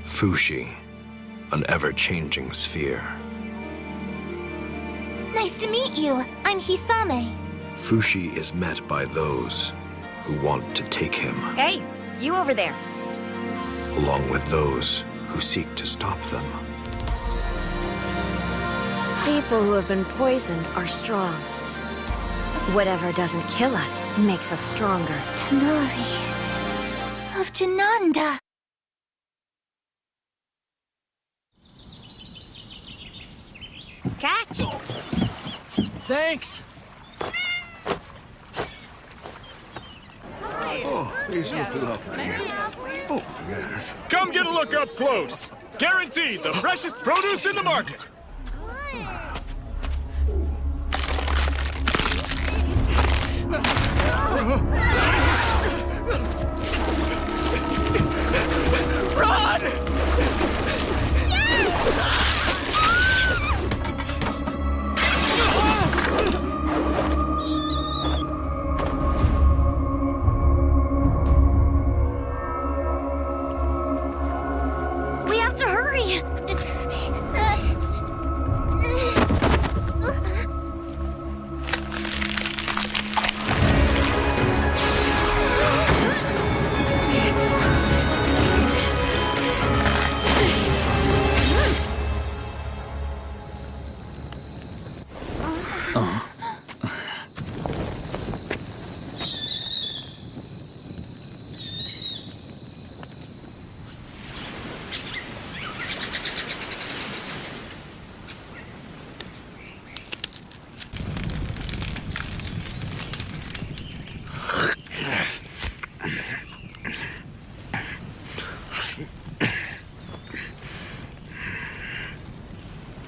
Fushi, an ever-changing sphere. Nice to meet you. I'm Hisame. Fushi is met by those who want to take him, Hey, you over there. along with those who seek to stop them. People who have been poisoned are strong. Whatever doesn't kill us makes us stronger. Tanari of Jananda. Catch! Thanks! Come get a look up close. Guaranteed the freshest produce in the market. We have to hurry.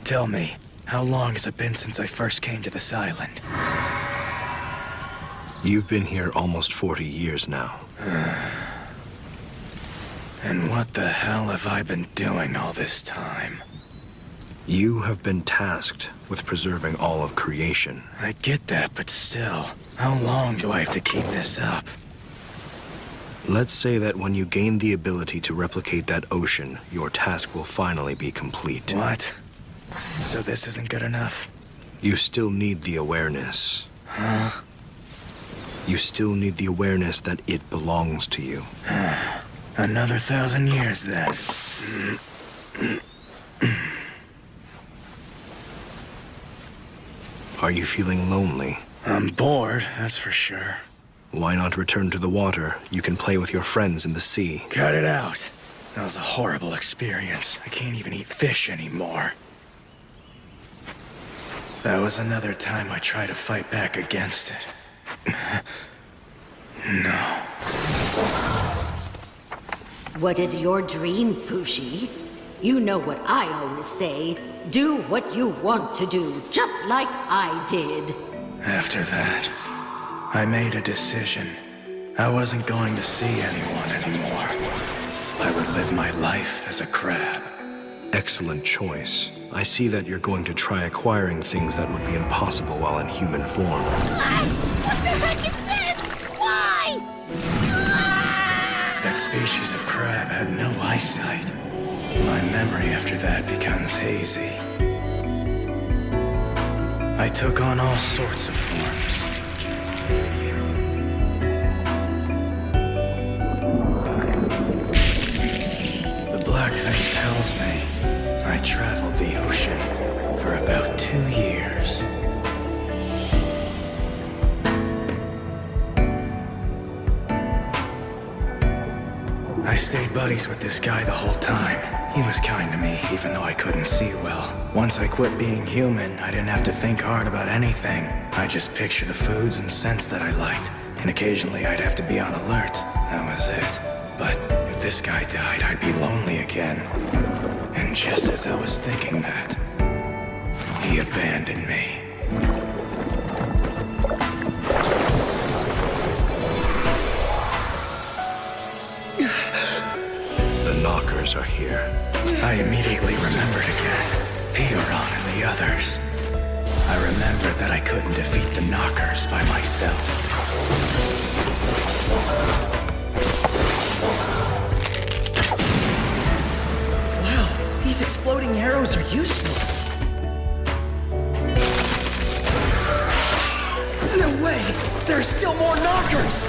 Tell me, how long has it been since I first came to this island? You've been here almost 40 years now. And what the hell have I been doing all this time? You have been tasked with preserving all of creation. I get that, but still, how long do I have to keep this up? Let's say that when you gain the ability to replicate that ocean, your task will finally be complete. What? So this isn't good enough? You still need the awareness. Huh? You still need the awareness that it belongs to you. Another 1,000 years, then. Are you feeling lonely? I'm bored, that's for sure. Why not return to the water? You can play with your friends in the sea. Cut it out. That was a horrible experience. I can't even eat fish anymore. That was another time I tried to fight back against it. No. What is your dream, Fushi? You know what I always say. Do what you want to do, just like I did. After that, I made a decision. I wasn't going to see anyone anymore. I would live my life as a crab. Excellent choice. I see that you're going to try acquiring things that would be impossible while in human form. What the heck is this? Why? That species of crab had no eyesight. My memory after that becomes hazy. I took on all sorts of forms. The black thing tells me I traveled the ocean for about 2 years. I stayed buddies with this guy the whole time. He was kind to me, even though I couldn't see well. Once I quit being human, I didn't have to think hard about anything. I just picture the foods and scents that I liked, and occasionally I'd have to be on alert. That was it. But if this guy died, I'd be lonely again. And just as I was thinking that, he abandoned me. The knockers are here. I immediately remembered again. Pioran and the others. I remembered that I couldn't defeat the knockers by myself. these exploding arrows are useful. No way! There are still more knockers!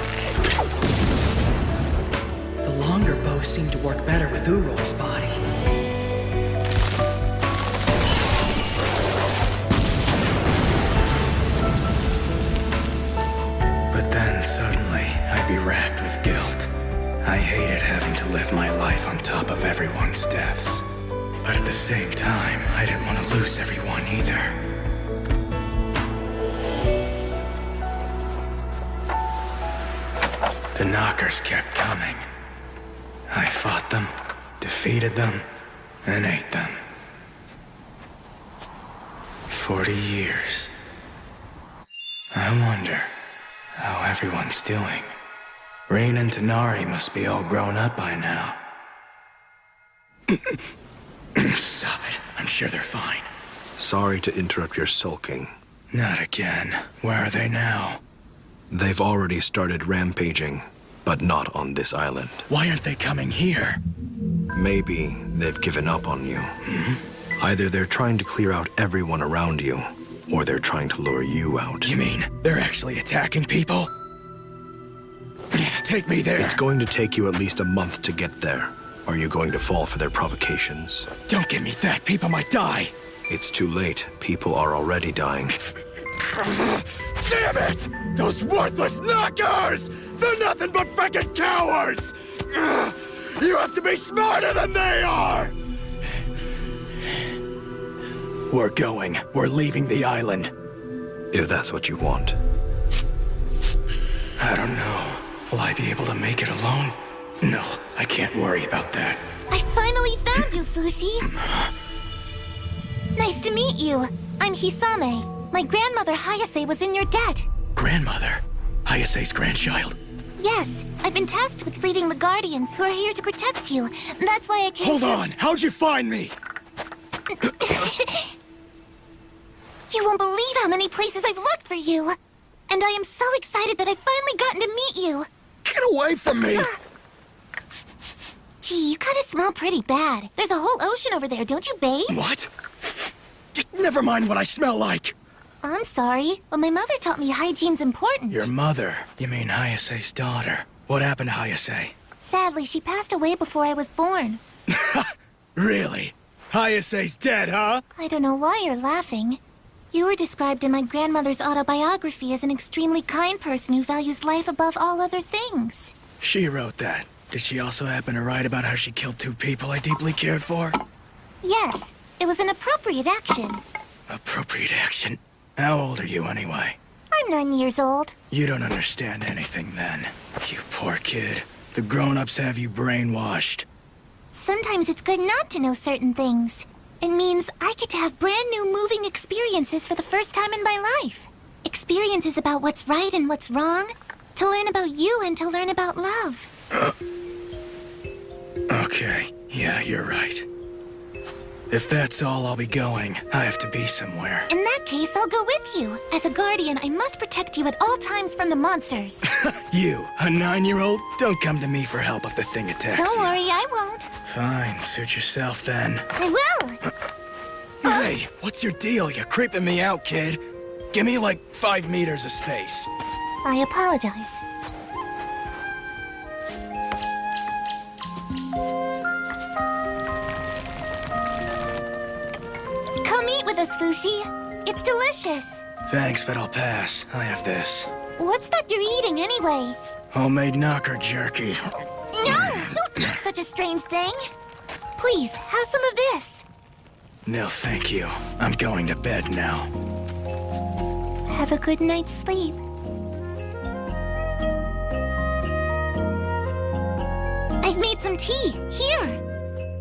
The longer bows seem to work better with Uroy's body. But then suddenly, I'd be racked with guilt. I hated having to live my life on top of everyone's deaths. But at the same time, I didn't want to lose everyone either. The knockers kept coming. I fought them, defeated them, and ate them. 40 years. I wonder how everyone's doing. Rain and Tanari must be all grown up by now. Stop it. I'm sure they're fine. Sorry to interrupt your sulking. Not again. Where are they now? They've already started rampaging, but not on this island. Why aren't they coming here? Maybe they've given up on you. Either they're trying to clear out everyone around you, or they're trying to lure you out. You mean they're actually attacking people? Take me there. It's going to take you at least a month to get there. Are you going to fall for their provocations? Don't give me that. People might die. It's too late. People are already dying. Damn it! Those worthless knockers! They're nothing but frickin' cowards! You have to be smarter than they are! We're going. We're leaving the island. If that's what you want. I don't know. Will I be able to make it alone? No, I can't worry about that. I finally found you, Fushi. Nice to meet you. I'm Hisame. My grandmother Hayase was in your debt. Grandmother? Hayase's grandchild? Yes, I've been tasked with leading the Guardians who are here to protect you. That's why I came Hold on! How'd you find me? You won't believe how many places I've looked for you. And I am so excited that I've finally gotten to meet you. Get away from me! Gee, you kinda smell pretty bad. There's a whole ocean over there, don't you bathe? What? Never mind what I smell like! I'm sorry, but my mother taught me hygiene's important. Your mother? You mean Hayase's daughter? What happened to Hayase? Sadly, she passed away before I was born. Really? Hayase's dead, huh? I don't know why you're laughing. You were described in my grandmother's autobiography as an extremely kind person who values life above all other things. She wrote that. Did she also happen to write about how she killed 2 people I deeply cared for? Yes, it was an appropriate action. Appropriate action? How old are you anyway? I'm 9 years old. You don't understand anything then. You poor kid. The grown-ups have you brainwashed. Sometimes it's good not to know certain things. It means I get to have brand new moving experiences for the first time in my life. Experiences about what's right and what's wrong. To learn about you and to learn about love. Okay, yeah, you're right. If that's all, I'll be going. I have to be somewhere. In that case, I'll go with you. As a guardian, I must protect you at all times from the monsters. You, a 9-year-old? Don't come to me for help if the thing attacks Don't you. worry, I won't. Fine, suit yourself then. I will. Hey, what's your deal? You're creeping me out, kid. Give me like 5 meters of space. I apologize. Come eat with us, Fushi. It's delicious. Thanks, but I'll pass. I have this. What's that you're eating anyway? Homemade knocker jerky. No! Don't eat such a strange thing. Please, have some of this. No, thank you. I'm going to bed now. Have a good night's sleep. I've made some tea. Here.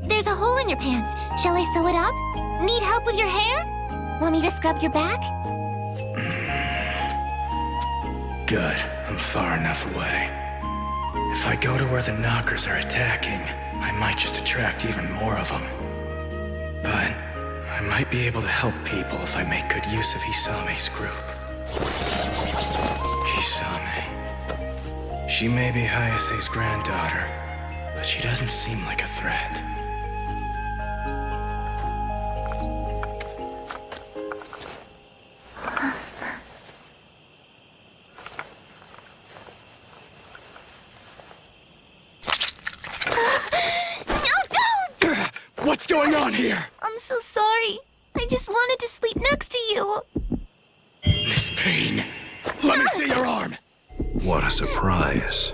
There's a hole in your pants. Shall I sew it up? Need help with your hair? Want me to scrub your back? Good. I'm far enough away. If I go to where the knockers are attacking, I might just attract even more of them. But I might be able to help people if I make good use of Hisame's group. Hisame. She may be Hayase's granddaughter, but she doesn't seem like a threat. going on here? I'm so sorry. I just wanted to sleep next to you. This pain. Let me see your arm. What a surprise.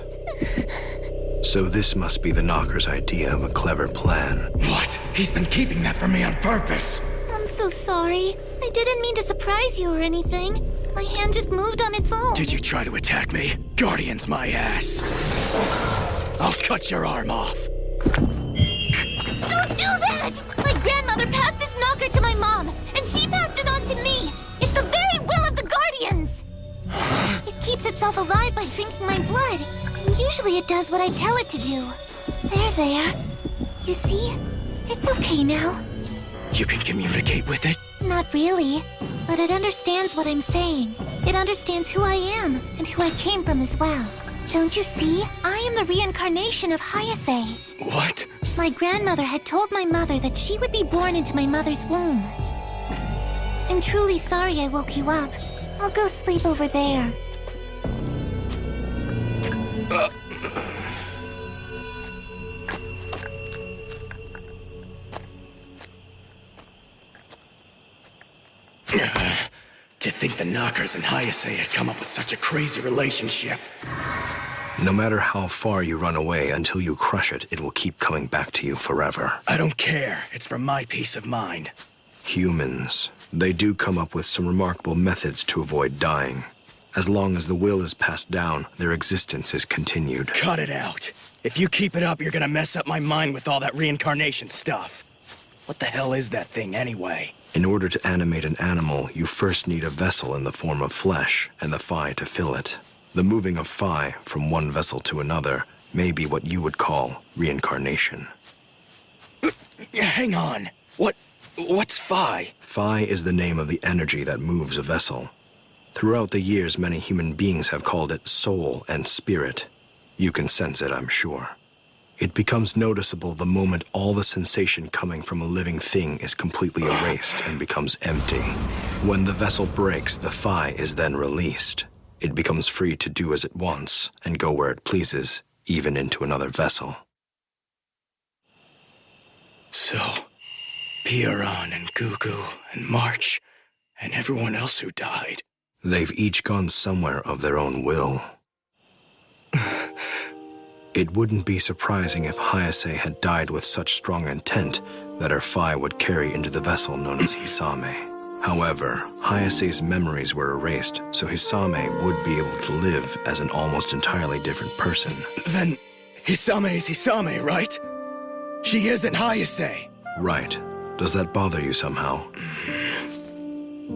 So this must be the Knocker's idea of a clever plan. What? He's been keeping that from me on purpose. I'm so sorry. I didn't mean to surprise you or anything. My hand just moved on its own. Did you try to attack me? Guardian's my ass. I'll cut your arm off. Don't do that! My grandmother passed this knocker to my mom, and she passed it on to me. It's the very will of the Guardians. It keeps itself alive by drinking my blood, and usually it does what I tell it to do. There. You see? It's okay now. You can communicate with it? Not really, but it understands what I'm saying. It understands who I am, and who I came from as well. Don't you see? I am the reincarnation of Hayase. What? My grandmother had told my mother that she would be born into my mother's womb. I'm truly sorry I woke you up. I'll go sleep over there. To think the Knockers and Hayase had come up with such a crazy relationship. No matter how far you run away, until you crush it, it will keep coming back to you forever. I don't care. It's for my peace of mind. Humans, they do come up with some remarkable methods to avoid dying. As long as the will is passed down, their existence is continued. Cut it out. If you keep it up, you're gonna mess up my mind with all that reincarnation stuff. What the hell is that thing anyway? In order to animate an animal, you first need a vessel in the form of flesh and the Phi to fill it. The moving of Phi from one vessel to another may be what you would call reincarnation. Hang on. What's Phi? Phi is the name of the energy that moves a vessel. Throughout the years, many human beings have called it soul and spirit. You can sense it, I'm sure. It becomes noticeable the moment all the sensation coming from a living thing is completely erased and becomes empty. When the vessel breaks, the Phi is then released. It becomes free to do as it wants and go where it pleases, even into another vessel. So, Piran and Gugu and March and everyone else who died. They've each gone somewhere of their own will. It wouldn't be surprising if Hayase had died with such strong intent that her Phi would carry into the vessel known as Hisame. However, Hayase's memories were erased, so Hisame would be able to live as an almost entirely different person. Then, Hisame is Hisame, right? She isn't Hayase. Right. Does that bother you somehow?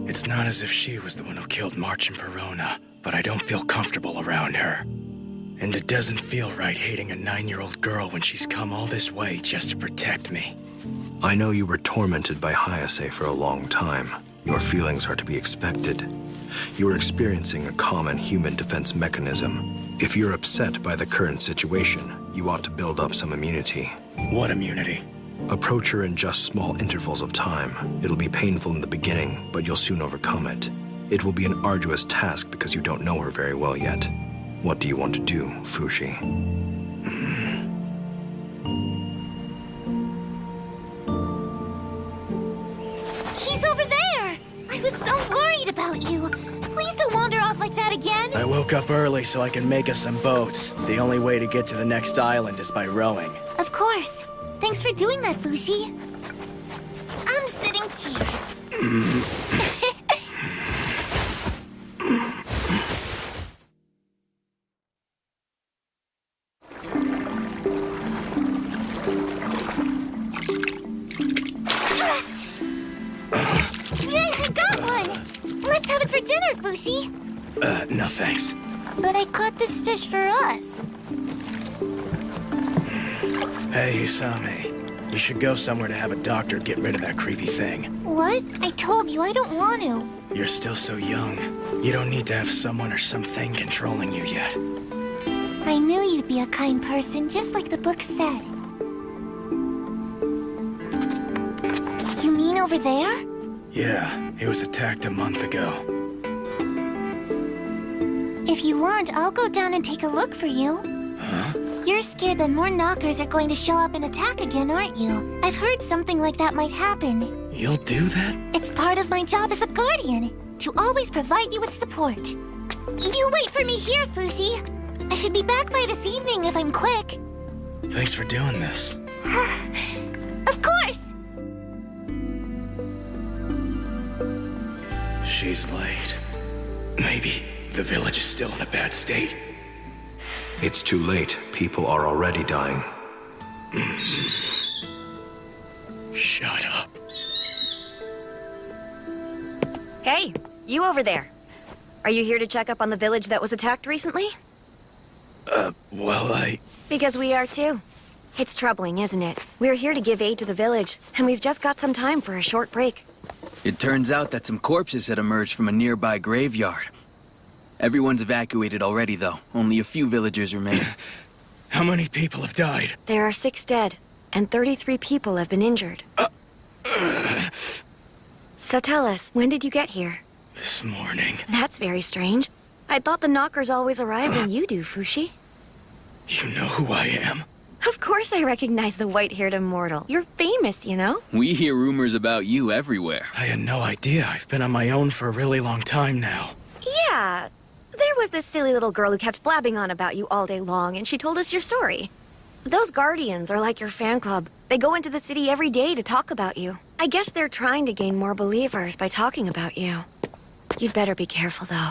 It's not as if she was the one who killed March and Perona, but I don't feel comfortable around her. And it doesn't feel right hating a 9-year-old girl when she's come all this way just to protect me. I know you were tormented by Hayase for a long time. Your feelings are to be expected. You are experiencing a common human defense mechanism. If you're upset by the current situation, you ought to build up some immunity. What immunity? Approach her in just small intervals of time. It'll be painful in the beginning, but you'll soon overcome it. It will be an arduous task because you don't know her very well yet. What do you want to do, Fushi? He's over there! I was so worried about you. Please don't wander off like that again. I woke up early so I can make us some boats. The only way to get to the next island is by rowing. Of course. Thanks for doing that, Fushi. I'm sitting here. Yay, I got one! Let's have it for dinner, Fushi. No thanks. But I caught this fish for us. Hey, Hisame. You should go somewhere to have a doctor get rid of that creepy thing. What? I told you I don't want to. You're still so young. You don't need to have someone or something controlling you yet. I knew you'd be a kind person, just like the book said. You mean over there? Yeah, it was attacked a month ago. If you want, I'll go down and take a look for you. Huh? You're scared that more knockers are going to show up and attack again, aren't you? I've heard something like that might happen. You'll do that? It's part of my job as a guardian, to always provide you with support. You wait for me here, Fushi. I should be back by this evening if I'm quick. Thanks for doing this. Of course! She's late. Maybe the village is still in a bad state. It's too late. People are already dying. Shut up. Hey, you over there. Are you here to check up on the village that was attacked recently? Well, Because we are too. It's troubling, isn't it? We're here to give aid to the village, and we've just got some time for a short break. It turns out that some corpses had emerged from a nearby graveyard. Everyone's evacuated already, though. Only a few villagers remain. How many people have died? There are 6 dead, and 33 people have been injured. So tell us, when did you get here? This morning. That's very strange. I thought the knockers always arrive when you do, Fushi. You know who I am? Of course I recognize the white-haired immortal. You're famous, you know? We hear rumors about you everywhere. I had no idea. I've been on my own for a really long time now. Yeah. There was this silly little girl who kept blabbing on about you all day long, and she told us your story. Those guardians are like your fan club. They go into the city every day to talk about you. I guess they're trying to gain more believers by talking about you. You'd better be careful, though.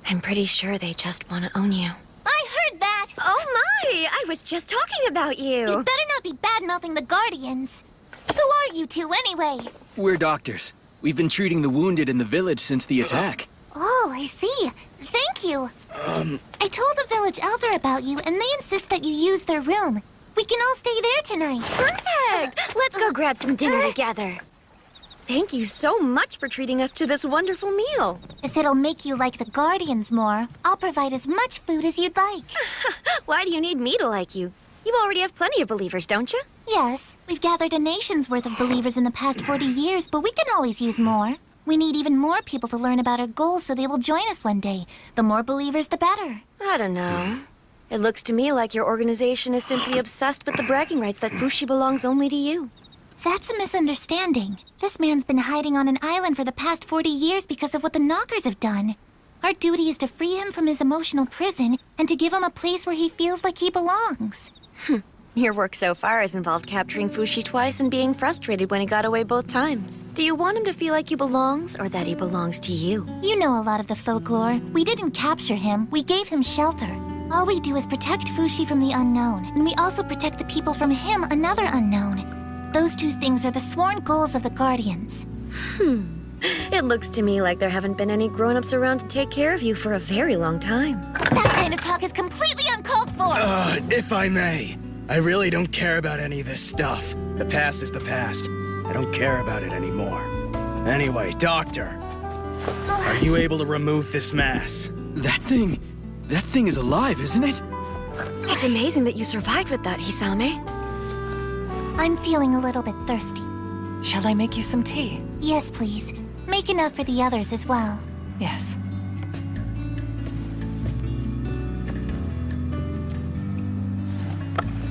I'm pretty sure they just want to own you. I heard that! Oh my! I was just talking about you! You better not be bad-mouthing the Guardians. Who are you two, anyway? We're doctors. We've been treating the wounded in the village since the attack. Oh, I see. Thank you. I told the village elder about you, and they insist that you use their room. We can all stay there tonight. Perfect! Let's go grab some dinner together. Thank you so much for treating us to this wonderful meal. If it'll make you like the Guardians more, I'll provide as much food as you'd like. Why do you need me to like you? You already have plenty of believers, don't you? Yes, we've gathered a nation's worth of believers in the past 40 years, but we can always use more. We need even more people to learn about our goals so they will join us one day. The more believers, the better. I don't know. It looks to me like your organization is simply obsessed with the bragging rights that Fushi belongs only to you. That's a misunderstanding. This man's been hiding on an island for the past 40 years because of what the Knockers have done. Our duty is to free him from his emotional prison and to give him a place where he feels like he belongs. Your work so far has involved capturing Fushi twice and being frustrated when he got away both times. Do you want him to feel like he belongs or that he belongs to you? You know a lot of the folklore. We didn't capture him, we gave him shelter. All we do is protect Fushi from the unknown, and we also protect the people from him, another unknown. Those two things are the sworn goals of the Guardians. It looks to me like there haven't been any grown-ups around to take care of you for a very long time. That kind of talk is completely uncalled for! If I may, I really don't care about any of this stuff. The past is the past. I don't care about it anymore. Anyway, Doctor, are you able to remove this mass? That thing is alive, isn't it? It's amazing that you survived with that, Hisame. I'm feeling a little bit thirsty. Shall I make you some tea? Yes, please. Make enough for the others as well. Yes.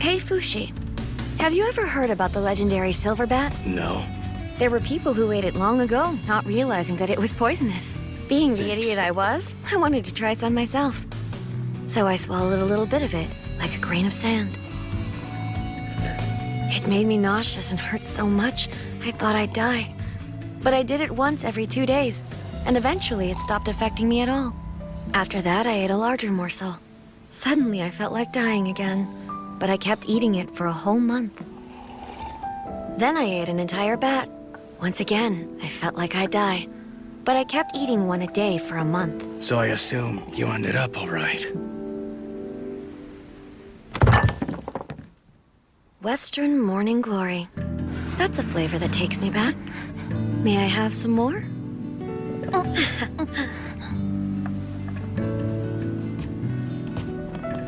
Hey, Fushi. Have you ever heard about the legendary silver bat? No. There were people who ate it long ago, not realizing that it was poisonous. Being the idiot I was, I wanted to try some myself. So I swallowed a little bit of it, like a grain of sand. It made me nauseous and hurt so much, I thought I'd die. But I did it once every 2 days, and eventually it stopped affecting me at all. After that, I ate a larger morsel. Suddenly, I felt like dying again, but I kept eating it for a whole month. Then I ate an entire bat. Once again, I felt like I'd die, but I kept eating one a day for a month. So I assume you ended up all right. Western Morning Glory. That's a flavor that takes me back. May I have some more?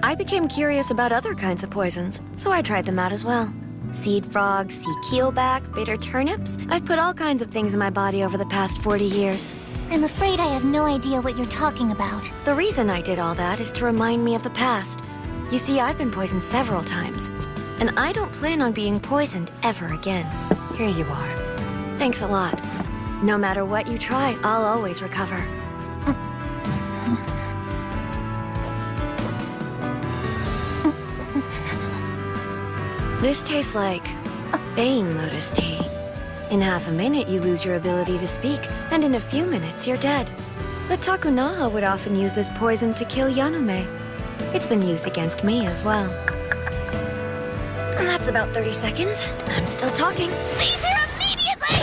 I became curious about other kinds of poisons, so I tried them out as well. Seed frogs, sea keelback, bitter turnips. I've put all kinds of things in my body over the past 40 years. I'm afraid I have no idea what you're talking about. The reason I did all that is to remind me of the past. You see, I've been poisoned several times, and I don't plan on being poisoned ever again. Here you are. Thanks a lot. No matter what you try, I'll always recover. This tastes like Bane Lotus tea. In half a minute, you lose your ability to speak, and in a few minutes, you're dead. The Takunaha would often use this poison to kill Yanume. It's been used against me as well. And that's about 30 seconds. I'm still talking. Seize her immediately!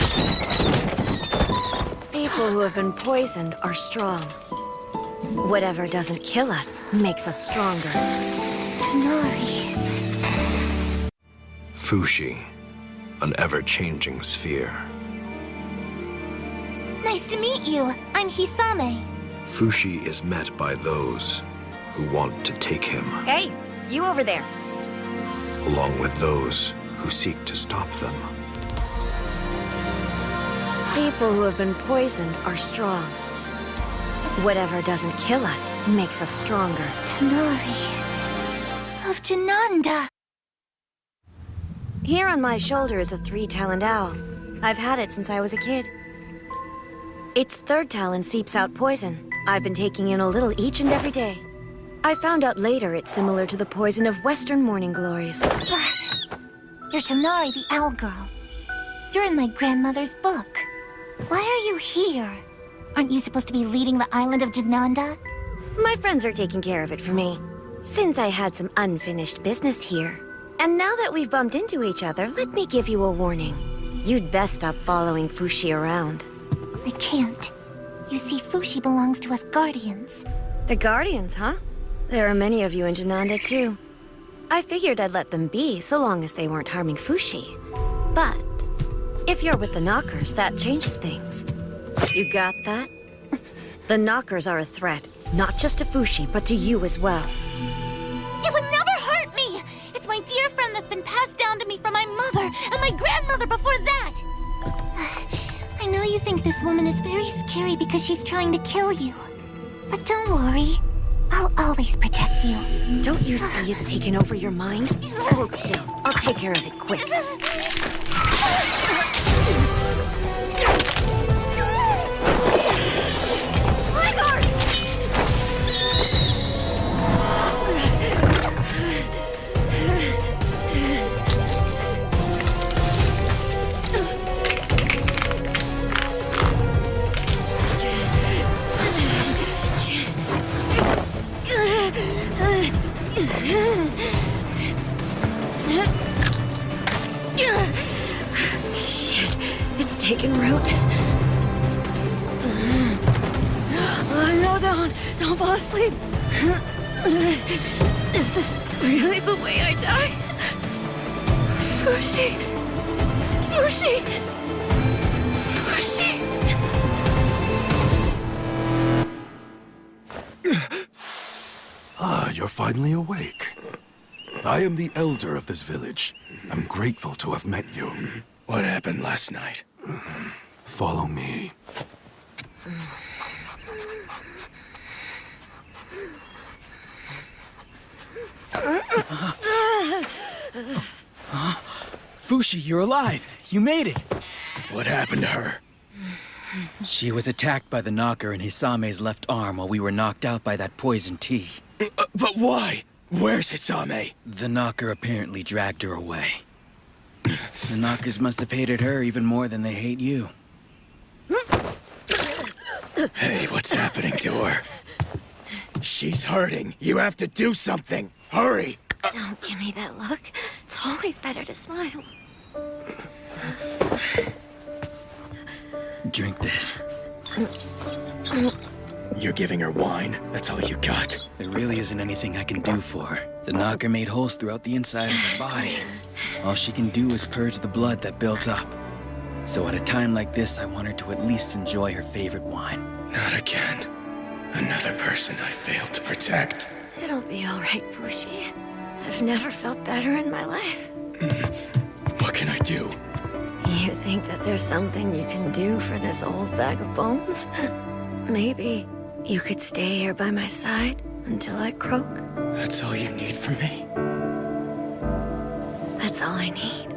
People who have been poisoned are strong. Whatever doesn't kill us makes us stronger. Tonari. Fushi, an ever-changing sphere. Nice to meet you. I'm Hisame. Fushi is met by those who want to take him, Hey, you over there. along with those who seek to stop them. People who have been poisoned are strong. Whatever doesn't kill us makes us stronger. Tonari. Of Jananda. Here on my shoulder is a 3-taloned owl. I've had it since I was a kid. Its third talon seeps out poison. I've been taking in a little each and every day. I found out later it's similar to the poison of Western morning glories. You're Tonari, the owl girl. You're in my grandmother's book. Why are you here? Aren't you supposed to be leading the island of Jananda? My friends are taking care of it for me, since I had some unfinished business here. And now that we've bumped into each other, let me give you a warning. You'd best stop following Fushi around. I can't. You see, Fushi belongs to us Guardians. The Guardians, huh? There are many of you in Jananda, too. I figured I'd let them be, so long as they weren't harming Fushi. But if you're with the Knockers, that changes things. You got that? The Knockers are a threat, not just to Fushi, but to you as well. It would never hurt me! It's my dear friend that's been passed down to me from my mother and my grandmother before that! I know you think this woman is very scary because she's trying to kill you. But don't worry. I'll always protect you. Don't you see it's taken over your mind? Hold still. I'll take care of it quick. Shit, it's taken root. No, don't fall asleep. Is this really the way I die? Fushi. Fushi. Fushi. Ah, you're finally awake. I am the elder of this village. I'm grateful to have met you. What happened last night? Follow me. Fushi, you're alive. You made it. What happened to her? She was attacked by the knocker in Hisame's left arm while we were knocked out by that poison tea. But why? Where's Hisame? The knocker apparently dragged her away. The knockers must have hated her even more than they hate you. Hey, what's happening to her? She's hurting. You have to do something. Hurry! Don't give me that look. It's always better to smile. Drink this. You're giving her wine? That's all you got? There really isn't anything I can do for her. The knocker made holes throughout the inside of her body. All she can do is purge the blood that built up. So at a time like this, I want her to at least enjoy her favorite wine. Not again. Another person I failed to protect. It'll be all right, Fushi. I've never felt better in my life. What can I do? You think that there's something you can do for this old bag of bones? Maybe you could stay here by my side until I croak. That's all you need from me? That's all I need.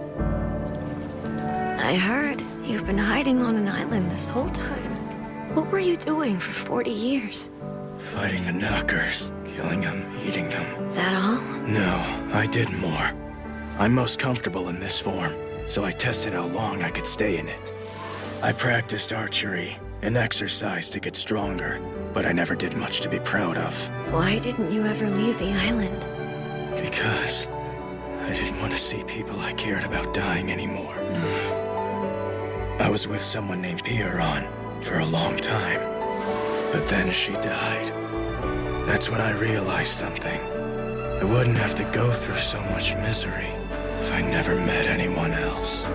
I heard you've been hiding on an island this whole time. What were you doing for 40 years? Fighting the knockers, killing them, eating them. That all? No, I did more. I'm most comfortable in this form, so I tested how long I could stay in it. I practiced archery and exercise to get stronger, but I never did much to be proud of. Why didn't you ever leave the island? Because I didn't want to see people I cared about dying anymore. I was with someone named Pierron for a long time, but then she died. That's when I realized something. I wouldn't have to go through so much misery if I never met anyone else.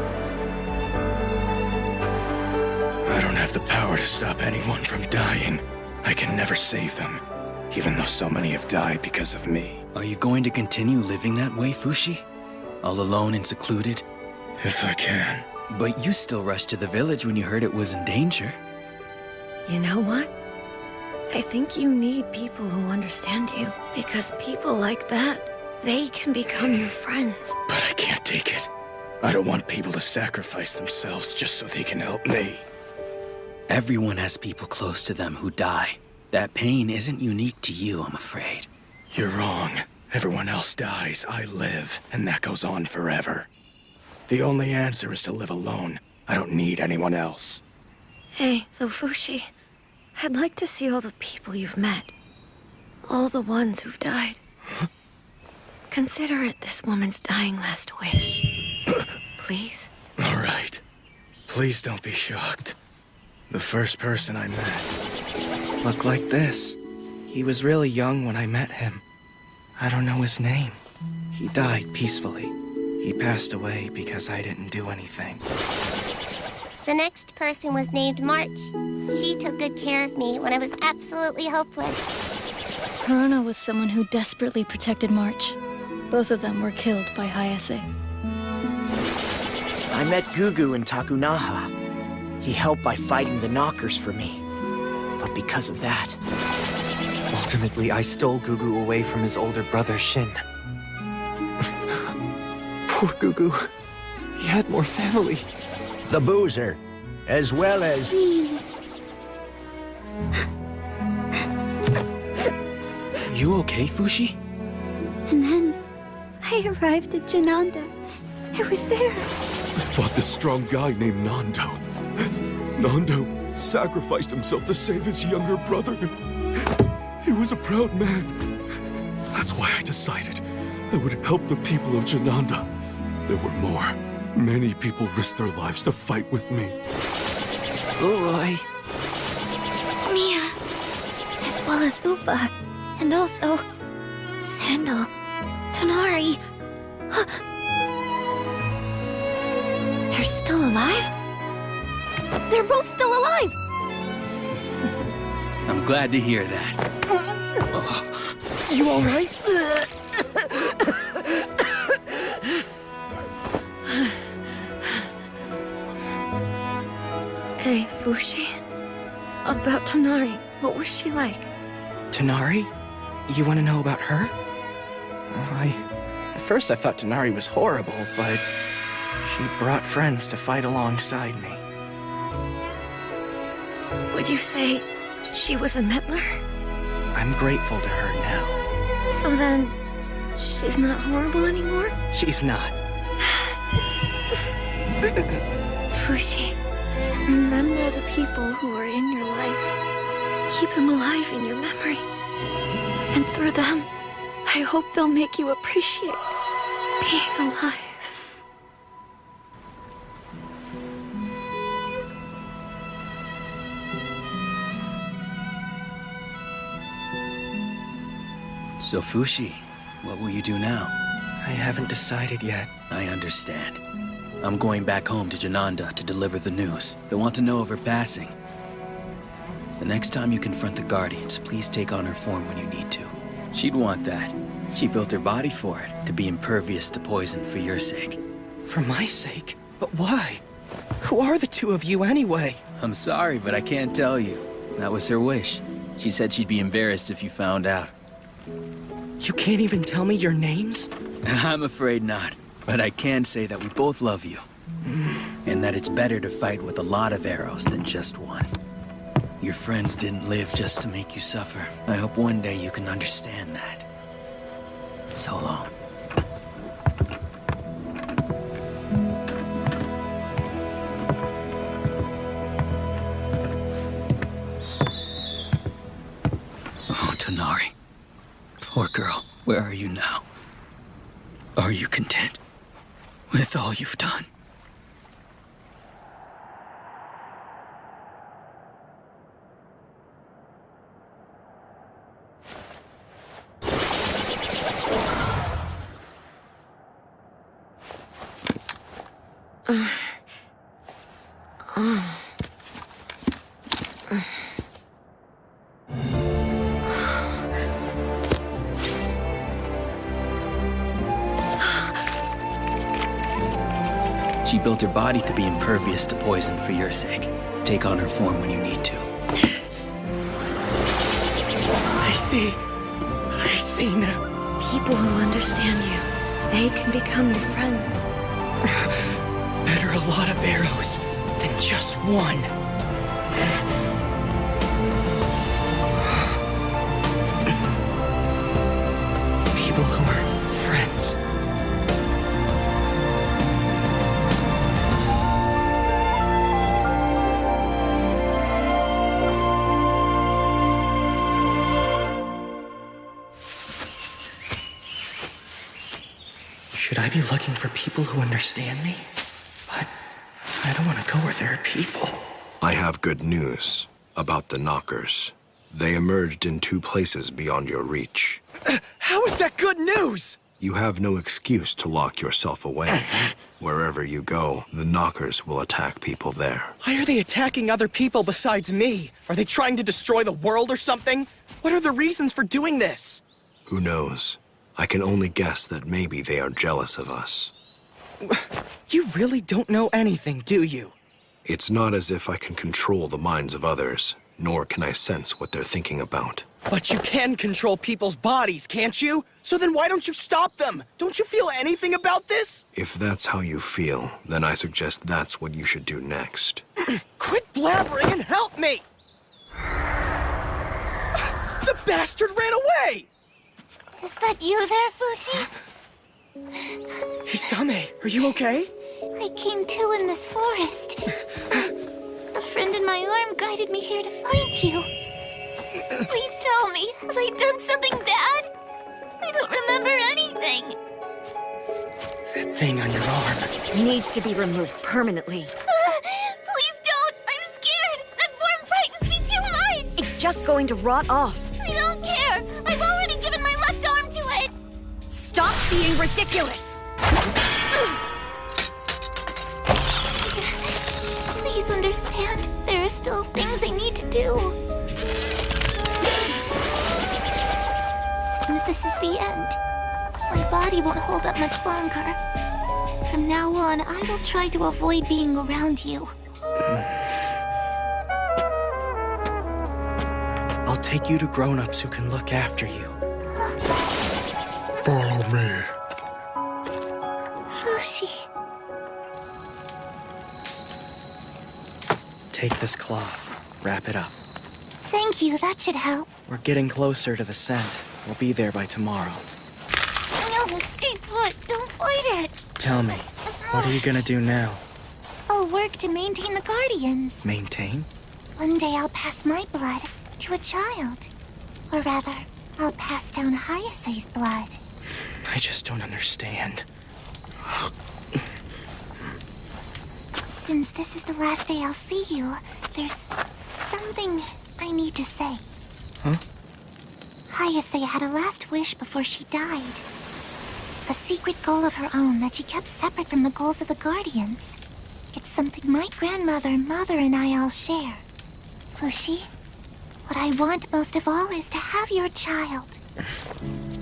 I don't have the power to stop anyone from dying. I can never save them, even though so many have died because of me. Are you going to continue living that way, Fushi? All alone and secluded? If I can. But you still rushed to the village when you heard it was in danger. You know what? I think you need people who understand you. Because people like that, they can become your friends. But I can't take it. I don't want people to sacrifice themselves just so they can help me. Everyone has people close to them who die. That pain isn't unique to you, I'm afraid. You're wrong. Everyone else dies, I live, and that goes on forever. The only answer is to live alone. I don't need anyone else. Hey, so Fushi, I'd like to see all the people you've met. All the ones who've died. Huh? Consider it this woman's dying last wish. Please? All right. Please don't be shocked. The first person I met looked like this. He was really young when I met him. I don't know his name. He died peacefully. He passed away because I didn't do anything. The next person was named March. She took good care of me when I was absolutely helpless. Perona was someone who desperately protected March. Both of them were killed by Hayase. I met Gugu in Takunaha. He helped by fighting the knockers for me. But because of that... Ultimately, I stole Gugu away from his older brother, Shin. Poor Gugu. He had more family. The boozer, as well as... You okay, Fushi? And then, I arrived at Jananda. I was there. I fought this strong guy named Nando. Nando sacrificed himself to save his younger brother. He was a proud man. That's why I decided I would help the people of Jananda. There were more. Many people risked their lives to fight with me. Uroi. Mia. As well as Upa. And also... Sandal. Tonari. They're still alive? They're both still alive! I'm glad to hear that. You all right? Hey, Fushi. About Tonari, what was she like? Tonari? You want to know about her? At first I thought Tonari was horrible, but she brought friends to fight alongside me. Would you say she was a meddler? I'm grateful to her now. So then, she's not horrible anymore? She's not. Fushi, remember the people who are in your life. Keep them alive in your memory. And through them, I hope they'll make you appreciate being alive. So Fushi, what will you do now? I haven't decided yet. I understand. I'm going back home to Jananda to deliver the news. They want to know of her passing. The next time you confront the Guardians, please take on her form when you need to. She'd want that. She built her body for it, to be impervious to poison for your sake. For my sake? But why? Who are the two of you anyway? I'm sorry, but I can't tell you. That was her wish. She said she'd be embarrassed if you found out. You can't even tell me your names? I'm afraid not, but I can say that we both love you. And that it's better to fight with a lot of arrows than just one. Your friends didn't live just to make you suffer. I hope one day you can understand that. So long. Oh, Tonari. Poor girl, where are you now? Are you content with all you've done? She built her body to be impervious to poison for your sake. Take on her form when you need to. I see now. People who understand you, they can become your friends. Better a lot of arrows than just one. People who are friends. Should I be looking for people who understand me? But I don't want to go where there are people. I have good news about the Knockers. They emerged in 2 places beyond your reach. How is that good news? You have no excuse to lock yourself away. Wherever you go, the Knockers will attack people there. Why are they attacking other people besides me? Are they trying to destroy the world or something? What are the reasons for doing this? Who knows? I can only guess that maybe they are jealous of us. You really don't know anything, do you? It's not as if I can control the minds of others, nor can I sense what they're thinking about. But you can control people's bodies, can't you? So then why don't you stop them? Don't you feel anything about this? If that's how you feel, then I suggest that's what you should do next. Quit blabbering and help me! The bastard ran away! Is that you there, Fushi? Hisame, are you okay? I came to in this forest. A friend in my arm guided me here to find you. Please tell me, have I done something bad? I don't remember anything. That thing on your arm Needs to be removed permanently. Please don't! I'm scared! That form frightens me too much! It's just going to rot off. I don't care! I've already given my left arm to it! Stop being ridiculous! Please understand, there are still things I need to do. Seems this is the end. My body won't hold up much longer. From now on, I will try to avoid being around you. I'll take you to grown-ups who can look after you. Follow me. Fushi. Take this cloth. Wrap it up. Thank you, that should help. We're getting closer to the scent. We'll be there by tomorrow. No, stay put. Don't fight it. Tell me, what are you gonna do now? I'll work to maintain the Guardians. Maintain? One day I'll pass my blood to a child. Or rather, I'll pass down Hayase's blood. I just don't understand. Since this is the last day I'll see you, there's something I need to say. Huh? Hayase had a last wish before she died. A secret goal of her own that she kept separate from the goals of the Guardians. It's something my grandmother, mother, and I all share. Fushi, what I want most of all is to have your child.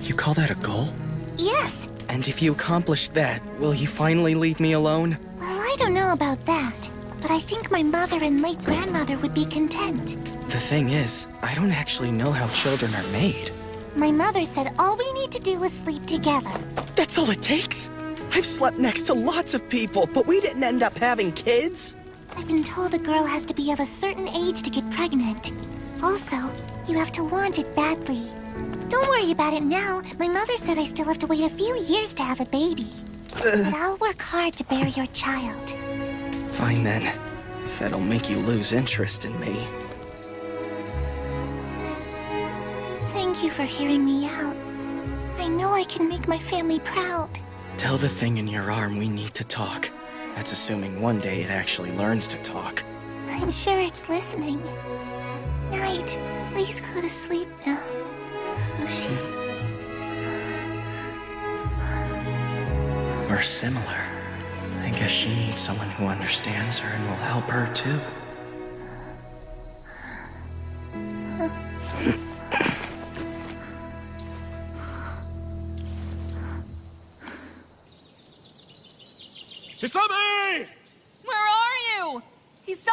You call that a goal? Yes. And if you accomplish that, will you finally leave me alone? Well, I don't know about that, but I think my mother and late grandmother would be content. The thing is, I don't actually know how children are made. My mother said all we need to do is sleep together. That's all it takes? I've slept next to lots of people, but we didn't end up having kids? I've been told a girl has to be of a certain age to get pregnant. Also, you have to want it badly. Don't worry about it now. My mother said I still have to wait a few years to have a baby. But I'll work hard to bear your child. Fine then, if that'll make you lose interest in me. Thank you for hearing me out. I know I can make my family proud. Tell the thing in your arm we need to talk. That's assuming one day it actually learns to talk. I'm sure it's listening. Night, please go to sleep now. Fushi. We're similar. I guess she needs someone who understands her and will help her too. Hisame! Where are you? Hisame!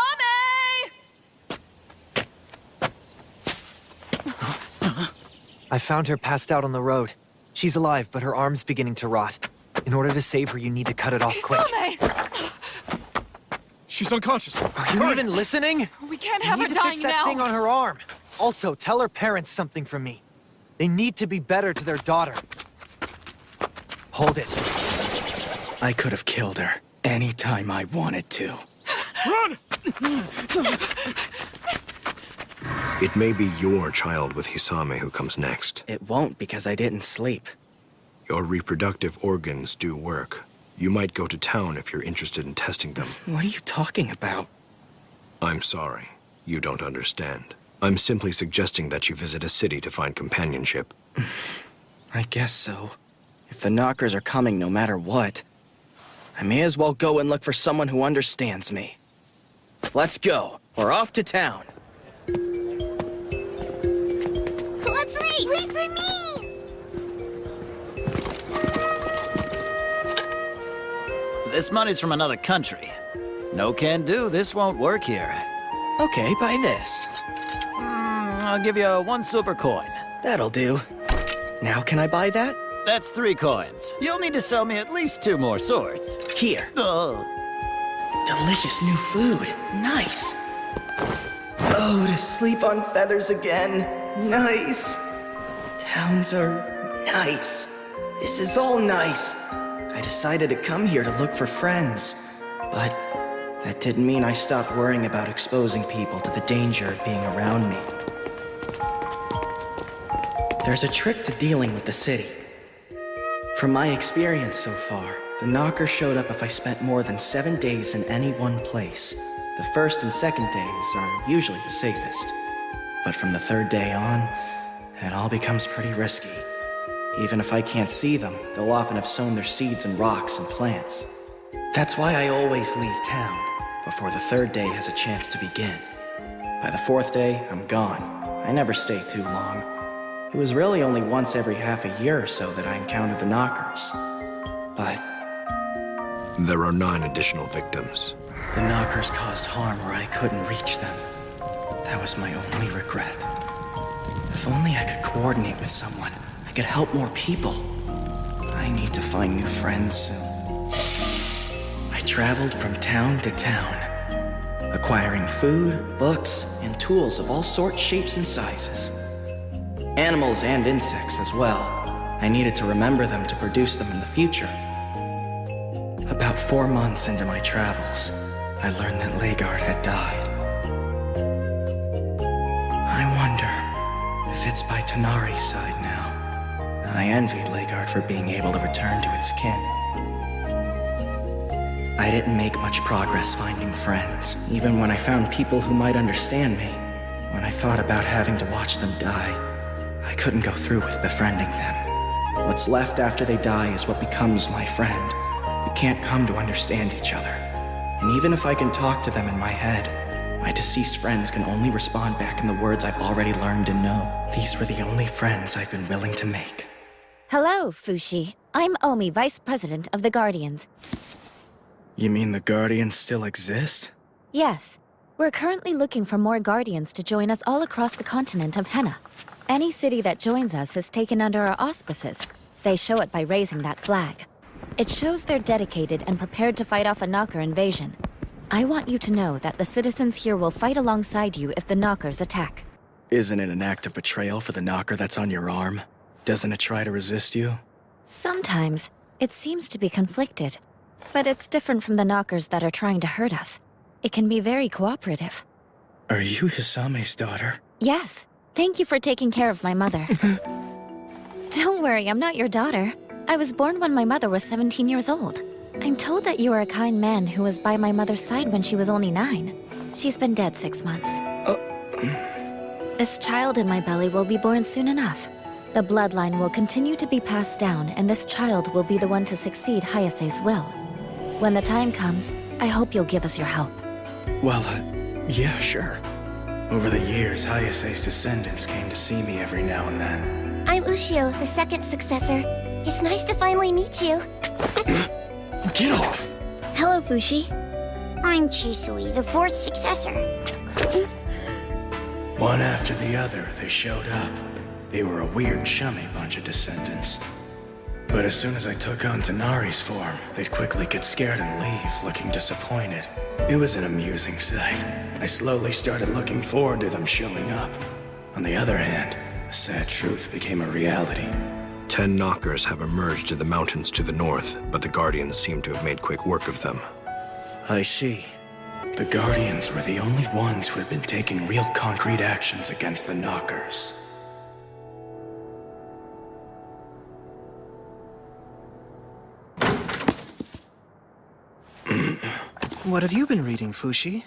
I found her passed out on the road. She's alive, but her arm's beginning to rot. In order to save her, you need to cut it off quick. Hisame! She's unconscious. Are you even listening? We can't You have her need to dying fix that now. thing on her arm. Also, tell her parents something from me. They need to be better to their daughter. Hold it. I could have killed her anytime I wanted to. Run! It may be your child with Hisame who comes next. It won't because I didn't sleep. Your reproductive organs do work. You might go to town if you're interested in testing them. What are you talking about? I'm sorry. You don't understand. I'm simply suggesting that you visit a city to find companionship. I guess so. If the knockers are coming no matter what, I may as well go and look for someone who understands me. Let's go. We're off to town. Let's race! Wait for me! This money's from another country. No can do, this won't work here. Okay, buy this. I'll give you 1 silver coin. That'll do. Now can I buy that? That's 3 coins. You'll need to sell me at least 2 more swords. Here. Delicious new food. Nice. Oh, to sleep on feathers again. Nice. Towns are nice. This is all nice. I decided to come here to look for friends, but that didn't mean I stopped worrying about exposing people to the danger of being around me. There's a trick to dealing with the city. From my experience so far, the knocker showed up if I spent more than 7 days in any one place. The first and second days are usually the safest. But from the 3rd day on, it all becomes pretty risky. Even if I can't see them, they'll often have sown their seeds in rocks and plants. That's why I always leave town, before the 3rd day has a chance to begin. By the 4th day, I'm gone. I never stay too long. It was really only once every half a year or so that I encountered the knockers. But there are 9 additional victims. The knockers caused harm where I couldn't reach them. That was my only regret. If only I could coordinate with someone, I could help more people. I need to find new friends soon. I traveled from town to town, acquiring food, books, and tools of all sorts, shapes, and sizes. Animals and insects as well. I needed to remember them to produce them in the future. About 4 months into my travels, I learned that Legard had died. I wonder if it's by Tonari's side now. I envied Legard for being able to return to its kin. I didn't make much progress finding friends, even when I found people who might understand me. When I thought about having to watch them die, I couldn't go through with befriending them. What's left after they die is what becomes my friend. We can't come to understand each other. And even if I can talk to them in my head, my deceased friends can only respond back in the words I've already learned and know. These were the only friends I've been willing to make. Hello, Fushi. I'm Omi, Vice President of the Guardians. You mean the Guardians still exist? Yes. We're currently looking for more Guardians to join us all across the continent of Henna. Any city that joins us is taken under our auspices. They show it by raising that flag. It shows they're dedicated and prepared to fight off a Knocker invasion. I want you to know that the citizens here will fight alongside you if the Knockers attack. Isn't it an act of betrayal for the knocker that's on your arm? Doesn't it try to resist you? Sometimes, it seems to be conflicted. But it's different from the Knockers that are trying to hurt us. It can be very cooperative. Are you Hisame's daughter? Yes. Thank you for taking care of my mother. Don't worry, I'm not your daughter. I was born when my mother was 17 years old. I'm told that you are a kind man who was by my mother's side when she was only 9. She's been dead 6 months. This child in my belly will be born soon enough. The bloodline will continue to be passed down, and this child will be the one to succeed Hayase's will. When the time comes, I hope you'll give us your help. Well, yeah, sure. Over the years, Hayase's descendants came to see me every now and then. I'm Ushio, the second successor. It's nice to finally meet you. Get off! Hello, Fushi. I'm Chisui, the fourth successor. One after the other, they showed up. They were a weird, chummy bunch of descendants. But as soon as I took on Tanari's form, they'd quickly get scared and leave, looking disappointed. It was an amusing sight. I slowly started looking forward to them showing up. On the other hand, a sad truth became a reality. 10 knockers have emerged in the mountains to the north, but the Guardians seem to have made quick work of them. I see. The Guardians were the only ones who had been taking real concrete actions against the knockers. What have you been reading, Fushi?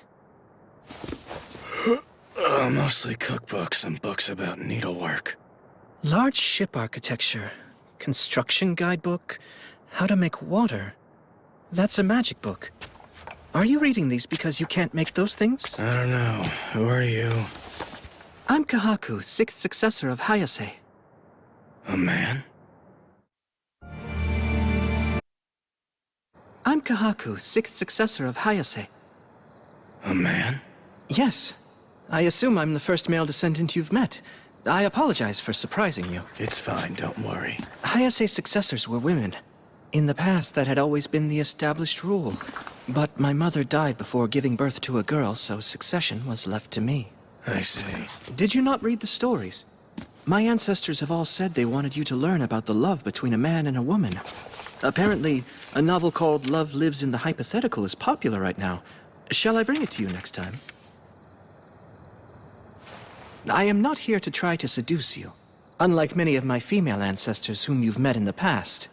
Mostly cookbooks and books about needlework. Large ship architecture, construction guidebook, how to make water. That's a magic book. Are you reading these because you can't make those things? I don't know. Who are you? I'm Kahaku, 6th successor of Hayase. A man? I'm Kahaku, 6th successor of Hayase. A man? Yes. I assume I'm the first male descendant you've met. I apologize for surprising you. It's fine, don't worry. Hayase's successors were women. In the past, that had always been the established rule. But my mother died before giving birth to a girl, so succession was left to me. I see. Did you not read the stories? My ancestors have all said they wanted you to learn about the love between a man and a woman. Apparently, a novel called Love Lives in the Hypothetical is popular right now. Shall I bring it to you next time? I am not here to try to seduce you, unlike many of my female ancestors whom you've met in the past.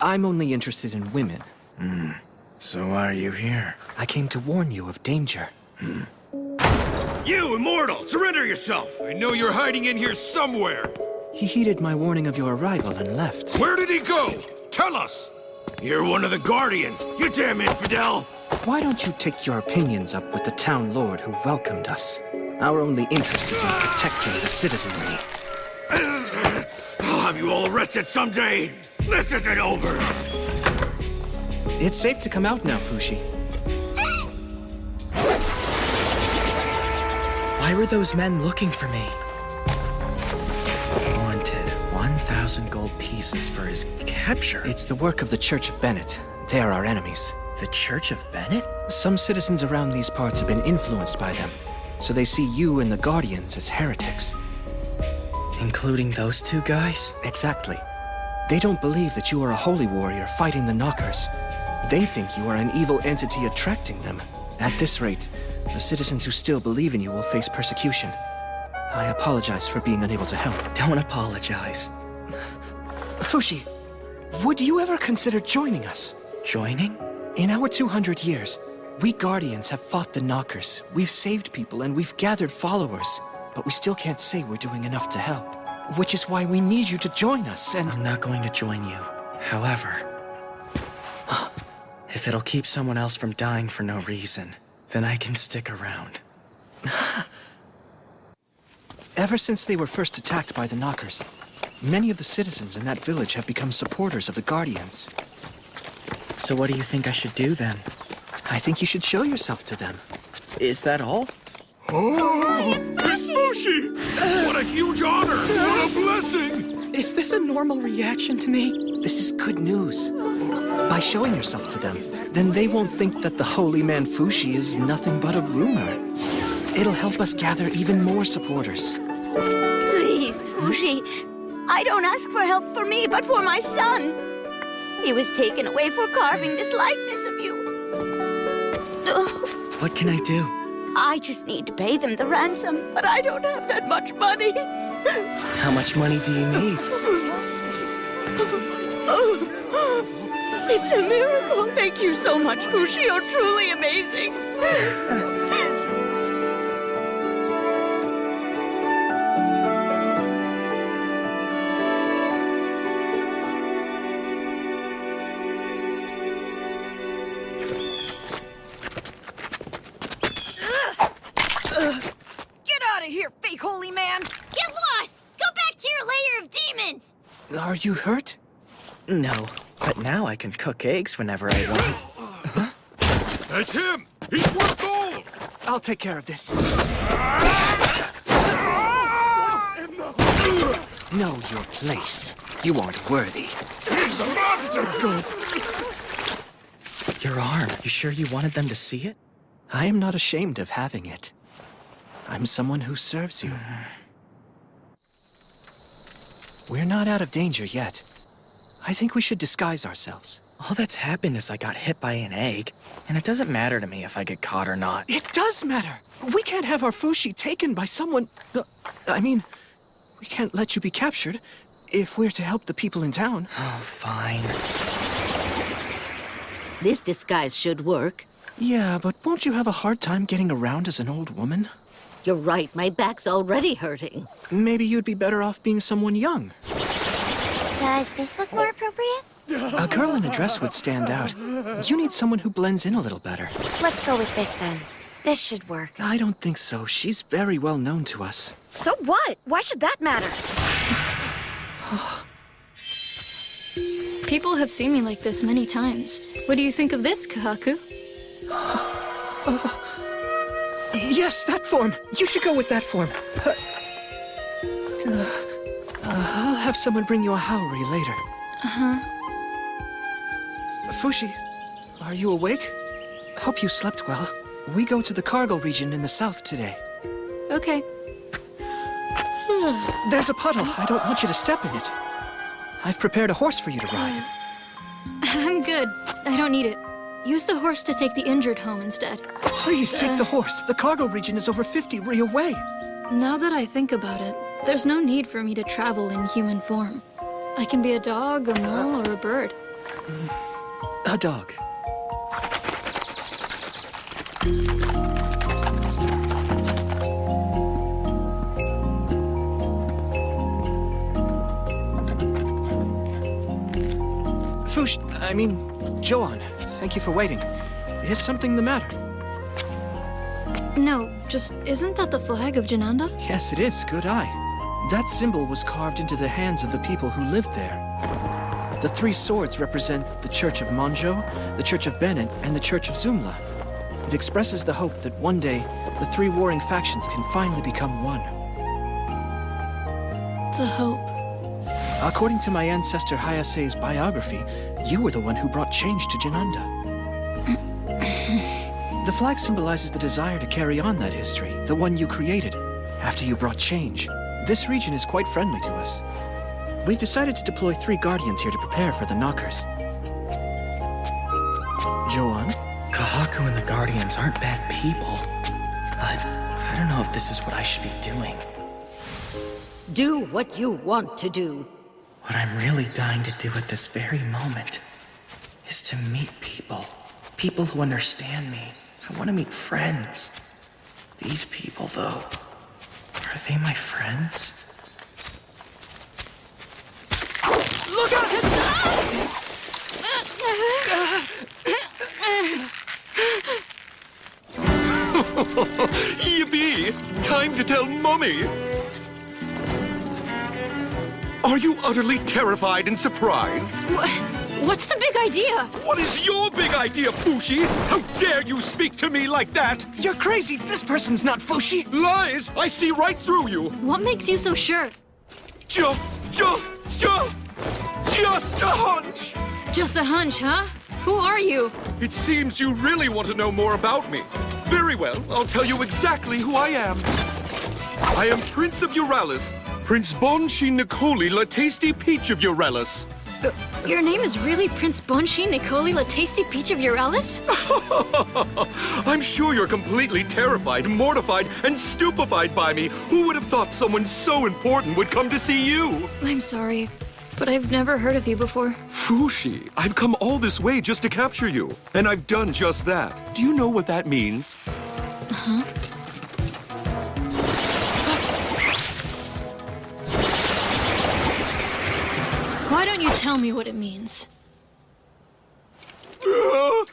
I'm only interested in women. So why are you here? I came to warn you of danger. You, immortal! Surrender yourself! I know you're hiding in here somewhere! He heeded my warning of your arrival and left. Where did he go? Tell us! You're one of the Guardians, you damn infidel! Why don't you take your opinions up with the town lord who welcomed us? Our only interest is in protecting the citizenry. I'll have you all arrested someday! This isn't over! It's safe to come out now, Fushi. Why were those men looking for me? Wanted 1,000 gold pieces for his capture. It's the work of the Church of Bennett. They are our enemies. The Church of Bennett? Some citizens around these parts have been influenced by them, so they see you and the Guardians as heretics. Including those two guys? Exactly. They don't believe that you are a holy warrior fighting the knockers. They think you are an evil entity attracting them. At this rate, the citizens who still believe in you will face persecution. I apologize for being unable to help. Don't apologize. Fushi, would you ever consider joining us? Joining? In our 200 years, we Guardians have fought the knockers. We've saved people and we've gathered followers. But we still can't say we're doing enough to help. Which is why we need you to join us and... I'm not going to join you. However, if it'll keep someone else from dying for no reason, then I can stick around. Ever since they were first attacked by the knockers, many of the citizens in that village have become supporters of the Guardians. So what do you think I should do then? I think you should show yourself to them. Is that all? Oh, it's Miss Fushi! What a huge honor! What a blessing! Is this a normal reaction to me? This is good news. By showing yourself to them, then they won't think that the holy man Fushi is nothing but a rumor. It'll help us gather even more supporters. Please, Fushi. I don't ask for help for me, but for my son. He was taken away for carving this likeness of you. What can I do? I just need to pay them the ransom, but I don't have that much money. How much money do you need? It's a miracle. Thank you so much, Fushi. You're truly amazing. Get out of here, fake holy man! Get lost! Go back to your layer of demons! Are you hurt? No, but now I can cook eggs whenever I want. That's him! He's worth gold! I'll take care of this. Know your place. You aren't worthy. He's a monster! Your arm. You sure you wanted them to see it? I am not ashamed of having it. I'm someone who serves you. We're not out of danger yet. I think we should disguise ourselves. All that's happened is I got hit by an egg, and it doesn't matter to me if I get caught or not. It does matter! We can't have our Fushi taken by someone... I mean, we can't let you be captured if we're to help the people in town. Oh, fine. This disguise should work. Yeah, but won't you have a hard time getting around as an old woman? You're right, my back's already hurting. Maybe you'd be better off being someone young. Does this look more appropriate? A girl in a dress would stand out. You need someone who blends in a little better. Let's go with this then. This should work. I don't think so. She's very well known to us. So what? Why should that matter? People have seen me like this many times. What do you think of this, Kahaku? Yes, that form. You should go with that form. I'll have someone bring you a Haori later. Uh-huh. Fushi, are you awake? Hope you slept well. We go to the cargo region in the south today. Okay. There's a puddle. I don't want you to step in it. I've prepared a horse for you to ride. I'm good. I don't need it. Use the horse to take the injured home instead. Please take the horse. The cargo region is over 50 ri away. Now that I think about it, there's no need for me to travel in human form. I can be a dog, a mole, or a bird. A dog. Joan, thank you for waiting. Is something the matter? No, just isn't that the flag of Jananda? Yes, it is. Good eye. That symbol was carved into the hands of the people who lived there. The three swords represent the Church of Monjo, the Church of Bennett, and the Church of Zumla. It expresses the hope that one day, the three warring factions can finally become one. The hope. According to my ancestor Hayase's biography, you were the one who brought change to Jananda. The flag symbolizes the desire to carry on that history, the one you created, after you brought change. This region is quite friendly to us. We've decided to deploy 3 guardians here to prepare for the knockers. Joan? Kahaku and the guardians aren't bad people, but I don't know if this is what I should be doing. Do what you want to do. What I'm really dying to do at this very moment is to meet people. People who understand me. I want to meet friends. These people, though, are they my friends? Look out! Yippee! Time to tell Mummy! Are you utterly terrified and surprised? What's the big idea? What is your big idea, Fushi? How dare you speak to me like that? You're crazy! This person's not Fushi! Lies! I see right through you! What makes you so sure? Just a hunch! Just a hunch, huh? Who are you? It seems you really want to know more about me. Very well, I'll tell you exactly who I am. I am Prince of Euralis, Prince Bonshi Nicoli La Tasty Peach of Euralis. Your name is really Prince Bonshi Nicoli La Tasty Peach of Euralis? I'm sure you're completely terrified, mortified, and stupefied by me. Who would have thought someone so important would come to see you? I'm sorry, but I've never heard of you before. Fushi, I've come all this way just to capture you, and I've done just that. Do you know what that means? Uh-huh. Why don't you tell me what it means? I'm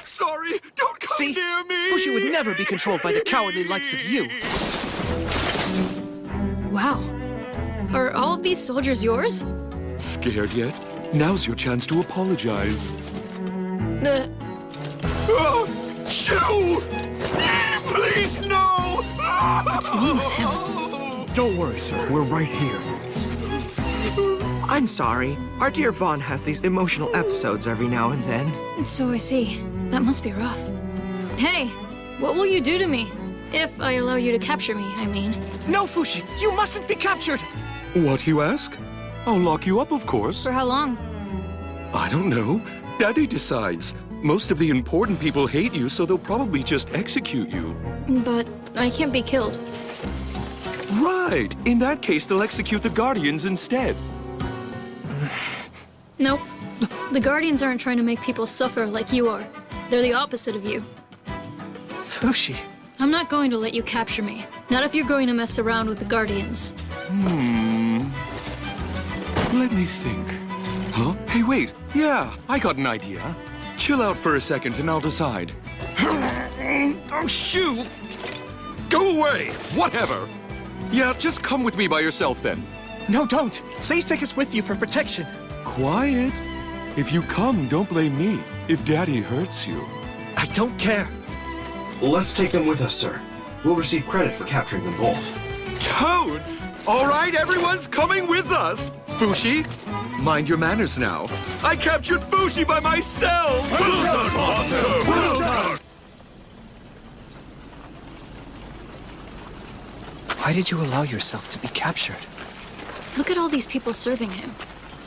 sorry! Don't come near me! Fushi would never be controlled by the cowardly likes of you. Wow. Are all of these soldiers yours? Scared yet? Now's your chance to apologize. Shoo! Please, no! What's wrong with him? Don't worry, sir. We're right here. I'm sorry. Our dear Bon has these emotional episodes every now and then. So I see. That must be rough. Hey, what will you do to me? If I allow you to capture me, I mean. No, Fushi! You mustn't be captured! What, you ask? I'll lock you up, of course. For how long? I don't know. Daddy decides. Most of the important people hate you, so they'll probably just execute you. But I can't be killed. Right! In that case, they'll execute the Guardians instead. Nope. The Guardians aren't trying to make people suffer like you are. They're the opposite of you. Fushi. I'm not going to let you capture me. Not if you're going to mess around with the Guardians. Let me think. Huh? Hey, wait. Yeah, I got an idea. Chill out for a second and I'll decide. Oh, shoo! Go away! Whatever! Yeah, just come with me by yourself then. No, don't! Please take us with you for protection. Quiet. If you come, don't blame me. If Daddy hurts you. I don't care. Let's take them with us, sir. We'll receive credit for capturing them both. Toads! All right, everyone's coming with us. Fushi, mind your manners now. I captured Fushi by myself! Well done, Monster! Well done! Why did you allow yourself to be captured? Look at all these people serving him.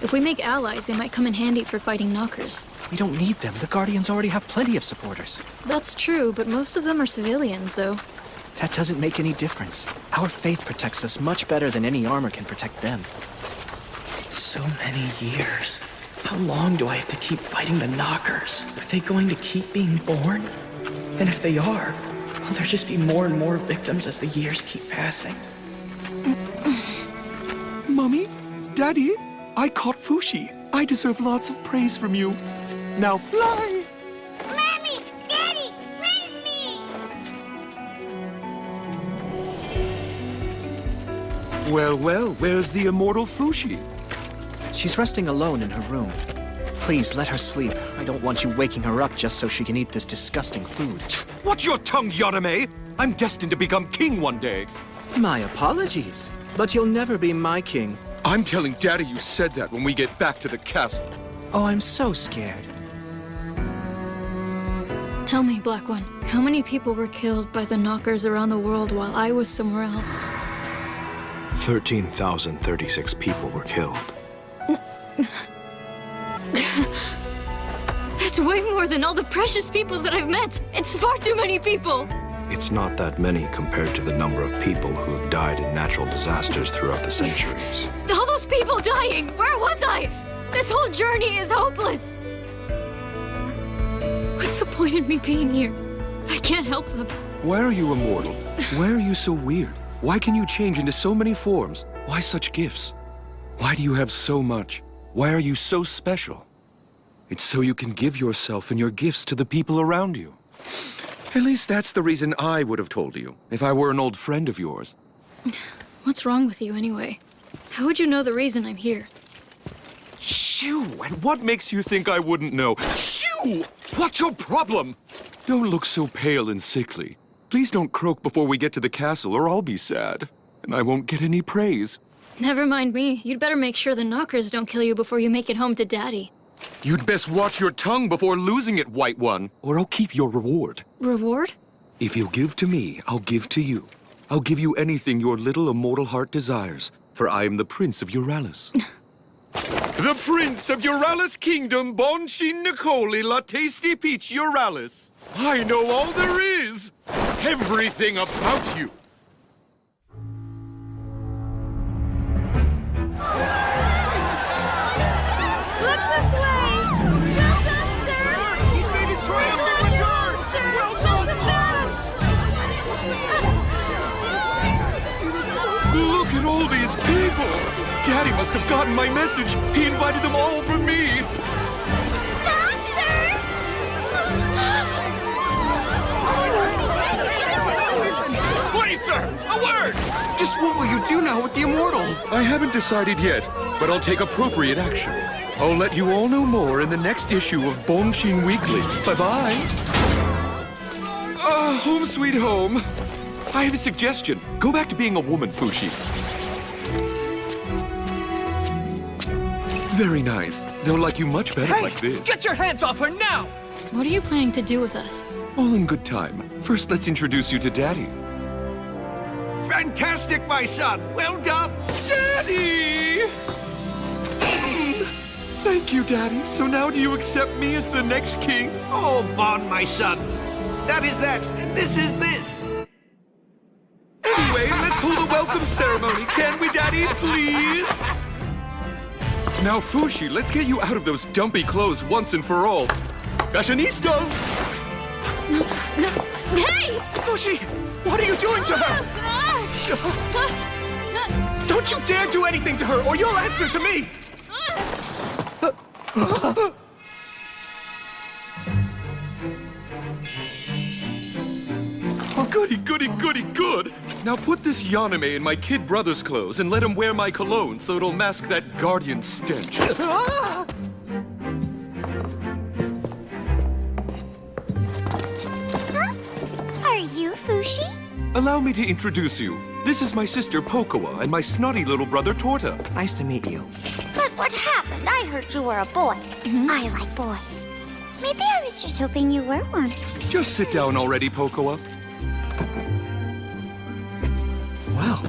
If we make allies, they might come in handy for fighting knockers. We don't need them. The Guardians already have plenty of supporters. That's true, but most of them are civilians, though. That doesn't make any difference. Our faith protects us much better than any armor can protect them. So many years. How long do I have to keep fighting the knockers? Are they going to keep being born? And if they are, will there just be more and more victims as the years keep passing? Mommy, Daddy, I caught Fushi. I deserve lots of praise from you. Now fly! Mommy! Daddy! Raise me! Well, well, where's the immortal Fushi? She's resting alone in her room. Please, let her sleep. I don't want you waking her up just so she can eat this disgusting food. Watch your tongue, Yarame! I'm destined to become king one day. My apologies, but you'll never be my king. I'm telling Daddy you said that when we get back to the castle. Oh, I'm so scared. Tell me, Black One, how many people were killed by the knockers around the world while I was somewhere else? 13,036 people were killed. That's way more than all the precious people that I've met. It's far too many people. It's not that many compared to the number of people who have died in natural disasters throughout the centuries. All those people dying! Where was I? This whole journey is hopeless! What's the point in me being here? I can't help them. Why are you immortal? Why are you so weird? Why can you change into so many forms? Why such gifts? Why do you have so much? Why are you so special? It's so you can give yourself and your gifts to the people around you. At least that's the reason I would have told you, if I were an old friend of yours. What's wrong with you, anyway? How would you know the reason I'm here? Shh! Shoo! And what makes you think I wouldn't know? Shoo! What's your problem? Don't look so pale and sickly. Please don't croak before we get to the castle, or I'll be sad. And I won't get any praise. Never mind me. You'd better make sure the knockers don't kill you before you make it home to Daddy. You'd best watch your tongue before losing it, White One, or I'll keep your reward. Reward? If you'll give to me, I'll give to you. I'll give you anything your little immortal heart desires, for I am the Prince of Euralis. The Prince of Euralis Kingdom, Bonshin Nicoli La Tasty Peach Euralis. I know all there is. Everything about you. Look this way! Well done, sir! He's made his triumphant return! Well done, Look at all these people! Daddy must have gotten my message. He invited them all for me. Please, sir! A word! Just what will you do now with the immortal? I haven't decided yet, but I'll take appropriate action. I'll let you all know more in the next issue of Bonshin Weekly. Bye-bye. Home sweet home. I have a suggestion. Go back to being a woman, Fushi. Very nice. They'll like you much better like this. Get your hands off her now! What are you planning to do with us? All in good time. First, let's introduce you to Daddy. Fantastic, my son! Well done! Daddy! Thank you, Daddy. So now do you accept me as the next king? Oh, Bon, my son. That is that. This is this. Anyway, let's hold a welcome ceremony, can we, Daddy, please? Now, Fushi, let's get you out of those dumpy clothes once and for all. Fashionistas! Hey! Fushi! What are you doing to her? Don't you dare do anything to her, or you'll answer to me! Oh, goody, goody, goody, good! Now put this Yaname in my kid brother's clothes and let him wear my cologne so it'll mask that guardian stench. Are you Fushi? Allow me to introduce you. This is my sister Pokoa and my snotty little brother Torta. Nice to meet you. But what happened? I heard you were a boy. I like boys. Maybe I was just hoping you were one. Just sit down already, Pokoa. Wow.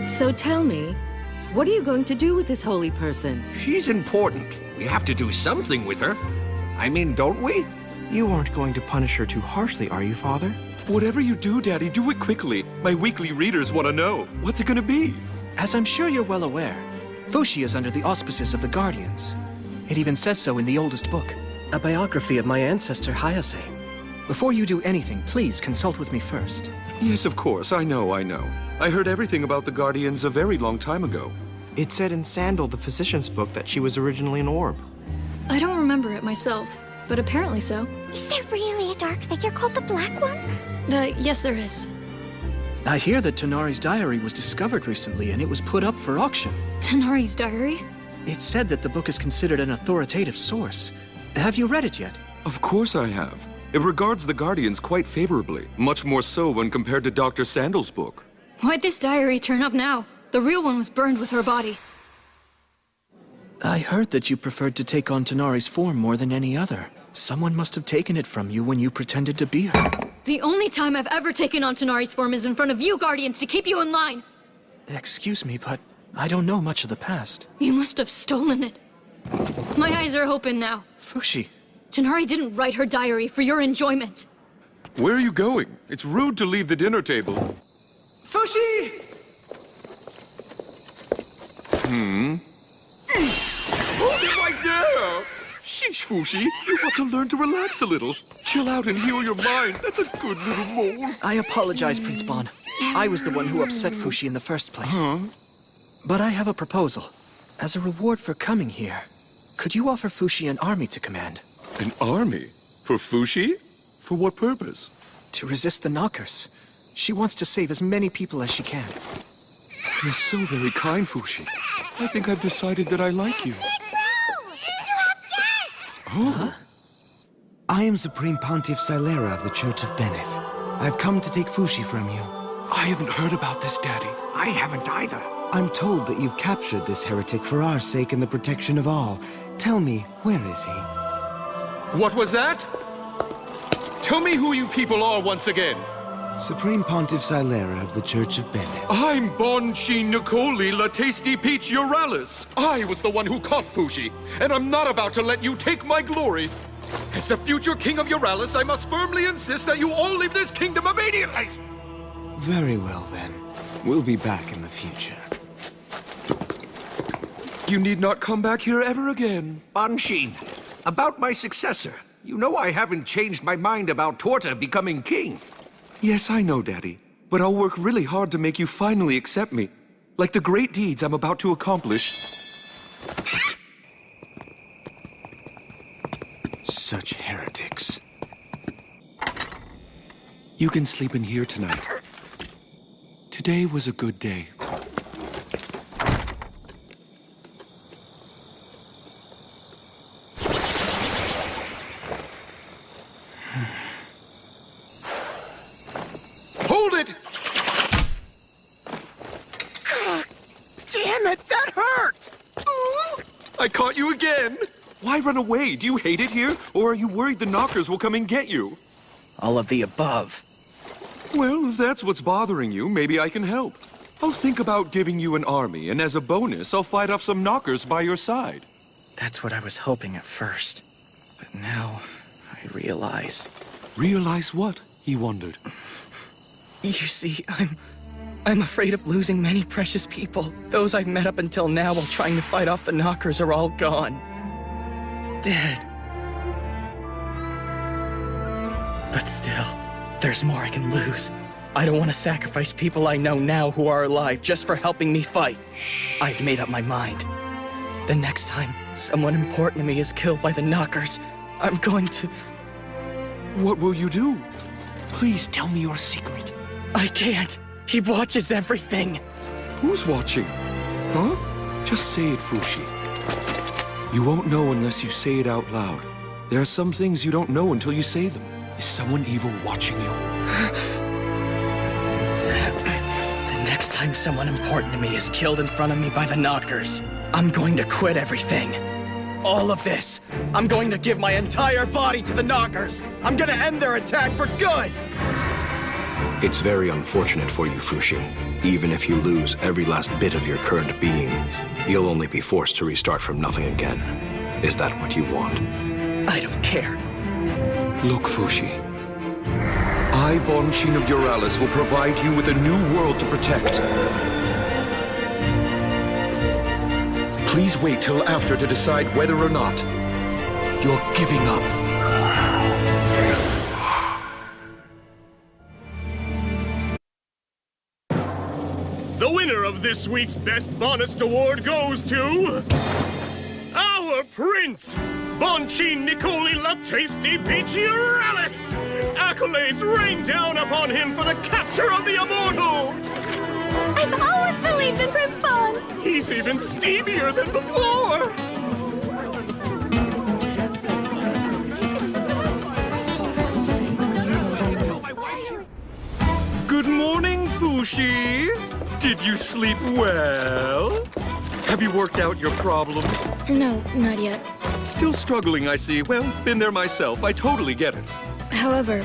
So tell me, what are you going to do with this holy person? She's important. We have to do something with her. I mean, don't we? You aren't going to punish her too harshly, are you, Father? Whatever you do, Daddy, do it quickly. My weekly readers want to know. What's it gonna be? As I'm sure you're well aware, Fushi is under the auspices of the Guardians. It even says so in the oldest book. A biography of my ancestor, Hayase. Before you do anything, please consult with me first. Yes, of course. I know. I heard everything about the Guardians a very long time ago. It said in Sandal, the physician's book, that she was originally an orb. I don't remember it myself, but apparently so. Is there really a dark figure called the Black One? Yes, there is. I hear that Tonari's diary was discovered recently and it was put up for auction. Tonari's diary? It said that the book is considered an authoritative source. Have you read it yet? Of course I have. It regards the Guardians quite favorably, much more so when compared to Dr. Sandal's book. Why'd this diary turn up now? The real one was burned with her body. I heard that you preferred to take on Tonari's form more than any other. Someone must have taken it from you when you pretended to be her. The only time I've ever taken on Tonari's form is in front of you Guardians to keep you in line. Excuse me, but I don't know much of the past. You must have stolen it. My eyes are open now. Fushi. Tonari didn't write her diary for your enjoyment. Where are you going? It's rude to leave the dinner table. Fushi! Hold it right there! Sheesh, Fushi. You have to learn to relax a little. Chill out and heal your mind. That's a good little mole. I apologize, Prince Bon. I was the one who upset Fushi in the first place. But I have a proposal. As a reward for coming here, could you offer Fushi an army to command? An army? For Fushi? For what purpose? To resist the knockers. She wants to save as many people as she can. You're so very kind, Fushi. I think I've decided that I like you. Oh? I am Supreme Pontiff Silera of the Church of Bennett. I've come to take Fushi from you. I haven't heard about this, Daddy. I haven't either. I'm told that you've captured this heretic for our sake and the protection of all. Tell me, where is he? What was that? Tell me who you people are once again. Supreme Pontiff Silera of the Church of Bennett. I'm Bonchi Nicoli La Tasty Peach Euralis. I was the one who caught Fushi, and I'm not about to let you take my glory. As the future king of Euralis, I must firmly insist that you all leave this kingdom immediately! Very well, then. We'll be back in the future. You need not come back here ever again. Banshin, about my successor. You know I haven't changed my mind about Torta becoming king. Yes, I know, Daddy. But I'll work really hard to make you finally accept me. Like the great deeds I'm about to accomplish. Such heretics. You can sleep in here tonight. Today was a good day. Hold it! Damn it, that hurt! I caught you again! Why run away? Do you hate it here? Or are you worried the knockers will come and get you? All of the above. Well, if that's what's bothering you, maybe I can help. I'll think about giving you an army, and as a bonus, I'll fight off some knockers by your side. That's what I was hoping at first. But now, I realize... Realize what? He wondered. You see, I'm afraid of losing many precious people. Those I've met up until now while trying to fight off the knockers are all gone. Dead. But still, there's more I can lose. I don't want to sacrifice people I know now who are alive just for helping me fight. I've made up my mind. The next time someone important to me is killed by the knockers, I'm going to... What will you do? Please tell me your secret. I can't. He watches everything. Who's watching? Huh? Just say it, Fushi. You won't know unless you say it out loud. There are some things you don't know until you say them. Is someone evil watching you? The next time someone important to me is killed in front of me by the knockers, I'm going to quit everything. All of this. I'm going to give my entire body to the knockers. I'm going to end their attack for good. It's very unfortunate for you, Fushi. Even if you lose every last bit of your current being, you'll only be forced to restart from nothing again. Is that what you want? I don't care. Look, Fushi. I, Bonshin of Euralis, will provide you with a new world to protect. Please wait till after to decide whether or not you're giving up. The winner of this week's Best Bonus Award goes to... our Prince, Bonchin Nicoli La Tasty Peach Euralis! Accolades rain down upon him for the capture of the immortal! I've always believed in Prince Bon! He's even steamier than before! Good morning, Fushi! Did you sleep well? Have you worked out your problems? No, not yet. Still struggling, I see. Well, been there myself. I totally get it. However,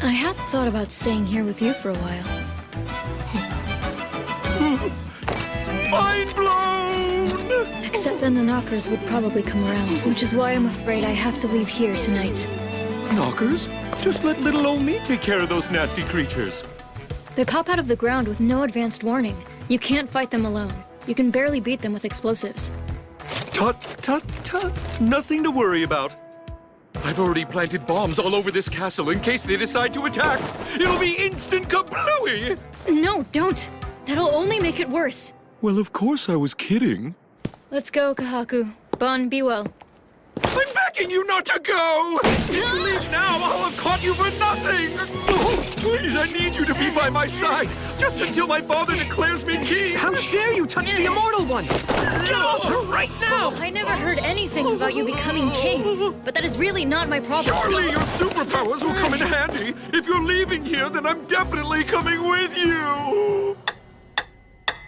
I had thought about staying here with you for a while. Mind blown! Except then the knockers would probably come around, which is why I'm afraid I have to leave here tonight. Knockers? Just let little old me take care of those nasty creatures. They pop out of the ground with no advanced warning. You can't fight them alone. You can barely beat them with explosives. Tut, tut, tut. Nothing to worry about. I've already planted bombs all over this castle in case they decide to attack. It'll be instant kablooey! No, don't. That'll only make it worse. Well, of course I was kidding. Let's go, Kahaku. Bon, be well. I'm begging you not to go! If you leave now, I'll have caught you for nothing! Oh, please, I need you to be by my side, just until my father declares me king! How dare you touch the immortal one! Get off her right now! I never heard anything about you becoming king, but that is really not my problem. Surely your superpowers will come in handy! If you're leaving here, then I'm definitely coming with you!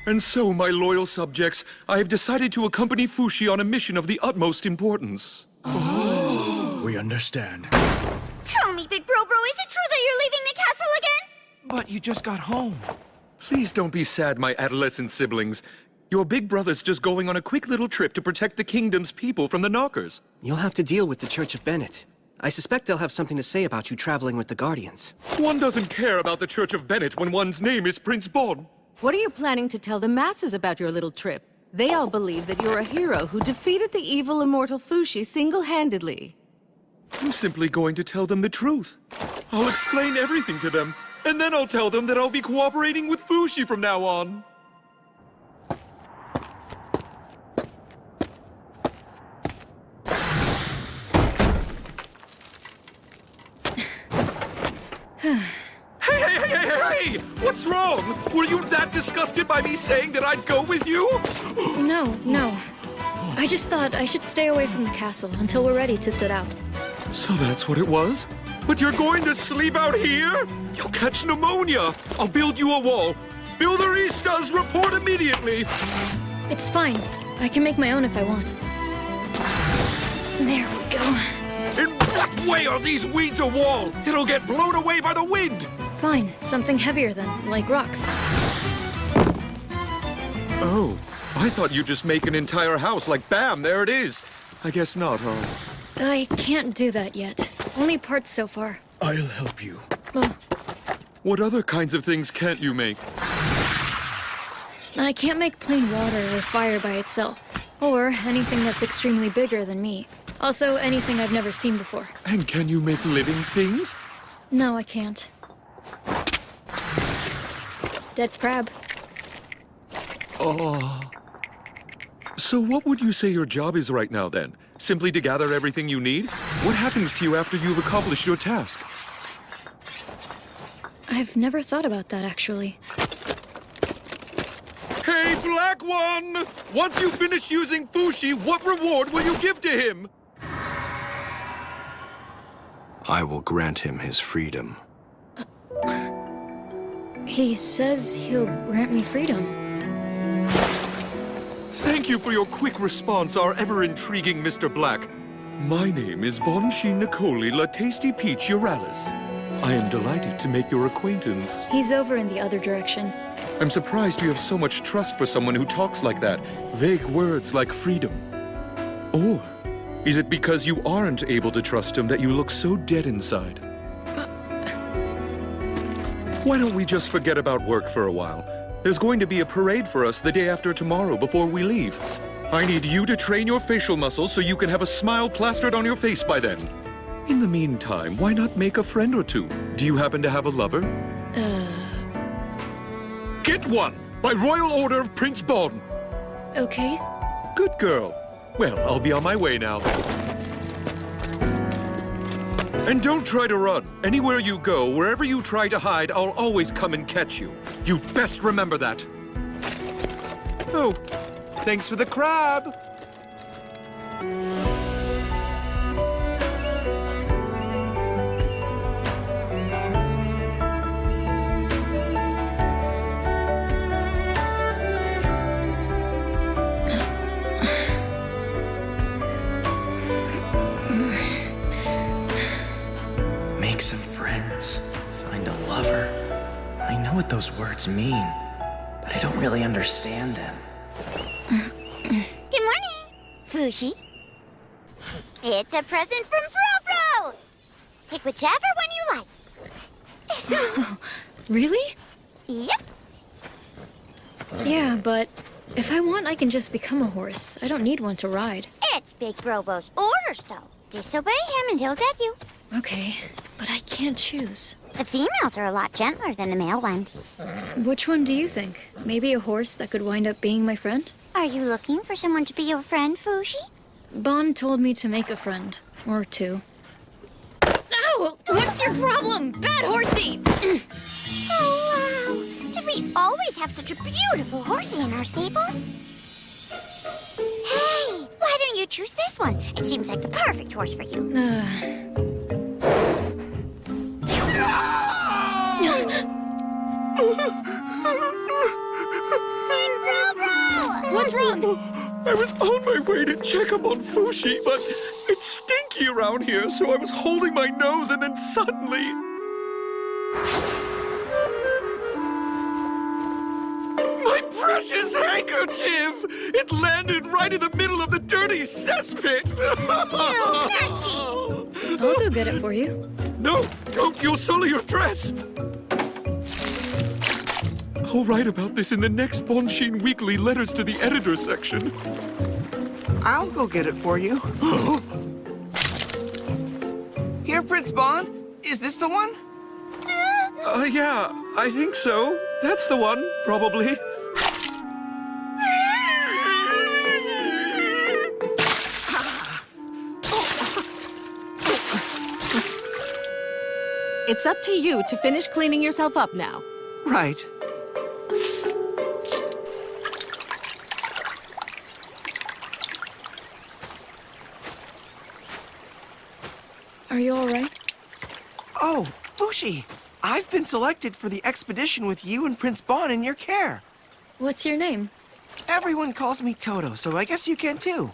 And so, my loyal subjects, I have decided to accompany Fushi on a mission of the utmost importance. Oh. We understand. Tell me, Big Bro, is it true that you're leaving the castle again? But you just got home. Please don't be sad, my adolescent siblings. Your big brother's just going on a quick little trip to protect the kingdom's people from the Knockers. You'll have to deal with the Church of Bennett. I suspect they'll have something to say about you traveling with the Guardians. One doesn't care about the Church of Bennett when one's name is Prince Bon. What are you planning to tell the masses about your little trip? They all believe that you're a hero who defeated the evil immortal Fushi single-handedly. I'm simply going to tell them the truth. I'll explain everything to them, and then I'll tell them that I'll be cooperating with Fushi from now on. Hey! What's wrong? Were you that disgusted by me saying that I'd go with you? No. I just thought I should stay away from the castle until we're ready to set out. So that's what it was? But you're going to sleep out here? You'll catch pneumonia. I'll build you a wall. Builderistas, report immediately. It's fine. I can make my own if I want. There we go. In what way are these weeds a wall? It'll get blown away by the wind. Fine. Something heavier then, like rocks. Oh, I thought you'd just make an entire house like bam, there it is. I guess not, huh? I can't do that yet. Only parts so far. I'll help you. What other kinds of things can't you make? I can't make plain water or fire by itself. Or anything that's extremely bigger than me. Also, anything I've never seen before. And can you make living things? No, I can't. Dead crab. Oh. So what would you say your job is right now, then? Simply to gather everything you need? What happens to you after you've accomplished your task? I've never thought about that, actually. Hey, Black One! Once you finish using Fushi, what reward will you give to him? I will grant him his freedom. He says he'll grant me freedom. Thank you for your quick response, our ever-intriguing Mr. Black. My name is Bonshin Nicoli La Tasty Peach Uralis. I am delighted to make your acquaintance. He's over in the other direction. I'm surprised you have so much trust for someone who talks like that. Vague words like freedom. Or is it because you aren't able to trust him that you look so dead inside? Why don't we just forget about work for a while? There's going to be a parade for us the day after tomorrow before we leave. I need you to train your facial muscles so you can have a smile plastered on your face by then. In the meantime, why not make a friend or two? Do you happen to have a lover? Get one! By royal order of Prince Bon! Okay. Good girl. Well, I'll be on my way now. And don't try to run. Anywhere you go, wherever you try to hide, I'll always come and catch you. You best remember that. Oh, thanks for the crab. Make some friends. Find a lover. I know what those words mean, but I don't really understand them. Good morning, Fushi. It's a present from Bro. Pick whichever one you like. Really? Yep. Yeah, but if I want, I can just become a horse. I don't need one to ride. It's Big Brobo's orders, though. Disobey him and he'll get you. Okay, but I can't choose. The females are a lot gentler than the male ones. Which one do you think? Maybe a horse that could wind up being my friend? Are you looking for someone to be your friend, Fushi? Bon told me to make a friend. Or two. Ow! What's your problem? Bad horsey! Oh, wow. Did we always have such a beautiful horsey in our stables? Hey, why don't you choose this one? It seems like the perfect horse for you. What's wrong? I was on my way to check up on Fushi, but it's stinky around here, so I was holding my nose and then suddenly... My precious handkerchief! It landed right in the middle of the dirty cesspit! Ew, nasty! I'll go get it for you. No, don't! You'll sully your dress! I'll write about this in the next Bonshin Weekly Letters to the Editor section. I'll go get it for you. Here, Prince Bon. Is this the one? Yeah, I think so. That's the one, probably. It's up to you to finish cleaning yourself up now. Right. Are you all right? Oh, Fushi! I've been selected for the expedition with you and Prince Bon in your care. What's your name? Everyone calls me Toto, so I guess you can too.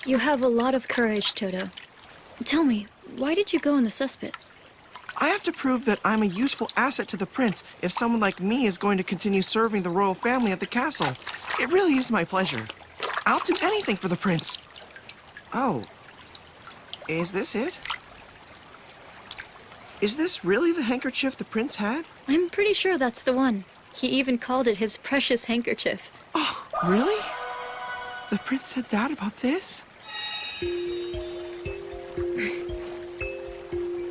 You have a lot of courage, Toto. Tell me, why did you go in the cesspit? I have to prove that I'm a useful asset to the prince if someone like me is going to continue serving the royal family at the castle. It really is my pleasure. I'll do anything for the prince. Oh. Is this it? Is this really the handkerchief the prince had? I'm pretty sure that's the one. He even called it his precious handkerchief. Oh, really? The prince said that about this?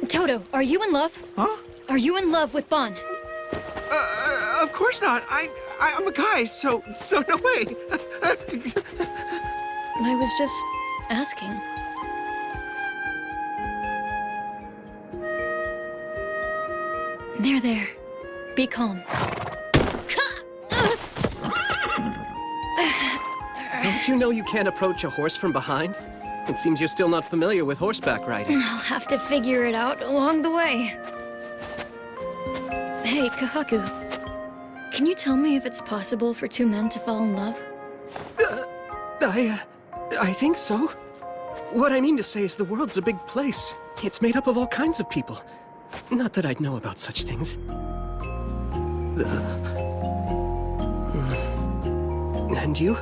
Toto, are you in love? Huh? Are you in love with Bon? Of course not. I'm a guy, so no way. I was just asking. There. Be calm. Don't you know you can't approach a horse from behind? It seems you're still not familiar with horseback riding. I'll have to figure it out along the way. Hey, Kahaku. Can you tell me if it's possible for two men to fall in love? I think so. What I mean to say is the world's a big place. It's made up of all kinds of people. Not that I'd know about such things. And you?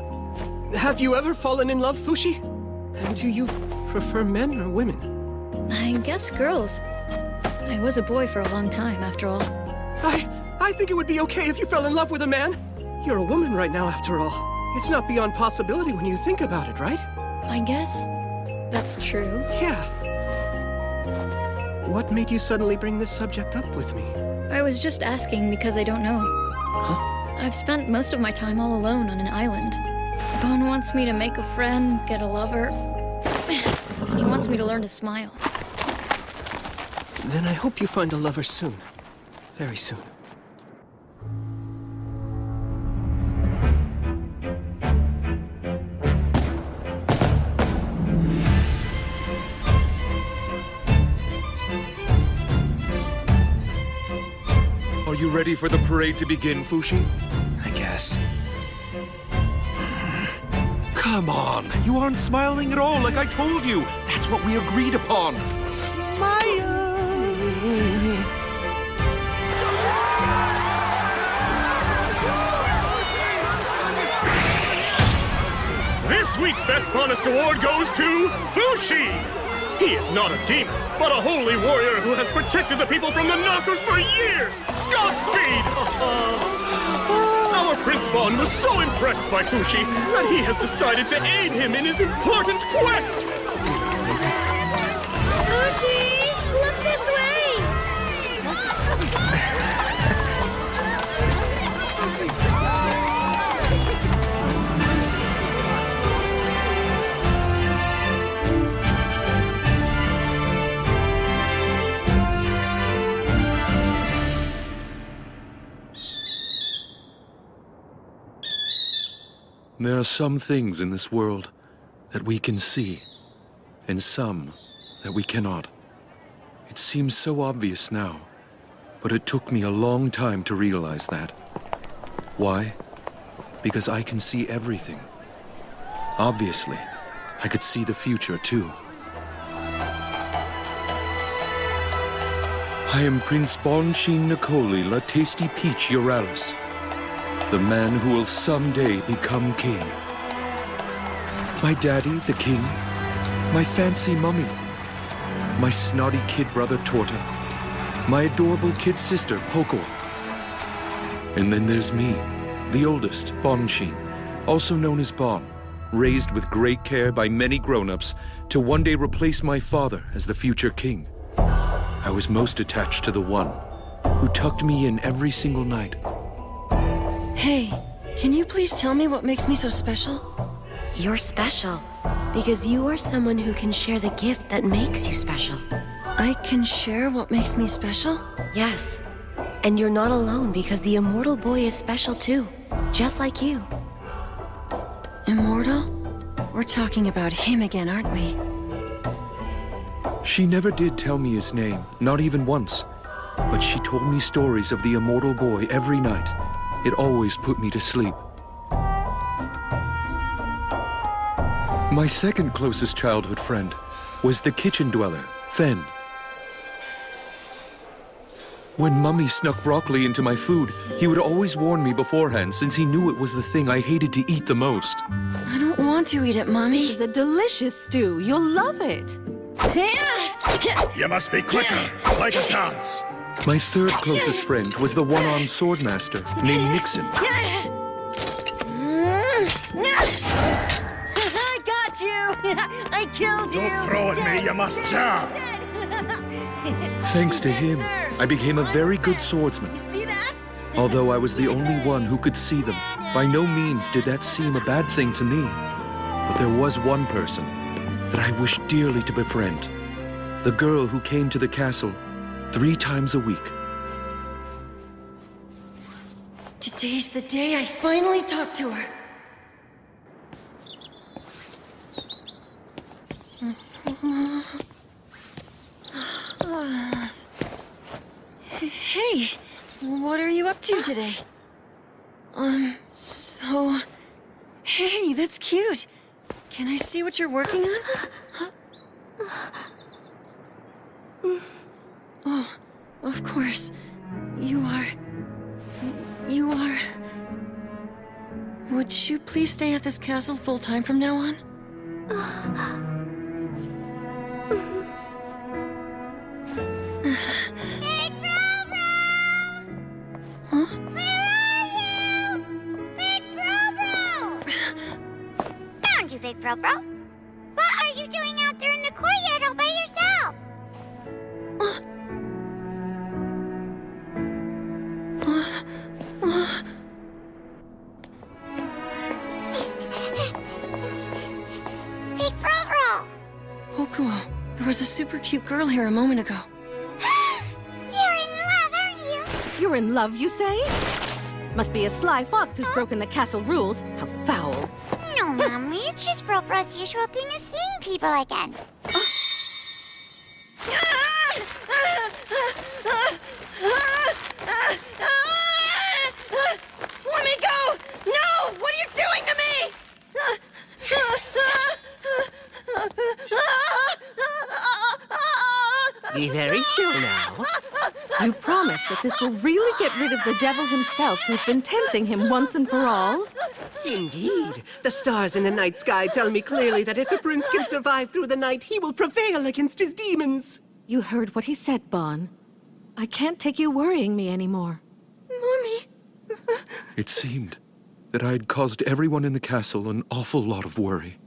Have you ever fallen in love, Fushi? And do you prefer men or women? I guess girls. I was a boy for a long time, after all. I think it would be okay if you fell in love with a man. You're a woman right now, after all. It's not beyond possibility when you think about it, right? I guess that's true. Yeah. What made you suddenly bring this subject up with me? I was just asking because I don't know. Huh? I've spent most of my time all alone on an island. Bon wants me to make a friend, get a lover, and he wants me to learn to smile. Then I hope you find a lover soon. Very soon. Are you ready for the parade to begin, Fushi? I guess. Come on, you aren't smiling at all like I told you. That's what we agreed upon. This week's Best Honest Award goes to Fushi! He is not a demon, but a holy warrior who has protected the people from the knockers for years! Godspeed! Our Prince Bon was so impressed by Fushi that he has decided to aid him in his important quest! Fushi, look this way! There are some things in this world that we can see, and some that we cannot. It seems so obvious now, but it took me a long time to realize that. Why? Because I can see everything. Obviously, I could see the future too. I am Prince Bonchin Nicoli La Tasty Peach Euralis, the man who will someday become king. My daddy, the king, my fancy mummy, my snotty kid brother Torta, my adorable kid sister Poco. And then there's me, the oldest, Bonchin, also known as Bon, raised with great care by many grown-ups to one day replace my father as the future king. I was most attached to the one who tucked me in every single night. Hey, can you please tell me what makes me so special? You're special because you are someone who can share the gift that makes you special. I can share what makes me special? Yes. And you're not alone because the immortal boy is special too, just like you. Immortal? We're talking about him again, aren't we? She never did tell me his name, not even once. But she told me stories of the immortal boy every night. It always put me to sleep. My second closest childhood friend was the kitchen dweller, Fen. When Mummy snuck broccoli into my food, he would always warn me beforehand since he knew it was the thing I hated to eat the most. I don't want to eat it, Mommy. This is a delicious stew. You'll love it. You must be quicker, like a dance. My third closest friend was the one-armed swordmaster named Nixon. I got you! I killed you! Don't throw at me, you must jab! Thanks to him, I became a very good swordsman. Although I was the only one who could see them, by no means did that seem a bad thing to me. But there was one person that I wished dearly to befriend. The girl who came to the castle 3 times a week. Today's the day I finally talk to her. Hey, what are you up to today? Hey, that's cute. Can I see what you're working on? Oh, of course. You are... Would you please stay at this castle full-time from now on? Big Bro-Bro! Huh? Where are you? Big Bro-Bro! Found you, Big Bro-Bro. What are you doing out there in the courtyard all by yourself? Big Bro-Bro! Okuo, there was a super cute girl here a moment ago. You're in love, aren't you? You're in love, you say? Must be a sly fox who's broken the castle rules. How foul. No, Mommy, it's just Bro-Bro's usual thing of seeing people again. Let me go! No! What are you doing to me? Be very still now. You promise that this will really get rid of the devil himself who's been tempting him once and for all? Indeed. The stars in the night sky tell me clearly that if the prince can survive through the night, he will prevail against his demons. You heard what he said, Bon. I can't take you worrying me anymore. Mommy! It seemed that I had caused everyone in the castle an awful lot of worry.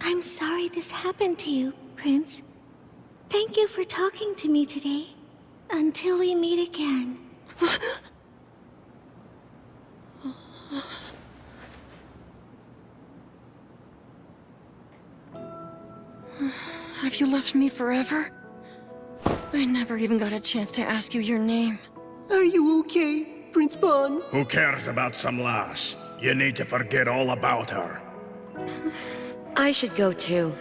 I'm sorry this happened to you, Prince. Thank you for talking to me today. Until we meet again. Have you left me forever? I never even got a chance to ask you your name. Are you okay, Prince Bon? Who cares about some lass? You need to forget all about her. I should go too.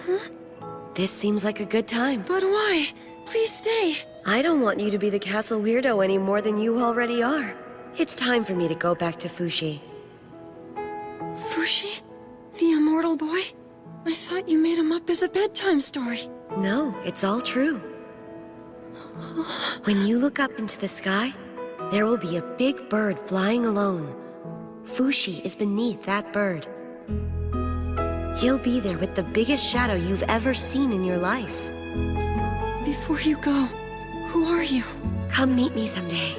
This seems like a good time. But why? Please stay. I don't want you to be the castle weirdo any more than you already are. It's time for me to go back to Fushi. Fushi? The immortal boy? I thought you made him up as a bedtime story. No, it's all true. When you look up into the sky, there will be a big bird flying alone. Fushi is beneath that bird. He'll be there with the biggest shadow you've ever seen in your life. Before you go, who are you? Come meet me someday.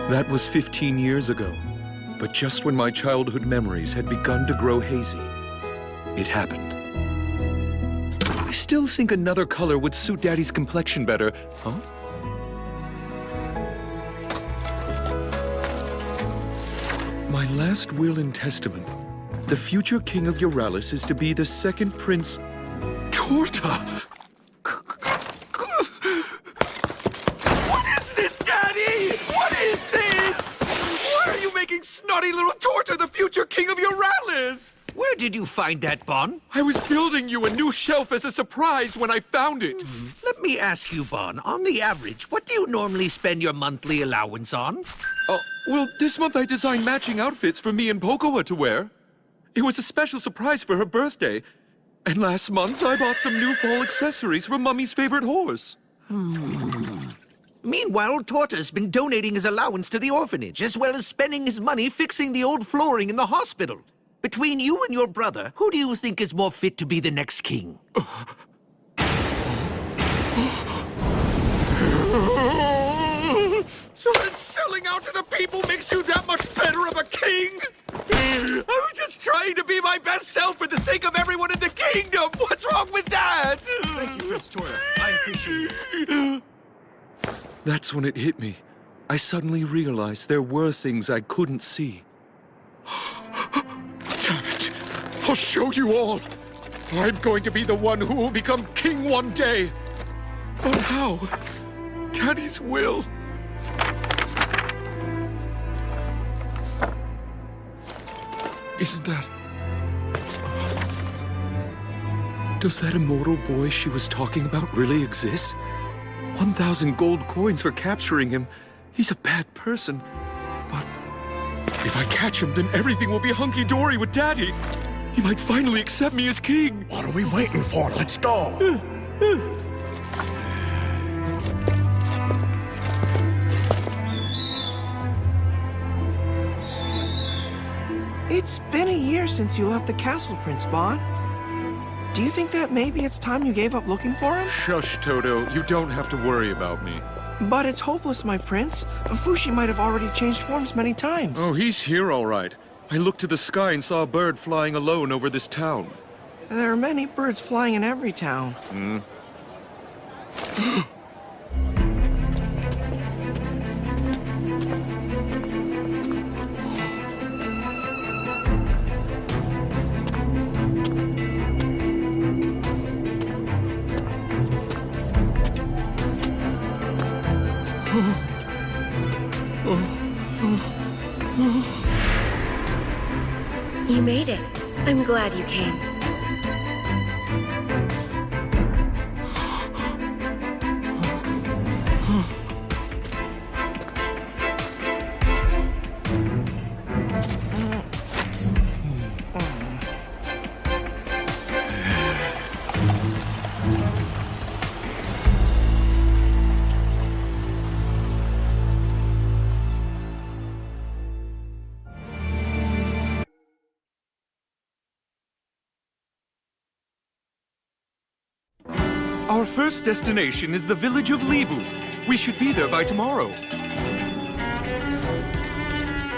That was 15 years ago. But just when my childhood memories had begun to grow hazy, it happened. I still think another color would suit Daddy's complexion better. Huh? My last will and testament. The future king of Euralis is to be the second prince... Torta! What is this, Daddy? What is this? Why are you making snotty little Torta the future king of Euralis? Where did you find that, Bon? I was building you a new shelf as a surprise when I found it. Let me ask you, Bon, on the average, what do you normally spend your monthly allowance on? Oh, well, this month I designed matching outfits for me and Pocoa to wear. It was a special surprise for her birthday. And last month I bought some new fall accessories for Mummy's favorite horse. Meanwhile, Torta's been donating his allowance to the orphanage, as well as spending his money fixing the old flooring in the hospital. Between you and your brother, who do you think is more fit to be the next king? So that selling out to the people makes you that much better of a king? I was just trying to be my best self for the sake of everyone in the kingdom. What's wrong with that? Thank you, Prince Torta. I appreciate it. That's when it hit me. I suddenly realized there were things I couldn't see. Damn it! I'll show you all! I'm going to be the one who will become king one day! But how? Daddy's will. Isn't that... Does that immortal boy she was talking about really exist? 1,000 gold coins for capturing him. He's a bad person. But if I catch him, then everything will be hunky-dory with Daddy. He might finally accept me as king. What are we waiting for? Let's go. It's been a year since you left the castle, Prince Bon. Do you think that maybe it's time you gave up looking for him? Shush, Toto. You don't have to worry about me. But it's hopeless, my prince. Fushi might have already changed forms many times. Oh, he's here all right. I looked to the sky and saw a bird flying alone over this town. There are many birds flying in every town. Hmm? You made it. I'm glad you came. Our first destination is the village of Libu. We should be there by tomorrow.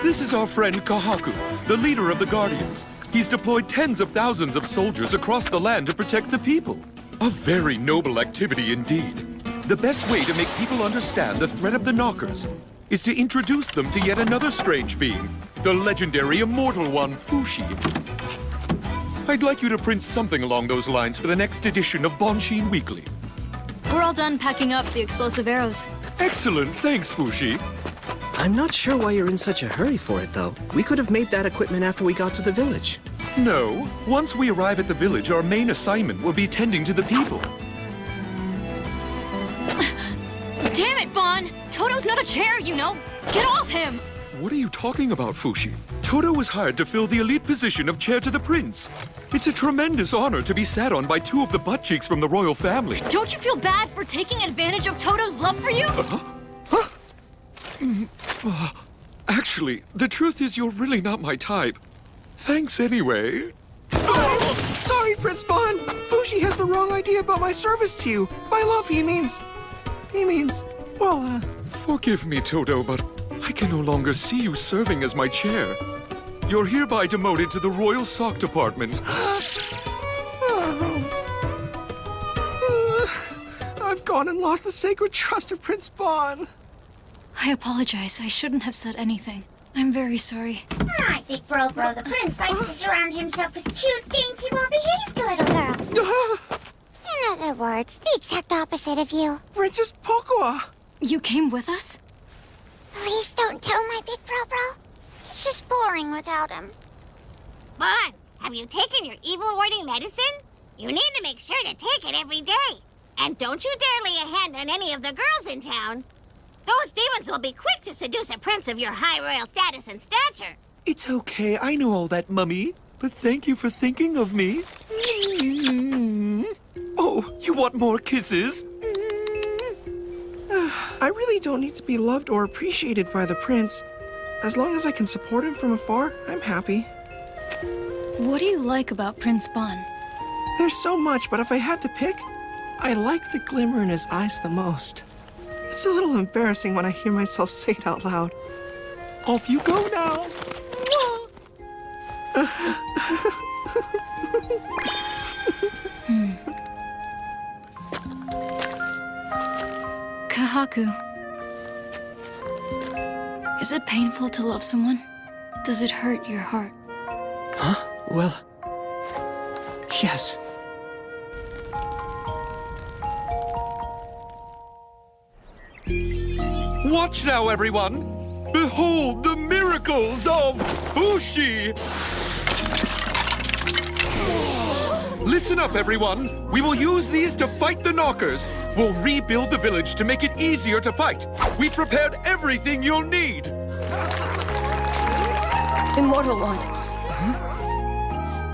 This is our friend Kahaku, the leader of the Guardians. He's deployed tens of thousands of soldiers across the land to protect the people. A very noble activity indeed. The best way to make people understand the threat of the Knockers is to introduce them to yet another strange being, the legendary immortal one, Fushi. I'd like you to print something along those lines for the next edition of Bonshin Weekly. We're all done packing up the explosive arrows. Excellent, thanks, Fushi. I'm not sure why you're in such a hurry for it, though. We could have made that equipment after we got to the village. No, once we arrive at the village, our main assignment will be tending to the people. Damn it, Bon! Toto's not a chair, you know! Get off him! What are you talking about, Fushi? Toto was hired to fill the elite position of chair to the prince. It's a tremendous honor to be sat on by two of the butt cheeks from the royal family. Don't you feel bad for taking advantage of Toto's love for you? Actually, the truth is you're really not my type. Thanks anyway. Oh, sorry, Prince Bon. Fushi has the wrong idea about my service to you. By love, he means, well, Forgive me, Toto, but I can no longer see you serving as my chair. You're hereby demoted to the Royal Sock Department. I've gone and lost the sacred trust of Prince Bon. I apologize. I shouldn't have said anything. I'm very sorry. I think Bro the Prince likes to surround himself with cute, dainty, well-behaved little girls. In other words, the exact opposite of you. Princess Pocoa! You came with us? Please don't tell my big bro. It's just boring without him. Bon, have you taken your evil-warding medicine? You need to make sure to take it every day. And don't you dare lay a hand on any of the girls in town. Those demons will be quick to seduce a prince of your high royal status and stature. It's okay, I know all that, Mummy. But thank you for thinking of me. Oh, you want more kisses? I really don't need to be loved or appreciated by the prince. As long as I can support him from afar, I'm happy. What do you like about Prince Bon? There's so much, but if I had to pick, I like the glimmer in his eyes the most. It's a little embarrassing when I hear myself say it out loud. Off you go now. Kahaku. Is it painful to love someone? Does it hurt your heart? Huh? Well, yes. Watch now, everyone! Behold the miracles of Fushi! Listen up, everyone! We will use these to fight the knockers. We'll rebuild the village to make it easier to fight. We prepared everything you'll need. Immortal One.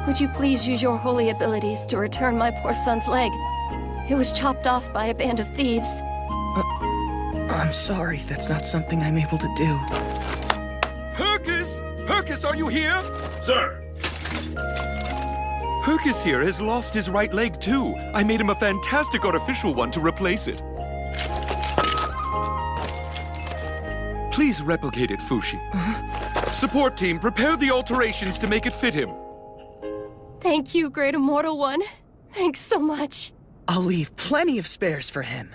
Would you please use your holy abilities to return my poor son's leg? It was chopped off by a band of thieves. I'm sorry, that's not something I'm able to do. Hercus! Hercus, are you here? Sir! Hercus here has lost his right leg, too. I made him a fantastic artificial one to replace it. Please replicate it, Fushi. Support team, prepare the alterations to make it fit him. Thank you, Great Immortal One. Thanks so much. I'll leave plenty of spares for him.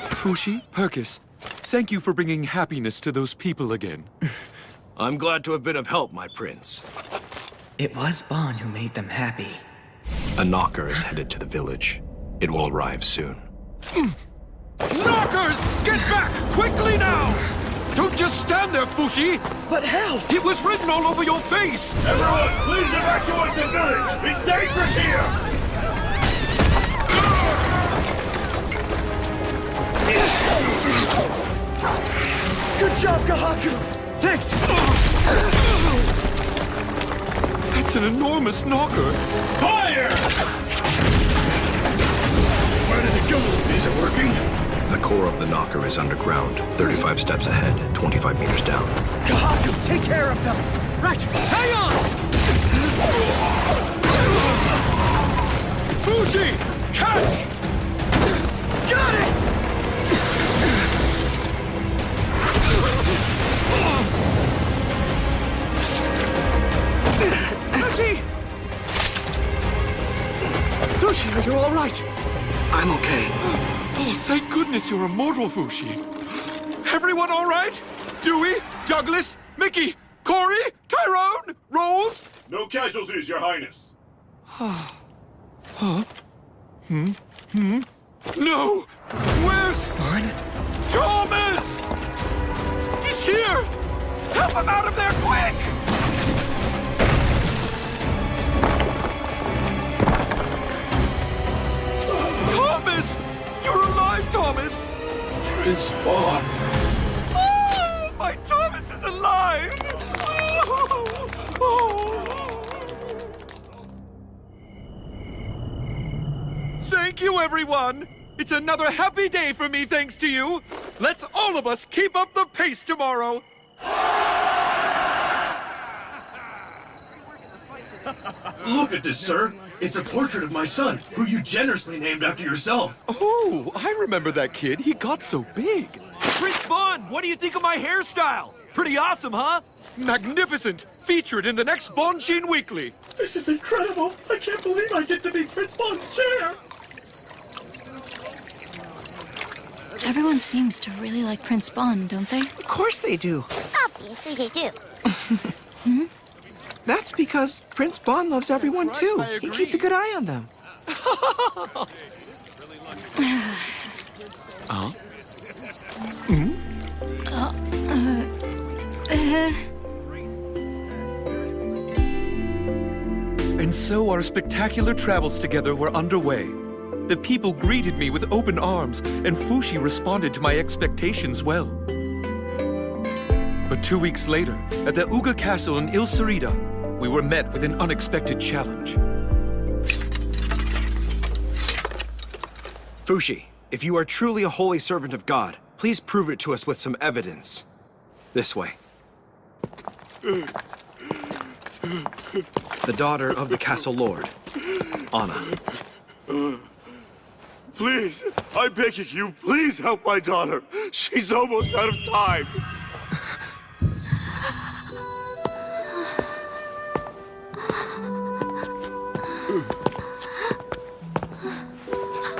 Fushi, Hercus, thank you for bringing happiness to those people again. I'm glad to have been of help, my prince. It was Bon who made them happy. A knocker is headed to the village. It will arrive soon. Knockers! Get back! Quickly now! Don't just stand there, Fushi! But how? It was written all over your face! Everyone, please evacuate the village! It's dangerous here! Good job, Kahaku! Thanks! That's an enormous knocker. Fire! Where did it go? Is it working? The core of the knocker is underground, 35 steps ahead, 25 meters down. Kahaku, take care of them! Right, hang on! Fushi! Catch! Got it! Fushi! Fushi, are you all right? I'm okay. Oh, thank goodness you're immortal, Fushi. Everyone all right? Dewey, Douglas, Mickey, Corey, Tyrone, Rolls. No casualties, Your Highness. Huh? No! Where's... Thomas! He's here! Help him out of there, quick! Thomas! You're alive, Thomas! Prince Bon. Oh, my Thomas is alive! Thank you, everyone! It's another happy day for me, thanks to you! Let's all of us keep up the pace tomorrow! Look at this, sir. It's a portrait of my son, who you generously named after yourself. Oh, I remember that kid. He got so big. Prince Bon, what do you think of my hairstyle? Pretty awesome, huh? Magnificent! Featured in the next Bonsheen Weekly. This is incredible. I can't believe I get to be Prince Bon's chair. Everyone seems to really like Prince Bon, don't they? Of course they do. Obviously they do. That's because Prince Bon loves everyone too. He keeps a good eye on them. Huh? And so our spectacular travels together were underway. The people greeted me with open arms, and Fushi responded to my expectations well. But 2 weeks later, at the Uga Castle in Il Cerida, we were met with an unexpected challenge. Fushi, if you are truly a holy servant of God, please prove it to us with some evidence. This way. The daughter of the castle lord, Anna. Please, I'm begging you, please help my daughter. She's almost out of time.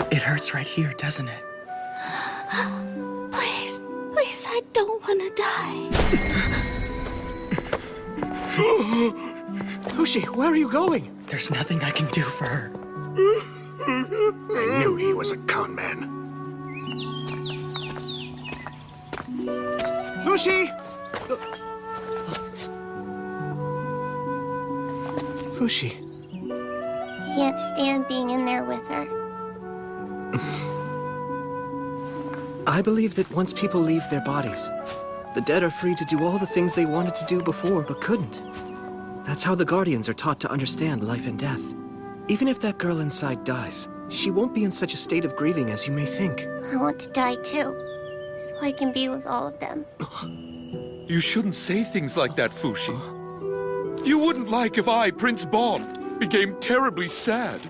It hurts right here, doesn't it? Please, please, I don't want to die. Fushi, where are you going? There's nothing I can do for her. I knew he was a con man. Fushi! Fushi. Can't stand being in there with her. I believe that once people leave their bodies, the dead are free to do all the things they wanted to do before but couldn't. That's how the Guardians are taught to understand life and death. Even if that girl inside dies, she won't be in such a state of grieving as you may think. I want to die too, so I can be with all of them. You shouldn't say things like that, Fushi. You wouldn't like if I, Prince Bon, became terribly sad.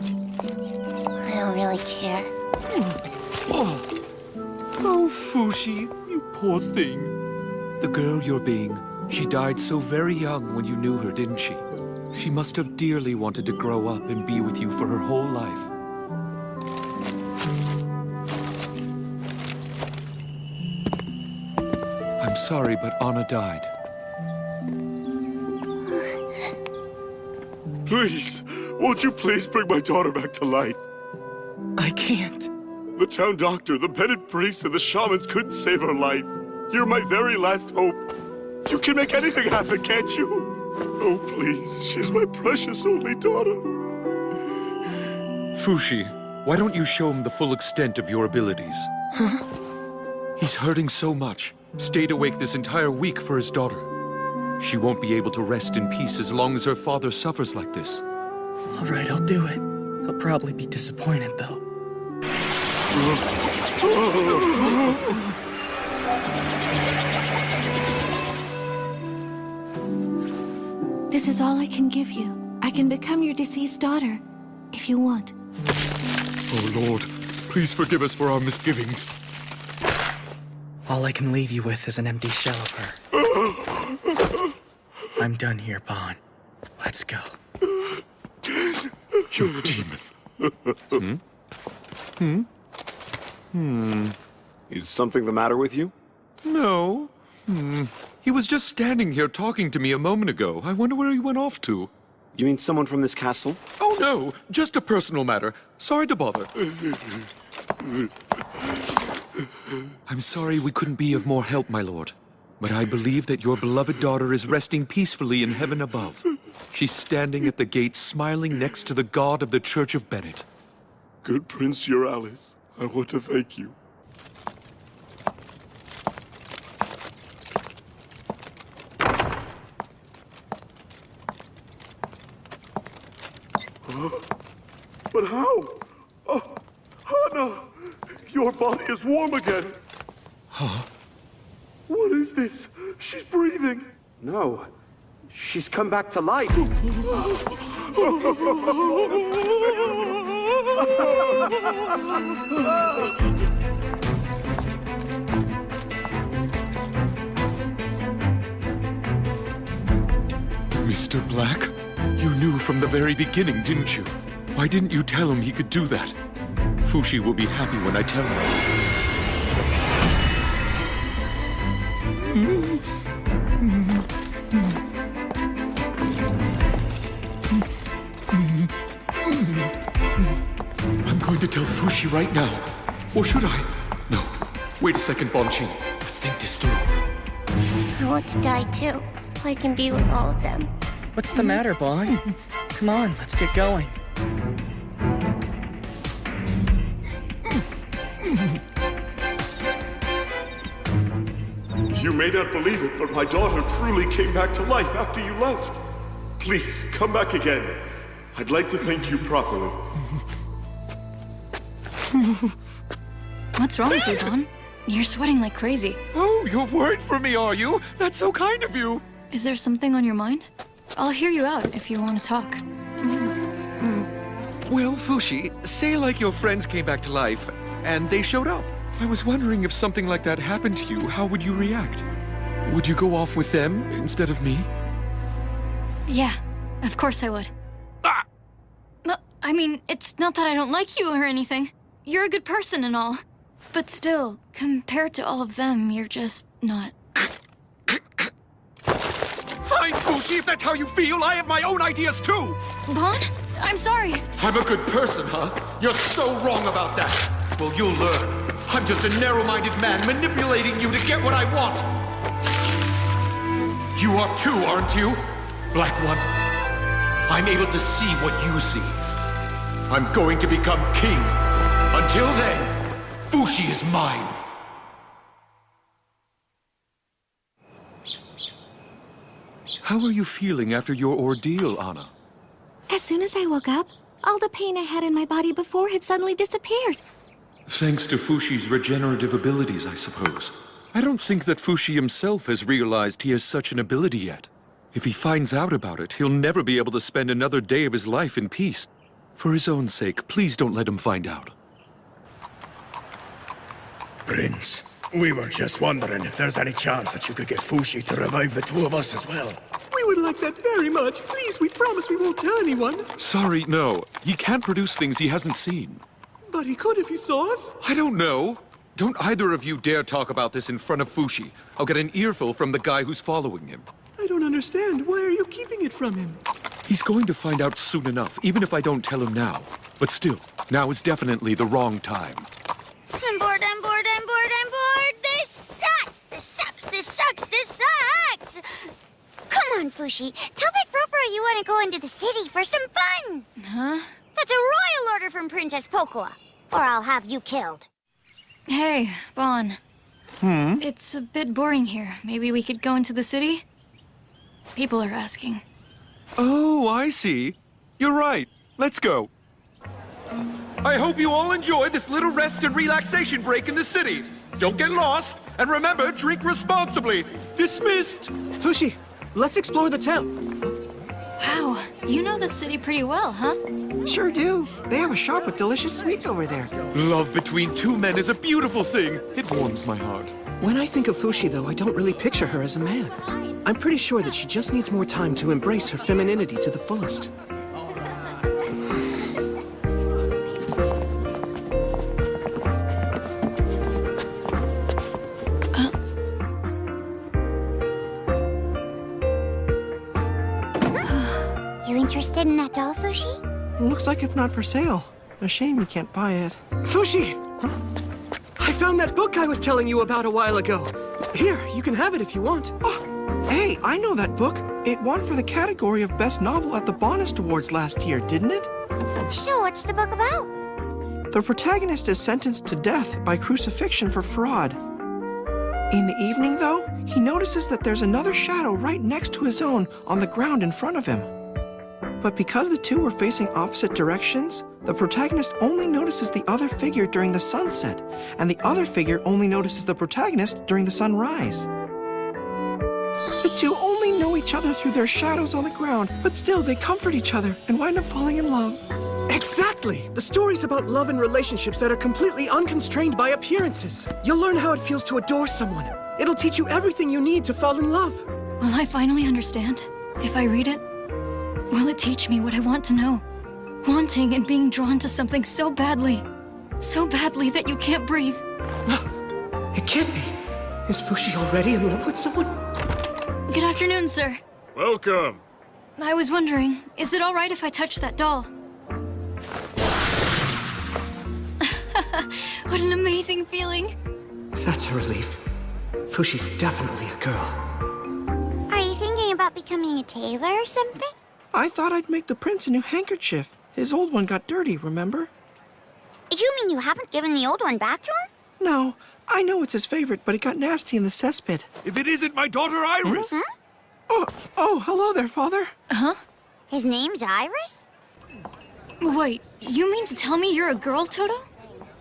I don't really care. Oh, Fushi, you poor thing. The girl you're being, she died so very young when you knew her, didn't she? She must have dearly wanted to grow up and be with you for her whole life. I'm sorry, but Anna died. Please, won't you please bring my daughter back to life? I can't. The town doctor, the Bennett priest, and the shamans couldn't save her life. You're my very last hope. You can make anything happen, can't you? Oh, please, she's my precious only daughter. Fushi, why don't you show him the full extent of your abilities? Huh? He's hurting so much. Stayed awake this entire week for his daughter. She won't be able to rest in peace as long as her father suffers like this. All right, I'll do it. He'll probably be disappointed, though. This is all I can give you. I can become your deceased daughter, if you want. Oh, Lord, please forgive us for our misgivings. All I can leave you with is an empty shell of her. I'm done here, Bon. Let's go. You demon. Is something the matter with you? No. He was just standing here talking to me a moment ago. I wonder where he went off to. You mean someone from this castle? Oh, no. Just a personal matter. Sorry to bother. I'm sorry we couldn't be of more help, my lord. But I believe that your beloved daughter is resting peacefully in heaven above. She's standing at the gate, smiling next to the god of the Church of Bennett. Good Prince Viralshort, I want to thank you. But how? Oh, Hannah! Your body is warm again. Huh? What is this? She's breathing. No. She's come back to life. Mr. Black? You knew from the very beginning, didn't you? Why didn't you tell him he could do that? Fushi will be happy when I tell him. I'm going to tell Fushi right now. Or should I? No. Wait a second, Bonchin. Let's think this through. I want to die too, so I can be with all of them. What's the matter, boy? Come on, let's get going. You may not believe it, but my daughter truly came back to life after you left. Please, come back again. I'd like to thank you properly. What's wrong with you, Bon? You're sweating like crazy. Oh, you're worried for me, are you? That's so kind of you. Is there something on your mind? I'll hear you out if you want to talk. Well, Fushi, say like your friends came back to life, and they showed up. I was wondering if something like that happened to you, how would you react? Would you go off with them instead of me? Yeah, of course I would. I mean, it's not that I don't like you or anything. You're a good person and all. But still, compared to all of them, you're just not. Fine, Fushi, if that's how you feel, I have my own ideas too! Bon? I'm sorry. I'm a good person, huh? You're so wrong about that. Well, you'll learn. I'm just a narrow-minded man manipulating you to get what I want. You are too, aren't you? Black One. I'm able to see what you see. I'm going to become king. Until then, Fushi is mine. How are you feeling after your ordeal, Anna? As soon as I woke up, all the pain I had in my body before had suddenly disappeared. Thanks to Fushi's regenerative abilities, I suppose. I don't think that Fushi himself has realized he has such an ability yet. If he finds out about it, he'll never be able to spend another day of his life in peace. For his own sake, please don't let him find out. Prince, we were just wondering if there's any chance that you could get Fushi to revive the two of us as well. We would like that very much. Please, we promise we won't tell anyone. Sorry, no. He can't produce things he hasn't seen. But he could if he saw us. I don't know. Don't either of you dare talk about this in front of Fushi. I'll get an earful from the guy who's following him. I don't understand. Why are you keeping it from him? He's going to find out soon enough, even if I don't tell him now. But still, now is definitely the wrong time. I'm bored, I'm bored, I'm bored, I'm bored! This sucks! This sucks, this sucks, this sucks! Come on, Fushi. Tell Big Proper you want to go into the city for some fun! Huh? That's a royal order from Princess Pocoa, or I'll have you killed. Hey, Bon. It's a bit boring here. Maybe we could go into the city? People are asking. Oh, I see. You're right. Let's go. I hope you all enjoy this little rest and relaxation break in the city. Don't get lost, and remember, drink responsibly. Dismissed. Fushi, let's explore the town. Wow, you know the city pretty well, huh? Sure do. They have a shop with delicious sweets over there. Love between two men is a beautiful thing. It warms my heart. When I think of Fushi, though, I don't really picture her as a man. I'm pretty sure that she just needs more time to embrace her femininity to the fullest. in that doll, Fushi? Looks like it's not for sale. A shame you can't buy it. Fushi! I found that book I was telling you about a while ago. Here, you can have it if you want. Oh, hey, I know that book. It won for the category of Best Novel at the Bonist Awards last year, didn't it? So what's the book about? The protagonist is sentenced to death by crucifixion for fraud. In the evening, though, he notices that there's another shadow right next to his own on the ground in front of him. But because the two were facing opposite directions, the protagonist only notices the other figure during the sunset, and the other figure only notices the protagonist during the sunrise. The two only know each other through their shadows on the ground, but still they comfort each other and wind up falling in love. Exactly! The story's about love and relationships that are completely unconstrained by appearances. You'll learn how it feels to adore someone. It'll teach you everything you need to fall in love. Will I finally understand? If I read it, will it teach me what I want to know? Wanting and being drawn to something so badly that you can't breathe. It can't be. Is Fushi already in love with someone? Good afternoon, sir. Welcome. I was wondering, is it all right if I touch that doll? What an amazing feeling. That's a relief. Fushi's definitely a girl. Are you thinking about becoming a tailor or something? I thought I'd make the prince a new handkerchief. His old one got dirty, remember? You mean you haven't given the old one back to him? No, I know it's his favorite, but it got nasty in the cesspit. If it isn't my daughter Iris! Hmm? Oh, hello there, Father. Huh? His name's Iris? Wait, you mean to tell me you're a girl, Toto?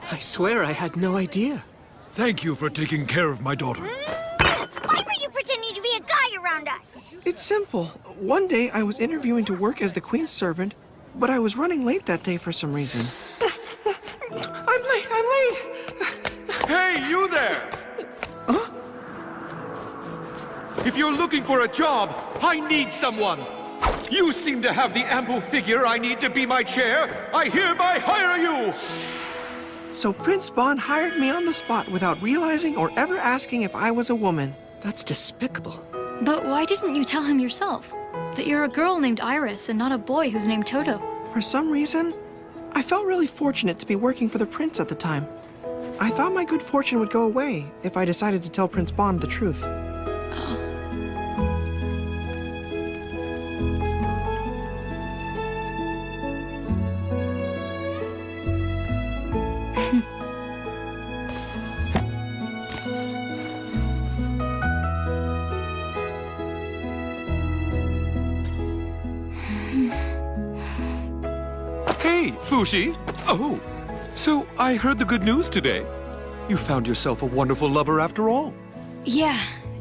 I swear I had no idea. Thank you for taking care of my daughter. Why were you pretending to be a guy around us? It's simple. One day I was interviewing to work as the Queen's servant, but I was running late that day for some reason. I'm late! Hey, you there! Huh? If you're looking for a job, I need someone. You seem to have the ample figure I need to be my chair. I hereby hire you! So Prince Bon hired me on the spot without realizing or ever asking if I was a woman. That's despicable. But why didn't you tell him yourself? That you're a girl named Iris and not a boy who's named Toto? For some reason, I felt really fortunate to be working for the prince at the time. I thought my good fortune would go away if I decided to tell Prince Bon the truth. Hey, Fushi. Oh, so I heard the good news today. You found yourself a wonderful lover after all. Yeah.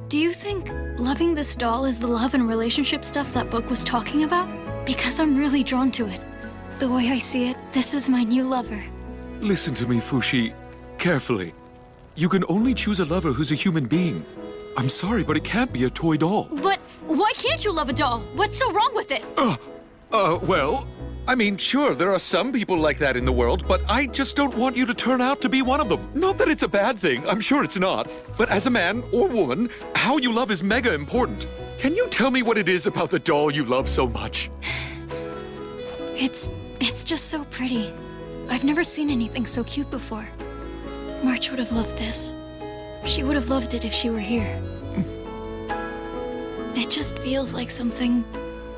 Do you think loving this doll is the love and relationship stuff that book was talking about? Because I'm really drawn to it. The way I see it, this is my new lover. Listen to me, Fushi, carefully. You can only choose a lover who's a human being. I'm sorry, but it can't be a toy doll. But why can't you love a doll? What's so wrong with it? Well, I mean, sure, there are some people like that in the world, but I just don't want you to turn out to be one of them. Not that it's a bad thing, I'm sure it's not. But as a man or woman, how you love is mega important. Can you tell me what it is about the doll you love so much? It's just so pretty. I've never seen anything so cute before. March would have loved this. She would have loved it if she were here. It just feels like something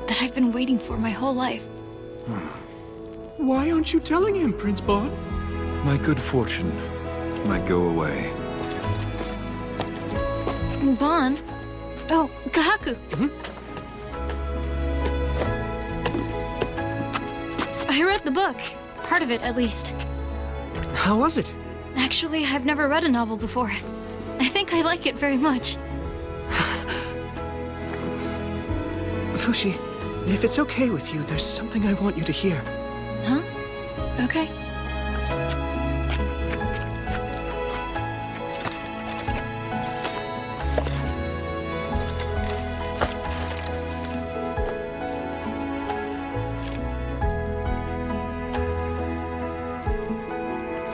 that I've been waiting for my whole life. Why aren't you telling him, Prince Bon? My good fortune might go away. Bon? Oh, Kahaku. I read the book. Part of it, at least. How was it? Actually, I've never read a novel before. I think I like it very much. Fushi, if it's okay with you, there's something I want you to hear. Huh? Okay.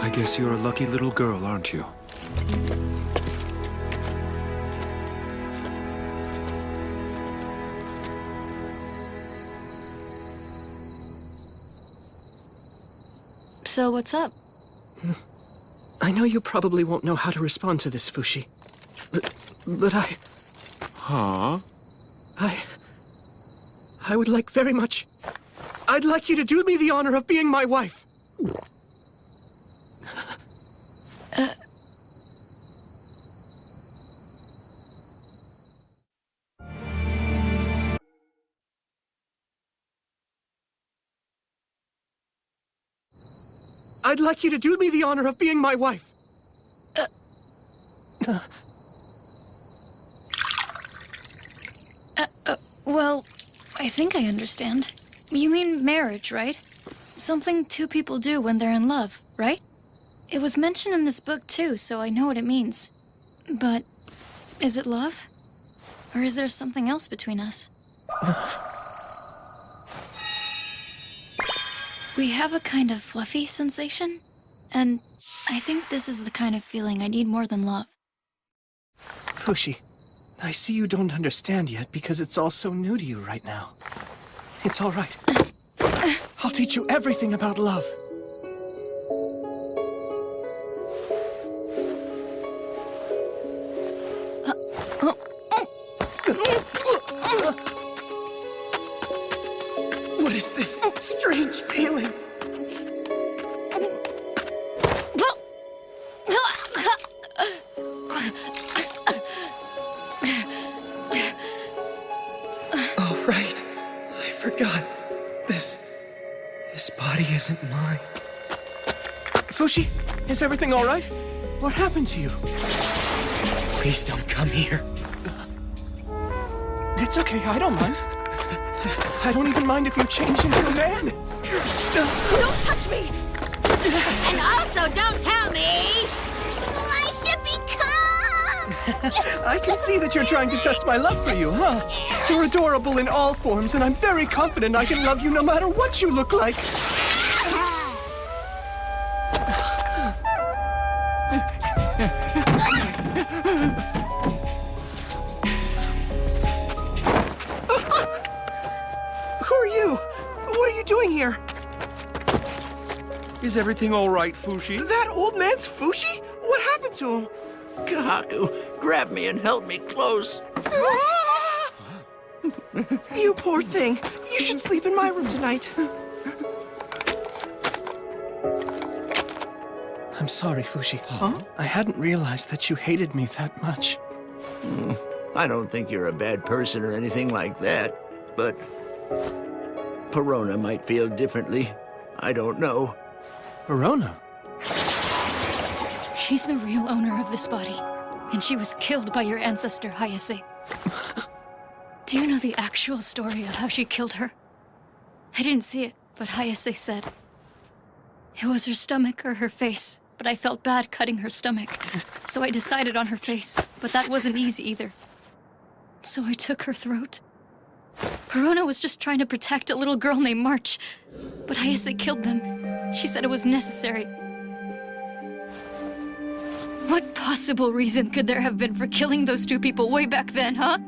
I guess you're a lucky little girl, aren't you? So what's up? I know you probably won't know how to respond to this, Fushi. But I... Huh? I would like very much... I'd like you to do me the honor of being my wife. I'd like you to do me the honor of being my wife. Well, I think I understand. You mean marriage, right? Something two people do when they're in love, right? It was mentioned in this book too, so I know what it means. But is it love? Or is there something else between us? We have a kind of fluffy sensation, and I think this is the kind of feeling I need more than love. Fushi, I see you don't understand yet because it's all so new to you right now. It's all right. I'll teach you everything about love. What is this strange feeling? Oh, right. I forgot. This body isn't mine. Fushi, is everything all right? What happened to you? Please don't come here. It's okay, I don't mind. I don't even mind if you change into a man. Don't touch me! And also, don't tell me I should become! I can see that you're trying to test my love for you, huh? You're adorable in all forms, and I'm very confident I can love you no matter what you look like. Who are you? What are you doing here? Is everything all right, Fushi? That old man's Fushi? What happened to him? Kahaku, grab me and held me close. You poor thing. You should sleep in my room tonight. I'm sorry, Fushi. Huh? I hadn't realized that you hated me that much. I don't think you're a bad person or anything like that, but Perona might feel differently. I don't know. Perona? She's the real owner of this body, and she was killed by your ancestor, Hayase. Do you know the actual story of how she killed her? I didn't see it, but Hayase said. It was her stomach or her face, but I felt bad cutting her stomach. So I decided on her face, but that wasn't easy either. So I took her throat. Perona was just trying to protect a little girl named March, but Hayase killed them. She said it was necessary. What possible reason could there have been for killing those two people way back then, huh?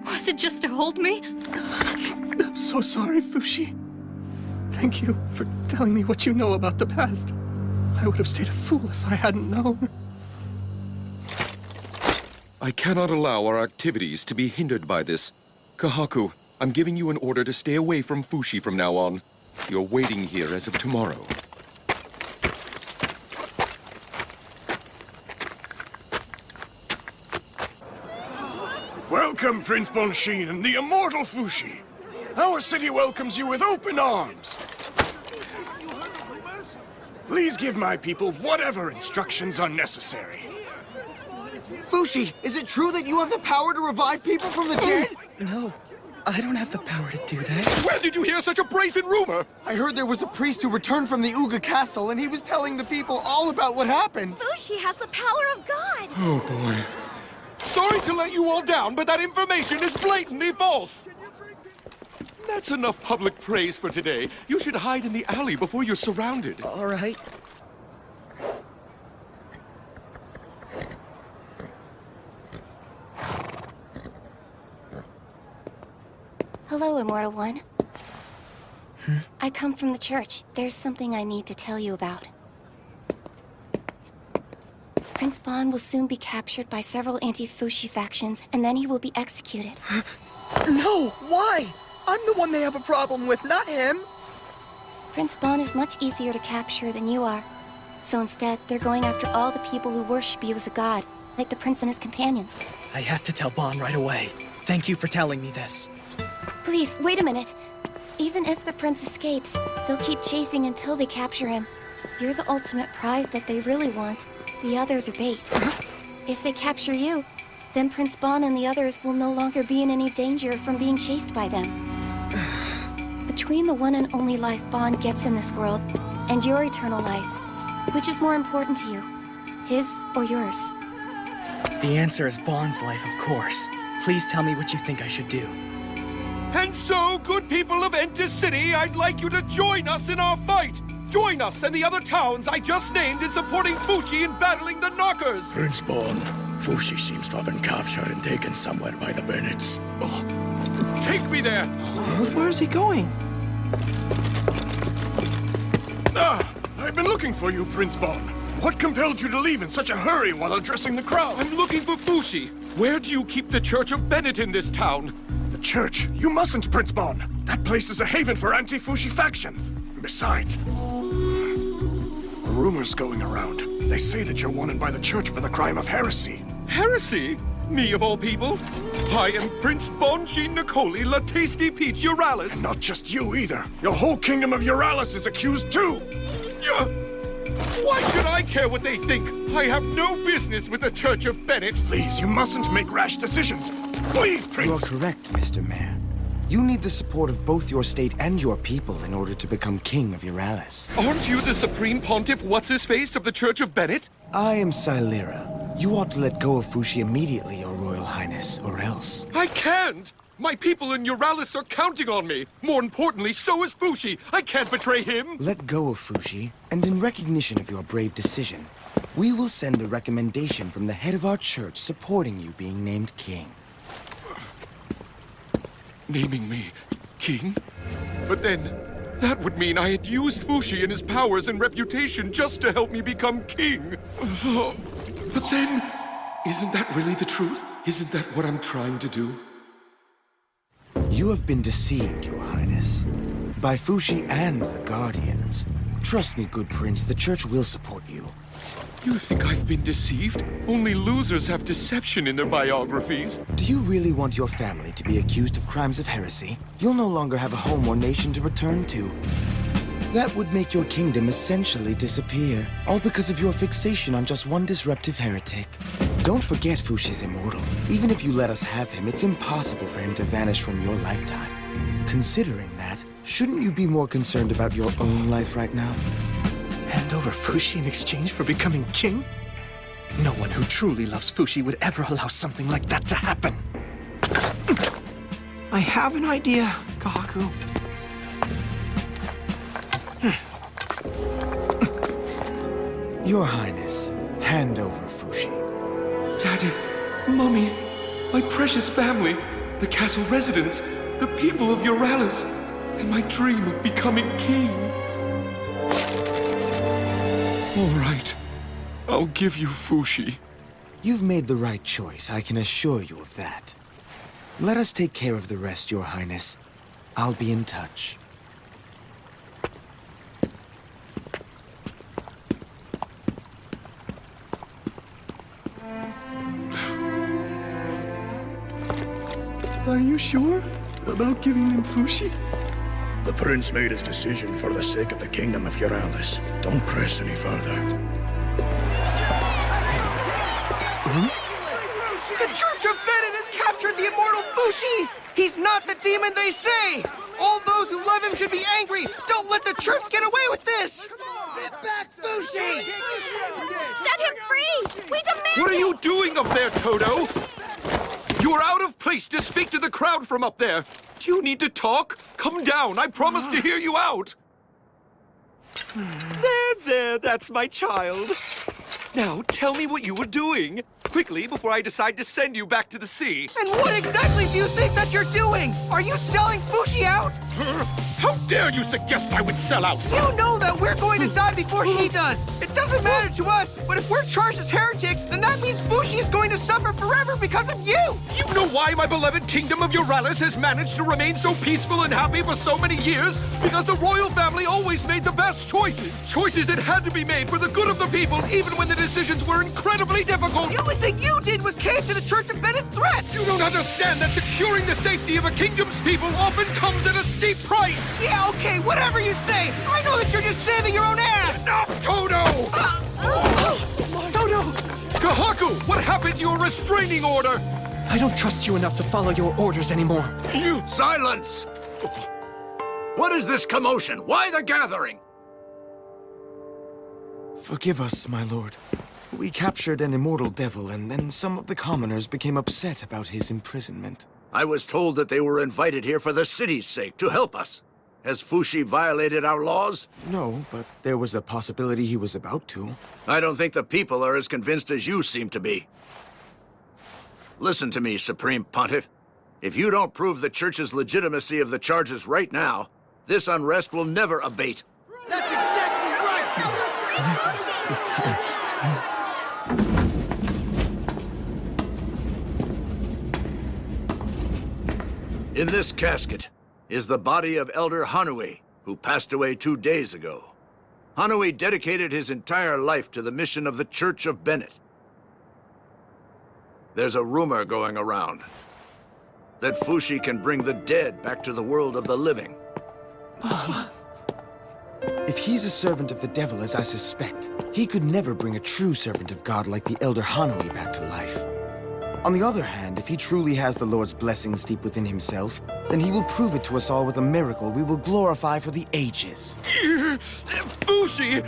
Was it just to hold me? I'm so sorry, Fushi. Thank you for telling me what you know about the past. I would have stayed a fool if I hadn't known. I cannot allow our activities to be hindered by this. Kahaku, I'm giving you an order to stay away from Fushi from now on. You're waiting here as of tomorrow. Welcome, Prince Bonshin and the immortal Fushi. Our city welcomes you with open arms. Please give my people whatever instructions are necessary. Fushi, is it true that you have the power to revive people from the dead? No, I don't have the power to do that. Where did you hear such a brazen rumor? I heard there was a priest who returned from the Uga castle, and he was telling the people all about what happened. Fushi has the power of God! Oh, boy. Sorry to let you all down, but that information is blatantly false. That's enough public praise for today. You should hide in the alley before you're surrounded. All right. Hello, Immortal One. I come from the church. There's something I need to tell you about. Prince Bon will soon be captured by several anti-Fushi factions, and then he will be executed. No! Why? I'm the one they have a problem with, not him! Prince Bon is much easier to capture than you are. So instead, they're going after all the people who worship you as a god, like the prince and his companions. I have to tell Bon right away. Thank you for telling me this. Please, wait a minute. Even if the prince escapes, they'll keep chasing until they capture him. You're the ultimate prize that they really want. The others are bait. If they capture you, then Prince Bon and the others will no longer be in any danger from being chased by them. Between the one and only life Bon gets in this world and your eternal life, which is more important to you? His or yours? The answer is Bon's life, of course. Please tell me what you think I should do. And so, good people of Enter City, I'd like you to join us in our fight! Join us and the other towns I just named in supporting Fushi in battling the Knockers! Prince Bon, Fushi seems to have been captured and taken somewhere by the Bennets. Oh, take me there! Where is he going? I've been looking for you, Prince Bon. What compelled you to leave in such a hurry while addressing the crowd? I'm looking for Fushi. Where do you keep the Church of Bennett in this town? The church? You mustn't, Prince Bon. That place is a haven for anti-Fushi factions. Besides, a rumor's going around. They say that you're wanted by the church for the crime of heresy. Heresy? Me of all people? I am Prince Bonchi Nicoli La Tasty Peach Euralis. And not just you either. Your whole kingdom of Euralis is accused too. Why should I care what they think? I have no business with the Church of Bennett. Please, you mustn't make rash decisions. Please, Prince. You are correct, Mr. Mayor. You need the support of both your state and your people in order to become king of Euralis. Aren't you the Supreme Pontiff What's-His-Face of the Church of Bennett? I am Silera. You ought to let go of Fushi immediately, Your Royal Highness, or else. I can't! My people in Euralis are counting on me. More importantly, so is Fushi. I can't betray him. Let go of Fushi, and in recognition of your brave decision, we will send a recommendation from the head of our church supporting you being named king. Naming me king? But then, that would mean I had used Fushi and his powers and reputation just to help me become king. But then, isn't that really the truth? Isn't that what I'm trying to do? You have been deceived, Your Highness, by Fushi and the Guardians. Trust me, good prince, the church will support you. You think I've been deceived? Only losers have deception in their biographies. Do you really want your family to be accused of crimes of heresy? You'll no longer have a home or nation to return to. That would make your kingdom essentially disappear, all because of your fixation on just one disruptive heretic. Don't forget Fushi's immortal. Even if you let us have him, it's impossible for him to vanish from your lifetime. Considering that, shouldn't you be more concerned about your own life right now? Hand over Fushi in exchange for becoming king? No one who truly loves Fushi would ever allow something like that to happen. I have an idea, Kahaku. Your Highness, hand over Fushi. Daddy, Mommy, my precious family, the castle residents, the people of Euralis, and my dream of becoming king. All right, I'll give you Fushi. You've made the right choice, I can assure you of that. Let us take care of the rest, Your Highness. I'll be in touch. Are you sure about giving them Fushi? The prince made his decision for the sake of the kingdom of Euralis. Don't press any further. The Church of Bennett has captured the immortal Fushi! He's not the demon they say! All those who love him should be angry! Don't let the church get away with this! Get back, Fushi! Set him free! We demand What are you doing up there, Toto? You are out of place to speak to the crowd from up there. Do you need to talk? Come down. I promise to hear you out. There, that's my child. Now, tell me what you were doing. quickly before I decide to send you back to the sea. And what exactly do you think that you're doing? Are you selling Fushi out? How dare you suggest I would sell out? You know that we're going to die before he does. It doesn't matter to us, but if we're charged as heretics, then that means Fushi is going to suffer forever because of you. Do you know why my beloved kingdom of Euralis has managed to remain so peaceful and happy for so many years? Because the royal family always made the best choices. Choices that had to be made for the good of the people, even when the decisions were incredibly difficult. The only thing you did was cave to the Church of Bennett's threats. You don't understand that securing the safety of a kingdom's people often comes at a steep price. Yeah, okay, whatever you say. I know that you're just saving your own ass. Enough, Toto! Toto! Kahaku, what happened to your restraining order? I don't trust you enough to follow your orders anymore. You silence! What is this commotion? Why the gathering? Forgive us, my lord. We captured an immortal devil, and then some of the commoners became upset about his imprisonment. I was told that they were invited here for the city's sake, to help us. Has Fushi violated our laws? No, but there was a possibility he was about to. I don't think the people are as convinced as you seem to be. Listen to me, Supreme Pontiff. If you don't prove the Church's legitimacy of the charges right now, this unrest will never abate. That's exactly right! In this casket is the body of Elder Hanui, who passed away 2 days ago. Hanui dedicated his entire life to the mission of the Church of Bennett. There's a rumor going around that Fushi can bring the dead back to the world of the living. If he's a servant of the devil, as I suspect, he could never bring a true servant of God like the Elder Hanui back to life. On the other hand, if he truly has the Lord's blessings deep within himself, then he will prove it to us all with a miracle we will glorify for the ages. Fushi,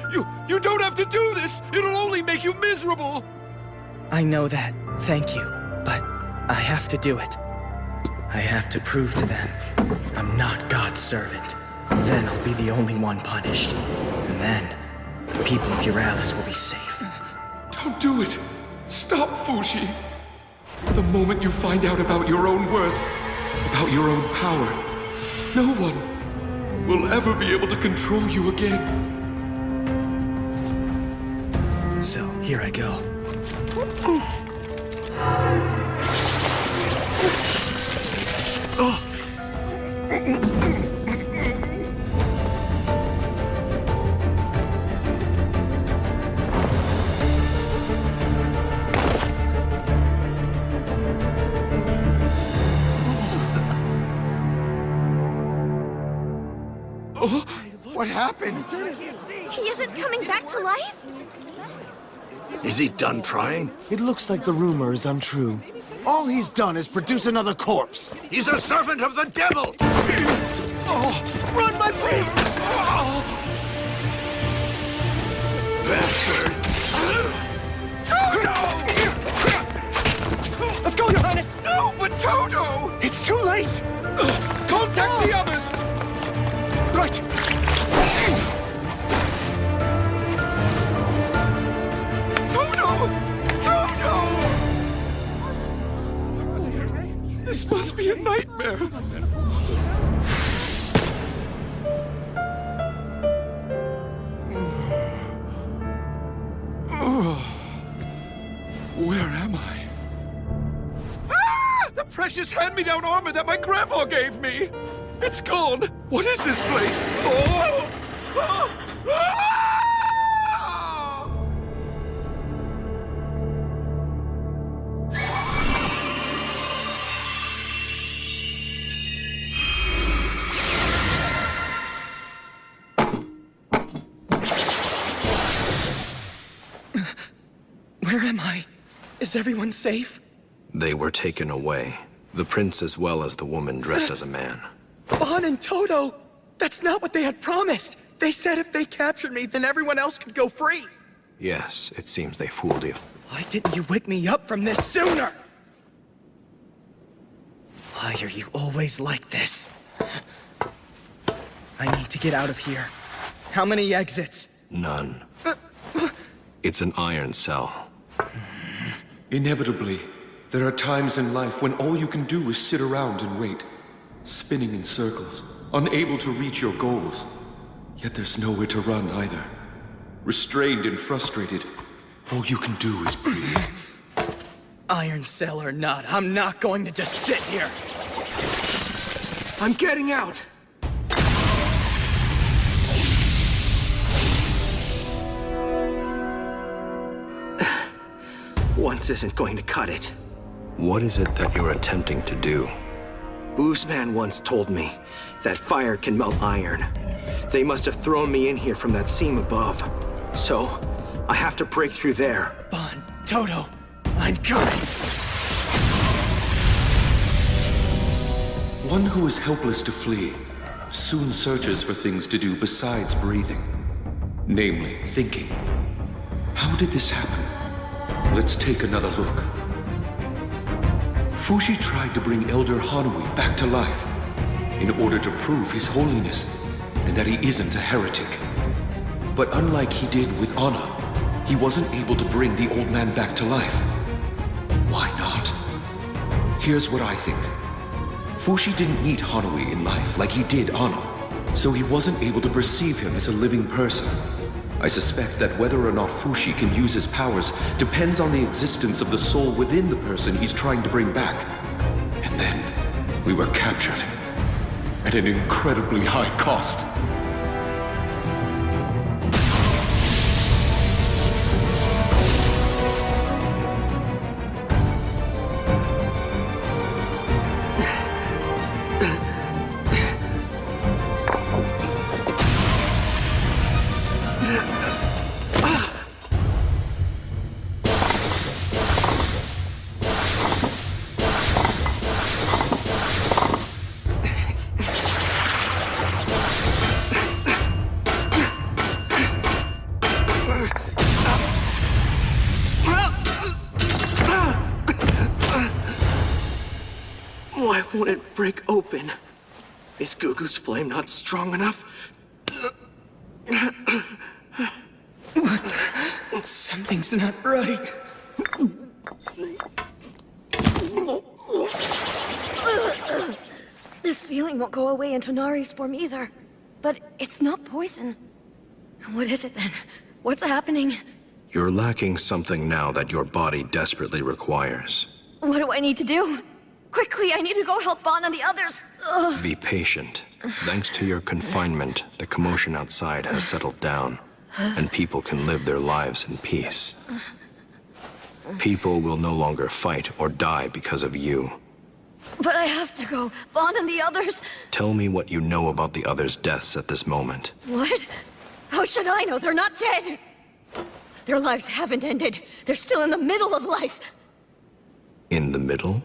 you don't have to do this! It'll only make you miserable! I know that, thank you, but I have to do it. I have to prove to them I'm not God's servant. Then I'll be the only one punished. And then, the people of Euralis will be safe. Don't do it! Stop, Fushi! The moment you find out about your own worth, about your own power, no one will ever be able to control you again. So, here I go. What happened? He isn't coming back to life? Is he done trying? It looks like the rumor is untrue. All he's done is produce another corpse. He's a servant of the devil! Run, my prince! Toto! Let's go, Your Highness! No, but Toto! It's too late! Contact the others! Right! Toto! Toto! This must be a nightmare. Where am I? Ah! The precious hand-me-down armor that my grandpa gave me! It's gone! What is this place? Oh! Ah! Ah! Where am I? Is everyone safe? They were taken away. The prince as well as the woman dressed as a man. Bon and Toto! That's not what they had promised! They said if they captured me, then everyone else could go free! Yes, it seems they fooled you. Why didn't you wake me up from this sooner? Why are you always like this? I need to get out of here. How many exits? None. It's an iron cell. Inevitably, there are times in life when all you can do is sit around and wait, spinning in circles, unable to reach your goals. Yet there's nowhere to run either. Restrained and frustrated, all you can do is breathe. Iron cell or not, I'm not going to just sit here. I'm getting out! Once isn't going to cut it. What is it that you're attempting to do? Boozman once told me that fire can melt iron. They must have thrown me in here from that seam above. So, I have to break through there. Bon, Toto, I'm coming! One who is helpless to flee soon searches for things to do besides breathing. Namely, thinking. How did this happen? Let's take another look. Fushi tried to bring Elder Hanui back to life in order to prove his holiness and that he isn't a heretic. But unlike he did with Anna, he wasn't able to bring the old man back to life. Why not? Here's what I think. Fushi didn't meet Hanui in life like he did Anna, so he wasn't able to perceive him as a living person. I suspect that whether or not Fushi can use his powers depends on the existence of the soul within the person he's trying to bring back. And then, we were captured. At an incredibly high cost. Why won't it break open? Is Gugu's flame not strong enough? Something's not right. This feeling won't go away in Tonari's form either. But it's not poison. What is it then? What's happening? You're lacking something now that your body desperately requires. What do I need to do? Quickly, I need to go help Bon and the others. Ugh. Be patient. Thanks to your confinement, the commotion outside has settled down, and people can live their lives in peace. People will no longer fight or die because of you. But I have to go. Bon and the others. Tell me what you know about the others' deaths at this moment. What? How should I know? They're not dead. Their lives haven't ended. They're still in the middle of life. In the middle?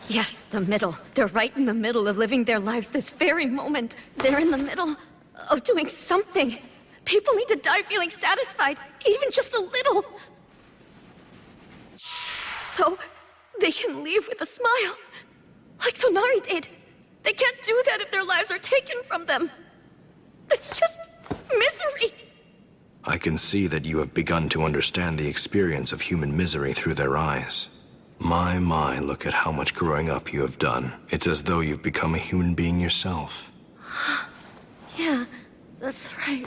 Yes, the middle. They're right in the middle of living their lives this very moment. They're in the middle of doing something. People need to die feeling satisfied, even just a little. So they can leave with a smile, like Tonari did. They can't do that if their lives are taken from them. It's just misery. I can see that you have begun to understand the experience of human misery through their eyes. My, look at how much growing up you have done. It's as though you've become a human being yourself. Yeah, that's right.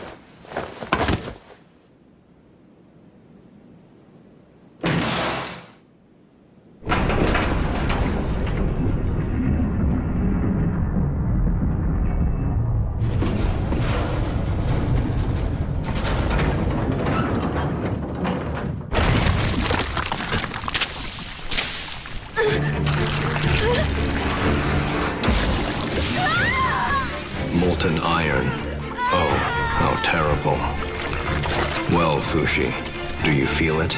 Molten iron. Oh, how terrible. Well, Fushi, do you feel it?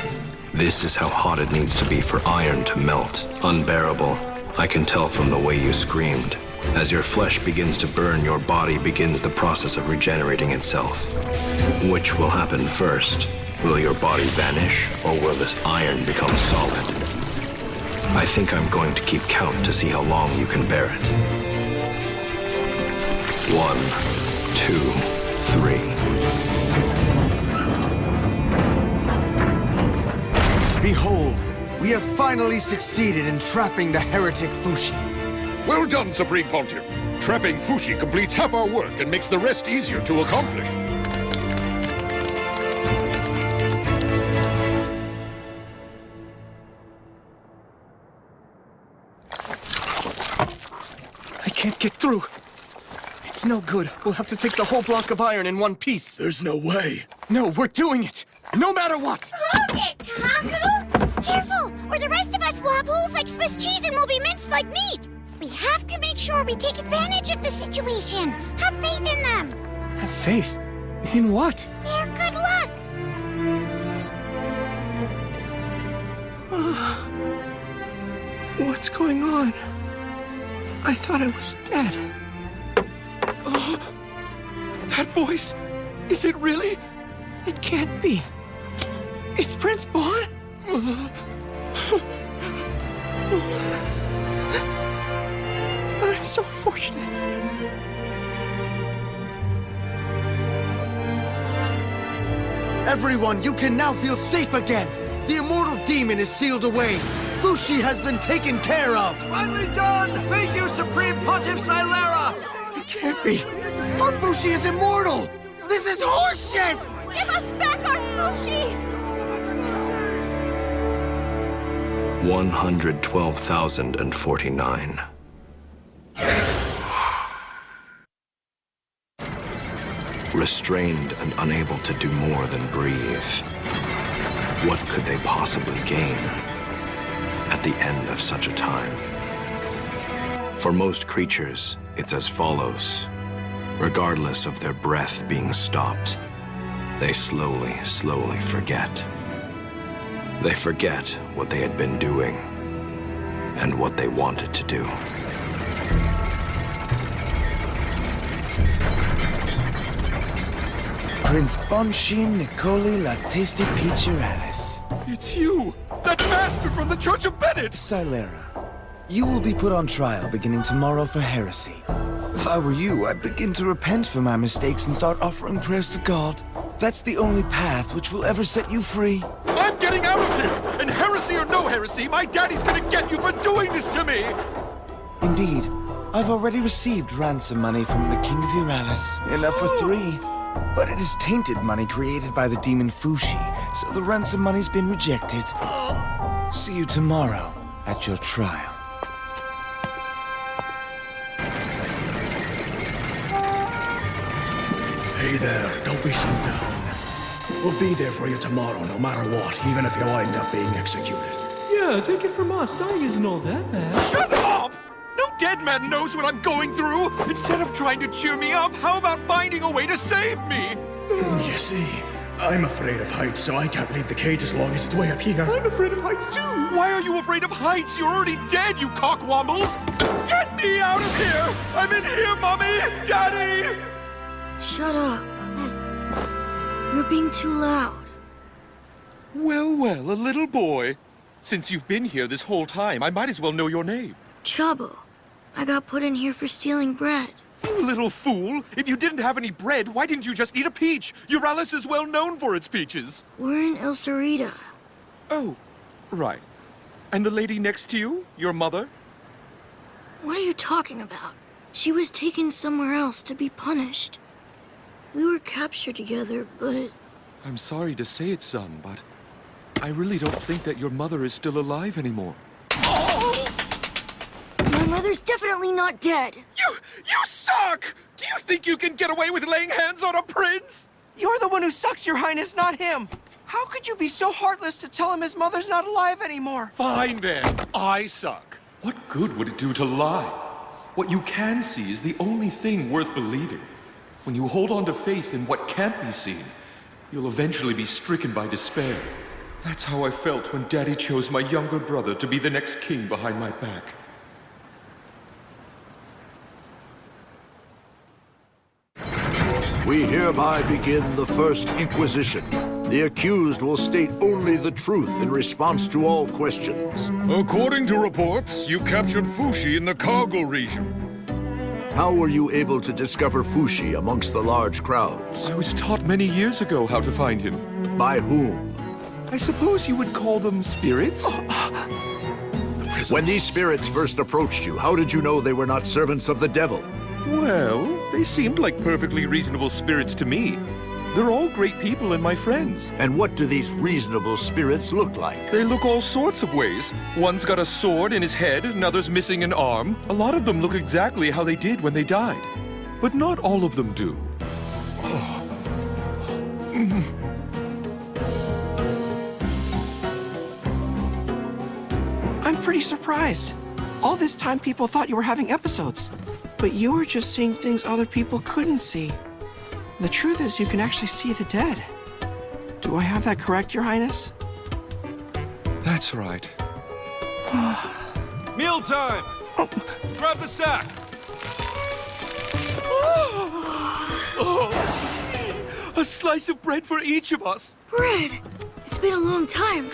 This is how hot it needs to be for iron to melt. Unbearable. I can tell from the way you screamed. As your flesh begins to burn, your body begins the process of regenerating itself. Which will happen first? Will your body vanish, or will this iron become solid? I think I'm going to keep count to see how long you can bear it. 1, 2, 3. Behold, We have finally succeeded in trapping the heretic Fushi. Well done, Supreme Pontiff. Trapping Fushi completes half our work and makes the rest easier to accomplish. I can't get through. It's no good. We'll have to take the whole block of iron in one piece. There's no way. No, we're doing it. No matter what. Okay, Haku! Careful, or the rest of us will have holes like Swiss cheese and will be minced like meat. We have to make sure we take advantage of the situation. Have faith in them. Have faith? In what? Their good luck. What's going on? I thought I was dead. That voice? Is it really? It can't be. It's Prince Bon? I'm so fortunate. Everyone, you can now feel safe again. The immortal demon is sealed away. Fushi has been taken care of. Finally done! Thank you, Supreme Pontiff Silera! It can't be. Our Fushi is immortal. This is horseshit! Give us back our Fushi! 112,049. Restrained and unable to do more than breathe. What could they possibly gain at the end of such a time? For most creatures, it's as follows. Regardless of their breath being stopped, they slowly forget. They forget what they had been doing and what they wanted to do. Prince Bonchin Nicoli La Tasty Peacheralis. It's you! That master from the Church of Bennett! Silera, you will be put on trial beginning tomorrow for heresy. If I were you, I'd begin to repent for my mistakes and start offering prayers to God. That's the only path which will ever set you free. I'm getting out of here! And heresy or no heresy, my daddy's gonna get you for doing this to me! Indeed, I've already received ransom money from the King of Uralis. Enough for 3. But it is tainted money created by the demon Fushi, so the ransom money's been rejected. See you tomorrow at your trial. Hey there, don't be so down. We'll be there for you tomorrow, no matter what, even if you wind up being executed. Yeah, take it from us. Dying isn't all that bad. Shut up! No dead man knows what I'm going through! Instead of trying to cheer me up, how about finding a way to save me? You see, I'm afraid of heights, so I can't leave the cage as long as it's way up here. I'm afraid of heights too. Why are you afraid of heights? You're already dead, you cockwombles! Get me out of here! I'm in here, Mommy! Daddy! Shut up. You're being too loud. Well, well, a little boy. Since you've been here this whole time, I might as well know your name. Chabo. I got put in here for stealing bread. You little fool! If you didn't have any bread, why didn't you just eat a peach? Uralis is well known for its peaches. We're in El Cerrito. Oh, right. And the lady next to you, your mother? What are you talking about? She was taken somewhere else to be punished. We were captured together, but... I'm sorry to say it, son, but I really don't think that your mother is still alive anymore. My mother's definitely not dead. You suck! Do you think you can get away with laying hands on a prince? You're the one who sucks, Your Highness, not him. How could you be so heartless to tell him his mother's not alive anymore? Fine then, I suck. What good would it do to lie? What you can see is the only thing worth believing. When you hold on to faith in what can't be seen, you'll eventually be stricken by despair. That's how I felt when Daddy chose my younger brother to be the next king behind my back. We hereby begin the First Inquisition. The accused will state only the truth in response to all questions. According to reports, you captured Fushi in the Kargil region. How were you able to discover Fushi amongst the large crowds? I was taught many years ago how to find him. By whom? I suppose you would call them spirits? When these spirits first approached you, how did you know they were not servants of the devil? Well, they seemed like perfectly reasonable spirits to me. They're all great people and my friends. And what do these reasonable spirits look like? They look all sorts of ways. One's got a sword in his head, another's missing an arm. A lot of them look exactly how they did when they died. But not all of them do. I'm pretty surprised. All this time people thought you were having episodes, but you were just seeing things other people couldn't see. The truth is you can actually see the dead. Do I have that correct, Your Highness? That's right. Mealtime! Grab the sack! A slice of bread for each of us. Bread! It's been a long time.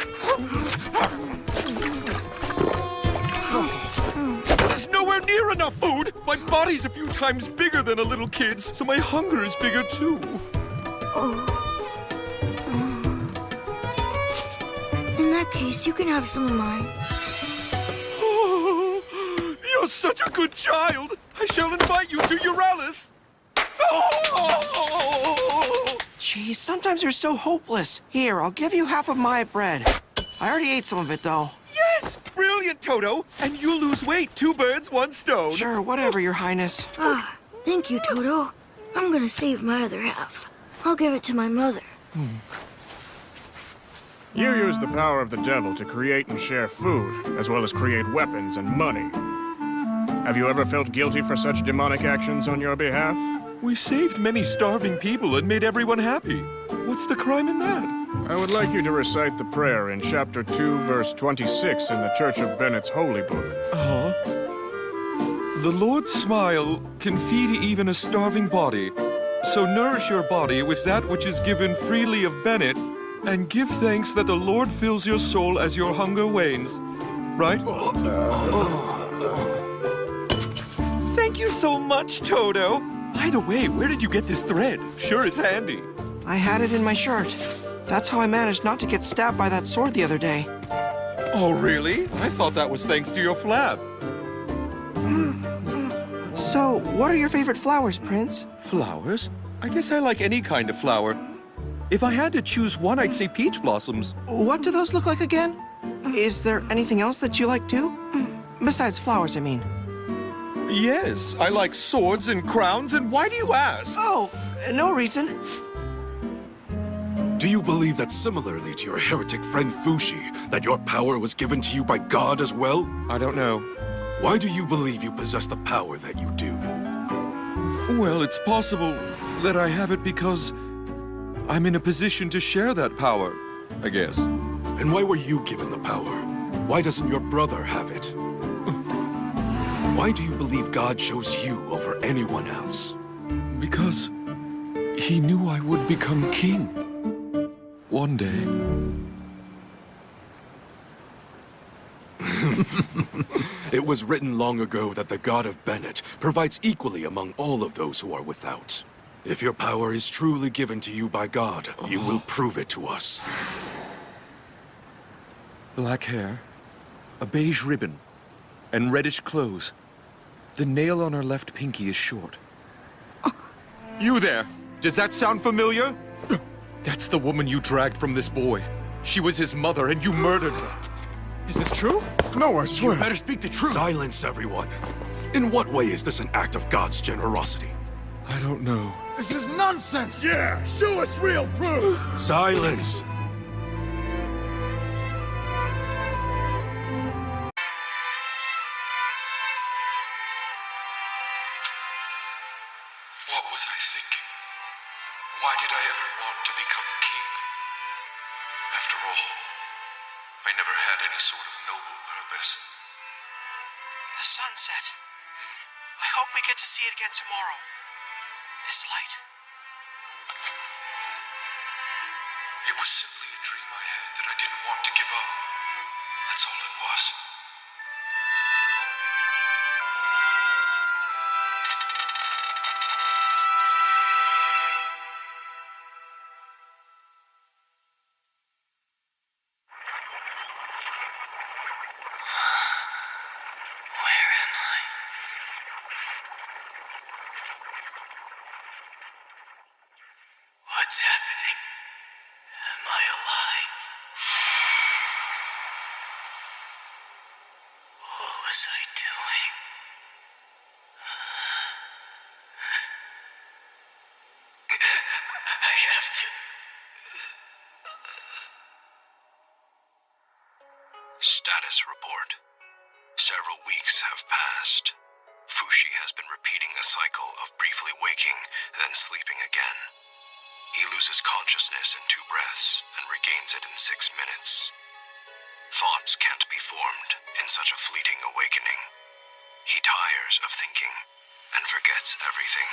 This is nowhere near enough food. My body's a few times bigger than a little kid's, so my hunger is bigger too. In that case, you can have some of mine. You're such a good child. I shall invite you to Euralis. Geez, sometimes you're so hopeless. Here, I'll give you half of my bread. I already ate some of it, though. Yes! Brilliant, Toto! And you'll lose weight. 2 birds, 1 stone. Sure, whatever, Your Highness. Thank you, Toto. I'm gonna save my other half. I'll give it to my mother. You use the power of the devil to create and share food, as well as create weapons and money. Have you ever felt guilty for such demonic actions on your behalf? We saved many starving people and made everyone happy. What's the crime in that? I would like you to recite the prayer in chapter 2, verse 26 in the Church of Bennett's Holy Book. The Lord's smile can feed even a starving body. So nourish your body with that which is given freely of Bennett, and give thanks that the Lord fills your soul as your hunger wanes. Right? Thank you so much, Toto. By the way, where did you get this thread? Sure is handy. I had it in my shirt. That's how I managed not to get stabbed by that sword the other day. Oh, really? I thought that was thanks to your flab. So, what are your favorite flowers, Prince? Flowers? I guess I like any kind of flower. If I had to choose one, I'd say peach blossoms. What do those look like again? Is there anything else that you like too? Besides flowers, I mean. Yes, I like swords and crowns, and why do you ask? Oh, no reason. Do you believe that similarly to your heretic friend Fushi, that your power was given to you by God as well? I don't know. Why do you believe you possess the power that you do? Well, it's possible that I have it because I'm in a position to share that power, I guess. And why were you given the power? Why doesn't your brother have it? Why do you believe God chose you over anyone else? Because he knew I would become king. One day. It was written long ago that the God of Bennett provides equally among all of those who are without. If your power is truly given to you by God, you will prove it to us. Black hair, a beige ribbon, and reddish clothes. The nail on her left pinky is short. You there! Does that sound familiar? That's the woman you dragged from this boy. She was his mother, and you murdered her. Is this true? No, I swear. You better speak the truth. Silence, everyone. In what way is this an act of God's generosity? I don't know. This is nonsense! Yeah, show us real proof! Silence! What was I thinking? Why did I ever want to become king? After all, I never had any sort of noble purpose. The sunset. I hope we get to see it again tomorrow. This light. It was simply a dream I had that I didn't want to give up. That's all it was. I have to. Status report. Several weeks have passed. Fushi has been repeating a cycle of briefly waking, then sleeping again. He loses consciousness in 2 breaths and regains it in 6 minutes. Thoughts can't be formed in such a fleeting awakening. He tires of thinking and forgets everything.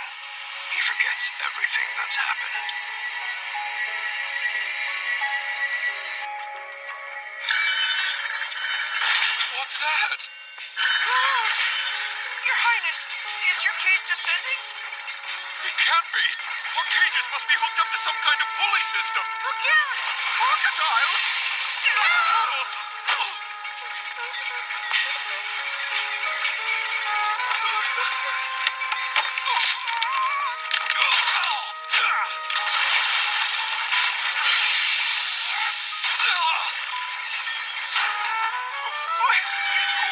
He forgets everything that's happened. What's that? Your Highness, is your cage descending? It can't be. Our cages must be hooked up to some kind of pulley system. Look down! Crocodiles?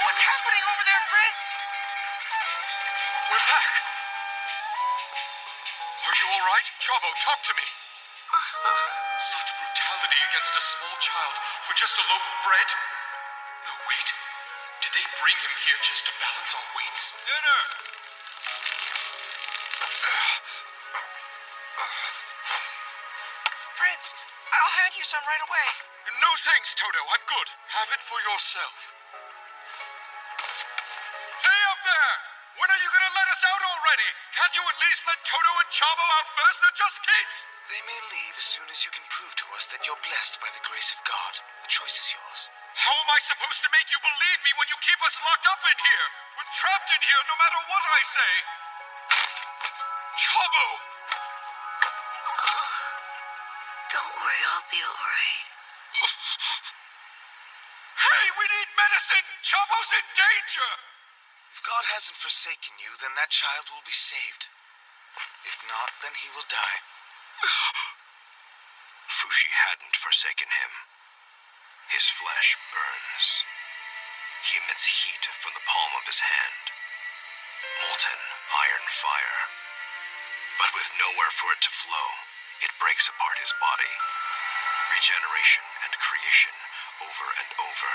What's happening over there, Prince? We're back. Are you all right? Chabo, talk to me. Such brutality against a small child for just a loaf of bread? No, wait. Did they bring him here just to balance our weights? Dinner! Prince, I'll hand you some right away. No thanks, Toto. I'm good. Have it for yourself. Hey up there! When are you gonna let us out already? Can't you at least let Toto and Chabo out first? They're just kids! They may leave as soon as you can prove to us that you're blessed by the grace of God. The choice is yours. How am I supposed to make you believe me when you keep us locked up in here? We're trapped in here no matter what I say. Chabo! Don't worry, I'll be alright. Hey, we need medicine! Chabo's in danger! If God hasn't forsaken you, then that child will be saved. If not, then he will die. Fushi hadn't forsaken him. His flesh burns. He emits heat from the palm of his hand. Molten iron fire. But with nowhere for it to flow, it breaks apart his body. Regeneration and creation over and over.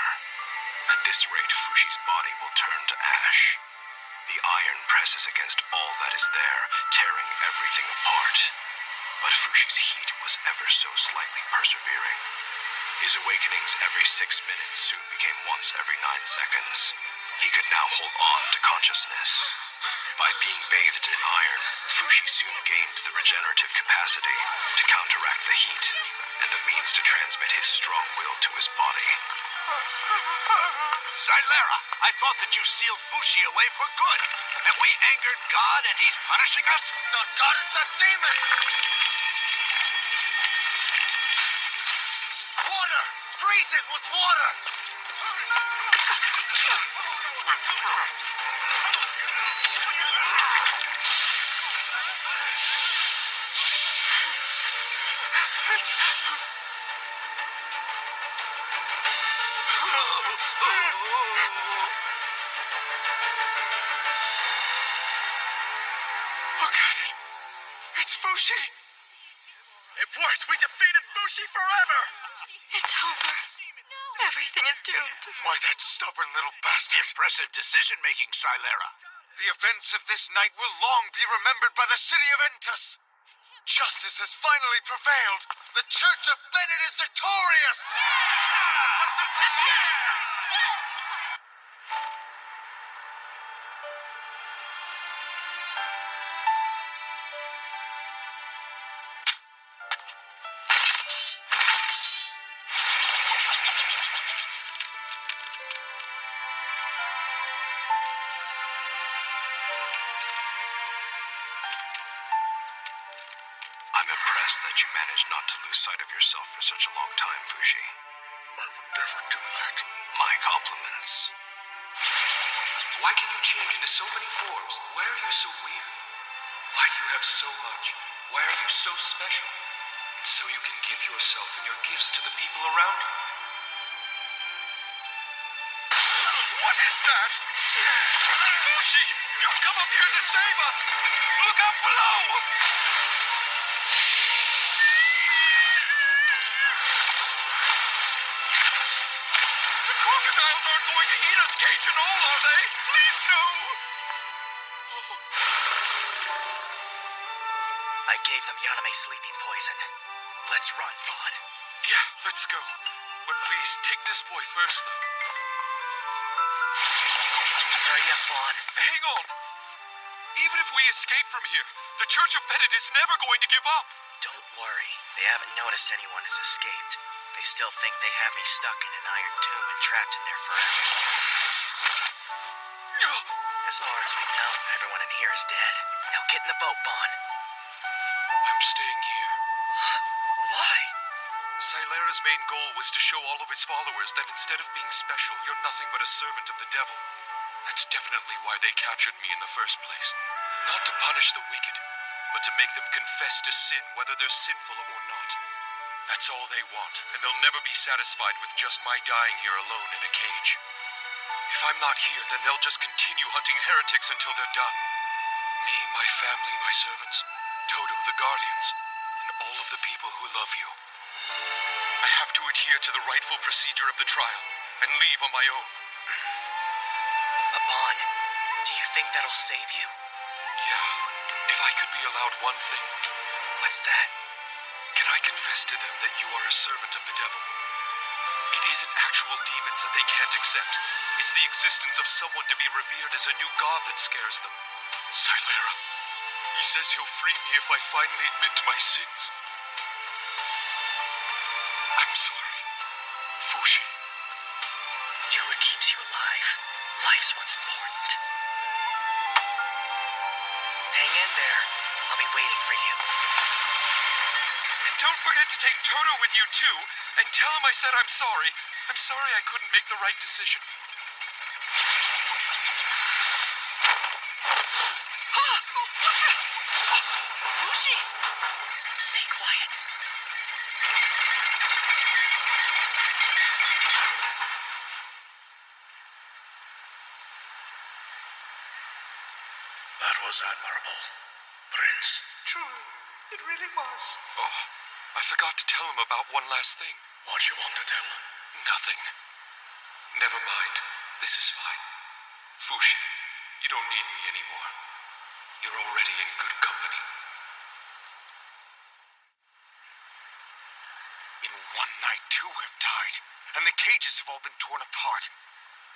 At this rate, Fushi's body will turn to ash. The iron presses against all that is there, tearing everything apart. But Fushi's heat was ever so slightly persevering. His awakenings every 6 minutes soon became once every 9 seconds. He could now hold on to consciousness. By being bathed in iron, Fushi soon gained the regenerative capacity to counteract the heat and the means to transmit his strong will to his body. Xylera, I thought that you sealed Fushi away for good. Have we angered God and he's punishing us? It's not God, it's that demon! Water! Freeze it with water! Look at it. It's Fushi. It worked. We defeated Fushi forever. It's over. Everything is doomed. Why, that stubborn little bastard! Impressive decision-making, Xylera. The events of this night will long be remembered by the city of Entus. Justice has finally prevailed. The Church of Bennett is victorious! I'm impressed that you managed not to lose sight of yourself for such a long time, Fushi. I would never do that. My compliments. Why can you change into so many forms? Why are you so weird? Why do you have so much? Why are you so special? It's so you can give yourself and your gifts to the people around you. What is that? Fushi! You've come up here to save us! Look up below! going to eat us, cage and all, are they? Please, no! I gave them Yaname sleeping poison. Let's run, Bon. Yeah, let's go. But please, take this boy first, though. Hurry up, Bon. Hang on! Even if we escape from here, the Church of Bennett is never going to give up! Don't worry. They haven't noticed anyone has escaped. They still think they have me stuck in an iron tomb and trapped in there forever. As far as we know, everyone in here is dead. Now get in the boat, Bon. I'm staying here. Huh? Why? Silera's main goal was to show all of his followers that instead of being special, you're nothing but a servant of the devil. That's definitely why they captured me in the first place. Not to punish the wicked, but to make them confess to sin, whether they're sinful or not. That's all they want, and they'll never be satisfied with just my dying here alone in a cage. If I'm not here, then they'll just continue hunting heretics until they're done. Me, my family, my servants, Toto, the Guardians, and all of the people who love you. I have to adhere to the rightful procedure of the trial, and leave on my own. Bon, do you think that'll save you? Yeah, if I could be allowed one thing. What's that? Can I confess to them that you are a servant of the devil? It isn't actual demons that they can't accept. It's the existence of someone to be revered as a new god that scares them. Silera. He says he'll free me if I finally admit to my sins. I'm sorry, Fushi. Do what keeps you alive. Life's what's important. Hang in there. I'll be waiting for you. And don't forget to take Toto with you, too, and tell him I said I'm sorry. I'm sorry I couldn't make the right decision. Fushi! Stay quiet. That was admirable, Prince. Truly, it really was. Oh, I forgot to tell him about one last thing. What you want to tell him? Nothing. Never mind. This is fine. Fushi, you don't need me anymore. You're already in good company. In one night, 2 have died, and the cages have all been torn apart.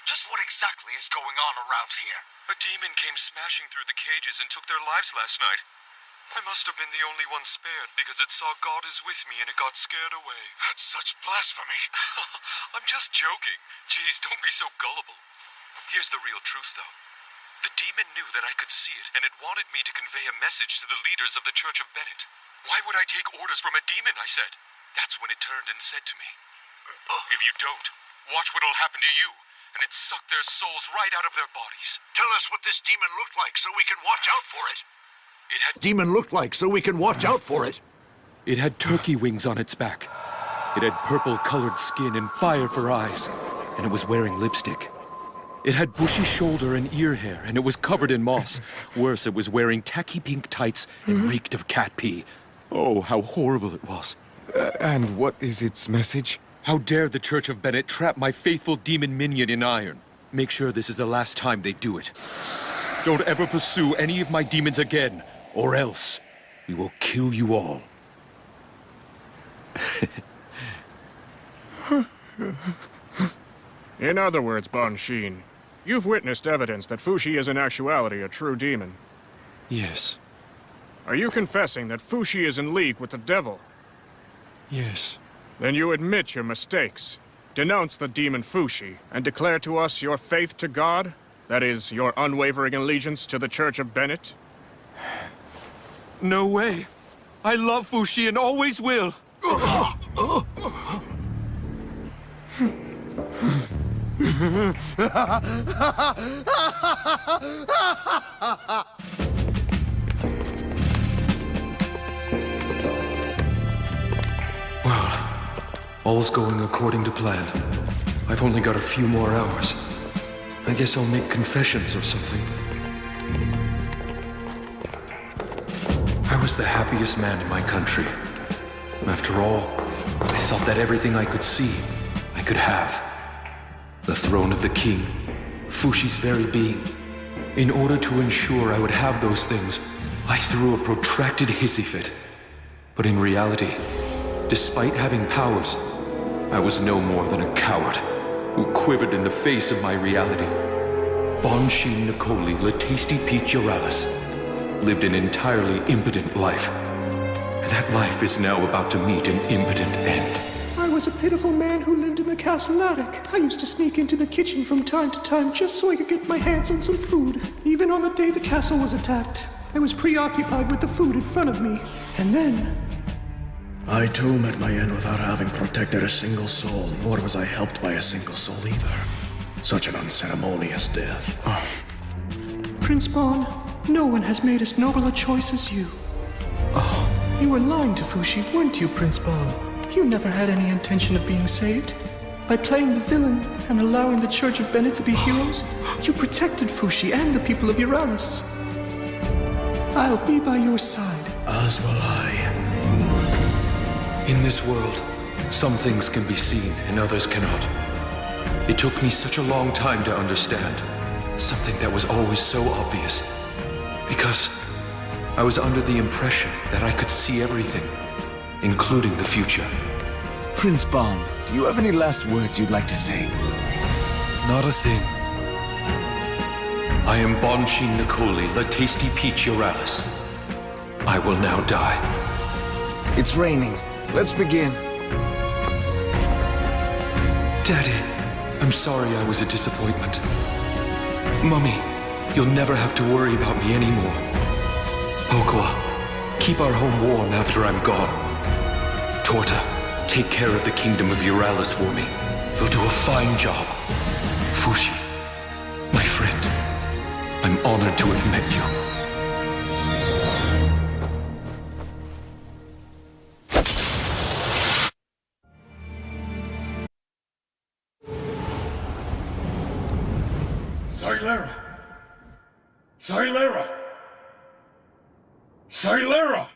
Just what exactly is going on around here? A demon came smashing through the cages and took their lives last night. I must have been the only one spared because it saw God is with me and it got scared away. That's such blasphemy. I'm just joking. Jeez, don't be so gullible. Here's the real truth, though. The demon knew that I could see it, and it wanted me to convey a message to the leaders of the Church of Bennett. Why would I take orders from a demon, I said. That's when it turned and said to me, if you don't, watch what'll happen to you. And it sucked their souls right out of their bodies. Tell us what this demon looked like so we can watch out for it. It had Demon looked like so we can watch out for it. It had turkey wings on its back. It had purple-colored skin and fire for eyes, and it was wearing lipstick. It had bushy shoulder and ear hair, and it was covered in moss. Worse, it was wearing tacky pink tights and reeked of cat pee. Oh, how horrible it was. And what is its message? How dare the Church of Bennett trap my faithful demon minion in iron? Make sure this is the last time they do it. Don't ever pursue any of my demons again, or else we will kill you all. In other words, Bon Shin, you've witnessed evidence that Fushi is in actuality a true demon. Yes. Are you confessing that Fushi is in league with the devil? Yes. Then you admit your mistakes, denounce the demon Fushi, and declare to us your faith to God? That is, your unwavering allegiance to the Church of Bennett? No way. I love Fushi and always will. Well, all's going according to plan. I've only got a few more hours. I guess I'll make confessions or something. I was the happiest man in my country. After all, I thought that everything I could see, I could have. The throne of the king, Fushi's very being. In order to ensure I would have those things, I threw a protracted hissy fit. But in reality, despite having powers, I was no more than a coward who quivered in the face of my reality. Bonshin Nicoli Latasty Peach Uralis lived an entirely impotent life. That life is now about to meet an impotent end. I was a pitiful man who lived in the castle attic. I used to sneak into the kitchen from time to time just so I could get my hands on some food. Even on the day the castle was attacked, I was preoccupied with the food in front of me. And then... I too met my end without having protected a single soul, nor was I helped by a single soul either. Such an unceremonious death. Prince Bon, no one has made as noble a choice as you. You were lying to Fushi, weren't you, Prince Bon? You never had any intention of being saved. By playing the villain and allowing the Church of Bennett to be heroes, you protected Fushi and the people of Uralis. I'll be by your side. As will I. In this world, some things can be seen and others cannot. It took me such a long time to understand something that was always so obvious. Because I was under the impression that I could see everything, including the future. Prince Bon, do you have any last words you'd like to say? Not a thing. I am Bonshin Nicoli Latasty Peach Uralis. I will now die. It's raining. Let's begin. Daddy, I'm sorry I was a disappointment. Mummy, you'll never have to worry about me anymore. Pokwa, keep our home warm after I'm gone. Torta, take care of the kingdom of Uralis for me. You'll do a fine job. Fushi, my friend, I'm honored to have met you. Silera! Silera! Silera!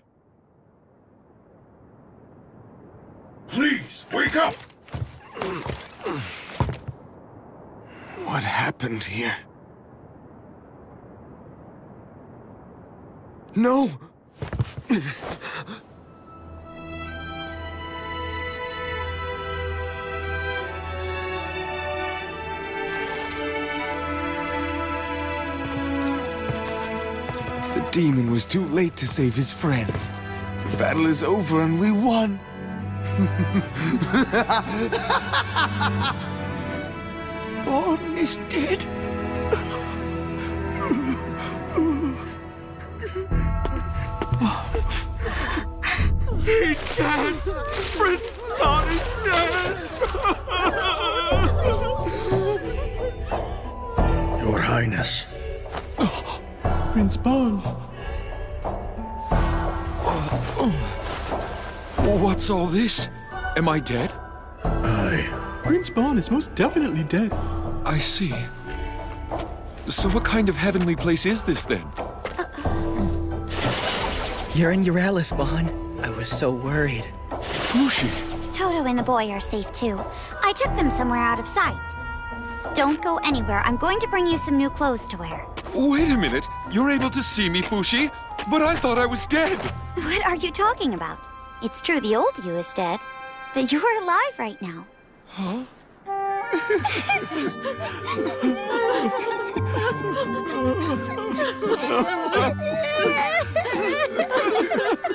Please, wake up! What happened here? No! The demon was too late to save his friend. The battle is over and we won. Bon is dead. He's dead! Prince Bon is dead! Your Highness. Prince Bon. What's all this? Am I dead? Aye. Prince Bon is most definitely dead. I see. So what kind of heavenly place is this then? You're in Uralis, Bon. I was so worried. Fushi! Toto and the boy are safe too. I took them somewhere out of sight. Don't go anywhere. I'm going to bring you some new clothes to wear. Wait a minute. You're able to see me, Fushi? But I thought I was dead. What are you talking about? It's true the old you is dead, but you are alive right now. Huh?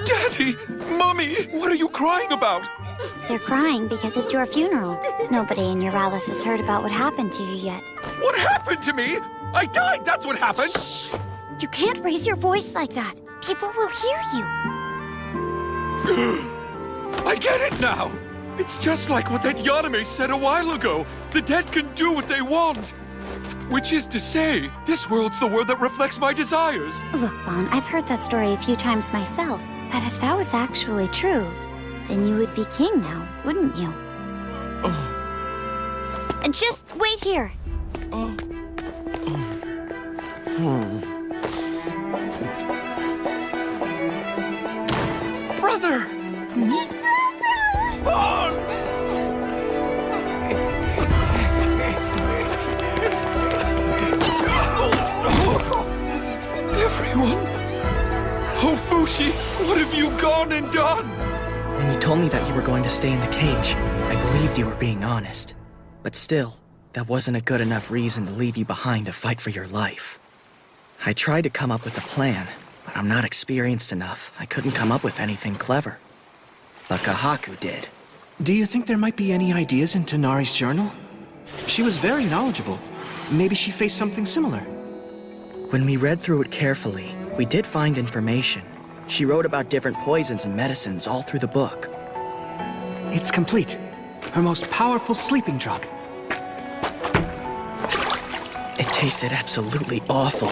Daddy! Mummy! What are you crying about? They're crying because it's your funeral. Nobody in Uralis has heard about what happened to you yet. What happened to me? I died, that's what happened! Shh! You can't raise your voice like that. People will hear you. I get it now! It's just like what that Yaname said a while ago. The dead can do what they want. Which is to say, this world's the world that reflects my desires. Look, Bon, I've heard that story a few times myself. But if that was actually true, then you would be king now, wouldn't you? Just wait here. Brother! Fushi, what have you gone and done? When you told me that you were going to stay in the cage, I believed you were being honest. But still, that wasn't a good enough reason to leave you behind to fight for your life. I tried to come up with a plan, but I'm not experienced enough. I couldn't come up with anything clever. But Kahaku did. Do you think there might be any ideas in Tonari's journal? She was very knowledgeable. Maybe she faced something similar. When we read through it carefully, we did find information. She wrote about different poisons and medicines all through the book. It's complete. Her most powerful sleeping drug. It tasted absolutely awful,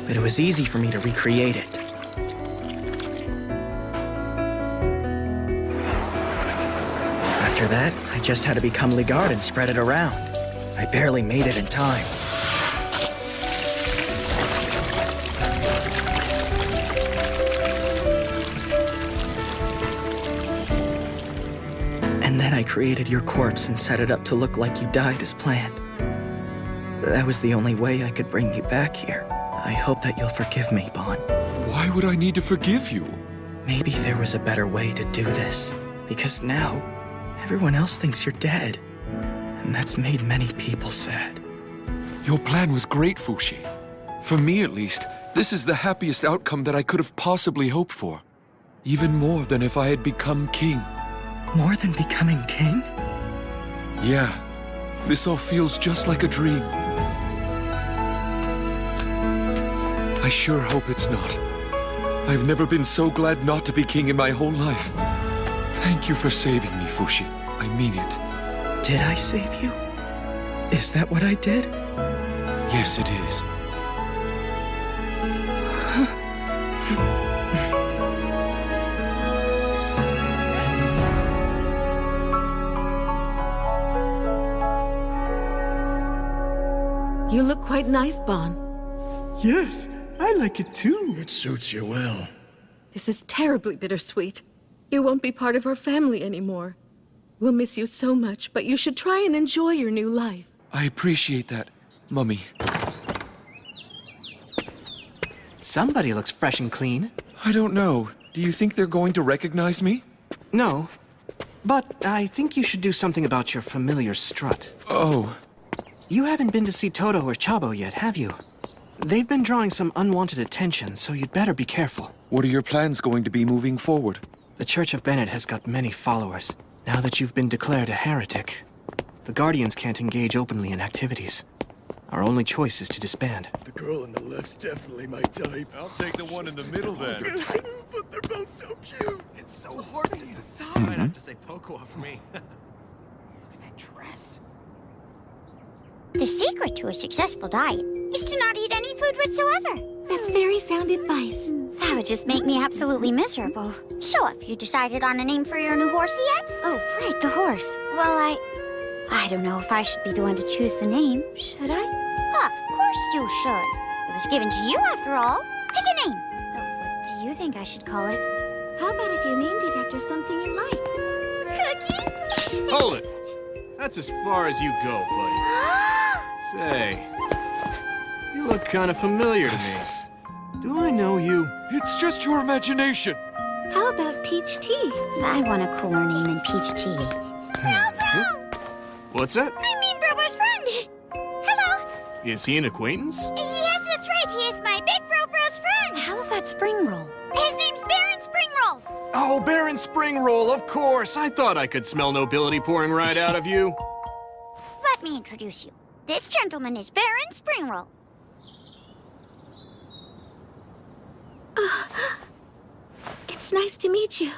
but it was easy for me to recreate it. After that, I just had to become Ligard and spread it around. I barely made it in time. And then I created your corpse and set it up to look like you died as planned. That was the only way I could bring you back here. I hope that you'll forgive me, Bon. Why would I need to forgive you? Maybe there was a better way to do this. Because now, everyone else thinks you're dead. And that's made many people sad. Your plan was great, Fushi. For me, at least, this is the happiest outcome that I could have possibly hoped for. Even more than if I had become king. More than becoming king? Yeah. This all feels just like a dream. I sure hope it's not. I've never been so glad not to be king in my whole life. Thank you for saving me, Fushi. I mean it. Did I save you? Is that what I did? Yes, it is. You look quite nice, Bon. Yes, I like it too. It suits you well. This is terribly bittersweet. You won't be part of our family anymore. We'll miss you so much, but you should try and enjoy your new life. I appreciate that, Mummy. Somebody looks fresh and clean. I don't know. Do you think they're going to recognize me? No. But I think you should do something about your familiar strut. Oh. You haven't been to see Toto or Chabo yet, have you? They've been drawing some unwanted attention, so you'd better be careful. What are your plans going to be moving forward? The Church of Bennett has got many followers. Now that you've been declared a heretic, the Guardians can't engage openly in activities. Our only choice is to disband. The girl on the left's definitely my type. I'll take the one in the middle then. But they're both so cute. It's so hard to decide. I might have to say Poco for me. Look at that dress. The secret to a successful diet is to not eat any food whatsoever. That's very sound advice. That would just make me absolutely miserable. So, have you decided on a name for your new horsey yet? Oh, right, the horse. Well, I don't know if I should be the one to choose the name, should I? Of course you should. It was given to you after all. Pick a name. What do you think I should call it? How about if you named it after something you like? Cookie? Hold it. That's as far as you go, buddy. Say, you look kind of familiar to me. Do I know you? It's just your imagination. How about Peach Tea? I want a cooler name than Peach Tea. What's that? I mean Brobo's friend. Hello. Is he an acquaintance? Yes, that's right. He is my big Bro's friend. How about Spring Roll? His name's Baron Spring Roll. Oh, Baron Springroll, of course. I thought I could smell nobility pouring right out of you. Let me introduce you. This gentleman is Baron Springroll. It's nice to meet you.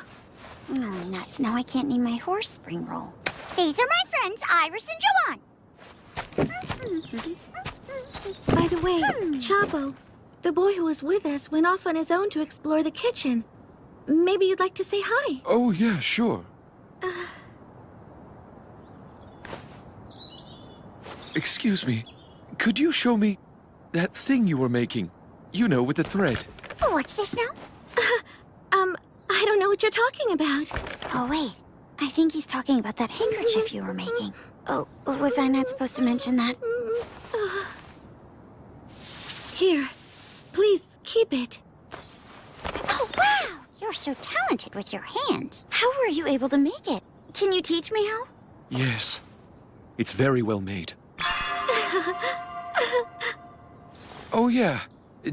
Oh, nuts. Now I can't name my horse Springroll. These are my friends, Iris and Joanne. By the way, Chabo, the boy who was with us went off on his own to explore the kitchen. Maybe you'd like to say hi. Oh, yeah, sure. Excuse me. Could you show me that thing you were making? You know, with the thread. Oh, what's this now? I don't know what you're talking about. Oh, wait. I think he's talking about that handkerchief you were making. Oh, was I not supposed to mention that? Here, please keep it. Oh, Oh, wow! You're so talented with your hands. How were you able to make it? Can you teach me how? Yes. It's very well made. Oh, yeah.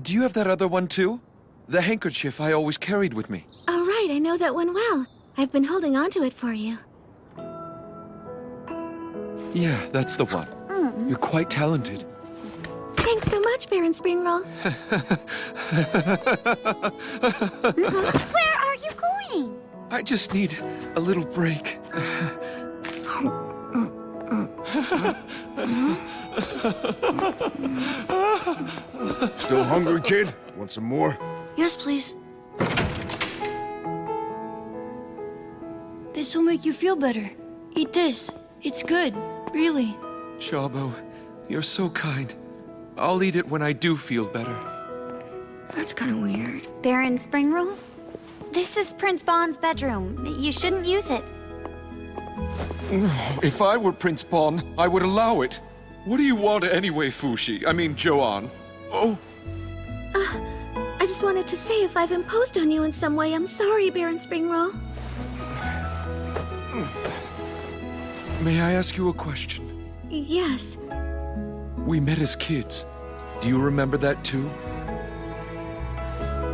Do you have that other one, too? The handkerchief I always carried with me. Oh, right, I know that one well. I've been holding on to it for you. Yeah, that's the one. You're quite talented. Thanks so much, Baron Springroll. Where are you going? I just need a little break. Still hungry, kid? Want some more? Yes, please. This will make you feel better. Eat this. It's good, really. Chabo, you're so kind. I'll eat it when I do feel better. That's kind of weird. Baron Springroll? This is Prince Bond's bedroom. You shouldn't use it. If I were Prince Bon, I would allow it. What do you want anyway, Fushi? I mean, Joanne. Oh. I just wanted to say if I've imposed on you in some way, I'm sorry, Baron Springroll. May I ask you a question? Yes. We met as kids. Do you remember that too?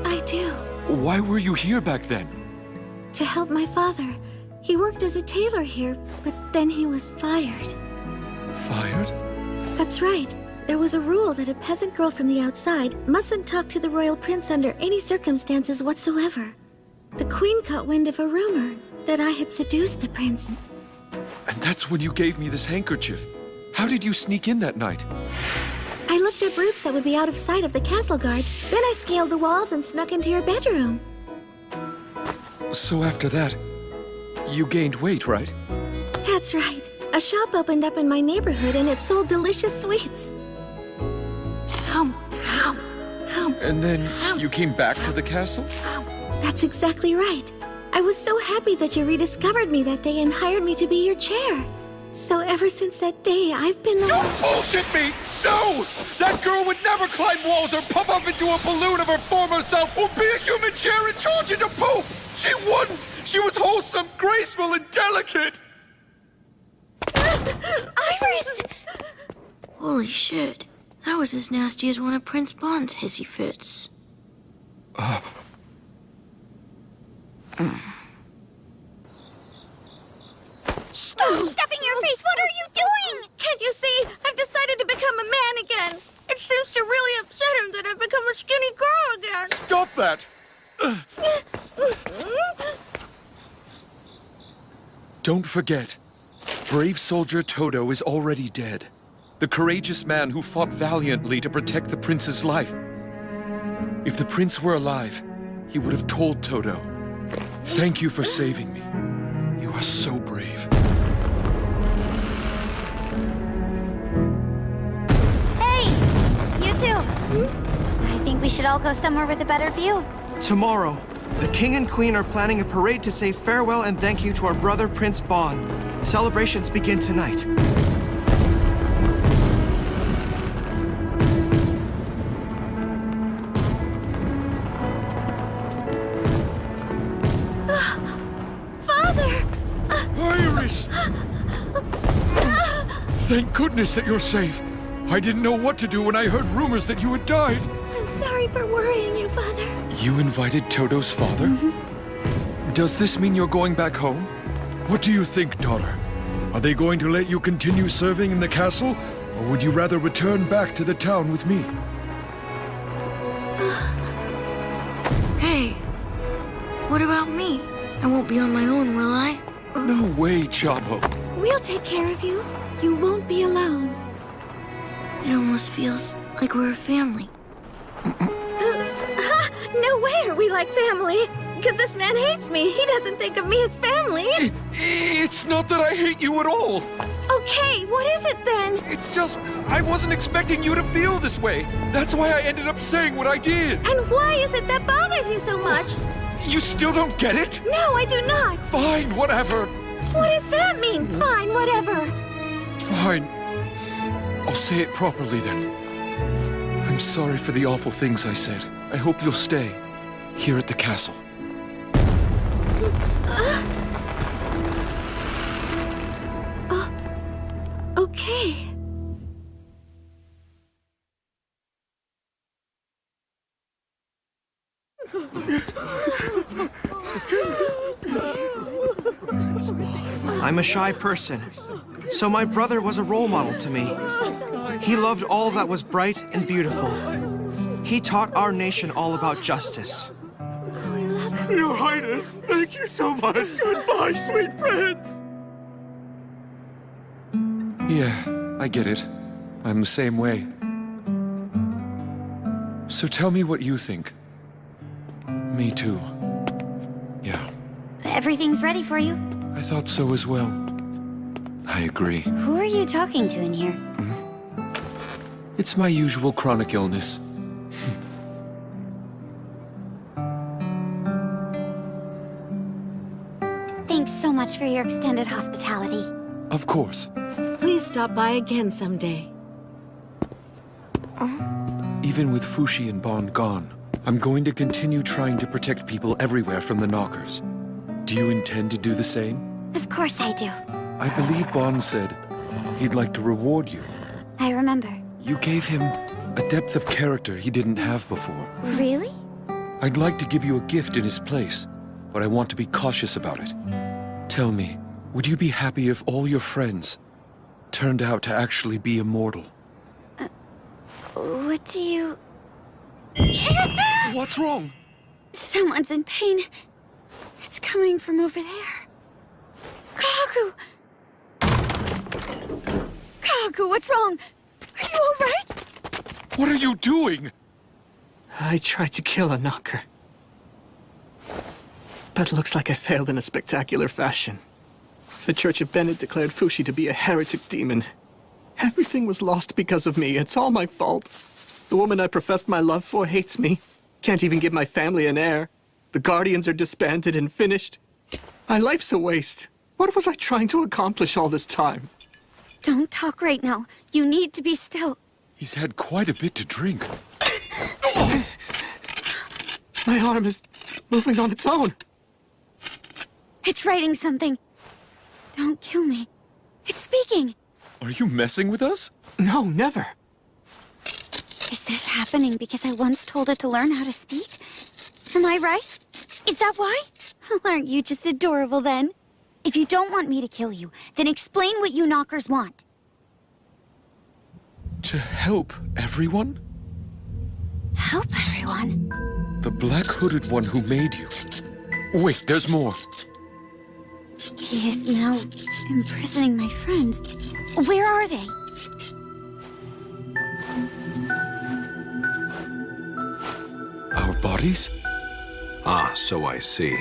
I do. Why were you here back then? To help my father. He worked as a tailor here, but then he was fired. Fired? That's right. There was a rule that a peasant girl from the outside mustn't talk to the royal prince under any circumstances whatsoever. The queen caught wind of a rumor that I had seduced the prince. And that's when you gave me this handkerchief. How did you sneak in that night? I looked up routes that would be out of sight of the castle guards, then I scaled the walls and snuck into your bedroom. So after that, you gained weight, right? That's right. A shop opened up in my neighborhood and it sold delicious sweets. And then you came back to the castle? That's exactly right. I was so happy that you rediscovered me that day and hired me to be your chair. So ever since that day, I've been... Don't bullshit me! No! That girl would never climb walls or puff up into a balloon of her former self or be a human chair and charge into poop! She wouldn't! She was wholesome, graceful, and delicate! Iris! Holy shit. That was as nasty as one of Prince Bond's hissy fits. Stop stuffing your face! What are you doing? Can't you see? I've decided to become a man again. It seems to really upset him that I've become a skinny girl again. Stop that! Don't forget, brave soldier Todo is already dead. The courageous man who fought valiantly to protect the prince's life. If the prince were alive, he would have told Todo. Thank you for saving me. You are so brave. Hey! You two! I think we should all go somewhere with a better view. Tomorrow, the king and queen are planning a parade to say farewell and thank you to our brother Prince Bon. Celebrations begin tonight. Iris! Thank goodness that you're safe. I didn't know what to do when I heard rumors that you had died. I'm sorry for worrying you, Father. You invited Todo's father? Does this mean you're going back home? What do you think, daughter? Are they going to let you continue serving in the castle? Or would you rather return back to the town with me? Hey, what about me? I won't be on my own, will I? No way, Chabo. We'll take care of you. You won't be alone. It almost feels like we're a family. No way are we like family. Because this man hates me. He doesn't think of me as family. It's not that I hate you at all. Okay, what is it then? It's just, I wasn't expecting you to feel this way. That's why I ended up saying what I did. And why is it that bothers you so much? You still don't get it? No, I do not. Fine, whatever. What does that mean? Fine, whatever. Fine. I'll say it properly then. I'm sorry for the awful things I said. I hope you'll stay. Here at the castle. Okay. I'm a shy person, so my brother was a role model to me. He loved all that was bright and beautiful. He taught our nation all about justice. Your Highness, thank you so much. Goodbye, sweet prince. Yeah, I get it. I'm the same way. So tell me what you think. Me too. Yeah, Everything's ready for you. I thought so as well. I agree. Who are you talking to in here? It's my usual chronic illness. Thanks so much for your extended hospitality. Of course. Please stop by again someday. Even with Fushi and Bon gone, I'm going to continue trying to protect people everywhere from the Knockers. Do you intend to do the same? Of course I do. I believe Bon said he'd like to reward you. I remember. You gave him a depth of character he didn't have before. Really? I'd like to give you a gift in his place, but I want to be cautious about it. Tell me, would you be happy if all your friends turned out to actually be immortal? What do you... What's wrong? Someone's in pain. It's coming from over there. Kagu! Kagu, what's wrong? Are you all right? What are you doing? I tried to kill a knocker. But looks like I failed in a spectacular fashion. The Church of Bennett declared Fushi to be a heretic demon. Everything was lost because of me. It's all my fault. The woman I professed my love for hates me. Can't even give my family an heir. The Guardians are disbanded and finished. My life's a waste. What was I trying to accomplish all this time? Don't talk right now. You need to be still. He's had quite a bit to drink. My arm is moving on its own. It's writing something. Don't kill me. It's speaking. Are you messing with us? No, never. Is this happening because I once told it to learn how to speak? Am I right? Is that why? Aren't you just adorable then? If you don't want me to kill you, then explain what you knockers want. To help everyone? Help everyone? The black-hooded one who made you. Wait, there's more. He is now imprisoning my friends. Where are they? Our bodies? Ah, so I see.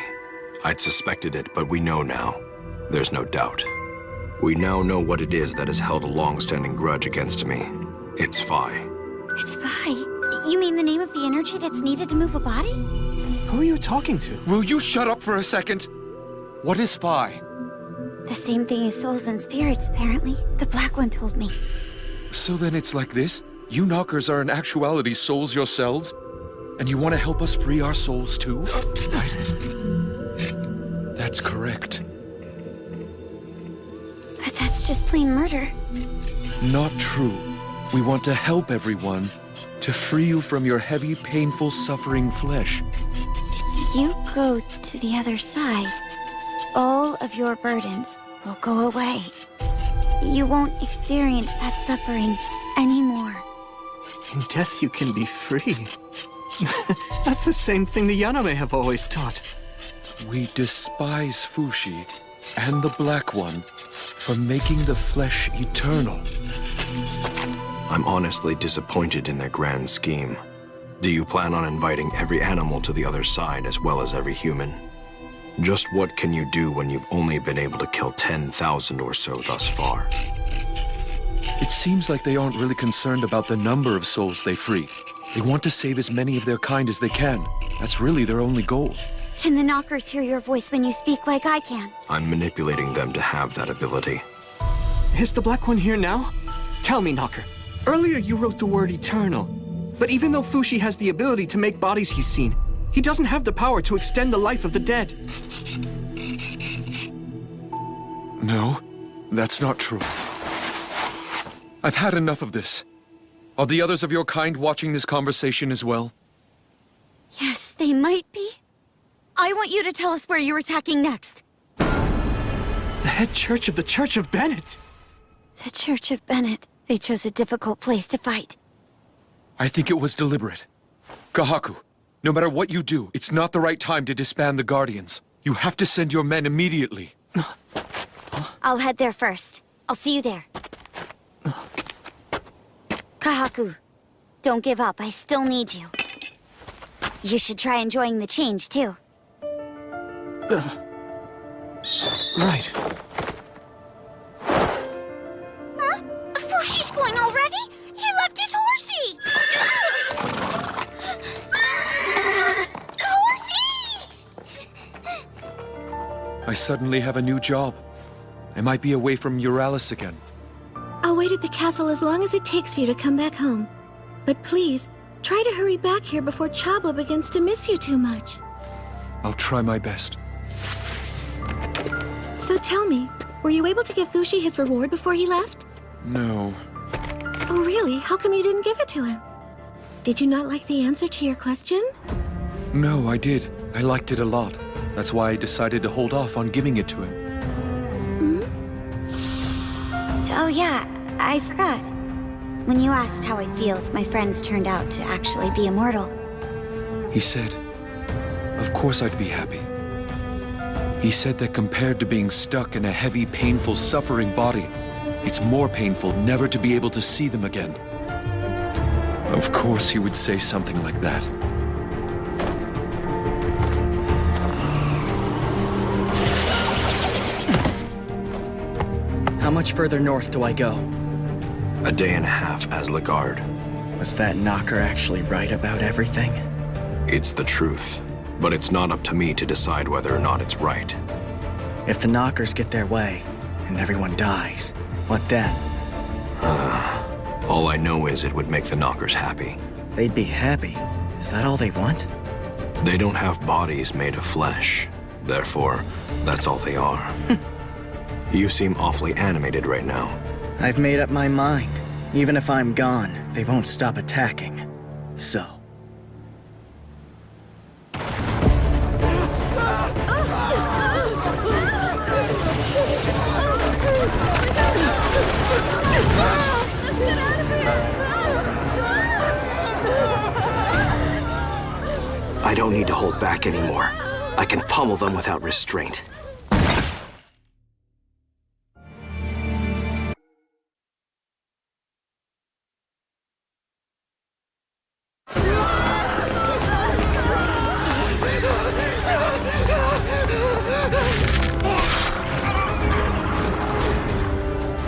I'd suspected it, but we know now. There's no doubt. We now know what it is that has held a long-standing grudge against me. It's Phi. It's Phi. You mean the name of the energy that's needed to move a body? Who are you talking to? Will you shut up for a second? What is Phi? The same thing as souls and spirits, apparently. The black one told me. So then it's like this? You knockers are in actuality souls yourselves? And you want to help us free our souls too? Right. That's correct. But that's just plain murder. Not true. We want to help everyone, to free you from your heavy, painful, suffering flesh. If you go to the other side, all of your burdens will go away. You won't experience that suffering anymore. In death you can be free. That's the same thing the Yaname have always taught. We despise Fushi and the Black One for making the flesh eternal. I'm honestly disappointed in their grand scheme. Do you plan on inviting every animal to the other side as well as every human? Just what can you do when you've only been able to kill 10,000 or so thus far? It seems like they aren't really concerned about the number of souls they free. They want to save as many of their kind as they can. That's really their only goal. Can the knockers hear your voice when you speak like I can? I'm manipulating them to have that ability. Is the Black One here now? Tell me, Knocker. Earlier you wrote the word eternal. But even though Fushi has the ability to make bodies he's seen, He doesn't have the power to extend the life of the dead. No, that's not true. I've had enough of this. Are the others of your kind watching this conversation as well? Yes, they might be. I want you to tell us where you're attacking next. The head church of the Church of Bennett. The Church of Bennett. They chose a difficult place to fight. I think it was deliberate. Kahaku, no matter what you do, it's not the right time to disband the Guardians. You have to send your men immediately. I'll head there first. I'll see you there. Kahaku, don't give up. I still need you. You should try enjoying the change, too. Right. Huh? Fushi's going already? He left his horsey! Horsey! I suddenly have a new job. I might be away from Euralis again. I'll wait at the castle as long as it takes for you to come back home. But please, try to hurry back here before Chabo begins to miss you too much. I'll try my best. So tell me, were you able to give Fushi his reward before he left? No. Oh really? How come you didn't give it to him? Did you not like the answer to your question? No, I did. I liked it a lot. That's why I decided to hold off on giving it to him. Oh yeah, I forgot. When you asked how I feel if my friends turned out to actually be immortal. He said, of course I'd be happy. He said that compared to being stuck in a heavy, painful, suffering body, it's more painful never to be able to see them again. Of course he would say something like that. How much further north do I go? A day and a half as Lagarde. Was that knocker actually right about everything? It's the truth, but it's not up to me to decide whether or not it's right. If the knockers get their way, and everyone dies, what then? All I know is it would make the knockers happy. They'd be happy? Is that all they want? They don't have bodies made of flesh. Therefore, that's all they are. You seem awfully animated right now. I've made up my mind. Even if I'm gone, they won't stop attacking. So... I don't need to hold back anymore. I can pummel them without restraint.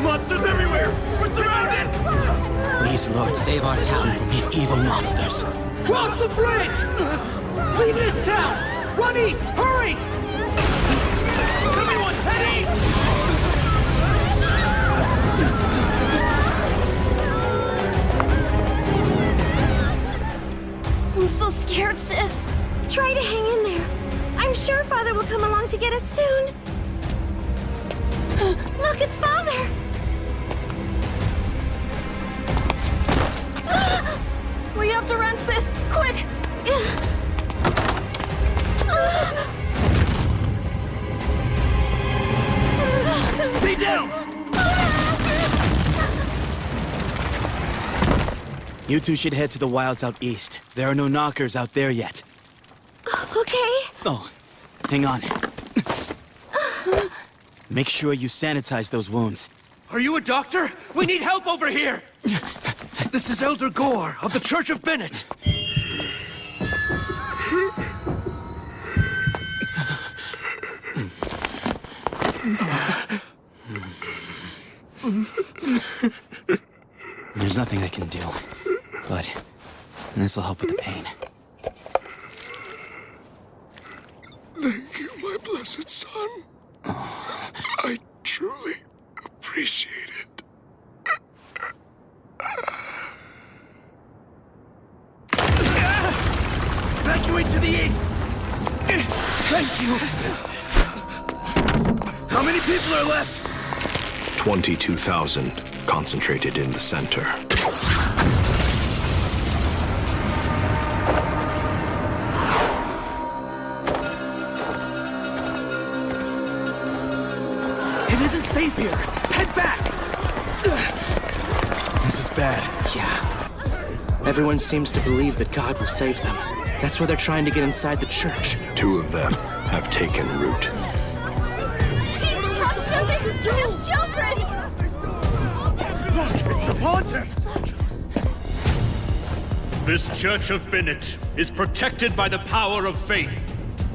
Monsters everywhere! We're surrounded! Please, Lord, save our town from these evil monsters. Cross the bridge! Leave this town! Run east! Hurry! Everyone, head east! I'm so scared, sis. Try to hang in there. I'm sure Father will come along to get us soon. Look, it's Father! We have to run, sis! Quick! Stay down! You two should head to the wilds out east. There are no knockers out there yet. Okay. Oh, hang on. Make sure you sanitize those wounds. Are you a doctor? We need help over here! This is Elder Gore of the Church of Bennett. There's nothing I can do, but this'll help with the pain. Thank you, my blessed son. I truly appreciate it. Evacuate to the east! Traveler left! 22,000 concentrated in the center. It isn't safe here. Head back! This is bad. Yeah. Everyone seems to believe that God will save them. That's why they're trying to get inside the church. 2 of them have taken root. Please stop shooting! You have children! Look, it's the Pontiff! This Church of Bennett is protected by the power of faith.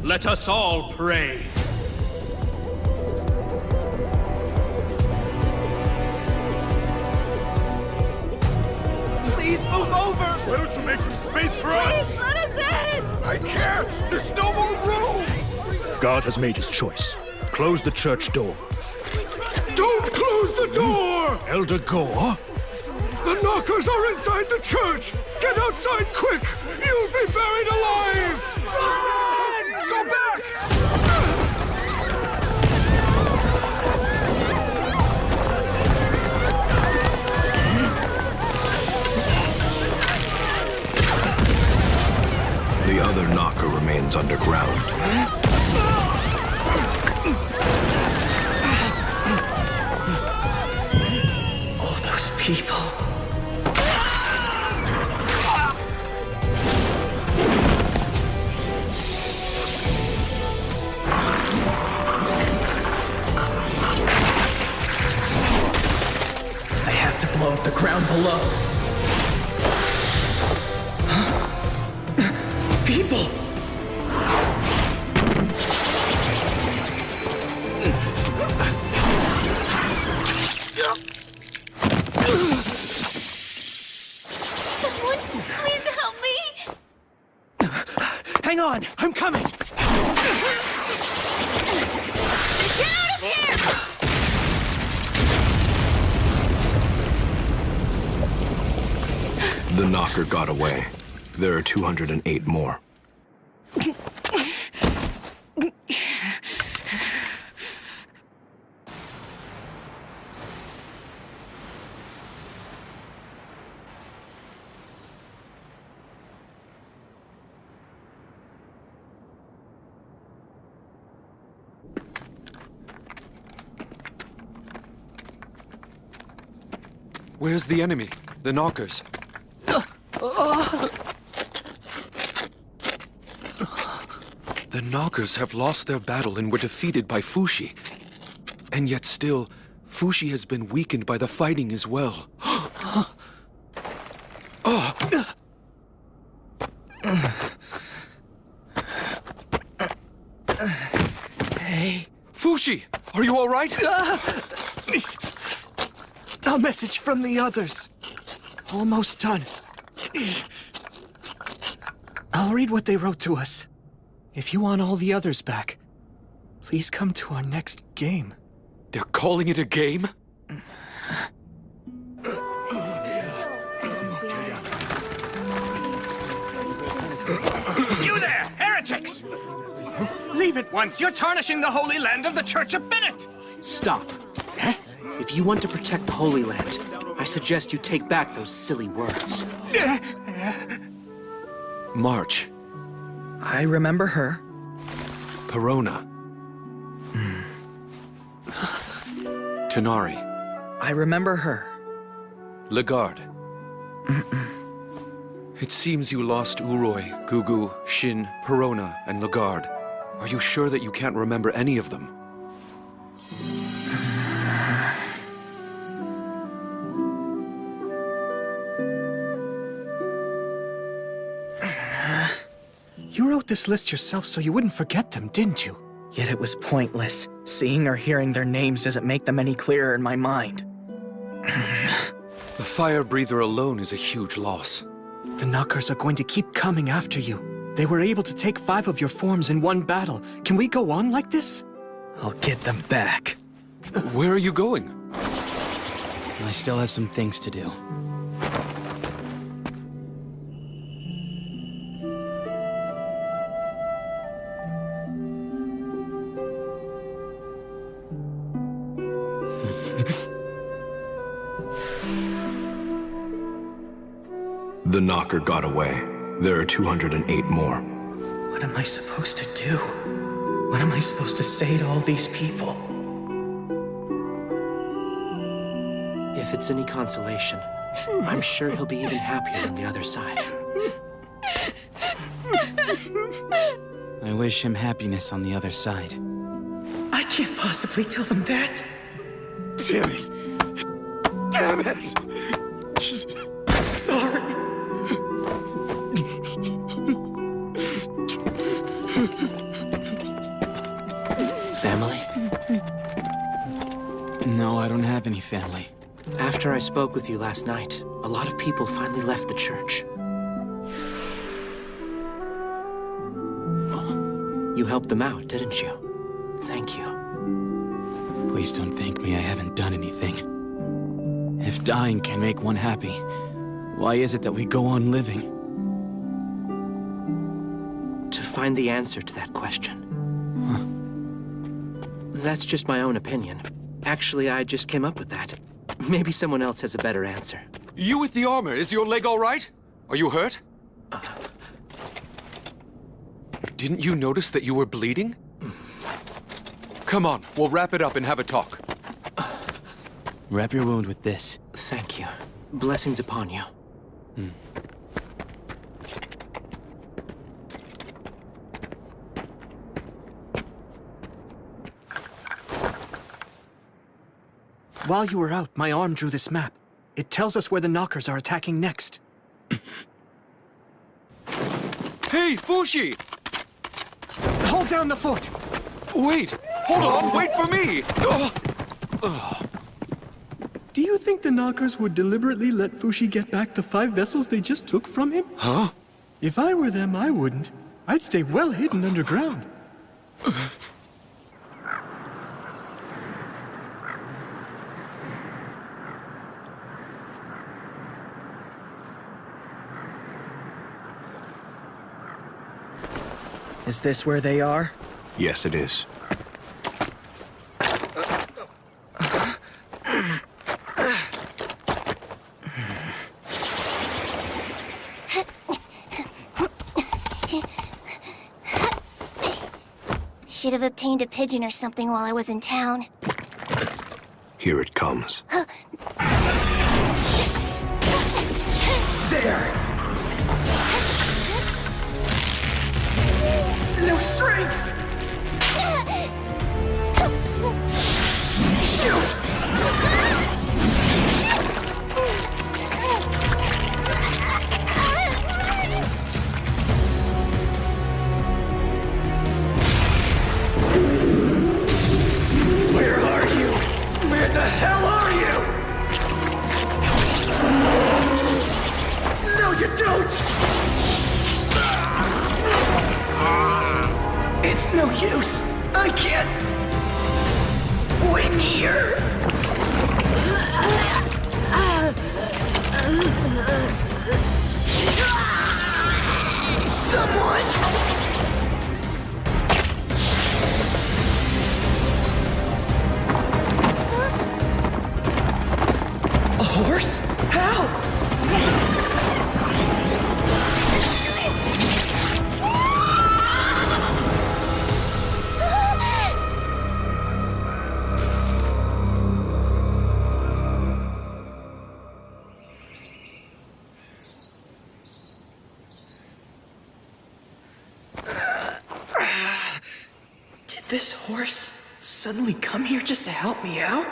Let us all pray. Please move over! Why don't you make some space for us? Please let us in! I can't! There's no more room! God has made his choice. Close the church door. Don't close the door! Elder Gore? The knockers are inside the church! Get outside quick! You'll be buried alive! Run! Go back! The other knocker remains underground. All those people. I have to blow up the ground below. People! Someone, please help me! Hang on, I'm coming! Get out of here! The knocker got away. There are 208 more. Where's the enemy? The knockers? The knockers have lost their battle and were defeated by Fushi. And yet still, Fushi has been weakened by the fighting as well. Hey. Fushi, are you all right? A message from the others. Almost done. I'll read what they wrote to us. If you want all the others back, please come to our next game. They're calling it a game? You there, heretics! Leave at once. You're tarnishing the Holy Land of the Church of Bennett! Stop. If you want to protect the Holy Land, I suggest you take back those silly words. March. I remember her. Perona. Tenari. I remember her. Lagarde. It seems you lost Uroi, Gugu, Shin, Perona, and Lagarde. Are you sure that you can't remember any of them? You wrote this list yourself so you wouldn't forget them, didn't you? Yet it was pointless. Seeing or hearing their names doesn't make them any clearer in my mind. The fire breather alone is a huge loss. The knockers are going to keep coming after you. They were able to take 5 of your forms in one battle. Can we go on like this? I'll get them back. Where are you going? I still have some things to do. The knocker got away. There are 208 more. What am I supposed to do? What am I supposed to say to all these people? If it's any consolation, I'm sure he'll be even happier on the other side. I wish him happiness on the other side. I can't possibly tell them that. Damn it! Damn it! I'm sorry. Family? No, I don't have any family. After I spoke with you last night, a lot of people finally left the church. You helped them out, didn't you? Thank you. Please don't thank me, I haven't done anything. If dying can make one happy, why is it that we go on living? To find the answer to that question. That's just my own opinion. Actually, I just came up with that. Maybe someone else has a better answer. You with the armor, is your leg all right? Are you hurt? Didn't you notice that you were bleeding? Come on, we'll wrap it up and have a talk. Wrap your wound with this. Thank you. Blessings upon you. While you were out, my arm drew this map. It tells us where the knockers are attacking next. Hey, Fushi! Hold down the fort! Wait! Hold on, wait for me! Do you think the knockers would deliberately let Fushi get back the 5 vessels they just took from him? Huh? If I were them, I wouldn't. I'd stay well hidden underground. Is this where they are? Yes, it is. Should have obtained a pigeon or something while I was in town. Here it comes. There! No strength! Shoot! Where are you? Where the hell are you? No, you don't! It's no use! I can't win here! Someone! A horse? How? Did this horse suddenly come here just to help me out?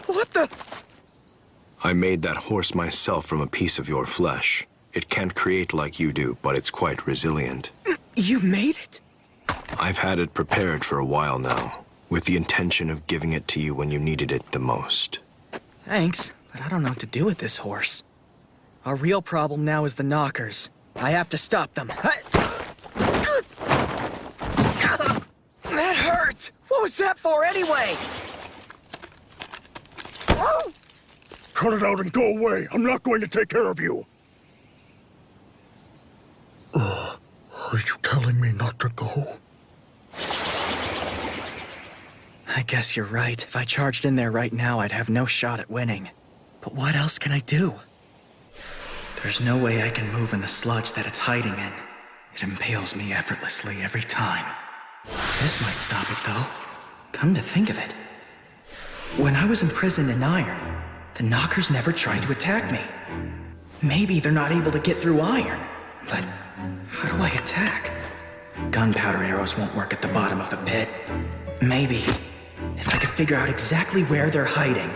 What the? I made that horse myself from a piece of your flesh. It can't create like you do, but it's quite resilient. You made it? I've had it prepared for a while now, with the intention of giving it to you when you needed it the most. Thanks, but I don't know what to do with this horse. Our real problem now is the knockers. I have to stop them. That hurt! What was that for anyway? Cut it out and go away. I'm not going to take care of you. Are you telling me not to go? I guess you're right. If I charged in there right now, I'd have no shot at winning. But what else can I do? There's no way I can move in the sludge that it's hiding in. It impales me effortlessly every time. This might stop it, though. Come to think of it. When I was imprisoned in iron, the knockers never tried to attack me. Maybe they're not able to get through iron, but how do I attack? Gunpowder arrows won't work at the bottom of the pit. Maybe, if I could figure out exactly where they're hiding.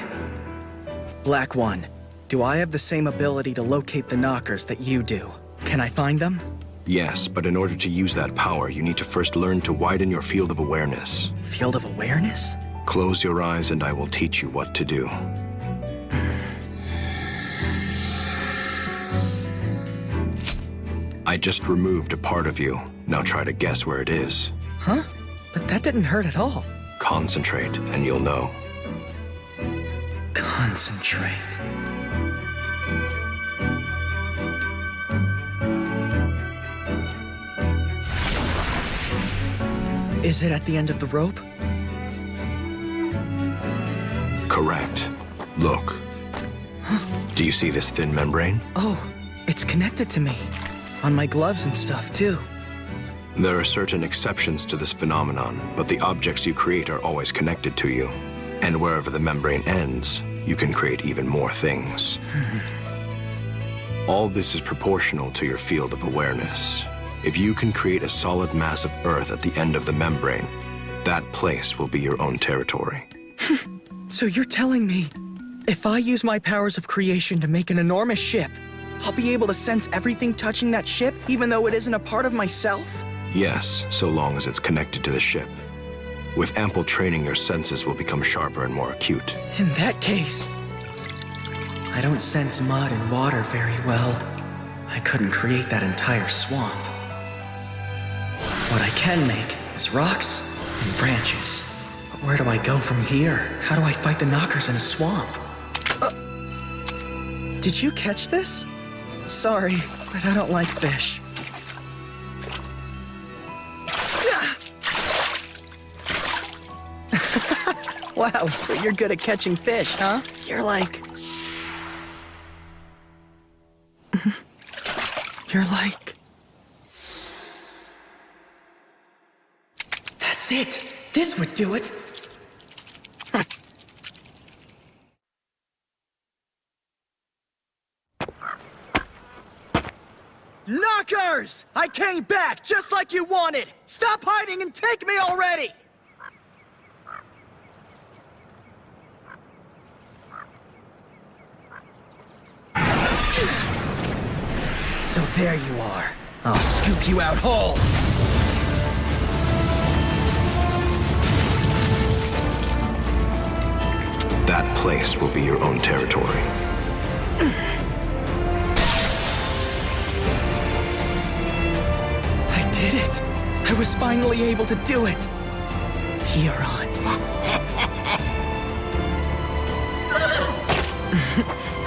Black One, do I have the same ability to locate the knockers that you do? Can I find them? Yes, but in order to use that power, you need to first learn to widen your field of awareness. Field of awareness? Close your eyes and I will teach you what to do. I just removed a part of you. Now try to guess where it is. Huh? But that didn't hurt at all. Concentrate and you'll know. Concentrate. Is it at the end of the rope? Correct. Look. Do you see this thin membrane? Oh, it's connected to me. On my gloves and stuff, too. There are certain exceptions to this phenomenon, but the objects you create are always connected to you. And wherever the membrane ends, you can create even more things. All this is proportional to your field of awareness. If you can create a solid mass of Earth at the end of the membrane, that place will be your own territory. So you're telling me, if I use my powers of creation to make an enormous ship, I'll be able to sense everything touching that ship, even though it isn't a part of myself? Yes, so long as it's connected to the ship. With ample training, your senses will become sharper and more acute. In that case, I don't sense mud and water very well. I couldn't create that entire swamp. What I can make is rocks and branches. But where do I go from here? How do I fight the knockers in a swamp? Did you catch this? Sorry, but I don't like fish. Wow, so you're good at catching fish, huh? You're like... You're like... That's it! This would do it! Knockers! I came back, just like you wanted! Stop hiding and take me already! So there you are. I'll scoop you out whole! That place will be your own territory. I did it! I was finally able to do it! Huron.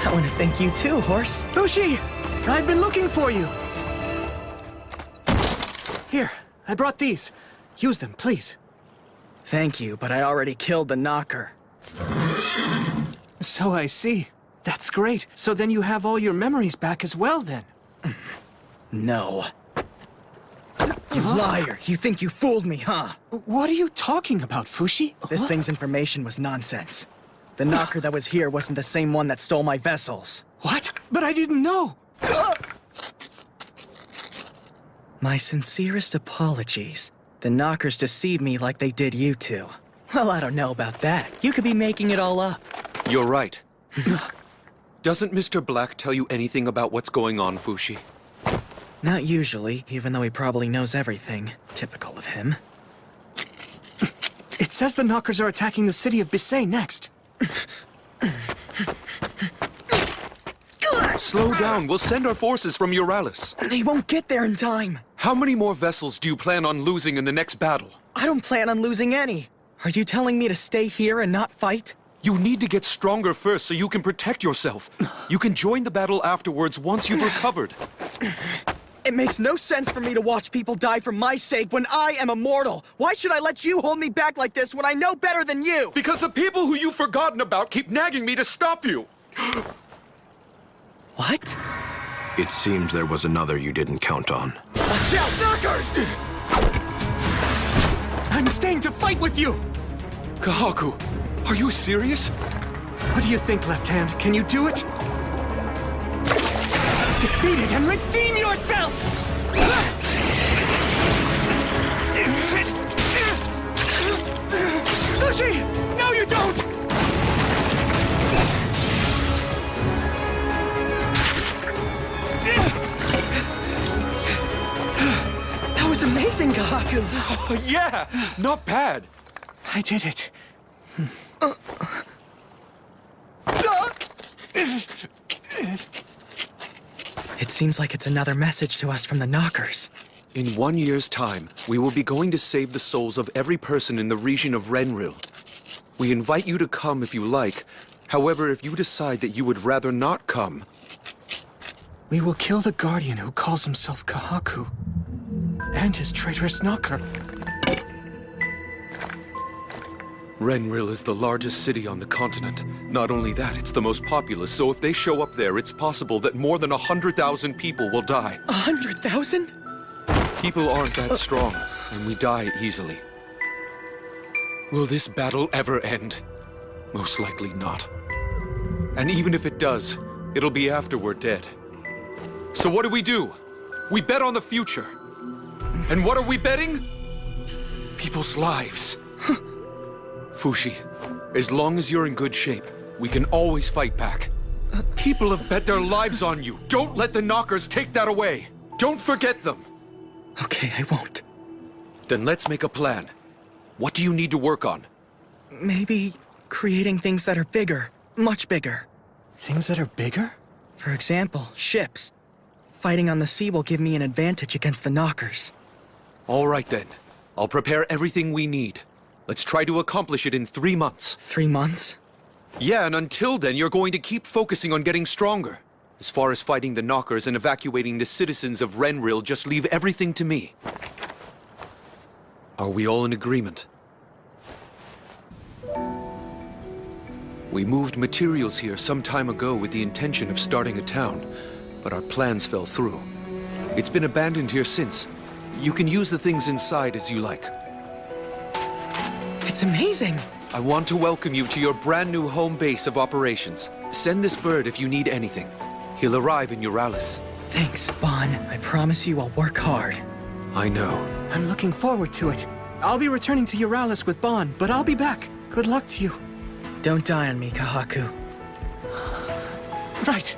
I want to thank you too, Horse. Fushi! I've been looking for you! Here, I brought these. Use them, please. Thank you, but I already killed the knocker. So I see. That's great. So then you have all your memories back as well, then? No. You liar! You think you fooled me, huh? What are you talking about, Fushi? This thing's information was nonsense. The knocker that was here wasn't the same one that stole my vessels. What? But I didn't know! My sincerest apologies. The knockers deceived me like they did you two. Well, I don't know about that. You could be making it all up. You're right. Doesn't Mr. Black tell you anything about what's going on, Fushi? Not usually, even though he probably knows everything. Typical of him. It says the knockers are attacking the city of Bisay next. Slow down. We'll send our forces from Euralis. They won't get there in time. How many more vessels do you plan on losing in the next battle? I don't plan on losing any. Are you telling me to stay here and not fight? You need to get stronger first so you can protect yourself. You can join the battle afterwards once you've recovered. It makes no sense for me to watch people die for my sake when I am immortal. Why should I let you hold me back like this when I know better than you? Because the people who you've forgotten about keep nagging me to stop you. What? It seems there was another you didn't count on. Watch out, knockers! I'm staying to fight with you! Kahaku, are you serious? What do you think, Left Hand? Can you do it? Defeat it and redeem yourself! Fushi! No, you don't! That was amazing, Kahaku! Yeah, not bad. I did it. It seems like it's another message to us from the knockers. In 1 year's time, we will be going to save the souls of every person in the region of Renril. We invite you to come if you like. However, if you decide that you would rather not come... We will kill the Guardian who calls himself Kahaku. And his traitorous knocker. Renril is the largest city on the continent. Not only that, it's the most populous, so if they show up there, it's possible that more than 100,000 people will die. 100,000? People aren't that strong, and we die easily. Will this battle ever end? Most likely not. And even if it does, it'll be after we're dead. So what do? We bet on the future. And what are we betting? People's lives. Fushi, as long as you're in good shape, we can always fight back. People have bet their lives on you. Don't let the knockers take that away. Don't forget them. Okay, I won't. Then let's make a plan. What do you need to work on? Maybe creating things that are bigger, much bigger. Things that are bigger? For example, ships. Fighting on the sea will give me an advantage against the knockers. All right then. I'll prepare everything we need. Let's try to accomplish it in 3 months. 3 months? Yeah, and until then, you're going to keep focusing on getting stronger. As far as fighting the knockers and evacuating the citizens of Renril, just leave everything to me. Are we all in agreement? We moved materials here some time ago with the intention of starting a town, but our plans fell through. It's been abandoned here since. You can use the things inside as you like. It's amazing! I want to welcome you to your brand new home base of operations. Send this bird if you need anything. He'll arrive in Euralis. Thanks, Bon. I promise you I'll work hard. I know. I'm looking forward to it. I'll be returning to Euralis with Bon, but I'll be back. Good luck to you. Don't die on me, Kahaku. Right.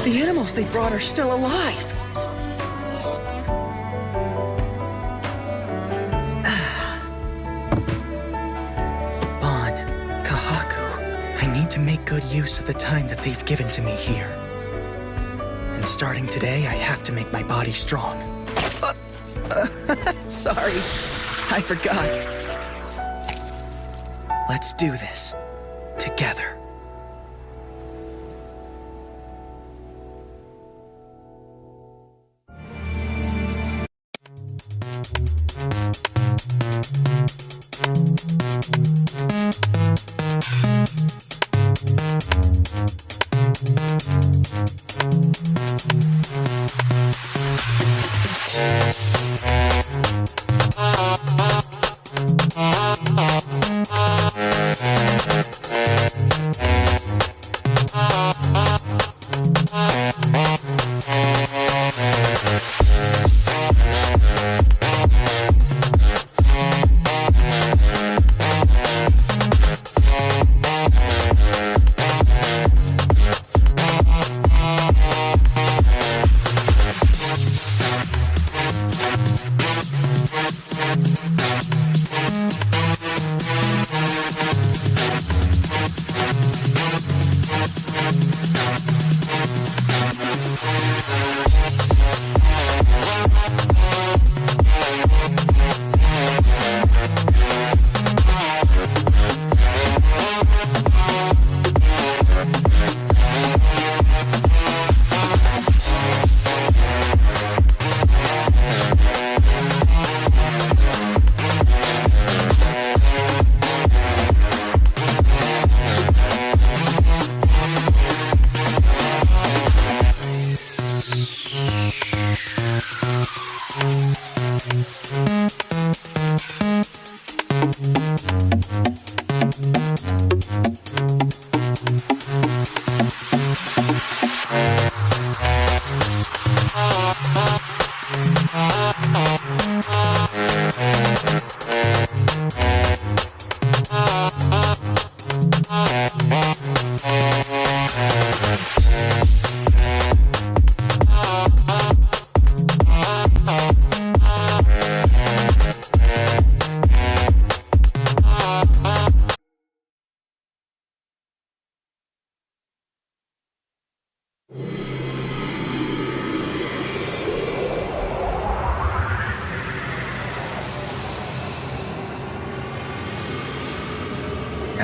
The animals they brought are still alive! Bon, Kahaku, I need to make good use of the time that they've given to me here. And starting today, I have to make my body strong. Sorry, I forgot. Let's do this. Together.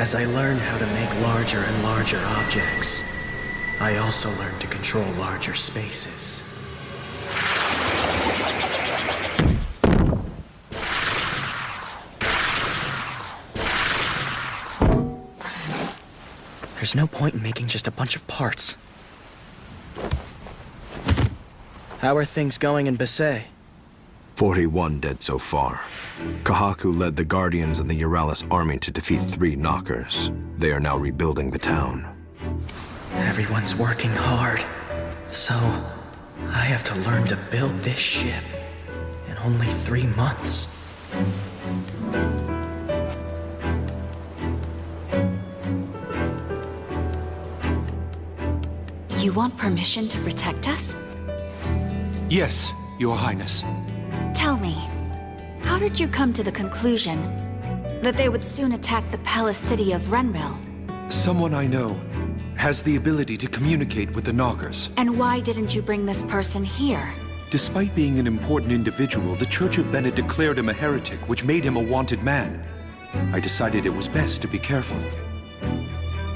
As I learned how to make larger and larger objects, I also learned to control larger spaces. There's no point in making just a bunch of parts. How are things going in Basay? 41 dead so far. Kahaku led the Guardians and the Euralis army to defeat 3 knockers. They are now rebuilding the town. Everyone's working hard. So, I have to learn to build this ship in only 3 months. You want permission to protect us? Yes, Your Highness. Tell me, how did you come to the conclusion that they would soon attack the palace city of Renril? Someone I know has the ability to communicate with the Knockers. And why didn't you bring this person here? Despite being an important individual, the Church of Bennett declared him a heretic, which made him a wanted man. I decided it was best to be careful.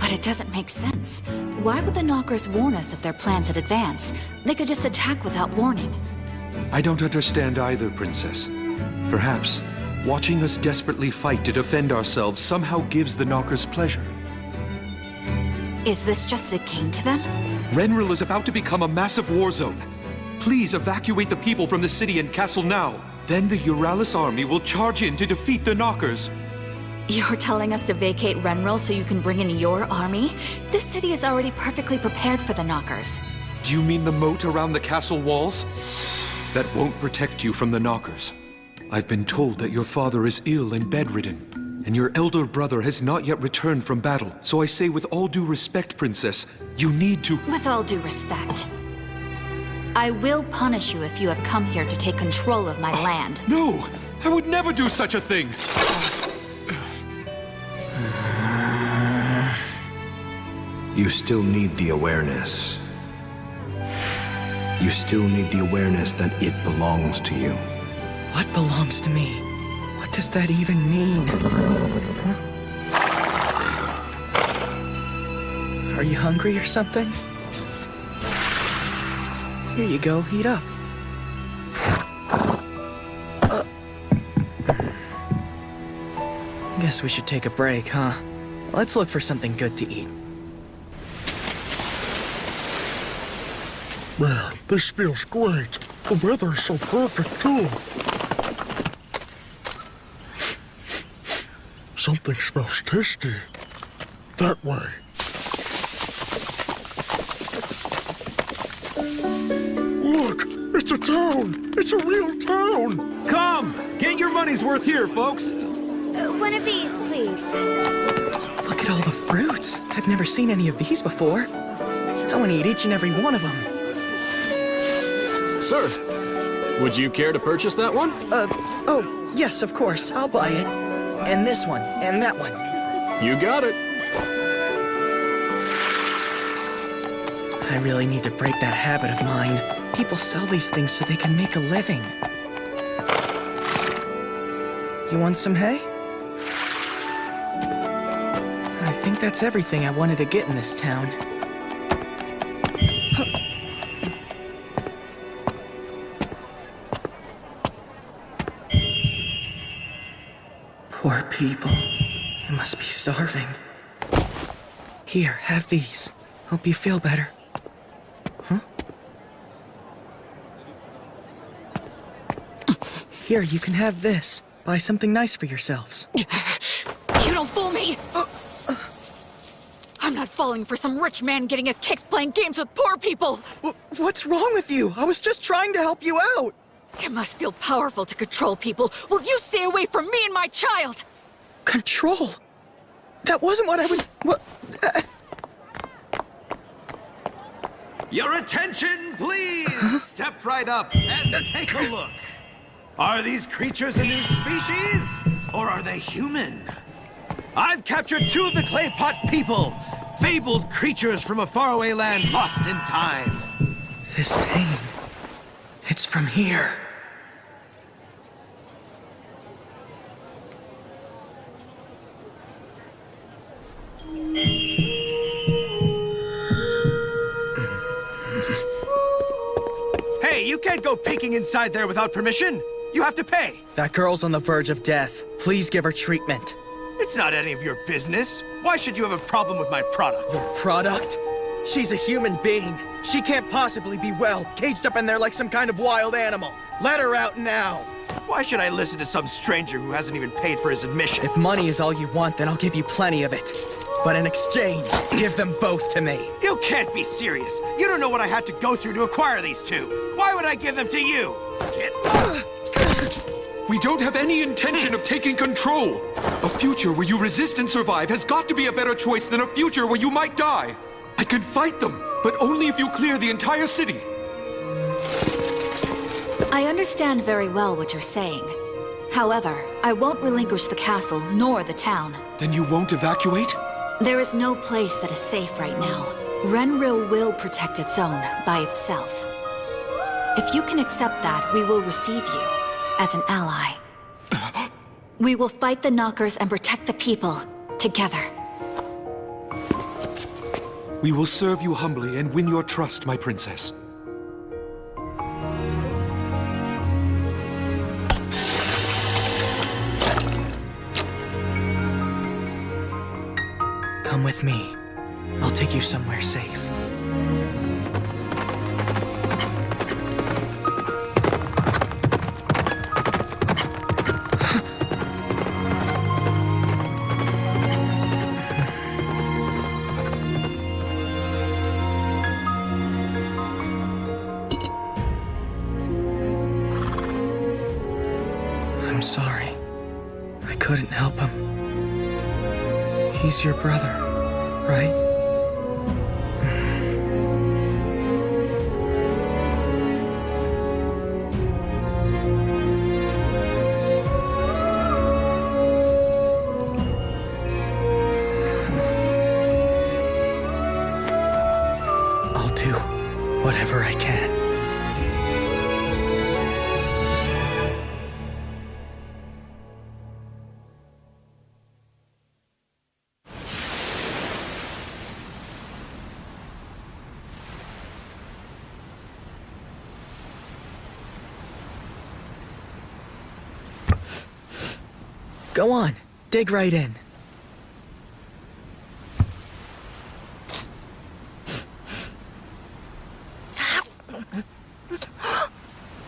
But it doesn't make sense. Why would the Knockers warn us of their plans in advance? They could just attack without warning. I don't understand either, Princess. Perhaps watching us desperately fight to defend ourselves somehow gives the Knockers pleasure. Is this just a game to them? Renril is about to become a massive war zone. Please evacuate the people from the city and castle now. Then the Euralis army will charge in to defeat the Knockers. You're telling us to vacate Renril so you can bring in your army? This city is already perfectly prepared for the Knockers. Do you mean the moat around the castle walls? That won't protect you from the Knockers. I've been told that your father is ill and bedridden, and your elder brother has not yet returned from battle. So I say with all due respect, Princess, you need to— With all due respect, I will punish you if you have come here to take control of my land. No! I would never do such a thing! You still need the awareness. You still need the awareness that it belongs to you. What belongs to me? What does that even mean? Are you hungry or something? Here you go, eat up. Guess we should take a break, huh? Let's look for something good to eat. Man, this feels great. The weather's so perfect, too. Something smells tasty. That way. Look! It's a town! It's a real town! Come! Get your money's worth here, folks! One of these, please. Look at all the fruits. I've never seen any of these before. I want to eat each and every one of them. Sir, would you care to purchase that one? Oh, yes, of course. I'll buy it. And this one, and that one. You got it. I really need to break that habit of mine. People sell these things so they can make a living. You want some hay? I think that's everything I wanted to get in this town. Poor people. They must be starving. Here, have these. Hope you feel better. Huh? Here, you can have this. Buy something nice for yourselves. You don't fool me! I'm not falling for some rich man getting his kicks playing games with poor people! What's wrong with you? I was just trying to help you out! It must feel powerful to control people. Will you stay away from me and my child? Control? That wasn't what I was... What? Your attention, please! Step right up and take a look. Are these creatures a new species, or are they human? I've captured 2 of the clay pot people, fabled creatures from a faraway land lost in time. This pain... It's from here. Hey, you can't go peeking inside there without permission. You have to pay. That girl's on the verge of death. Please give her treatment. It's not any of your business. Why should you have a problem with my product? Your product? She's a human being. She can't possibly be well, caged up in there like some kind of wild animal. Let her out now. Why should I listen to some stranger who hasn't even paid for his admission? If money is all you want, then I'll give you plenty of it. But in exchange, give them both to me. You can't be serious. You don't know what I had to go through to acquire these 2. Why would I give them to you? Get lost. We don't have any intention of taking control. A future where you resist and survive has got to be a better choice than a future where you might die. I can fight them, but only if you clear the entire city. I understand very well what you're saying. However, I won't relinquish the castle nor the town. Then you won't evacuate? There is no place that is safe right now. Renril will protect its own by itself. If you can accept that, we will receive you as an ally. We will fight the Knockers and protect the people together. We will serve you humbly and win your trust, my princess. Come with me. I'll take you somewhere safe. I'm sorry. I couldn't help him. He's your brother, right? I'll do whatever I can. Go on, dig right in.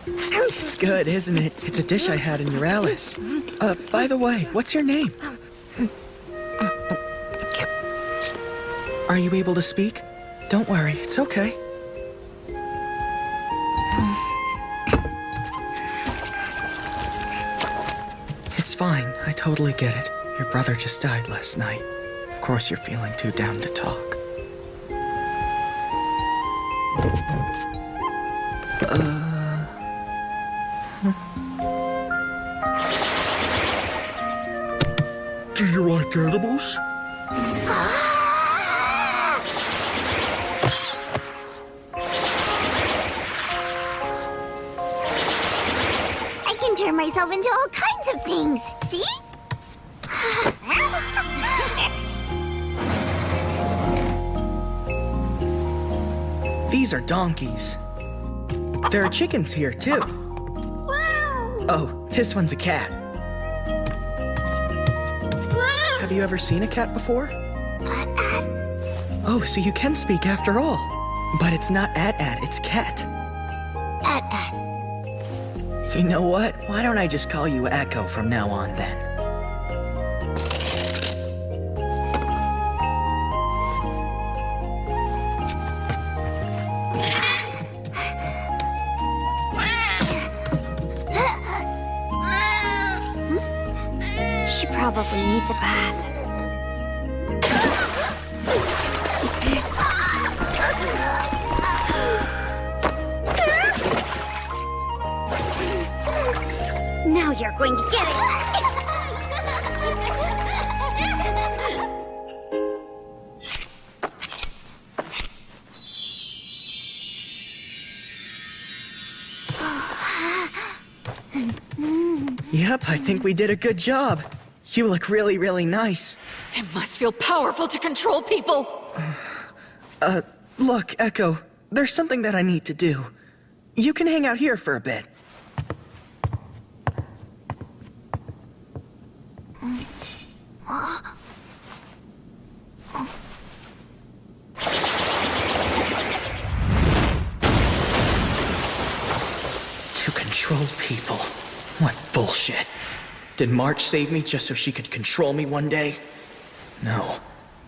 It's good, isn't it? It's a dish I had in Viralshort. By the way, what's your name? Are you able to speak? Don't worry, it's okay. It's fine, I totally get it. Your brother just died last night. Of course you're feeling too down to talk. Do you like animals? himself into all kinds of things. See? These are donkeys. There are chickens here, too. Oh, this one's a cat. Have you ever seen a cat before? Oh, so you can speak after all. But it's not at, it's cat. You know what? Why don't I just call you Echo from now on, then? She probably needs a bath. Now you're going to get it! Yep, I think we did a good job. You look really, really nice. It must feel powerful to control people! Look, Echo, there's something that I need to do. You can hang out here for a bit. To control people? What bullshit. Did March save me just so she could control me one day? No,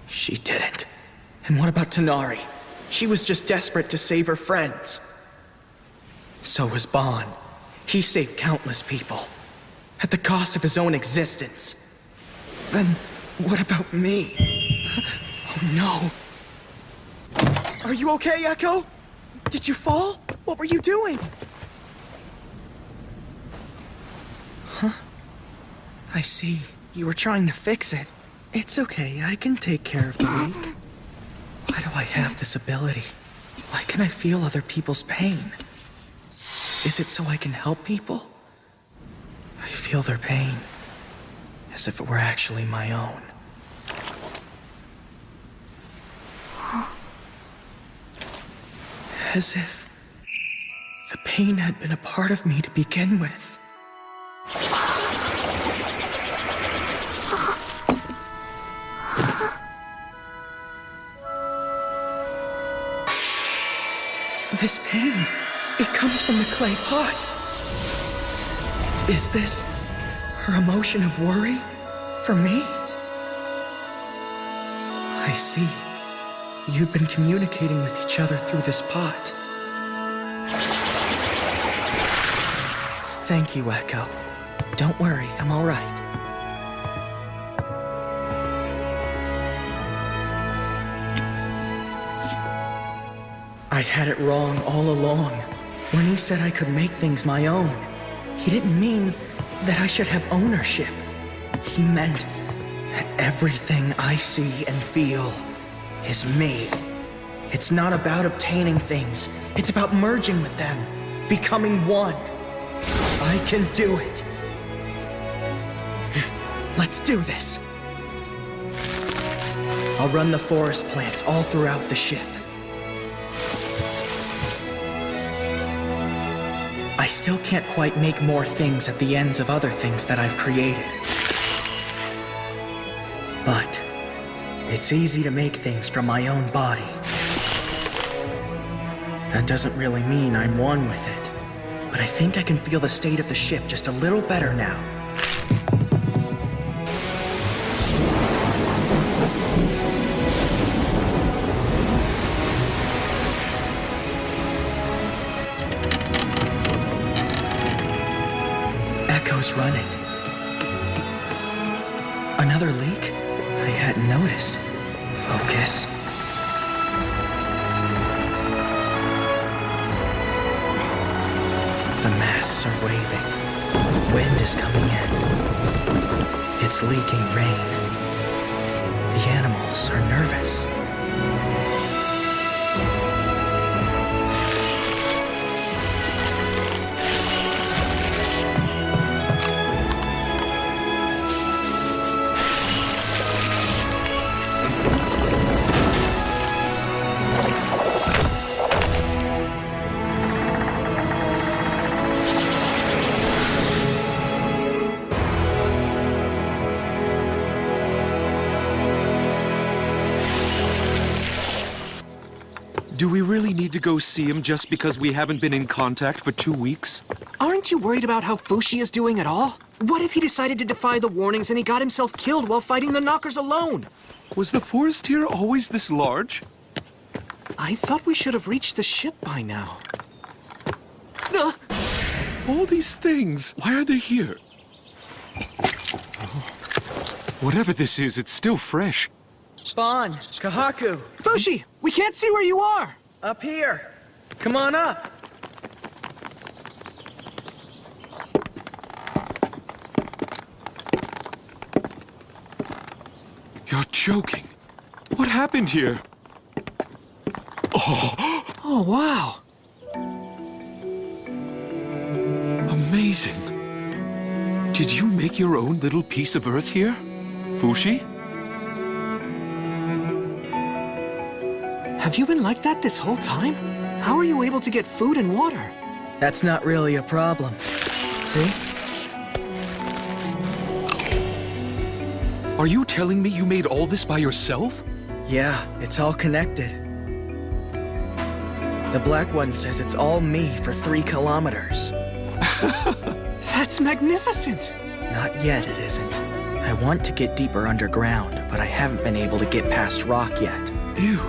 she didn't. And what about Tanari? She was just desperate to save her friends. So was Bon. He saved countless people. At the cost of his own existence. Then, what about me? Oh no. Are you okay, Echo? Did you fall? What were you doing? Huh? I see. You were trying to fix it. It's okay, I can take care of the weak. Why do I have this ability? Why can I feel other people's pain? Is it so I can help people? I feel their pain, as if it were actually my own. As if the pain had been a part of me to begin with. This pain, it comes from the clay pot. Is this her emotion of worry for me? I see. You've been communicating with each other through this pot. Thank you, Echo. Don't worry, I'm all right. I had it wrong all along. When he said I could make things my own, he didn't mean that I should have ownership. He meant that everything I see and feel is me. It's not about obtaining things. It's about merging with them, becoming one. I can do it. Let's do this. I'll run the forest plants all throughout the ship. I still can't quite make more things at the ends of other things that I've created. But it's easy to make things from my own body. That doesn't really mean I'm one with it, but I think I can feel the state of the ship just a little better now. Echo's running. Another leak? I hadn't noticed. Focus. The masts are waving. Wind is coming in. It's leaking rain. The animals are nervous. Do we really need to go see him just because we haven't been in contact for 2 weeks? Aren't you worried about how Fushi is doing at all? What if he decided to defy the warnings and he got himself killed while fighting the Knockers alone? Was the forest here always this large? I thought we should have reached the ship by now. All these things, why are they here? Whatever this is, it's still fresh. Bon, Kahaku. Fushi, we can't see where you are. Up here. Come on up. You're joking. What happened here? Oh, wow. Amazing. Did you make your own little piece of Earth here, Fushi? Have you been like that this whole time? How are you able to get food and water? That's not really a problem. See? Are you telling me you made all this by yourself? Yeah, it's all connected. The Black One says it's all me for 3 kilometers. That's magnificent! Not yet, it isn't. I want to get deeper underground, but I haven't been able to get past rock yet. Ew.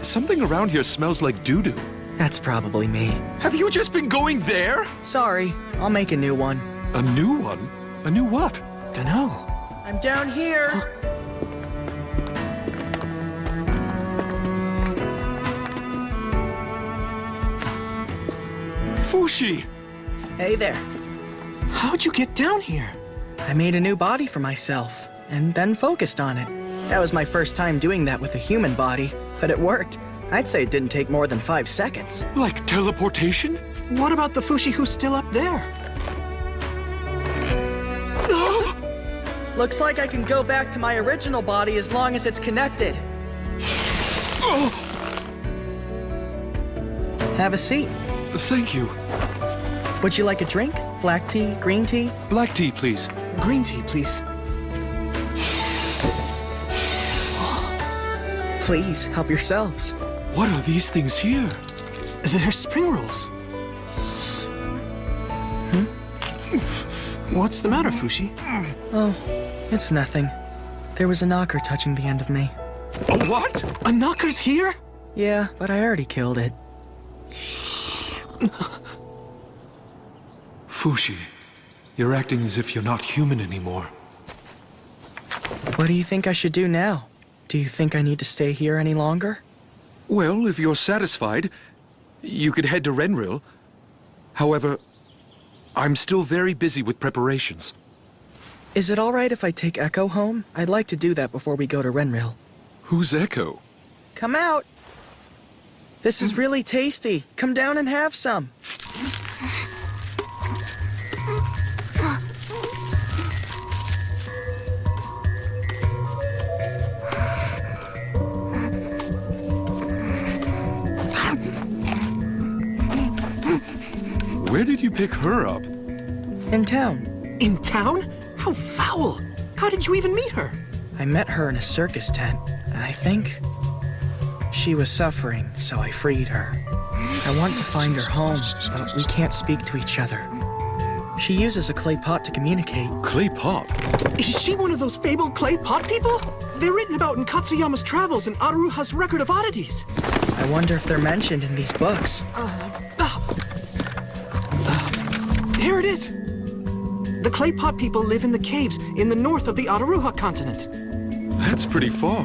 Something around here smells like doo-doo. That's probably me. Have you just been going there? Sorry, I'll make a new one. A new one? A new what? Dunno. I'm down here! Fushi! Hey there. How'd you get down here? I made a new body for myself, and then focused on it. That was my first time doing that with a human body, but it worked. I'd say it didn't take more than 5 seconds. Like teleportation? What about the Fushi who's still up there? Looks like I can go back to my original body as long as it's connected. Have a seat. Thank you. Would you like a drink? Black tea, green tea? Black tea, please. Green tea, please. Please, help yourselves. What are these things here? They're spring rolls. What's the matter, Fushi? Oh, it's nothing. There was a knocker touching the end of me. A what? A knocker's here? Yeah, but I already killed it. Fushi, you're acting as if you're not human anymore. What do you think I should do now? Do you think I need to stay here any longer? Well, if you're satisfied, you could head to Renril. However, I'm still very busy with preparations. Is it all right if I take Echo home? I'd like to do that before we go to Renril. Who's Echo? Come out! This is really tasty. Come down and have some. Where did you pick her up? In town. In town? How foul! How did you even meet her? I met her in a circus tent, I think. She was suffering, so I freed her. I want to find her home, but we can't speak to each other. She uses a clay pot to communicate. Clay pot? Is she one of those fabled clay pot people? They're written about in Katsuyama's travels and Aruha's Record of Oddities. I wonder if they're mentioned in these books. Here it is. The clay pot people live in the caves in the north of the Aruha continent. That's pretty far.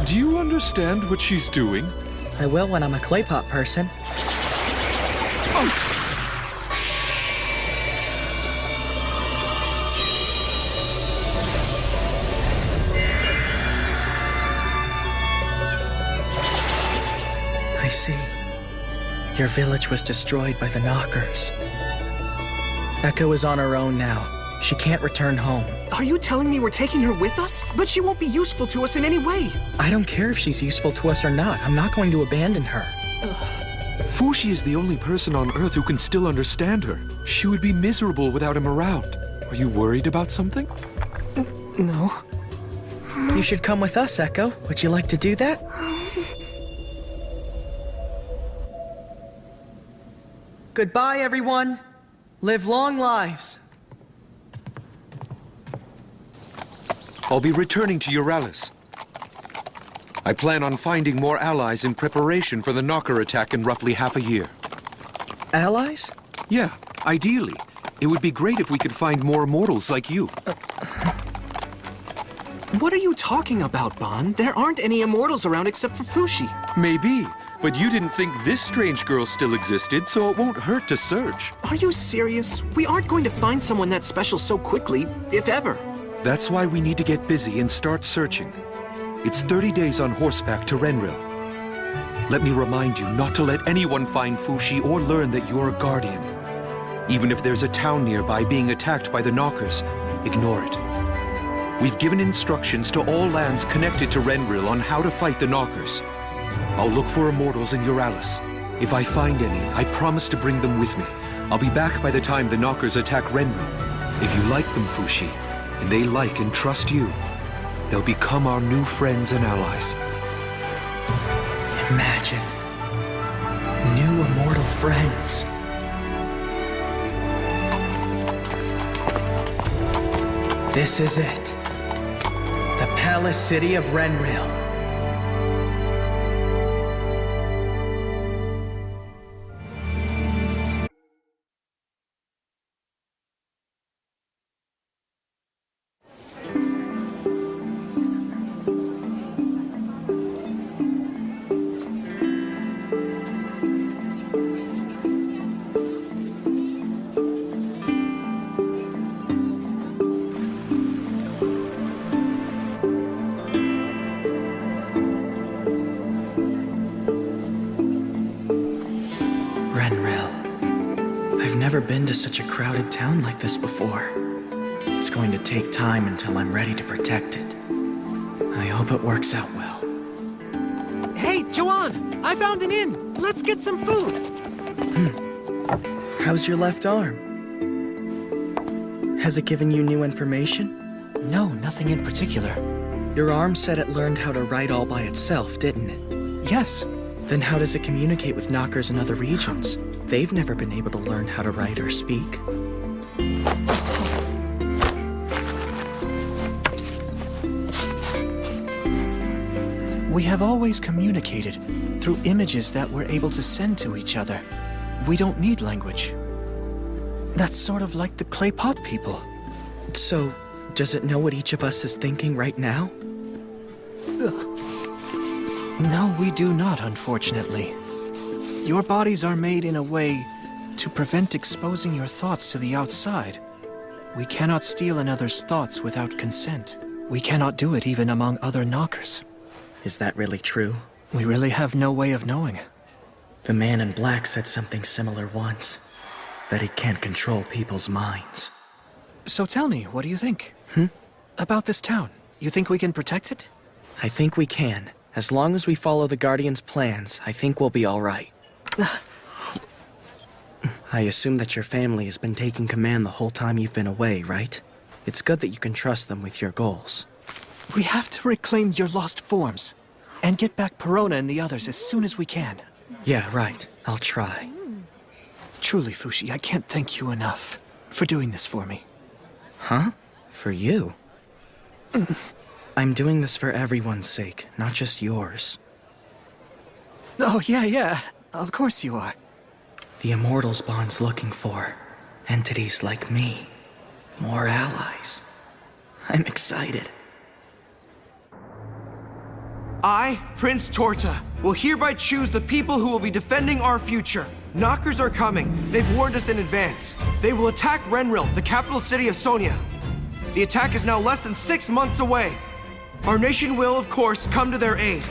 Do you understand what she's doing? I will when I'm a clay pot person. I see. Your village was destroyed by the Knockers. Echo is on her own now. She can't return home. Are you telling me we're taking her with us? But she won't be useful to us in any way. I don't care if she's useful to us or not. I'm not going to abandon her. Fushi is the only person on Earth who can still understand her. She would be miserable without him around. Are you worried about something? No. You should come with us, Echo. Would you like to do that? Goodbye, everyone. Live long lives. I'll be returning to Euralis. I plan on finding more allies in preparation for the Knocker attack in roughly half a year. Allies? Yeah, ideally. It would be great if we could find more immortals like you. What are you talking about, Bon? There aren't any immortals around except for Fushi. Maybe, but you didn't think this strange girl still existed, so it won't hurt to search. Are you serious? We aren't going to find someone that special so quickly, if ever. That's why we need to get busy and start searching. It's 30 days on horseback to Renril. Let me remind you not to let anyone find Fushi or learn that you're a guardian. Even if there's a town nearby being attacked by the Knockers, ignore it. We've given instructions to all lands connected to Renril on how to fight the Knockers. I'll look for immortals in Euralis. If I find any, I promise to bring them with me. I'll be back by the time the Knockers attack Renril. If you like them, Fushi, and they like and trust you, they'll become our new friends and allies. Imagine. New immortal friends. This is it. The Palace City of Renril. I've never been to such a crowded town like this before. It's going to take time until I'm ready to protect it. I hope it works out well. Hey, Joanne! I found an inn! Let's get some food! How's your left arm? Has it given you new information? No, nothing in particular. Your arm said it learned how to write all by itself, didn't it? Yes. Then how does it communicate with Knockers in other regions? They've never been able to learn how to write or speak. We have always communicated through images that we're able to send to each other. We don't need language. That's sort of like the clay pot people. So, does it know what each of us is thinking right now? No, we do not, unfortunately. Your bodies are made in a way to prevent exposing your thoughts to the outside. We cannot steal another's thoughts without consent. We cannot do it even among other Knockers. Is that really true? We really have no way of knowing. The man in black said something similar once. That he can't control people's minds. So tell me, what do you think? About this town? You think we can protect it? I think we can. As long as we follow the Guardian's plans, I think we'll be all right. I assume that your family has been taking command the whole time you've been away, right? It's good that you can trust them with your goals. We have to reclaim your lost forms, and get back Perona and the others as soon as we can. Yeah, right. I'll try. Truly, Fushi, I can't thank you enough for doing this for me. Huh? For you? I'm doing this for everyone's sake, not just yours. Oh, yeah. Of course you are. The Immortals Bond's looking for entities like me. More allies. I'm excited. I, Prince Torta, will hereby choose the people who will be defending our future. Knockers are coming. They've warned us in advance. They will attack Renril, the capital city of Sonia. The attack is now less than 6 months away. Our nation will, of course, come to their aid.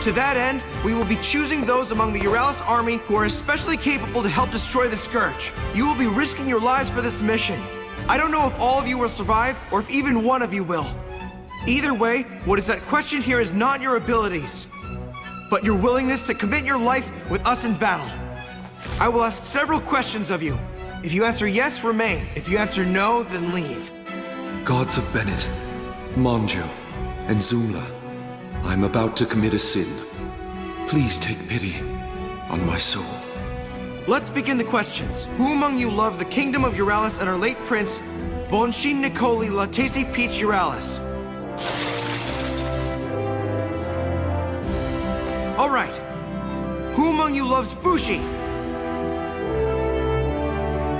To that end, we will be choosing those among the Euralis army who are especially capable to help destroy the Scourge. You will be risking your lives for this mission. I don't know if all of you will survive, or if even one of you will. Either way, what is at question here is not your abilities. but your willingness to commit your life with us in battle. I will ask several questions of you. If you answer yes, remain. If you answer no, then leave. Gods of Bennett, Monjo, and Zula, I'm about to commit a sin. Please take pity on my soul. Let's begin the questions. Who among you loved the kingdom of Euralis and our late prince, Bonshin Nicoli La Tasty Peach Euralis? All right. Who among you loves Fushi?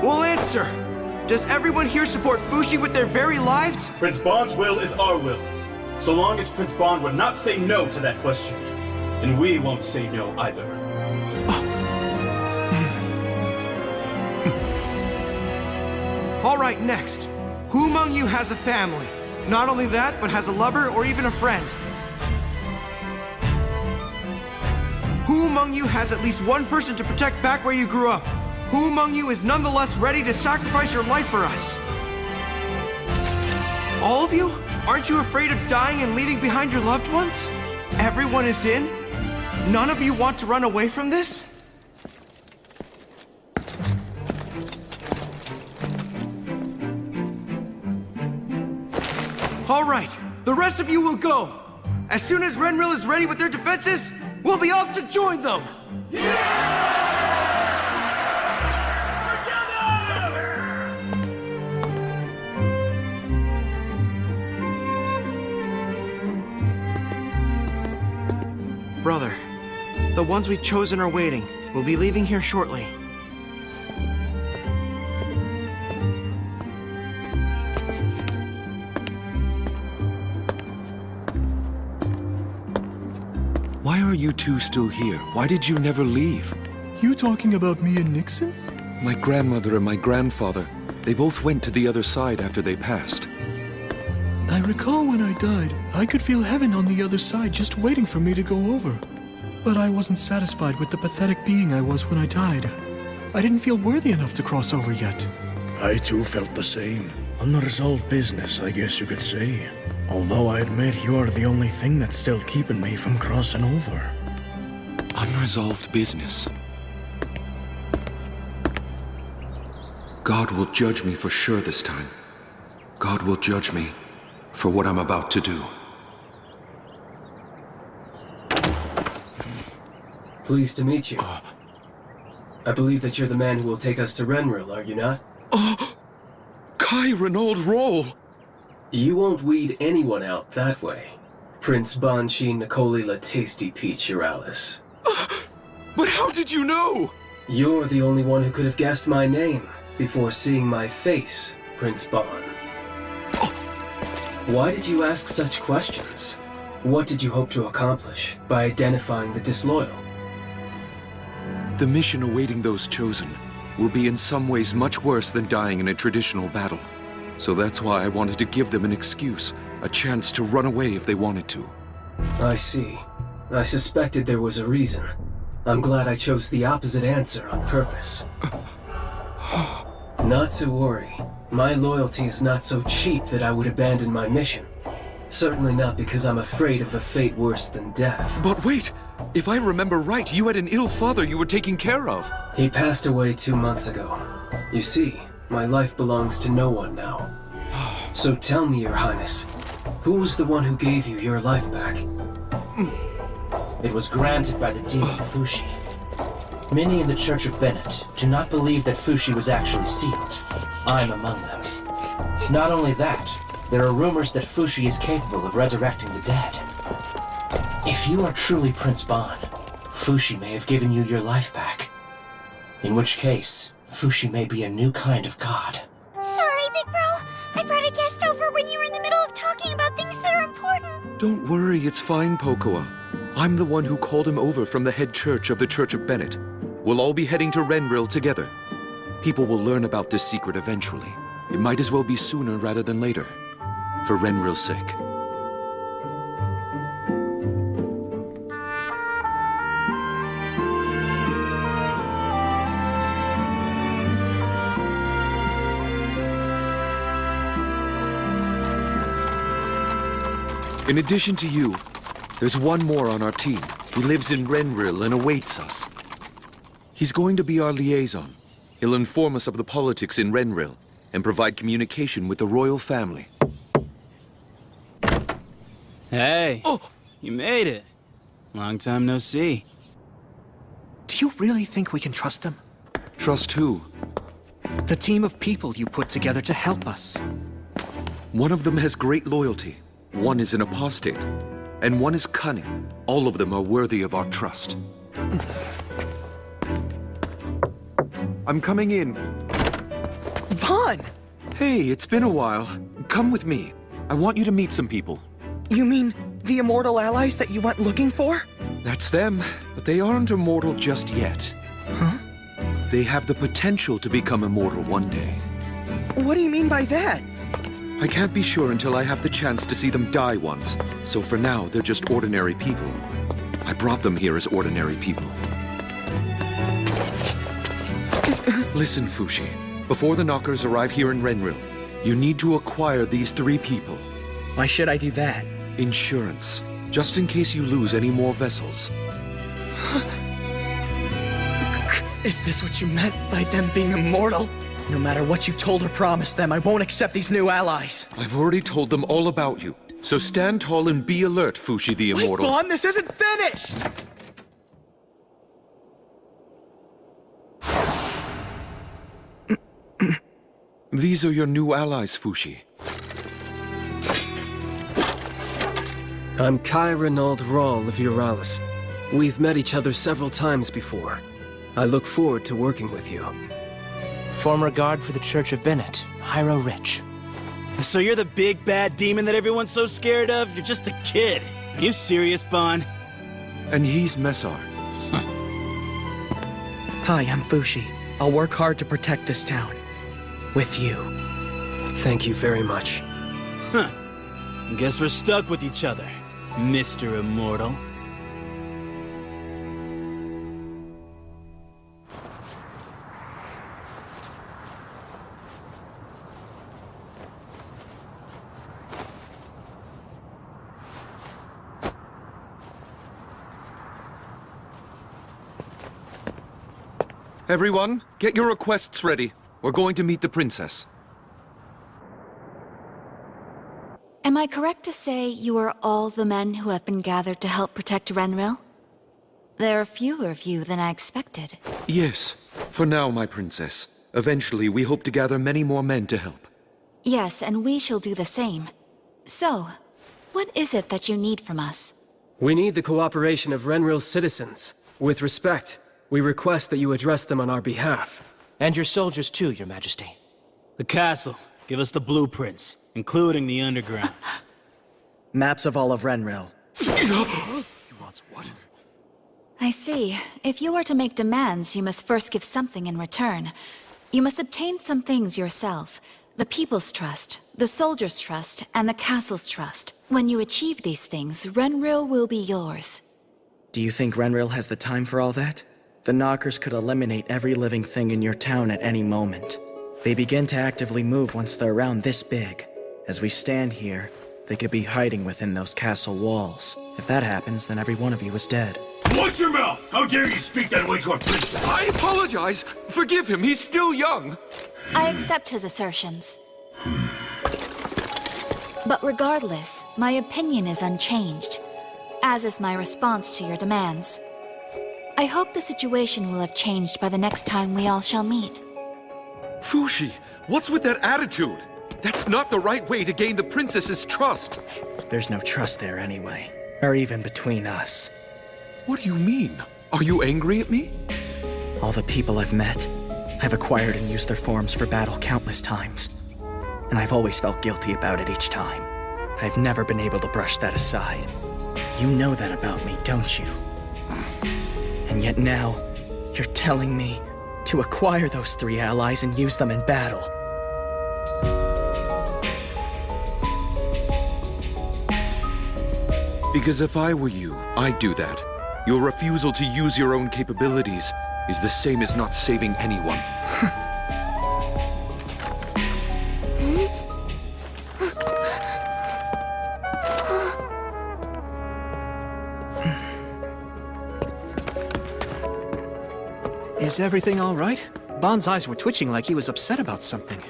We'll answer. Does everyone here support Fushi with their very lives? Prince Bond's will is our will. So long as Prince Bond would not say no to that question. And we won't say no either. All right, next. Who among you has a family? Not only that, but has a lover or even a friend? Who among you has at least one person to protect back where you grew up? Who among you is nonetheless ready to sacrifice your life for us? All of you? Aren't you afraid of dying and leaving behind your loved ones? Everyone is in? None of you want to run away from this? All right, the rest of you will go. As soon as Renril is ready with their defenses, we'll be off to join them. Brother, the ones we've chosen are waiting. We'll be leaving here shortly. Why are you two still here? Why did you never leave? You talking about me and Nixon? My grandmother and my grandfather, they both went to the other side after they passed. I recall when I died, I could feel heaven on the other side just waiting for me to go over. But I wasn't satisfied with the pathetic being I was when I died. I didn't feel worthy enough to cross over yet. I too felt the same. Unresolved business, I guess you could say. Although I admit you are the only thing that's still keeping me from crossing over. Unresolved business. God will judge me for sure this time. God will judge me for what I'm about to do. Pleased to meet you. I believe that you're the man who will take us to Renril, are you not? Kai Renaud Roll! You won't weed anyone out that way. Prince Bonshin Nicoli La Tasty Peach Euralis. But how did you know? You're the only one who could have guessed my name before seeing my face, Prince Bon. Why did you ask such questions? What did you hope to accomplish by identifying the disloyal? The mission awaiting those chosen will be in some ways much worse than dying in a traditional battle. So that's why I wanted to give them an excuse, a chance to run away if they wanted to. I see. I suspected there was a reason. I'm glad I chose the opposite answer on purpose. Not to worry. My loyalty is not so cheap that I would abandon my mission. Certainly not because I'm afraid of a fate worse than death. But wait! If I remember right, you had an ill father you were taking care of. He passed away 2 months ago. You see, my life belongs to no one now. So tell me, Your Highness, who was the one who gave you your life back? It was granted by the demon Fushi. Many in the Church of Bennett do not believe that Fushi was actually sealed. I'm among them. Not only that, there are rumors that Fushi is capable of resurrecting the dead. If you are truly Prince Bond, Fushi may have given you your life back. In which case, Fushi may be a new kind of god. Sorry, Big Bro. I brought a guest over when you were in the middle of talking about things that are important. Don't worry, it's fine, Pocoa. I'm the one who called him over from the head church of the Church of Bennett. We'll all be heading to Renril together. People will learn about this secret eventually. It might as well be sooner rather than later. For Renril's sake. In addition to you, there's one more on our team. He lives in Renril and awaits us. He's going to be our liaison. He'll inform us of the politics in Renril and provide communication with the royal family. Hey, you made it. Long time no see. Do you really think we can trust them? Trust who? The team of people you put together to help us. One of them has great loyalty. One is an apostate. And one is cunning. All of them are worthy of our trust. I'm coming in. Bon! Hey, it's been a while. Come with me. I want you to meet some people. You mean the immortal allies that you went looking for? That's them, but they aren't immortal just yet. Huh? They have the potential to become immortal one day. What do you mean by that? I can't be sure until I have the chance to see them die once, so for now they're just ordinary people. I brought them here as ordinary people. Listen, Fushi. Before the Knockers arrive here in Renril, you need to acquire these 3 people. Why should I do that? Insurance. Just in case you lose any more vessels. Is this what you meant by them being immortal? No matter what you told or promised them, I won't accept these new allies. I've already told them all about you. So stand tall and be alert, Fushi the Immortal. Wait, Bon, this isn't finished! These are your new allies, Fushi. I'm Kai Renaud Rahl of Viralis. We've met each other several times before. I look forward to working with you. Former guard for the Church of Bennett, Hyro Rich. So you're the big bad demon that everyone's so scared of? You're just a kid. Are you serious, Bon? And he's Messar. Hi, I'm Fushi. I'll work hard to protect this town. With you. Thank you very much. Huh. Guess we're stuck with each other, Mr. Immortal. Everyone, get your requests ready. We're going to meet the princess. Am I correct to say you are all the men who have been gathered to help protect Renril? There are fewer of you than I expected. Yes, for now, my princess. Eventually, we hope to gather many more men to help. Yes, and we shall do the same. So, what is it that you need from us? We need the cooperation of Renril's citizens. With respect, we request that you address them on our behalf. And your soldiers too, Your Majesty. The castle. Give us the blueprints, including the underground. Maps of all of Renril. I see. If you are to make demands, you must first give something in return. You must obtain some things yourself. The people's trust, the soldiers' trust, and the castle's trust. When you achieve these things, Renril will be yours. Do you think Renril has the time for all that? The Knockers could eliminate every living thing in your town at any moment. They begin to actively move once they're around this big. As we stand here, they could be hiding within those castle walls. If that happens, then every one of you is dead. Watch your mouth! How dare you speak that way to our princess? I apologize! Forgive him, he's still young! I accept his assertions. But regardless, my opinion is unchanged, as is my response to your demands. I hope the situation will have changed by the next time we all shall meet. Fushi, what's with that attitude? That's not the right way to gain the princess's trust. There's no trust there anyway, or even between us. What do you mean? Are you angry at me? All the people I've met, I've acquired and used their forms for battle countless times. And I've always felt guilty about it each time. I've never been able to brush that aside. You know that about me, don't you? And yet now, you're telling me to acquire those 3 allies and use them in battle. Because if I were you, I'd do that. Your refusal to use your own capabilities is the same as not saving anyone. Is everything all right? Bond's eyes were twitching like he was upset about something.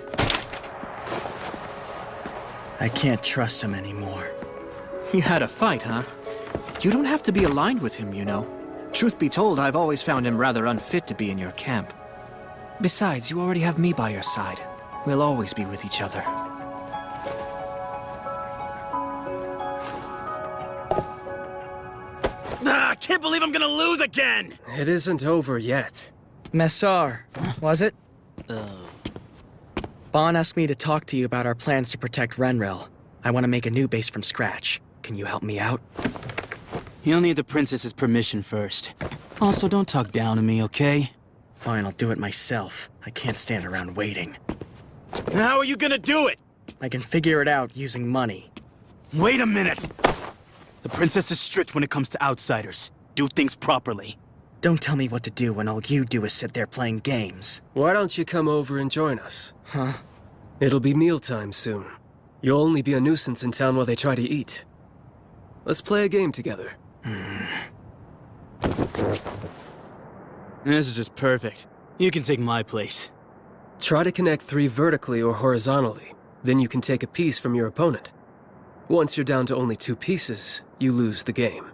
I can't trust him anymore. You had a fight, huh? You don't have to be aligned with him, you know. Truth be told, I've always found him rather unfit to be in your camp. Besides, you already have me by your side. We'll always be with each other. I can't believe I'm gonna lose again! It isn't over yet. Messar, was it? Bon asked me to talk to you about our plans to protect Renril. I want to make a new base from scratch. Can you help me out? You'll need the princess's permission first. Also, don't talk down to me, okay? Fine, I'll do it myself. I can't stand around waiting. How are you gonna do it? I can figure it out using money. Wait a minute! The princess is strict when it comes to outsiders. Do things properly. Don't tell me what to do when all you do is sit there playing games. Why don't you come over and join us? Huh? It'll be mealtime soon. You'll only be a nuisance in town while they try to eat. Let's play a game together. This is just perfect. You can take my place. Try to connect 3 vertically or horizontally. Then you can take a piece from your opponent. Once you're down to only 2 pieces, you lose the game.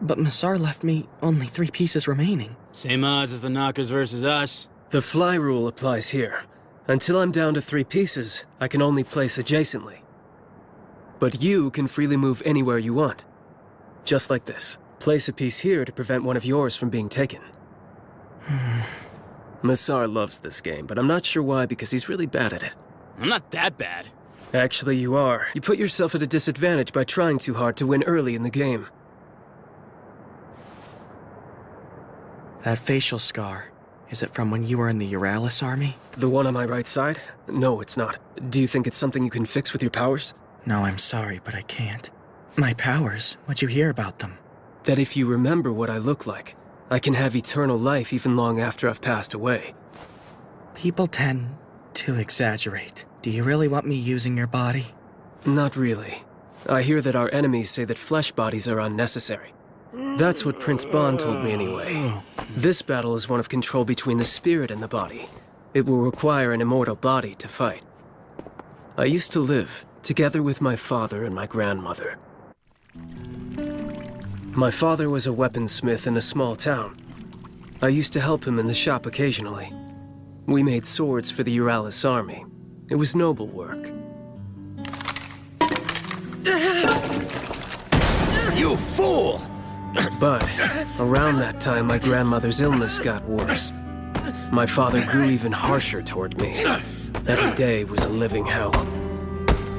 But Messar left me only 3 pieces remaining. Same odds as the knockers versus us. The fly rule applies here. Until I'm down to 3 pieces, I can only place adjacently. But you can freely move anywhere you want. Just like this. Place a piece here to prevent one of yours from being taken. Messar loves this game, but I'm not sure why because he's really bad at it. I'm not that bad. Actually, you are. You put yourself at a disadvantage by trying too hard to win early in the game. That facial scar, is it from when you were in the Euralis army? The one on my right side? No, it's not. Do you think it's something you can fix with your powers? No, I'm sorry, but I can't. My powers? What'd you hear about them? That if you remember what I look like, I can have eternal life even long after I've passed away. People tend to exaggerate. Do you really want me using your body? Not really. I hear that our enemies say that flesh bodies are unnecessary. That's what Prince Bond told me anyway. This battle is one of control between the spirit and the body. It will require an immortal body to fight. I used to live together with my father and my grandmother. My father was a weaponsmith in a small town. I used to help him in the shop occasionally. We made swords for the Euralis army. It was noble work. You fool! But around that time, my grandmother's illness got worse. My father grew even harsher toward me. Every day was a living hell.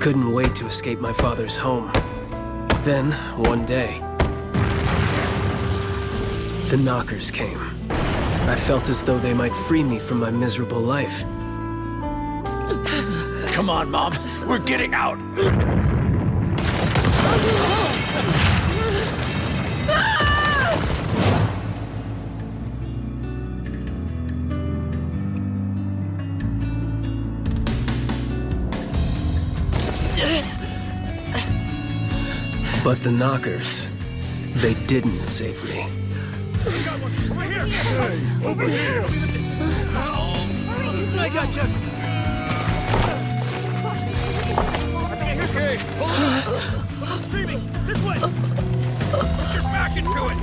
Couldn't wait to escape my father's home. Then, one day, the knockers came. I felt as though they might free me from my miserable life. Come on, Mom. We're getting out. But the knockers, they didn't save me. Hey, over here! I gotcha! Okay, hold on! Someone's screaming! This way! Put your back into it!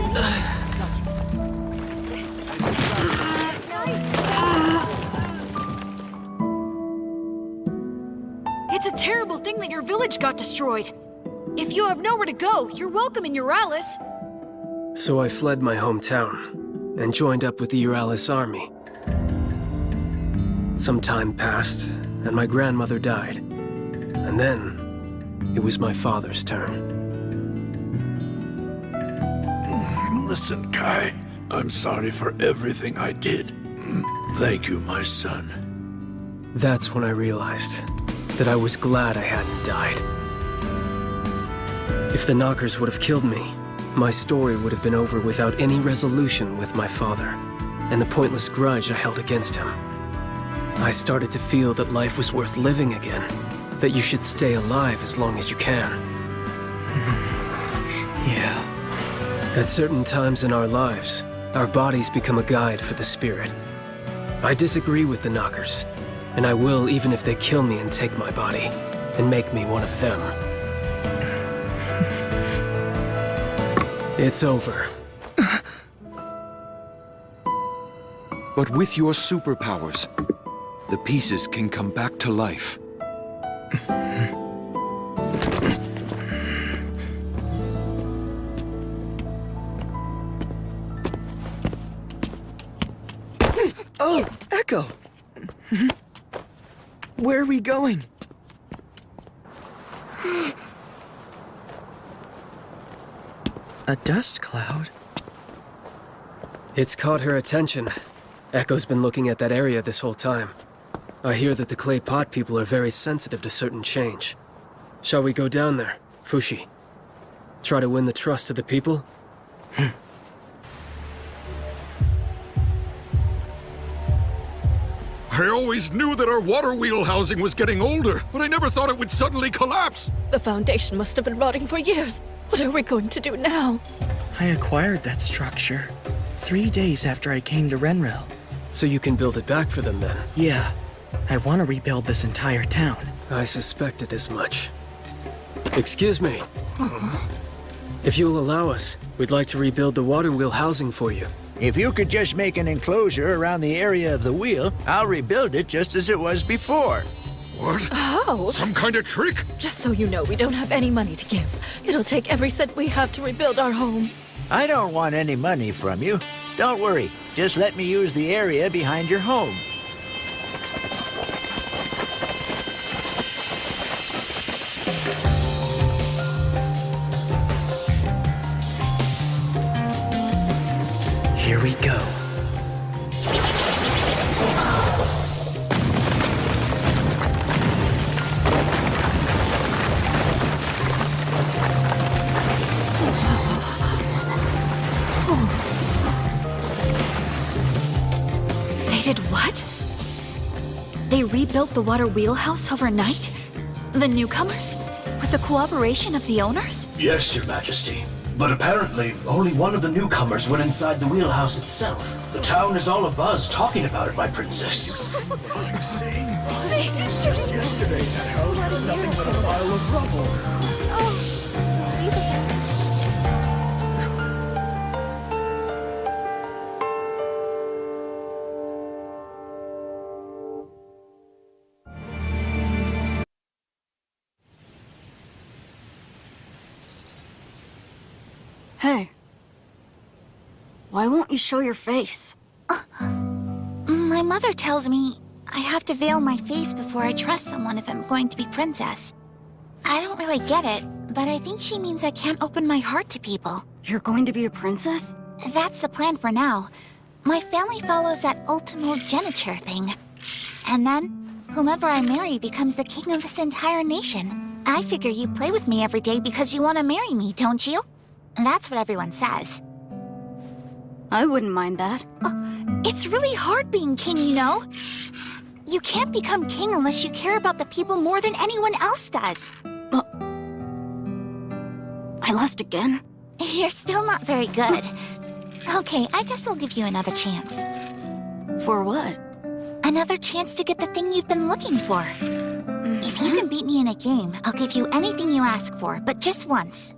It's a terrible thing that your village got destroyed. If you have nowhere to go, you're welcome in Euralis. So I fled my hometown and joined up with the Euralis army. Some time passed, and my grandmother died. And then, it was my father's turn. Listen, Kai. I'm sorry for everything I did. Thank you, my son. That's when I realized that I was glad I hadn't died. If the knockers would have killed me, my story would have been over without any resolution with my father, and the pointless grudge I held against him. I started to feel that life was worth living again, that you should stay alive as long as you can. Yeah. At certain times in our lives, Our bodies become a guide for the spirit. I disagree with the Knockers, and I will even if they kill me and take my body, and make me one of them. It's over. But with your superpowers, the pieces can come back to life. Oh, Echo! Where are we going? A dust cloud? It's caught her attention. Echo's been looking at that area this whole time. I hear that the clay pot people are very sensitive to certain change. Shall we go down there, Fushi? Try to win the trust of the people? I always knew that our water wheel housing was getting older, but I never thought it would suddenly collapse. The foundation must have been rotting for years. What are we going to do now? I acquired that structure 3 days after I came to Renril. So you can build it back for them then? Yeah. I want to rebuild this entire town. I suspected as much. Excuse me. If you'll allow us, we'd like to rebuild the water wheel housing for you. If you could just make an enclosure around the area of the wheel, I'll rebuild it just as it was before. What? How? Some kind of trick? Just so you know, we don't have any money to give. It'll take every cent we have to rebuild our home. I don't want any money from you. Don't worry, just let me use the area behind your home. Here we go. They did what? They rebuilt the water wheelhouse overnight? The newcomers? With the cooperation of the owners? Yes, Your Majesty. But apparently, only one of the newcomers went inside the wheelhouse itself. The town is all abuzz talking about it, my princess. Insane. Just yesterday, that house was nothing but a pile of rubble. Hey. Why won't you show your face? My mother tells me I have to veil my face before I trust someone if I'm going to be princess. I don't really get it, but I think she means I can't open my heart to people. You're going to be a princess? That's the plan for now. My family follows that ultimogeniture thing. And then, whomever I marry becomes the king of this entire nation. I figure you play with me every day because you want to marry me, don't you? That's what everyone says. I wouldn't mind that. It's really hard being king, you know? You can't become king unless you care about the people more than anyone else does. I lost again? You're still not very good. Okay, I guess I'll give you another chance. For what? Another chance to get the thing you've been looking for. If you can beat me in a game, I'll give you anything you ask for, but just once.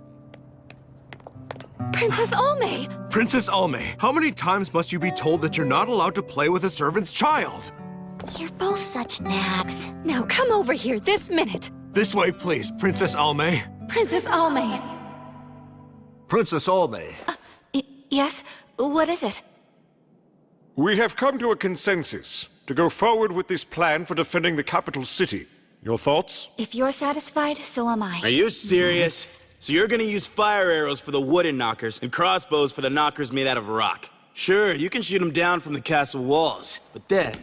Princess Almay! Princess Almay, how many times must you be told that you're not allowed to play with a servant's child? You're both such nags. Now come over here this minute. This way, please, Princess Almay. Princess Almay. Princess Almay. Yes? What is it? We have come to a consensus to go forward with this plan for defending the capital city. Your thoughts? If you're satisfied, so am I. Are you serious? So you're gonna use fire arrows for the wooden knockers and crossbows for the knockers made out of rock? Sure, you can shoot them down from the castle walls, but then,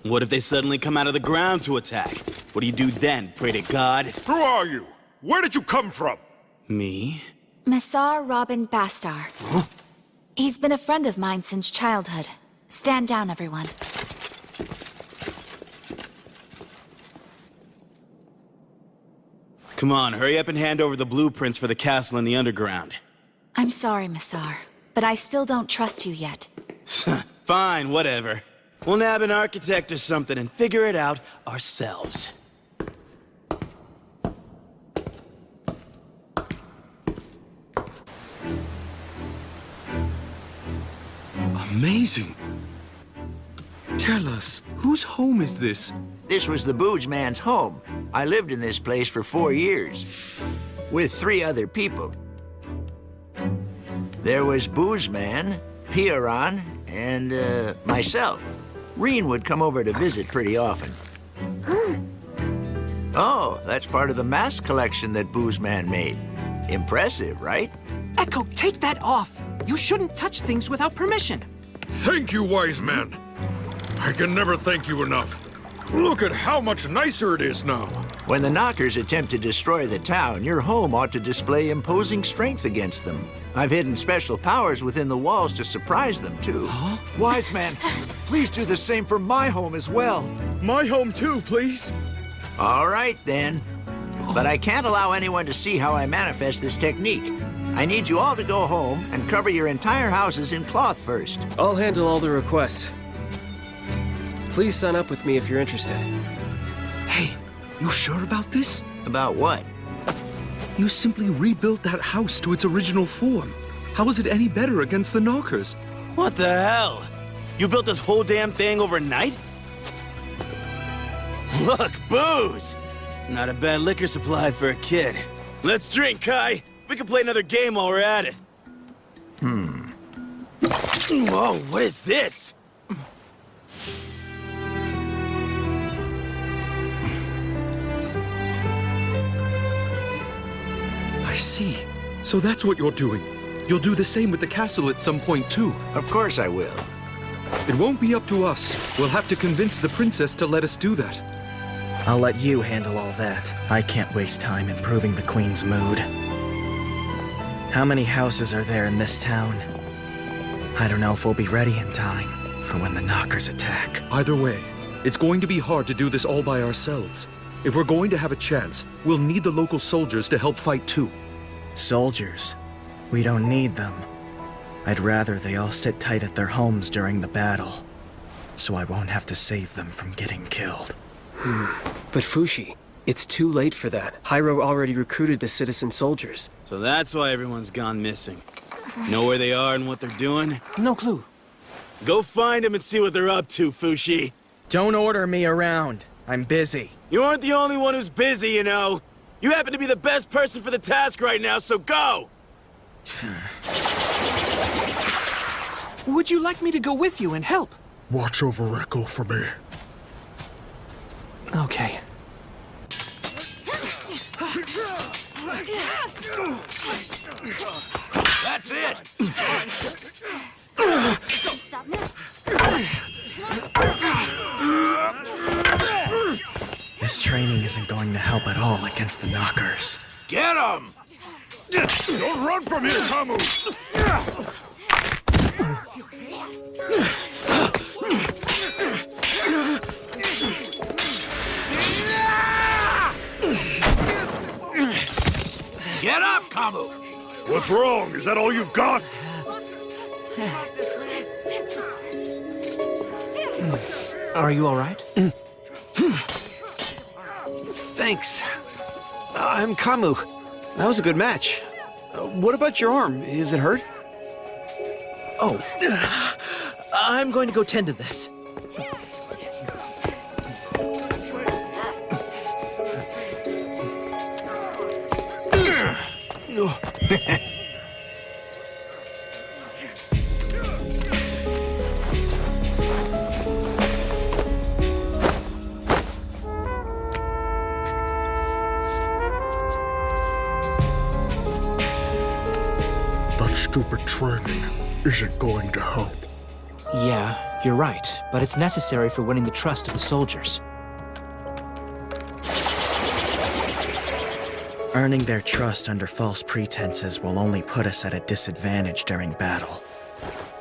what if they suddenly come out of the ground to attack? What do you do then, pray to God? Who are you? Where did you come from? Me? Messar Robin Bastar. Huh? He's been a friend of mine since childhood. Stand down, everyone. Come on, hurry up and hand over the blueprints for the castle in the underground. I'm sorry, Messar. but I still don't trust you yet. Fine, whatever. We'll nab an architect or something and figure it out ourselves. Amazing. Tell us, whose home is this? This was the Booge Man's home. I lived in this place for 4 years, with 3 other people. There was Booge Man, Piaran, and myself. Reen would come over to visit pretty often. Oh, that's part of the mask collection that Booze Man made. Impressive, right? Echo, take that off. You shouldn't touch things without permission. Thank you, wise man. I can never thank you enough. Look at how much nicer it is now. When the Knockers attempt to destroy the town, your home ought to display imposing strength against them. I've hidden special powers within the walls to surprise them, too. Huh? Wise man, please do the same for my home as well. My home too, please. All right, then. But I can't allow anyone to see how I manifest this technique. I need you all to go home and cover your entire houses in cloth first. I'll handle all the requests. Please sign up with me if you're interested. Hey, you sure about this? About what? You simply rebuilt that house to its original form. How is it any better against the Knockers? What the hell? You built this whole damn thing overnight? Look, booze! Not a bad liquor supply for a kid. Let's drink, Kai. We can play another game while we're at it. Whoa, what is this? I see. So that's what you're doing. You'll do the same with the castle at some point, too. Of course I will. It won't be up to us. We'll have to convince the princess to let us do that. I'll let you handle all that. I can't waste time improving the Queen's mood. How many houses are there in this town? I don't know if we'll be ready in time for when the Knockers attack. Either way, it's going to be hard to do this all by ourselves. If we're going to have a chance, we'll need the local soldiers to help fight too. Soldiers? We don't need them. I'd rather they all sit tight at their homes during the battle, so I won't have to save them from getting killed. But Fushi, it's too late for that. Hyro already recruited the citizen soldiers. So that's why everyone's gone missing. Know where they are and what they're doing? No clue. Go find them and see what they're up to, Fushi. Don't order me around. I'm busy. You aren't the only one who's busy, you know. You happen to be the best person for the task right now, so go! Would you like me to go with you and help? Watch over Echo for me. Okay. That's it! This training isn't going to help at all against the Knockers. Get him! Don't run from here, Kamu! Get up, Kamu! What's wrong? Is that all you've got? Are you all right? Thanks. I'm Kamu. That was a good match. What about your arm? Is it hurt? Oh, I'm going to go tend to this. That stupid training isn't going to help. Yeah, you're right, but it's necessary for winning the trust of the soldiers. Earning their trust under false pretenses will only put us at a disadvantage during battle.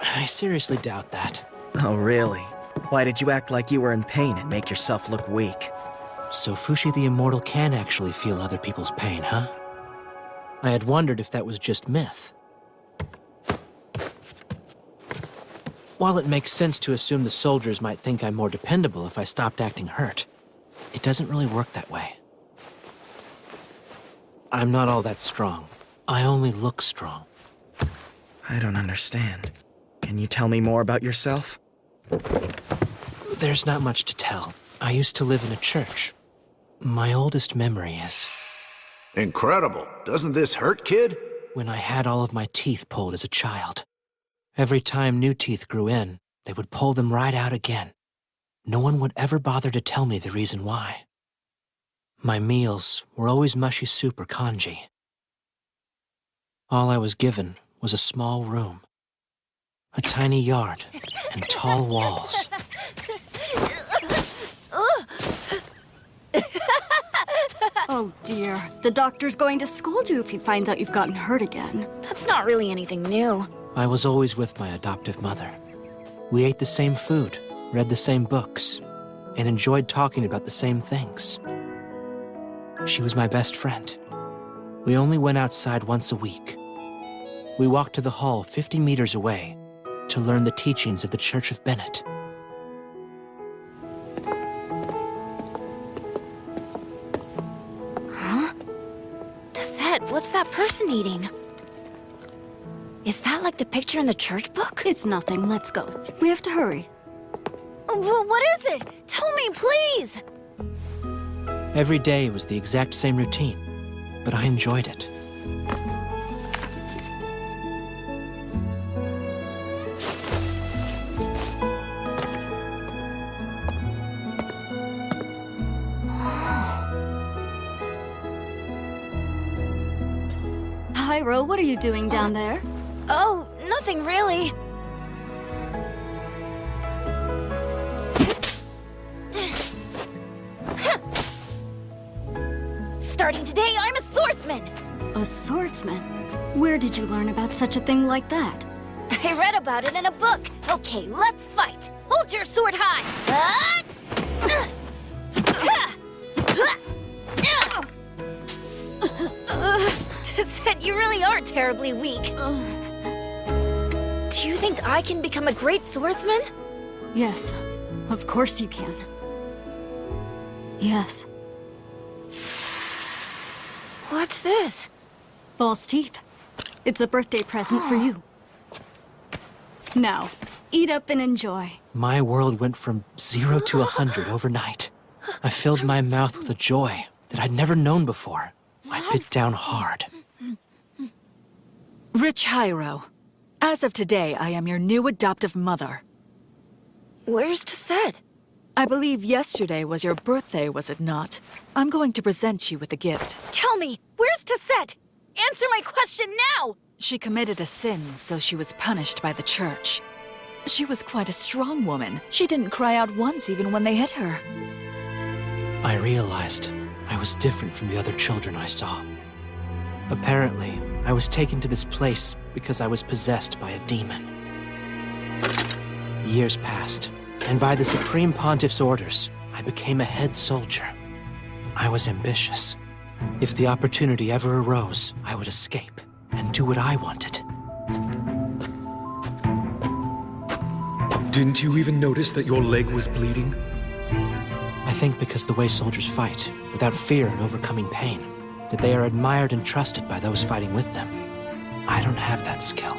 I seriously doubt that. Oh, really? Why did you act like you were in pain and make yourself look weak? So Fushi the Immortal can actually feel other people's pain, huh? I had wondered if that was just myth. While it makes sense to assume the soldiers might think I'm more dependable if I stopped acting hurt, it doesn't really work that way. I'm not all that strong. I only look strong. I don't understand. Can you tell me more about yourself? There's not much to tell. I used to live in a church. My oldest memory is... Incredible. Doesn't this hurt, kid? When I had all of my teeth pulled as a child. Every time new teeth grew in, they would pull them right out again. No one would ever bother to tell me the reason why. My meals were always mushy soup or congee. All I was given was a small room, a tiny yard, and tall walls. Oh dear, the doctor's going to scold you if he finds out you've gotten hurt again. That's not really anything new. I was always with my adoptive mother. We ate the same food, read the same books, and enjoyed talking about the same things. She was my best friend. We only went outside once a week. We walked to the hall 50 meters away to learn the teachings of the Church of Bennett. Huh? Tessette, what's that person eating? Is that like the picture in the church book? It's nothing. Let's go. We have to hurry. Well, what is it? Tell me, please! Every day was the exact same routine, but I enjoyed it. Hyro, what are you doing down there? Oh, nothing really. Starting today, I'm a swordsman! A swordsman? Where did you learn about such a thing like that? I read about it in a book. Okay, let's fight. Hold your sword high. Tessette, you really are terribly weak. Do you think I can become a great swordsman? Yes, of course you can. Yes. What's this? False teeth. It's a birthday present for you. Now, eat up and enjoy. My world went from 0 to 100 overnight. I filled my mouth with a joy that I'd never known before. I bit down hard. Rich Hyro, as of today, I am your new adoptive mother. Where's Tessette? I believe yesterday was your birthday, was it not? I'm going to present you with a gift. Tell me, where's Tessette? Answer my question now! She committed a sin, so she was punished by the church. She was quite a strong woman. She didn't cry out once even when they hit her. I realized I was different from the other children I saw. Apparently, I was taken to this place because I was possessed by a demon. Years passed, and by the Supreme Pontiff's orders, I became a head soldier. I was ambitious. If the opportunity ever arose, I would escape and do what I wanted. Didn't you even notice that your leg was bleeding? I think because the way soldiers fight, without fear and overcoming pain, that they are admired and trusted by those fighting with them. I don't have that skill.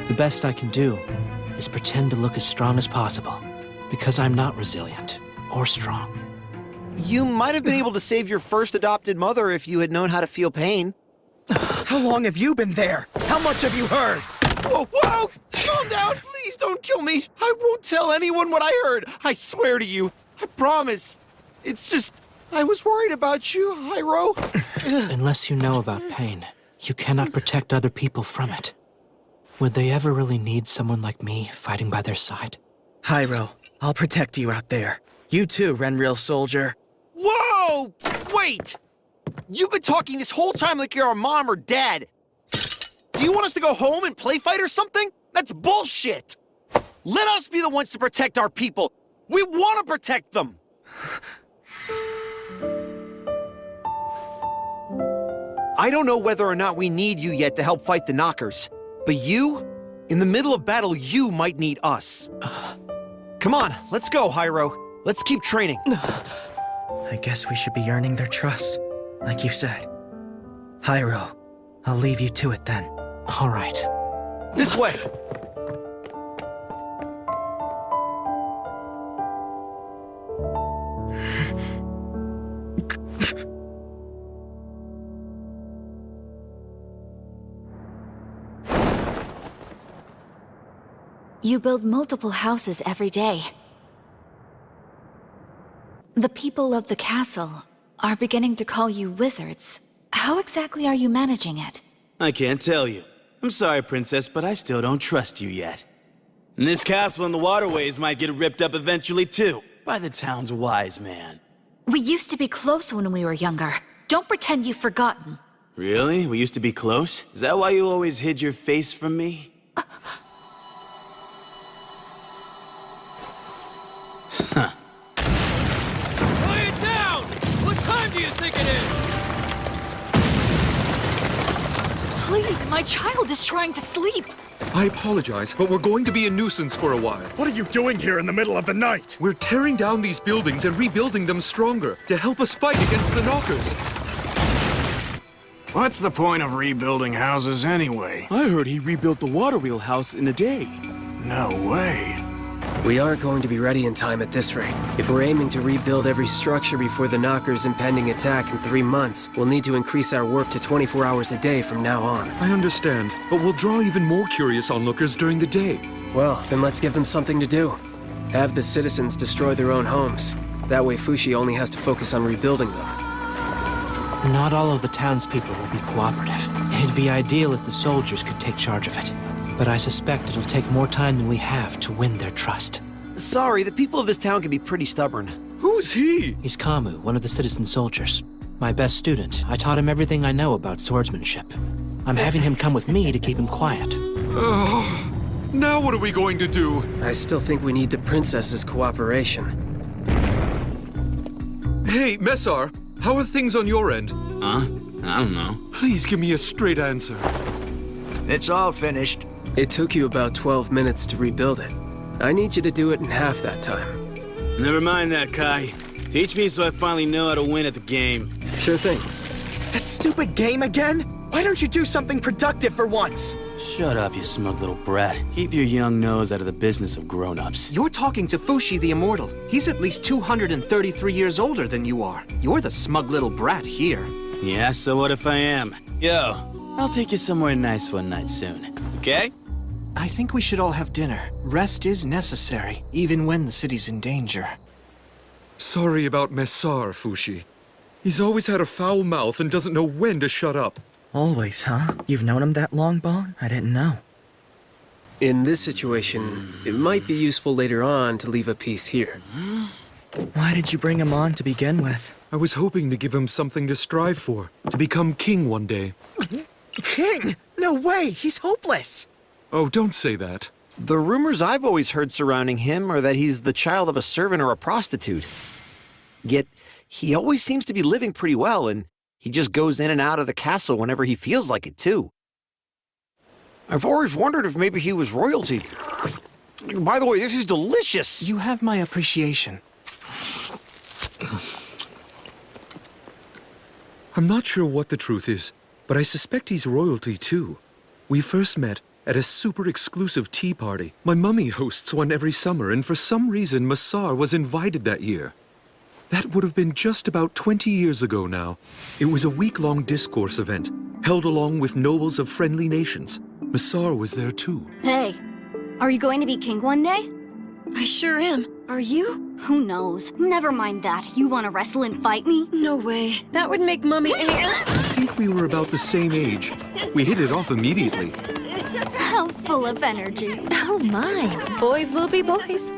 The best I can do is pretend to look as strong as possible, because I'm not resilient or strong. You might have been able to save your first adopted mother if you had known how to feel pain. How long have you been there? How much have you heard? Whoa, whoa! Calm down! Please don't kill me! I won't tell anyone what I heard! I swear to you! I promise! It's just... I was worried about you, Hyro. Unless you know about pain, you cannot protect other people from it. Would they ever really need someone like me fighting by their side? Hyro, I'll protect you out there. You too, Renril soldier. Whoa! Wait! You've been talking this whole time like you're our mom or dad. Do you want us to go home and play fight or something? That's bullshit! Let us be the ones to protect our people. We want to protect them! I don't know whether or not we need you yet to help fight the Knockers, but you In the middle of battle, you might need us. Come on, let's go, Hyro. Let's keep training. I guess we should be earning their trust, like you said. Hyro, I'll leave you to it then. All right. This way! You build multiple houses every day. The people of the castle are beginning to call you wizards. How exactly are you managing it? I can't tell you. I'm sorry, Princess, but I still don't trust you yet. And this castle and the waterways might get ripped up eventually, too, by the town's wise man. We used to be close when we were younger. Don't pretend you've forgotten. Really? We used to be close? Is that why you always hid your face from me? Huh. Quiet down! What time do you think it is? Please, my child is trying to sleep. I apologize, but we're going to be a nuisance for a while. What are you doing here in the middle of the night? We're tearing down these buildings and rebuilding them stronger to help us fight against the Knockers. What's the point of rebuilding houses anyway? I heard he rebuilt the water wheel house in a day. No way. We aren't going to be ready in time at this rate. If we're aiming to rebuild every structure before the Knockers' impending attack in 3 months, we'll need to increase our work to 24 hours a day from now on. I understand, but we'll draw even more curious onlookers during the day. Well, then let's give them something to do. Have the citizens destroy their own homes. That way Fushi only has to focus on rebuilding them. Not all of the townspeople will be cooperative. It'd be ideal if the soldiers could take charge of it. But I suspect it'll take more time than we have to win their trust. Sorry, the people of this town can be pretty stubborn. Who's he? He's Kamu, one of the citizen soldiers. My best student. I taught him everything I know about swordsmanship. I'm having him come with me to keep him quiet. Oh, now what are we going to do? I still think we need the princess's cooperation. Hey, Messar, how are things on your end? Huh? I don't know. Please give me a straight answer. It's all finished. It took you about 12 minutes to rebuild it. I need you to do it in half that time. Never mind that, Kai. Teach me so I finally know how to win at the game. Sure thing. That stupid game again? Why don't you do something productive for once? Shut up, you smug little brat. Keep your young nose out of the business of grown-ups. You're talking to Fushi the Immortal. He's at least 233 years older than you are. You're the smug little brat here. Yeah, so what if I am? Yo, I'll take you somewhere nice one night soon, okay? I think we should all have dinner. Rest is necessary, even when the city's in danger. Sorry about Messar, Fushi. He's always had a foul mouth and doesn't know when to shut up. Always, huh? You've known him that long, Bon? I didn't know. In this situation, it might be useful later on to leave a piece here. Why did you bring him on to begin with? I was hoping to give him something to strive for, to become king one day. King? No way! He's hopeless! Oh, don't say that. The rumors I've always heard surrounding him are that he's the child of a servant or a prostitute. Yet, he always seems to be living pretty well, and he just goes in and out of the castle whenever he feels like it, too. I've always wondered if maybe he was royalty. By the way, this is delicious! You have my appreciation. I'm not sure what the truth is, but I suspect he's royalty, too. We first met at a super exclusive tea party. My mummy hosts one every summer, and for some reason, Messar was invited that year. That would have been just about 20 years ago now. It was a week-long discourse event, held along with nobles of friendly nations. Messar was there too. Hey, are you going to be king one day? I sure am. Are you? Who knows? Never mind that. You want to wrestle and fight me? No way. That would make Mummy... I think we were about the same age. We hit it off immediately. How full of energy. Oh my. Boys will be boys.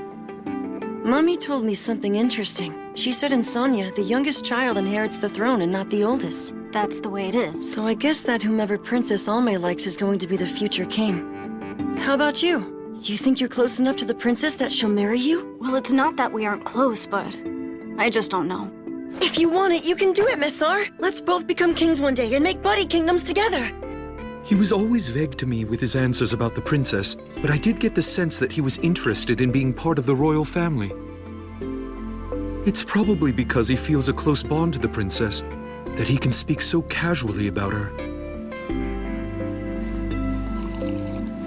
Mummy told me something interesting. She said in Sonia, the youngest child inherits the throne and not the oldest. That's the way it is. So I guess that whomever Princess Almay likes is going to be the future king. How about you? You think you're close enough to the princess that she'll marry you? Well, it's not that we aren't close, but I just don't know. If you want it, you can do it, Messar. Let's both become kings one day and make buddy kingdoms together. He was always vague to me with his answers about the princess, but I did get the sense that he was interested in being part of the royal family. It's probably because he feels a close bond to the princess that he can speak so casually about her.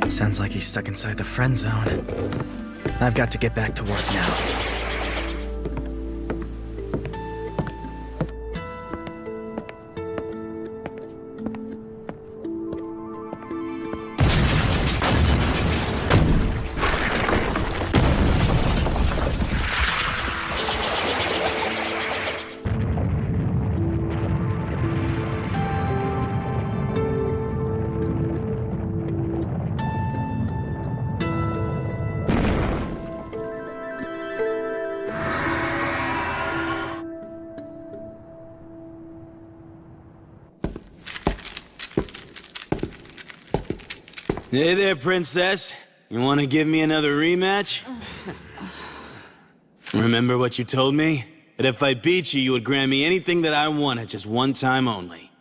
Sounds like he's stuck inside the friend zone. I've got to get back to work now. Hey there, princess. You want to give me another rematch? Remember what you told me? That if I beat you, you would grant me anything that I wanted, just one time only.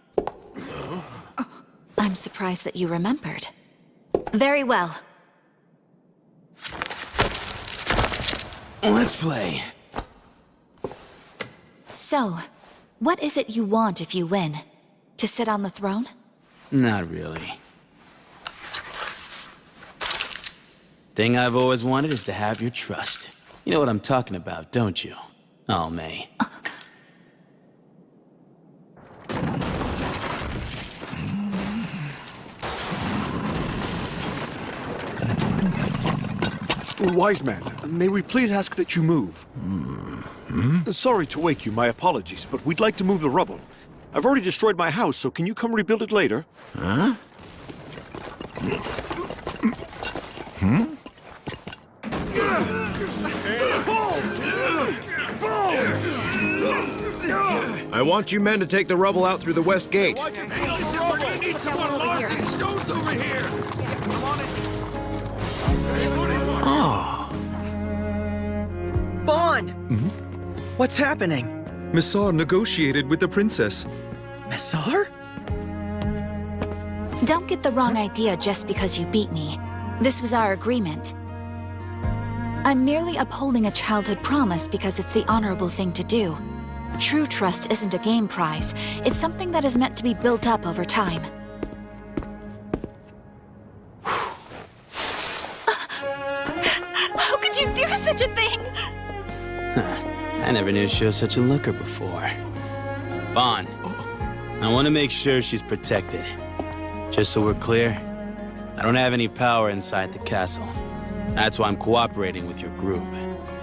I'm surprised that you remembered. Very well. Let's play. So, what is it you want if you win? To sit on the throne? Not really. Thing I've always wanted is to have your trust. You know what I'm talking about, don't you? Oh, May. Wise man, may we please ask that you move? Sorry to wake you, my apologies, but we'd like to move the rubble. I've already destroyed my house, so can you come rebuild it later? Huh? I want you men to take the rubble out through the west gate. We need someone logs and stones over here! Oh. Bon! What's happening? Messar negotiated with the princess. Messar? Don't get the wrong idea just because you beat me. This was our agreement. I'm merely upholding a childhood promise because it's the honorable thing to do. True trust isn't a game prize. It's something that is meant to be built up over time. How could you do such a thing? I never knew she was such a looker before. Bon, I want to make sure she's protected. Just so we're clear, I don't have any power inside the castle. That's why I'm cooperating with your group.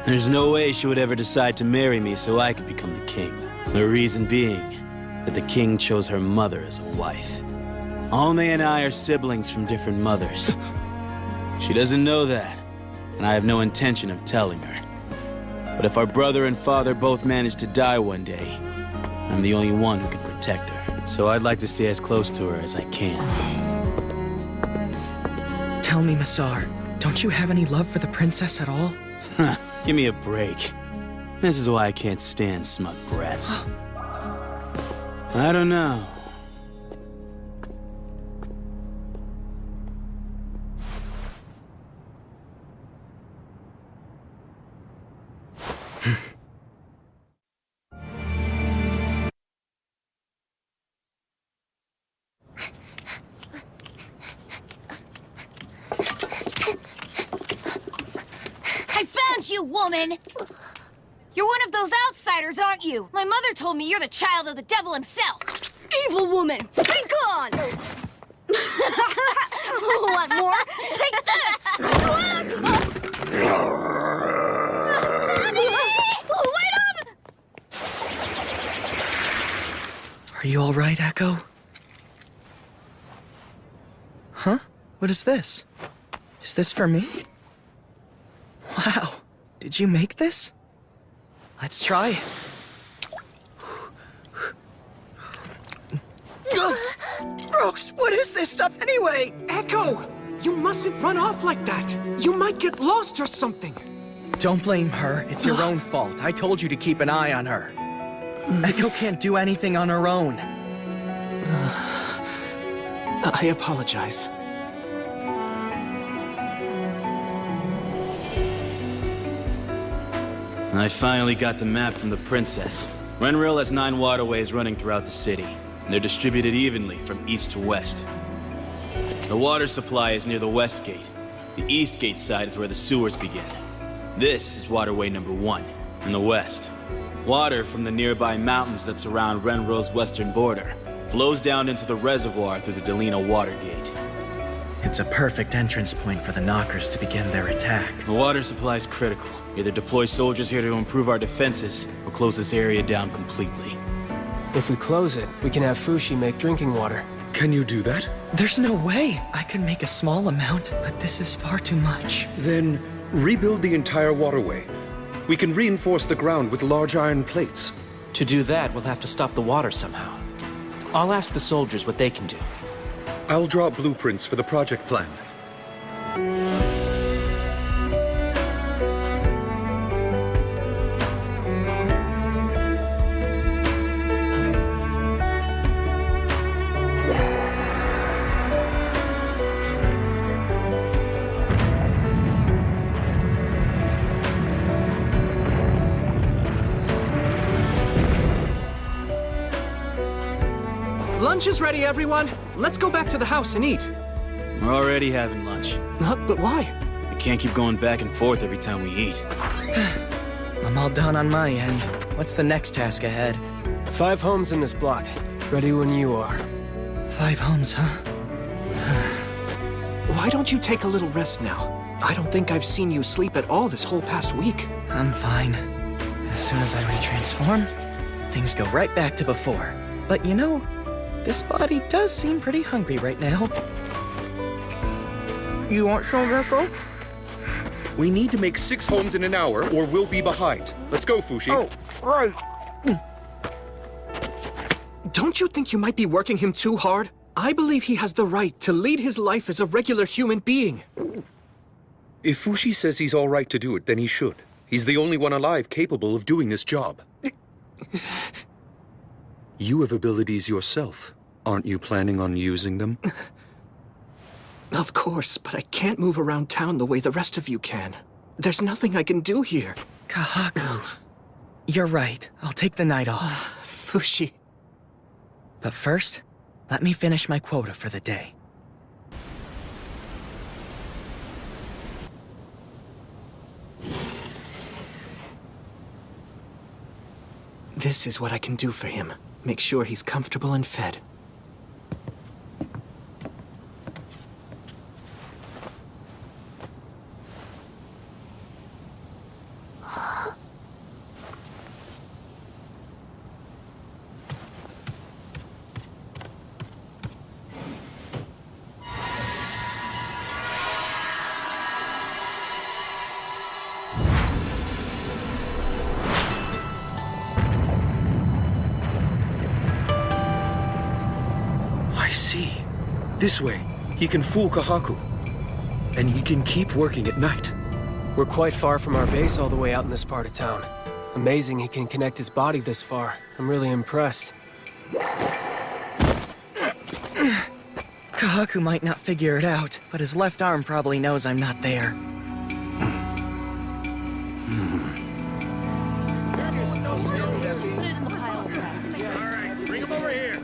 There's no way she would ever decide to marry me so I could become the king. The reason being that the king chose her mother as a wife. Alme and I are siblings from different mothers. She doesn't know that, and I have no intention of telling her. But if our brother and father both manage to die one day, I'm the only one who can protect her. So I'd like to stay as close to her as I can. Tell me, Messar, don't you have any love for the princess at all? Give me a break. This is why I can't stand smug brats. I don't know. I found you, woman! You're one of those outsiders, aren't you? My mother told me you're the child of the devil himself. Evil woman! Be gone! Want more? Take this! Wait up! Are you all right, Echo? Huh? What is this? Is this for me? Wow. Did you make this? Let's try. Gross! What is this stuff anyway? Echo! You mustn't run off like that. You might get lost or something. Don't blame her. It's your own fault. I told you to keep an eye on her. Echo can't do anything on her own. I apologize. I finally got the map from the princess. Renril has 9 waterways running throughout the city, and they're distributed evenly from east to west. The water supply is near the west gate. The east gate side is where the sewers begin. This is waterway number 1, in the west. Water from the nearby mountains that surround Renril's western border flows down into the reservoir through the Delina water gate. It's a perfect entrance point for the Knockers to begin their attack. The water supply is critical. Either deploy soldiers here to improve our defenses, or close this area down completely. If we close it, we can have Fushi make drinking water. Can you do that? There's no way. I could make a small amount, but this is far too much. Then rebuild the entire waterway. We can reinforce the ground with large iron plates. To do that, we'll have to stop the water somehow. I'll ask the soldiers what they can do. I'll draw up blueprints for the project plan. Lunch is ready, everyone. Let's go back to the house and eat. We're already having lunch. But why? We can't keep going back and forth every time we eat. I'm all done on my end. What's the next task ahead? 5 homes in this block. Ready when you are. 5 homes, huh? Why don't you take a little rest now? I don't think I've seen you sleep at all this whole past week. I'm fine. As soon as I retransform, things go right back to before. But you know, this body does seem pretty hungry right now. You want some, Rekko? We need to make 6 homes in an hour, or we'll be behind. Let's go, Fushi. Oh, right. Don't you think you might be working him too hard? I believe he has the right to lead his life as a regular human being. If Fushi says he's all right to do it, then he should. He's the only one alive capable of doing this job. You have abilities yourself. Aren't you planning on using them? Of course, but I can't move around town the way the rest of you can. There's nothing I can do here. Kahaku. You're right. I'll take the night off. Fushi. But first, let me finish my quota for the day. This is what I can do for him. Make sure he's comfortable and fed. This way, he can fool Kahaku. And he can keep working at night. We're quite far from our base all the way out in this part of town. Amazing he can connect his body this far. I'm really impressed. Kahaku might not figure it out, but his left arm probably knows I'm not there. Bring him over here.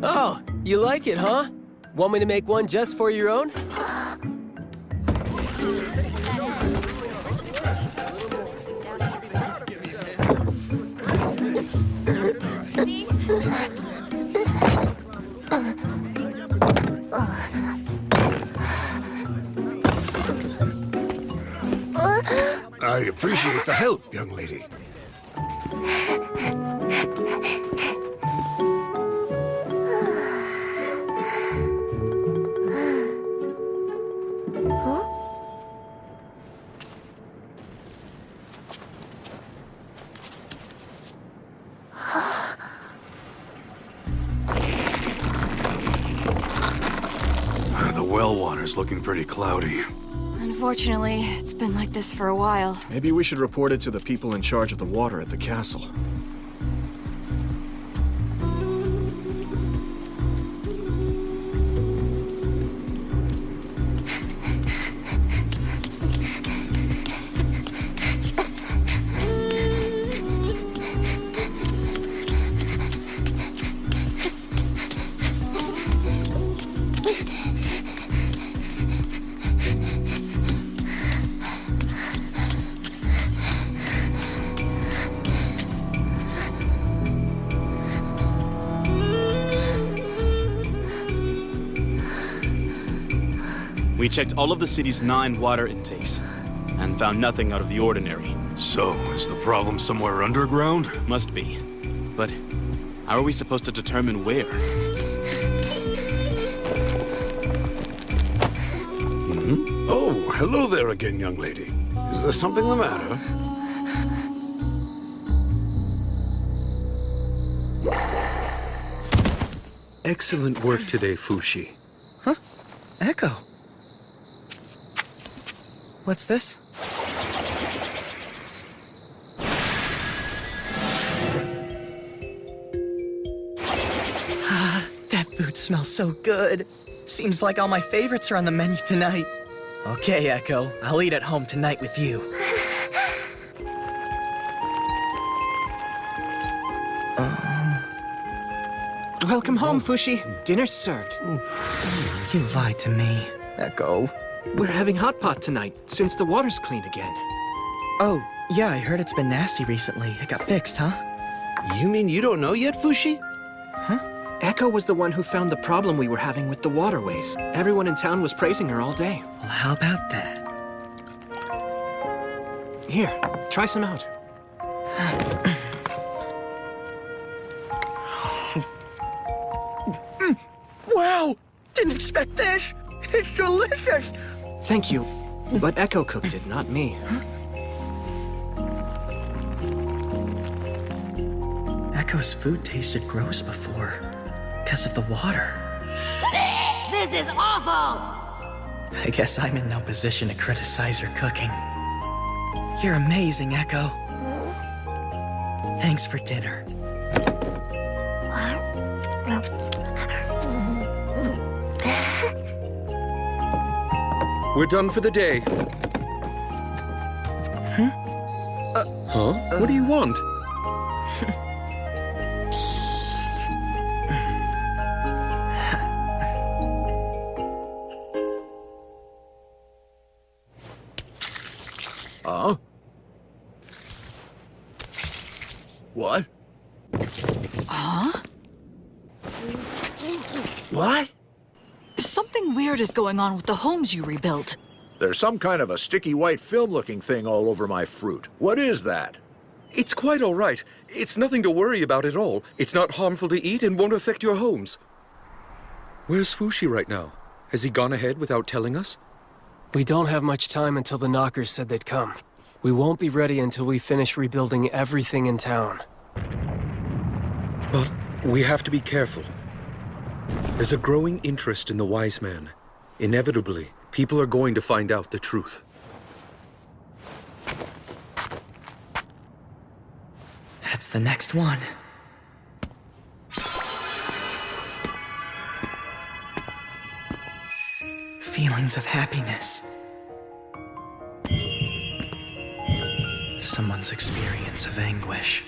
Oh, you like it, huh? Want me to make one just for your own? appreciate the help, young lady. The well water's looking pretty cloudy. Unfortunately, it's been like this for a while. Maybe we should report it to the people in charge of the water at the castle. We checked all of the city's 9 water intakes and found nothing out of the ordinary. So, is the problem somewhere underground? Must be. But how are we supposed to determine where? Oh, hello there again, young lady. Is there something the matter? Excellent work today, Fushi. Huh? Echo. What's this? Ah, that food smells so good. Seems like all my favorites are on the menu tonight. Okay, Echo. I'll eat at home tonight with you. Welcome home, Fushi. Dinner's served. You lied to me, Echo. We're having hot pot tonight, since the water's clean again. Oh, yeah, I heard it's been nasty recently. It got fixed, huh? You mean you don't know yet, Fushi? Huh? Echo was the one who found the problem we were having with the waterways. Everyone in town was praising her all day. Well, how about that? Here, try some out. Wow! Didn't expect this! It's delicious! Thank you. But Echo cooked it, not me. Echo's food tasted gross before, because of the water. This is awful! I guess I'm in no position to criticize her cooking. You're amazing, Echo. Thanks for dinner. We're done for the day. Huh? What do you want? What? Huh? What? Something weird is going on with the homes you rebuilt. There's some kind of a sticky white film-looking thing all over my fruit. What is that? It's quite all right. It's nothing to worry about at all. It's not harmful to eat and won't affect your homes. Where's Fushi right now? Has he gone ahead without telling us? We don't have much time until the knockers said they'd come. We won't be ready until we finish rebuilding everything in town. But we have to be careful. There's a growing interest in the wise man. Inevitably, people are going to find out the truth. That's the next one. Feelings of happiness. Someone's experience of anguish.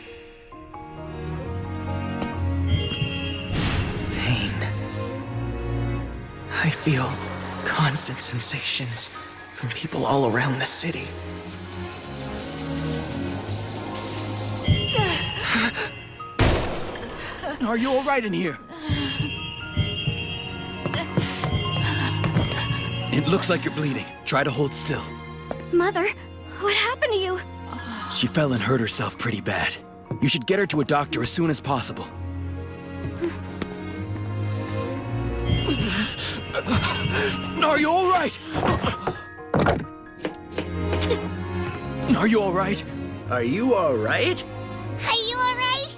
Pain. I feel constant sensations from people all around the city. Are you all right in here? It looks like you're bleeding. Try to hold still. Mother, What happened to you? She fell and hurt herself pretty bad. You should get her to a doctor as soon as possible. Are you all right? Are you all right? Are you all right? Are you alright?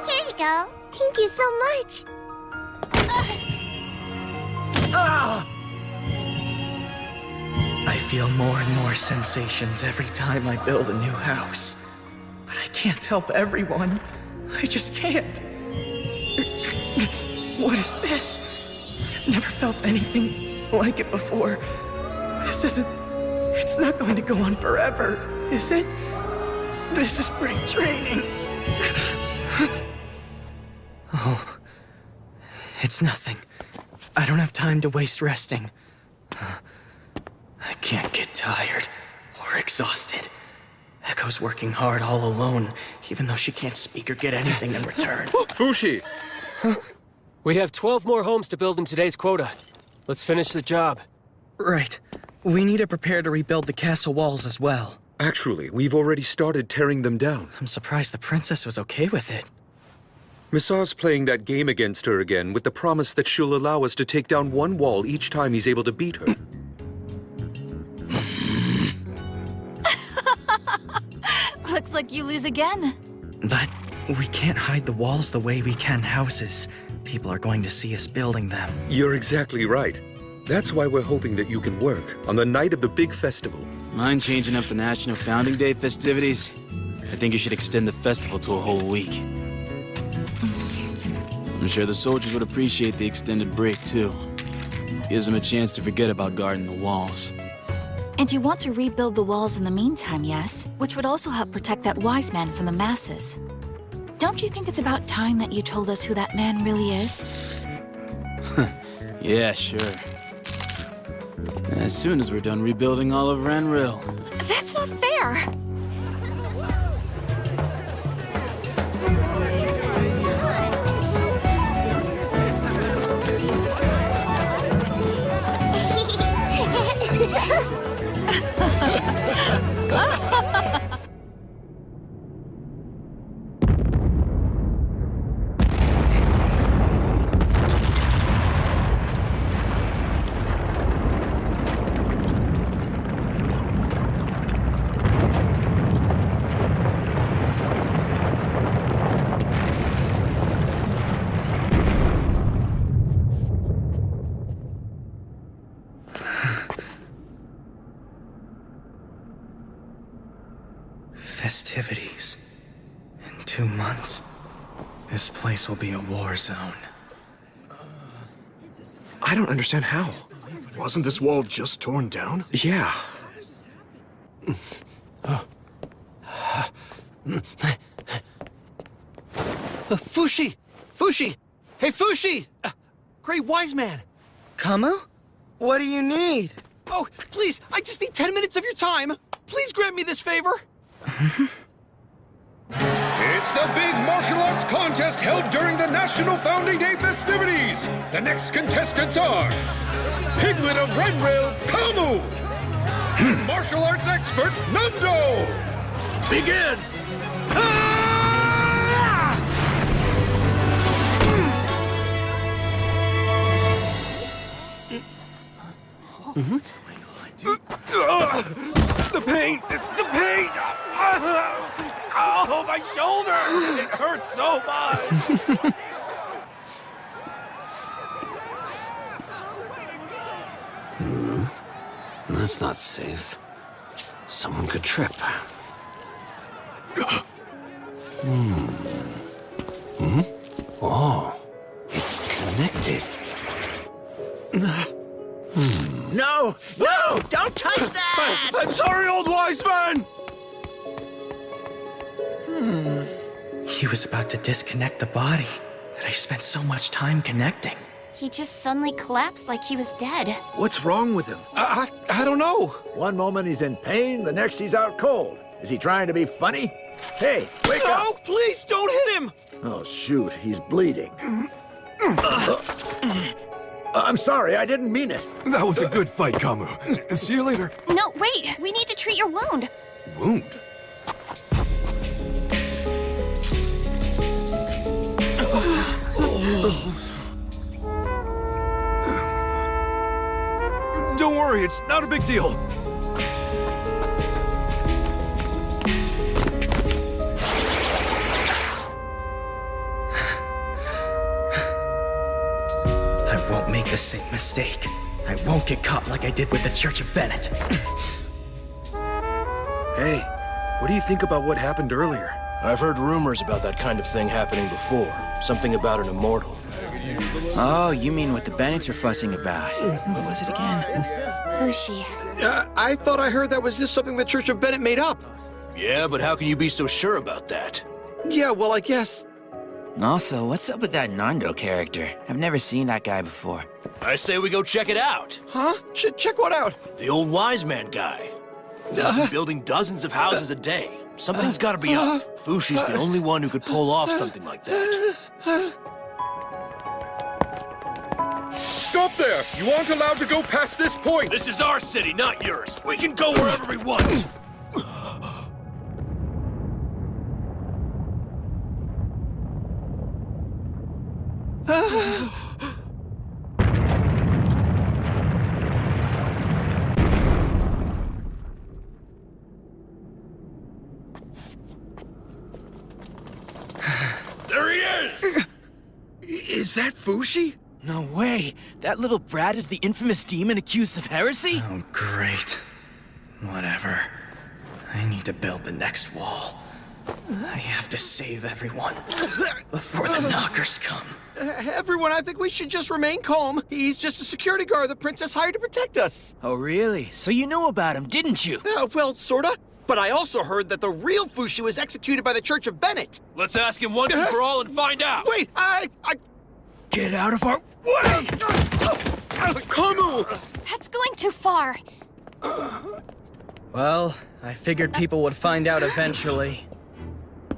Here you go. Thank you so much. I feel more and more sensations every time I build a new house. But I can't help everyone. I just can't. What is this? I've never felt anything like it before. This isn't... It's not going to go on forever, is it? This is pretty draining. Oh, it's nothing. I don't have time to waste resting. I can't get tired or exhausted. Echo's working hard all alone, even though she can't speak or get anything in return. Fushi! We have 12 more homes to build in today's quota. Let's finish the job. Right. We need to prepare to rebuild the castle walls as well. Actually, we've already started tearing them down. I'm surprised the princess was okay with it. Missa's playing that game against her again with the promise that she'll allow us to take down one wall each time he's able to beat her. Looks like you lose again. But we can't hide the walls the way we can houses. People are going to see us building them. You're exactly right. That's why we're hoping that you can work on the night of the big festival. Mind changing up the National Founding Day festivities? I think you should extend the festival to a whole week. I'm sure the soldiers would appreciate the extended break, too. Gives them a chance to forget about guarding the walls. And you want to rebuild the walls in the meantime, yes? Which would also help protect that wise man from the masses. Don't you think it's about time that you told us who that man really is? Yeah, sure. As soon as we're done rebuilding all of Renril. That's not fair! Festivities. In 2 months, this place will be a war zone. I don't understand how. Wasn't this wall just torn down? Yeah. Fushi! Fushi! Hey, Fushi! Great wise man! Kamu? What do you need? Oh, please, I just need 10 minutes of your time. Please grant me this favor. It's the big martial arts contest held during the National Founding Day festivities. The next contestants are Piglet of Renril, Kamu, martial arts expert, Nando. Begin! The pain! The pain! Oh, my shoulder! It hurts so much! That's not safe. Someone could trip. Oh, it's connected. No! No! Don't touch that! I'm sorry, old wise man! He was about to disconnect the body that I spent so much time connecting. He just suddenly collapsed like he was dead. What's wrong with him? I don't know. One moment he's in pain, the next he's out cold. Is he trying to be funny? Hey, wake up! No, please don't hit him! Oh, shoot, he's bleeding. I'm sorry, I didn't mean it. That was a good fight, Kamu. See you later. No, Wait, we need to treat your wound. Wound? Don't worry, it's not a big deal. I won't make the same mistake. I won't get caught like I did with the Church of Bennett. Hey, what do you think about what happened earlier? I've heard rumors about that kind of thing happening before. Something about an immortal. Oh, you mean what the Bennetts were fussing about. What was it again? Fushi. I thought I heard that was just something the Church of Bennett made up. Yeah, but how can you be so sure about that? Yeah, well, I guess... Also, what's up with that Nando character? I've never seen that guy before. I say we go check it out. Huh? Check what out? The old wise man guy. He's been building dozens of houses a day. Something's gotta be up. Fushi's the only one who could pull off something like that. Stop there! You aren't allowed to go past this point! This is our city, not yours. We can go wherever we want. There he is! Is that Fushi? No way. That little brat is the infamous demon accused of heresy? Oh, great. Whatever. I need to build the next wall. I have to save everyone before the knockers come. Everyone, I think we should just remain calm. He's just a security guard the princess hired to protect us. Oh, really? So you knew about him, didn't you? Well, sorta. But I also heard that the real Fushi was executed by the Church of Bennett. Let's ask him once and for all and find out. Wait, I... Get out of our way! Kamu! That's going too far. Well, I figured people would find out eventually.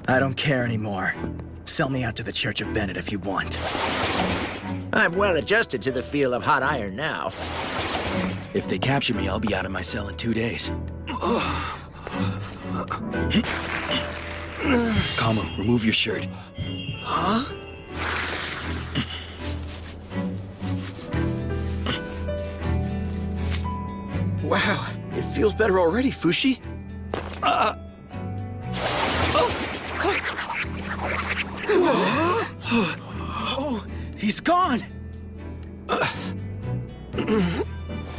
I don't care anymore. Sell me out to the Church of Bennett if you want. I'm well adjusted to the feel of hot iron now. If they capture me, I'll be out of my cell in 2 days. Kamu, remove your shirt. Huh? Wow, it feels better already, Fushi. Oh, he's gone!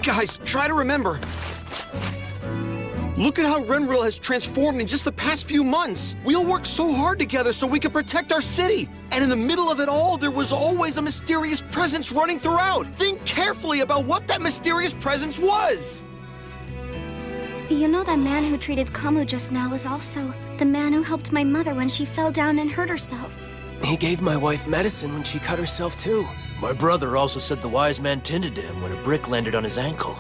Guys, try to remember. Look at how Renril has transformed in just the past few months. We all worked so hard together so we could protect our city. And in the middle of it all, there was always a mysterious presence running throughout. Think carefully about what that mysterious presence was. You know that man who treated Kamu just now was also the man who helped my mother when she fell down and hurt herself. He gave my wife medicine when she cut herself, too. My brother also said the wise man tended to him when a brick landed on his ankle.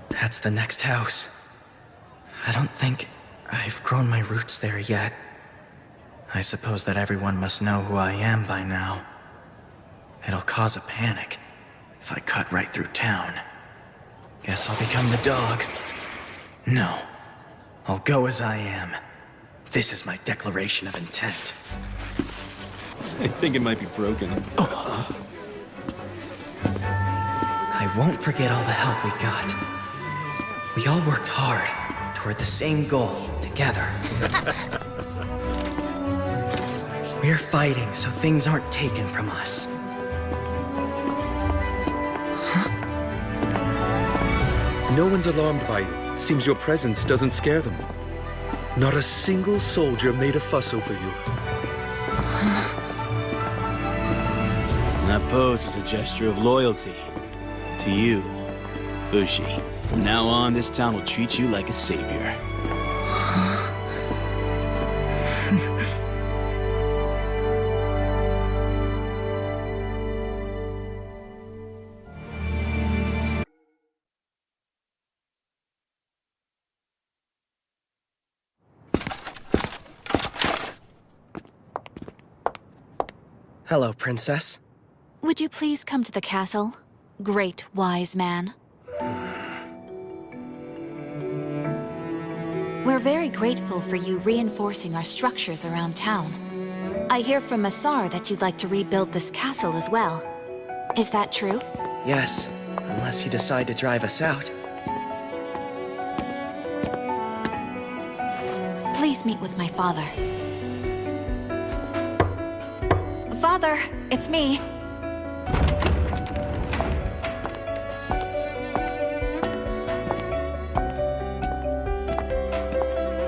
That's the next house. I don't think I've grown my roots there yet. I suppose that everyone must know who I am by now. It'll cause a panic if I cut right through town. Guess I'll become the dog. No, I'll go as I am. This is my declaration of intent. I think it might be broken. I won't forget all the help we got. We all worked hard toward the same goal together. We're fighting so things aren't taken from us. No one's alarmed by you. Seems your presence doesn't scare them. Not a single soldier made a fuss over you. That pose is a gesture of loyalty. To you, Fushi. From now on, this town will treat you like a savior. Hello, Princess. Would you please come to the castle, great wise man? We're very grateful for you reinforcing our structures around town. I hear from Massar that you'd like to rebuild this castle as well. Is that true? Yes, unless you decide to drive us out. Please meet with my father. Father, it's me.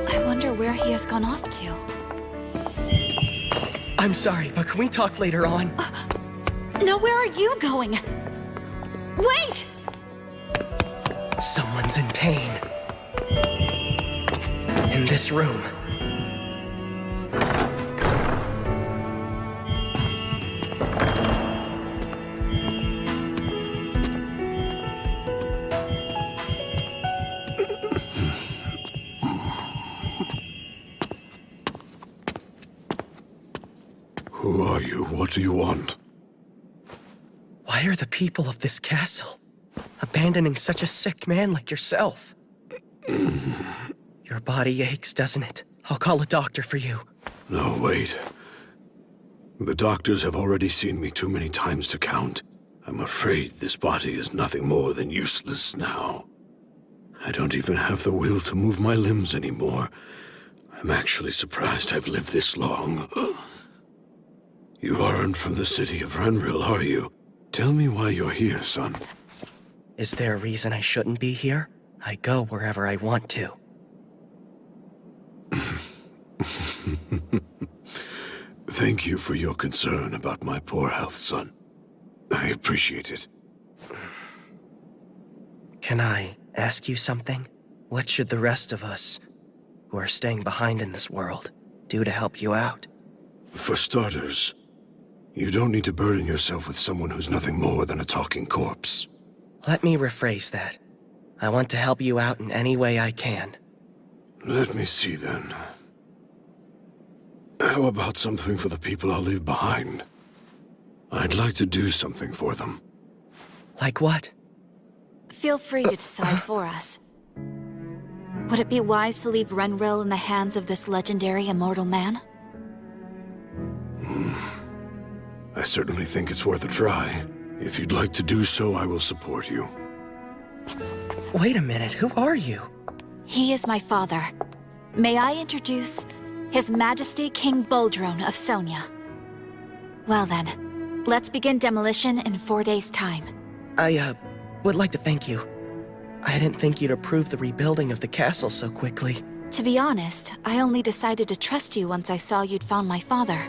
I wonder where he has gone off to. I'm sorry, but can we talk later on? No, where are you going? Wait! Someone's in pain. In this room. Who are you? What do you want? Why are the people of this castle abandoning such a sick man like yourself? Your body aches, doesn't it? I'll call a doctor for you. No, wait. The doctors have already seen me too many times to count. I'm afraid this body is nothing more than useless now. I don't even have the will to move my limbs anymore. I'm actually surprised I've lived this long. You aren't from the city of Renril, are you? Tell me why you're here, son. Is there a reason I shouldn't be here? I go wherever I want to. Thank you for your concern about my poor health, son. I appreciate it. Can I ask you something? What should the rest of us, who are staying behind in this world, do to help you out? For starters, you don't need to burden yourself with someone who's nothing more than a talking corpse. Let me rephrase that. I want to help you out in any way I can. Let me see, then. How about something for the people I'll leave behind? I'd like to do something for them. Like what? Feel free to decide for us. Would it be wise to leave Renril in the hands of this legendary immortal man? I certainly think it's worth a try. If you'd like to do so, I will support you. Wait a minute, who are you? He is my father. May I introduce His Majesty King Boldrone of Sonia. Well then, let's begin demolition in 4 days' time. I, would like to thank you. I didn't think you'd approve the rebuilding of the castle so quickly. To be honest, I only decided to trust you once I saw you'd found my father.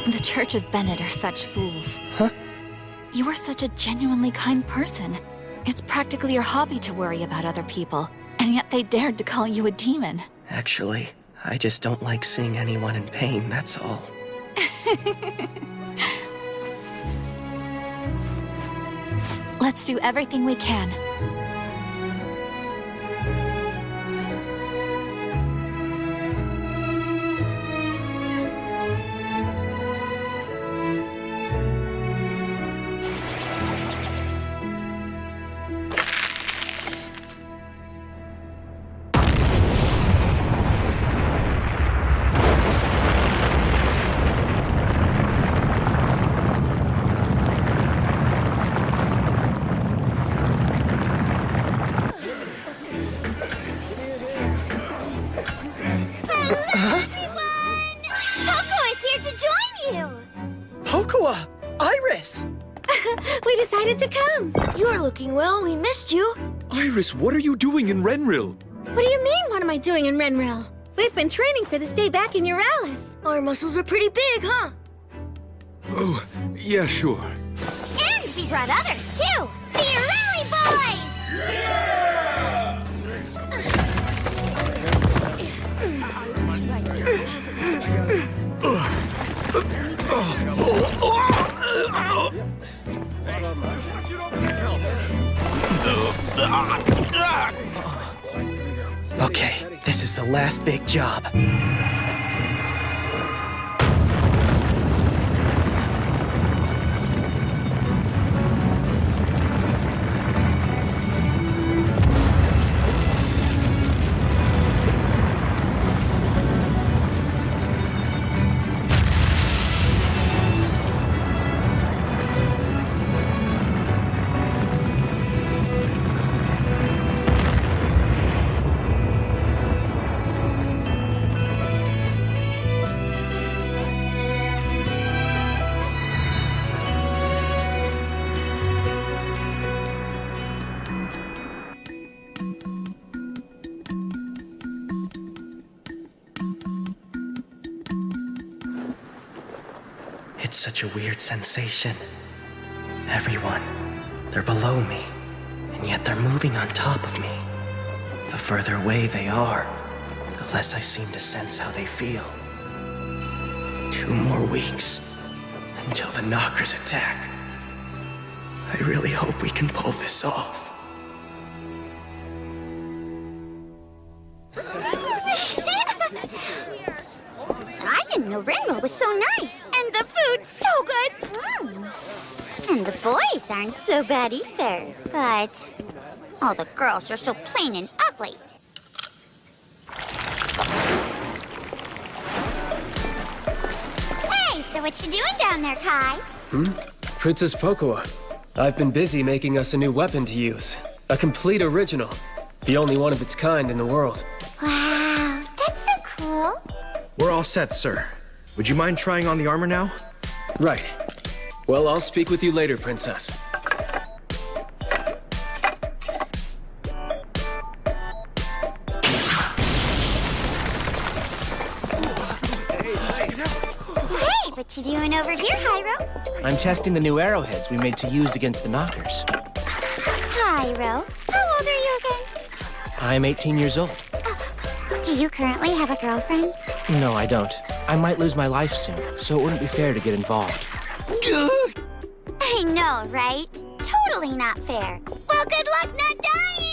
The Church of Bennett are such fools. Huh? You are such a genuinely kind person. It's practically your hobby to worry about other people, and yet they dared to call you a demon. Actually, I just don't like seeing anyone in pain, that's all. Let's do everything we can. We decided to come. You're looking well. We missed you. Iris, what are you doing in Renril? What do you mean, what am I doing in Renril? We've been training for this day back in Euralis. Our muscles are pretty big, huh? Oh, yeah, sure. And we brought others, too. The Rally Boys! Okay, this is the last big job. It's such a weird sensation. Everyone, they're below me, and yet they're moving on top of me. The further away they are, the less I seem to sense how they feel. 2 more weeks until the Knockers attack. I really hope we can pull this off. I didn't know Renmo was so nice, and the food's so good. And the boys aren't so bad either, but all the girls are so plain and ugly. Hey, so what you doing down there, Kai? Princess Pocoa, I've been busy making us a new weapon to use. A complete original. The only one of its kind in the world. Wow, that's so cool. We're all set, sir. Would you mind trying on the armor now? Right. Well, I'll speak with you later, Princess. Hey, what you doing over here, Hyro? I'm testing the new arrowheads we made to use against the Knockers. Hyro, how old are you again? I'm 18 years old. Do you currently have a girlfriend? No, I don't. I might lose my life soon, so it wouldn't be fair to get involved. I know, right? Totally not fair. Well, good luck not dying!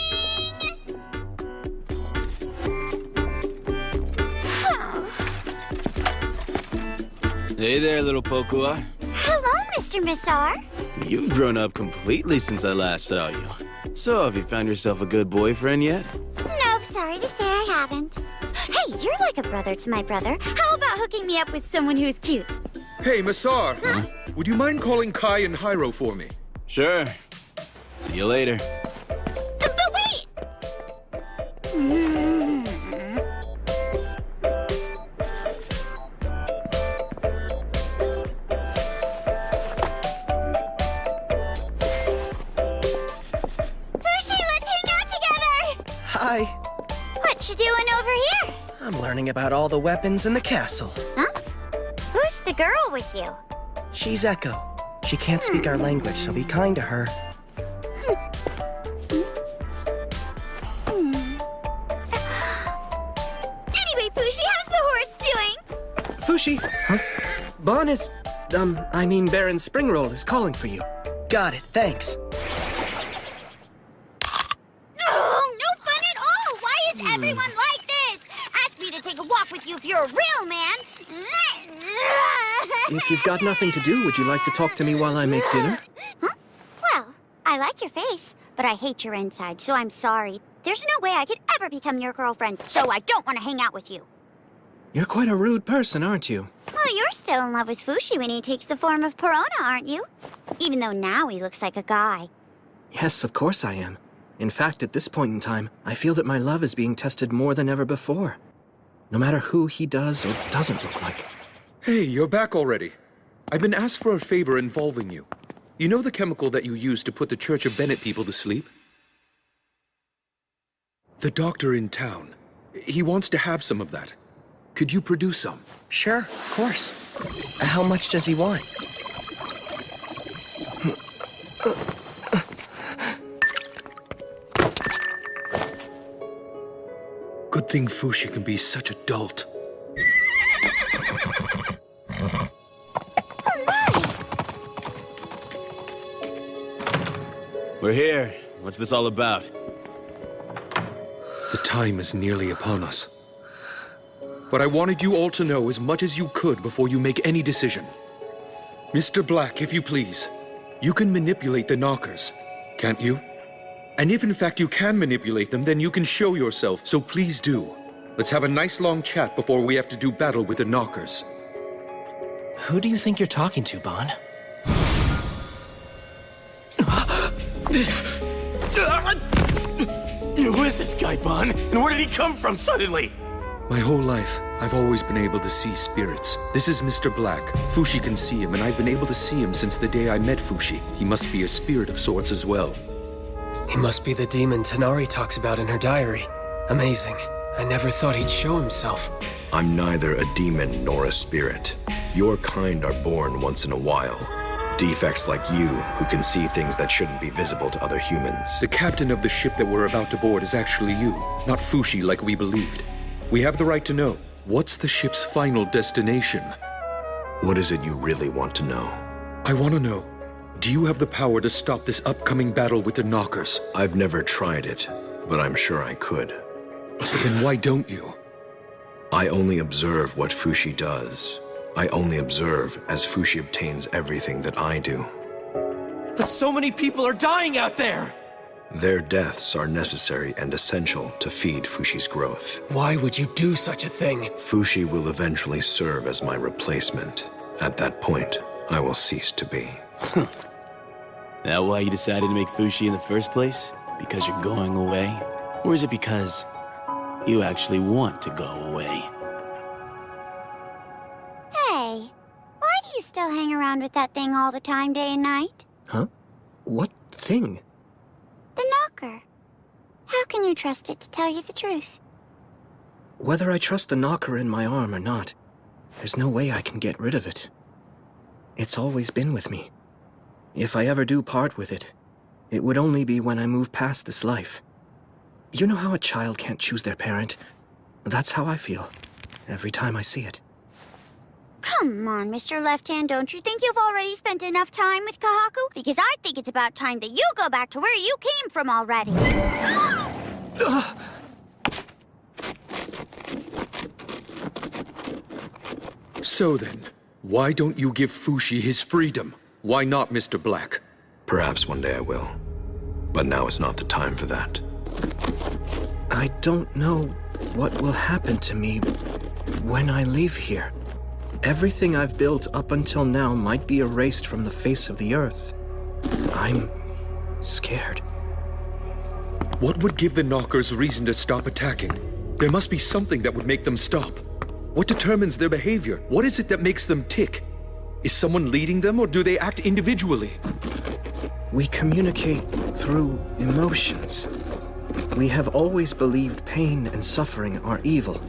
Hey there, little Pocoa. Hello, Mr. Missar. You've grown up completely since I last saw you. So, have you found yourself a good boyfriend yet? Nope, sorry to say I haven't. Hey, you're like a brother to my brother. How about hooking me up with someone who's cute? Hey, Massar. Huh? Would you mind calling Kai and Hyro for me? Sure. See you later. But wait! Fushi, let's hang out together! Hi. What you doing over here? I'm learning about all the weapons in the castle. Huh? Who's the girl with you? She's Echo. She can't speak our language, so be kind to her. Anyway, Fushi, how's the horse doing? Fushi? Huh? Bon is... Baron Springroll is calling for you. Got it, thanks. Oh, no fun at all! Why is everyone like this? Ask me to take a walk with you if you're a real man. If you've got nothing to do, would you like to talk to me while I make dinner? Huh? Well, I like your face, but I hate your inside, so I'm sorry. There's no way I could ever become your girlfriend, so I don't want to hang out with you. You're quite a rude person, aren't you? Well, you're still in love with Fushi when he takes the form of Perona, aren't you? Even though now he looks like a guy. Yes, of course I am. In fact, at this point in time, I feel that my love is being tested more than ever before. No matter who he does or doesn't look like. Hey, you're back already. I've been asked for a favor involving you. You know the chemical that you use to put the Church of Bennett people to sleep? The doctor in town. He wants to have some of that. Could you produce some? Sure, of course. How much does he want? Good thing Fushi can be such a dolt. We're here. What's this all about? The time is nearly upon us. But I wanted you all to know as much as you could before you make any decision. Mr. Black, if you please, you can manipulate the knockers, can't you? And if in fact you can manipulate them, then you can show yourself, so please do. Let's have a nice long chat before we have to do battle with the knockers. Who do you think you're talking to, Bon? Who is this guy, Bon? And where did he come from suddenly? My whole life, I've always been able to see spirits. This is Mr. Black. Fushi can see him, and I've been able to see him since the day I met Fushi. He must be a spirit of sorts as well. He must be the demon Tanari talks about in her diary. Amazing. I never thought he'd show himself. I'm neither a demon nor a spirit. Your kind are born once in a while. Defects like you, who can see things that shouldn't be visible to other humans. The captain of the ship that we're about to board is actually you, not Fushi like we believed. We have the right to know. What's the ship's final destination? What is it you really want to know? I want to know, do you have the power to stop this upcoming battle with the knockers? I've never tried it, but I'm sure I could. Then why don't you? I only observe what Fushi does. I only observe as Fushi obtains everything that I do. But so many people are dying out there! Their deaths are necessary and essential to feed Fushi's growth. Why would you do such a thing? Fushi will eventually serve as my replacement. At that point, I will cease to be. That why you decided to make Fushi in the first place? Because you're going away? Or is it because you actually want to go away? Hey, why do you still hang around with that thing all the time, day and night? Huh? What thing? The knocker. How can you trust it to tell you the truth? Whether I trust the knocker in my arm or not, there's no way I can get rid of it. It's always been with me. If I ever do part with it, it would only be when I move past this life. You know how a child can't choose their parent? That's how I feel, every time I see it. Come on, Mr. Left Hand, don't you think you've already spent enough time with Kahaku? Because I think it's about time that you go back to where you came from already. So then, why don't you give Fushi his freedom? Why not, Mr. Black? Perhaps one day I will. But now is not the time for that. I don't know what will happen to me when I leave here. Everything I've built up until now might be erased from the face of the earth. I'm scared. What would give the knockers reason to stop attacking? There must be something that would make them stop. What determines their behavior? What is it that makes them tick? Is someone leading them, or do they act individually? We communicate through emotions. We have always believed pain and suffering are evil.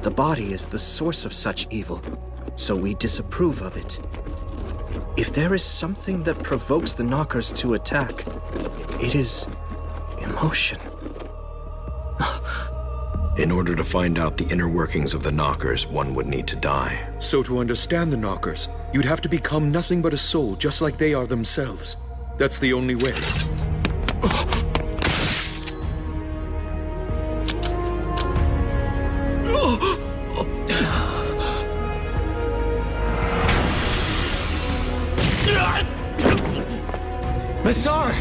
The body is the source of such evil, so we disapprove of it. If there is something that provokes the knockers to attack, it is emotion. In order to find out the inner workings of the knockers, one would need to die. So to understand the knockers, you'd have to become nothing but a soul, just like they are themselves. That's the only way. Massar!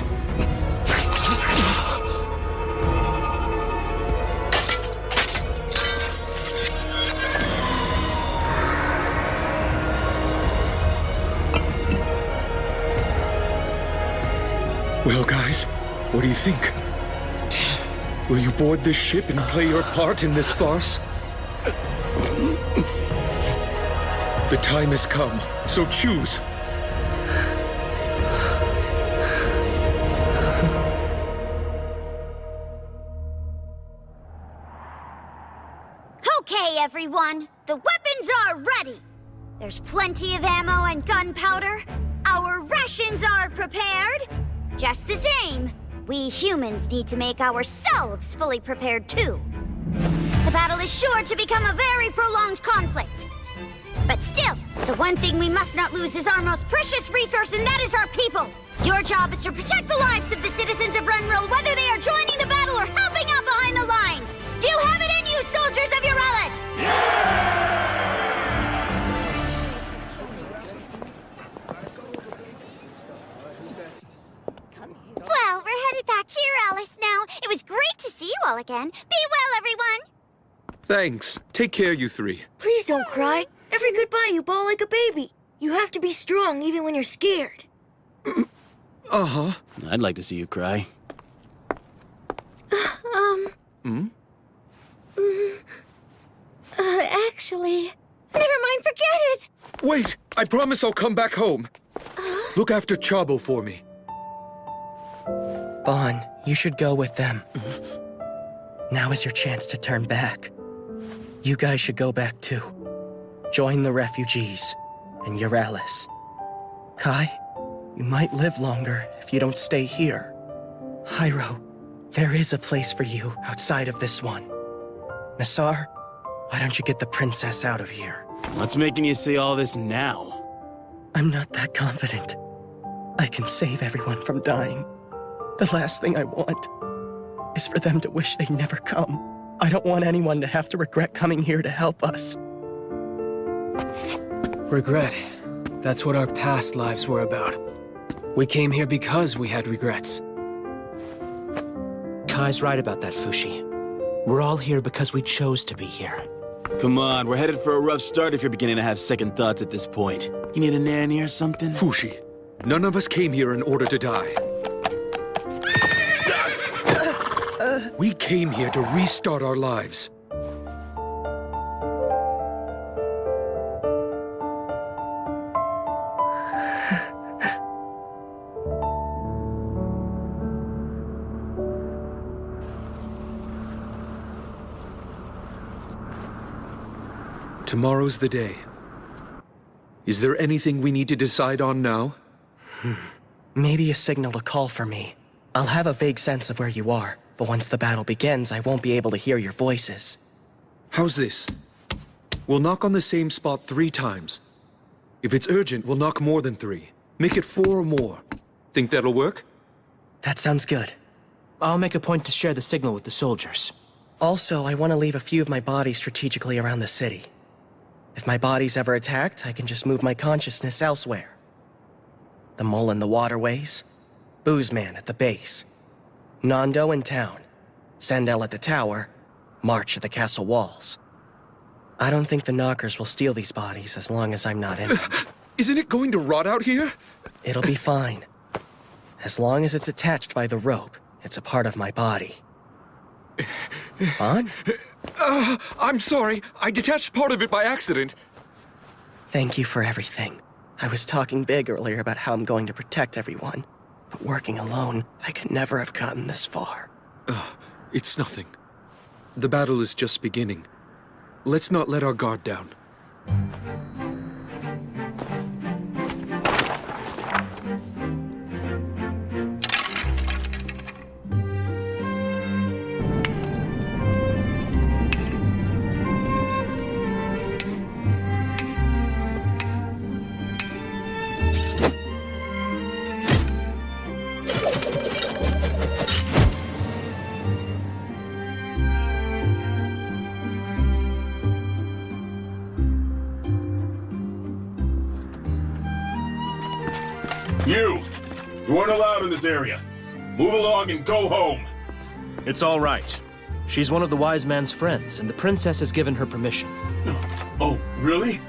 Well, guys, what do you think? Will you board this ship and play your part in this farce? The time has come, so choose. Okay, everyone. The weapons are ready. There's plenty of ammo and gunpowder. Our rations are prepared. Just the same, we humans need to make ourselves fully prepared too. The battle is sure to become a very prolonged conflict. But still, the one thing we must not lose is our most precious resource, and that is our people. Your job is to protect the lives of the citizens of Renril, whether they are joining the battle or helping out behind the lines. Well, we're headed back to Viralshort now. It was great to see you all again. Be well, everyone. Thanks. Take care, you three. Please don't cry. Every goodbye you bawl like a baby. You have to be strong even when you're scared. Uh-huh. I'd like to see you cry. Actually, never mind, forget it. Wait! I promise I'll come back home. Look after Chabo for me. Bon, you should go with them. Now is your chance to turn back. You guys should go back too. Join the refugees in Viralshort. Kai, you might live longer if you don't stay here. Hyro, there is a place for you outside of this one. Massar, why don't you get the princess out of here? What's making you say all this now? I'm not that confident. I can save everyone from dying. The last thing I want is for them to wish they'd never come. I don't want anyone to have to regret coming here to help us. Regret. That's what our past lives were about. We came here because we had regrets. Kai's right about that, Fushi. We're all here because we chose to be here. Come on, we're headed for a rough start if you're beginning to have second thoughts at this point. You need a nanny or something? Fushi, none of us came here in order to die. We came here to restart our lives. Tomorrow's the day. Is there anything we need to decide on now? Maybe a signal to call for me. I'll have a vague sense of where you are, but once the battle begins, I won't be able to hear your voices. How's this? We'll knock on the same spot 3 times. If it's urgent, we'll knock more than 3. Make it 4 or more. Think that'll work? That sounds good. I'll make a point to share the signal with the soldiers. Also, I want to leave a few of my bodies strategically around the city. If my body's ever attacked, I can just move my consciousness elsewhere. The mole in the waterways, Boozman at the base, Nando in town, Sandel at the tower, March at the castle walls. I don't think the knockers will steal these bodies as long as I'm not in them. Isn't it going to rot out here? It'll be fine. As long as it's attached by the rope, it's a part of my body. Bon? I'm sorry. I detached part of it by accident. Thank you for everything. I was talking big earlier about how I'm going to protect everyone. But working alone, I could never have gotten this far. It's nothing. The battle is just beginning. Let's not let our guard down. You aren't allowed in this area. Move along and go home. It's all right. She's one of the wise man's friends, and the princess has given her permission. Oh, really?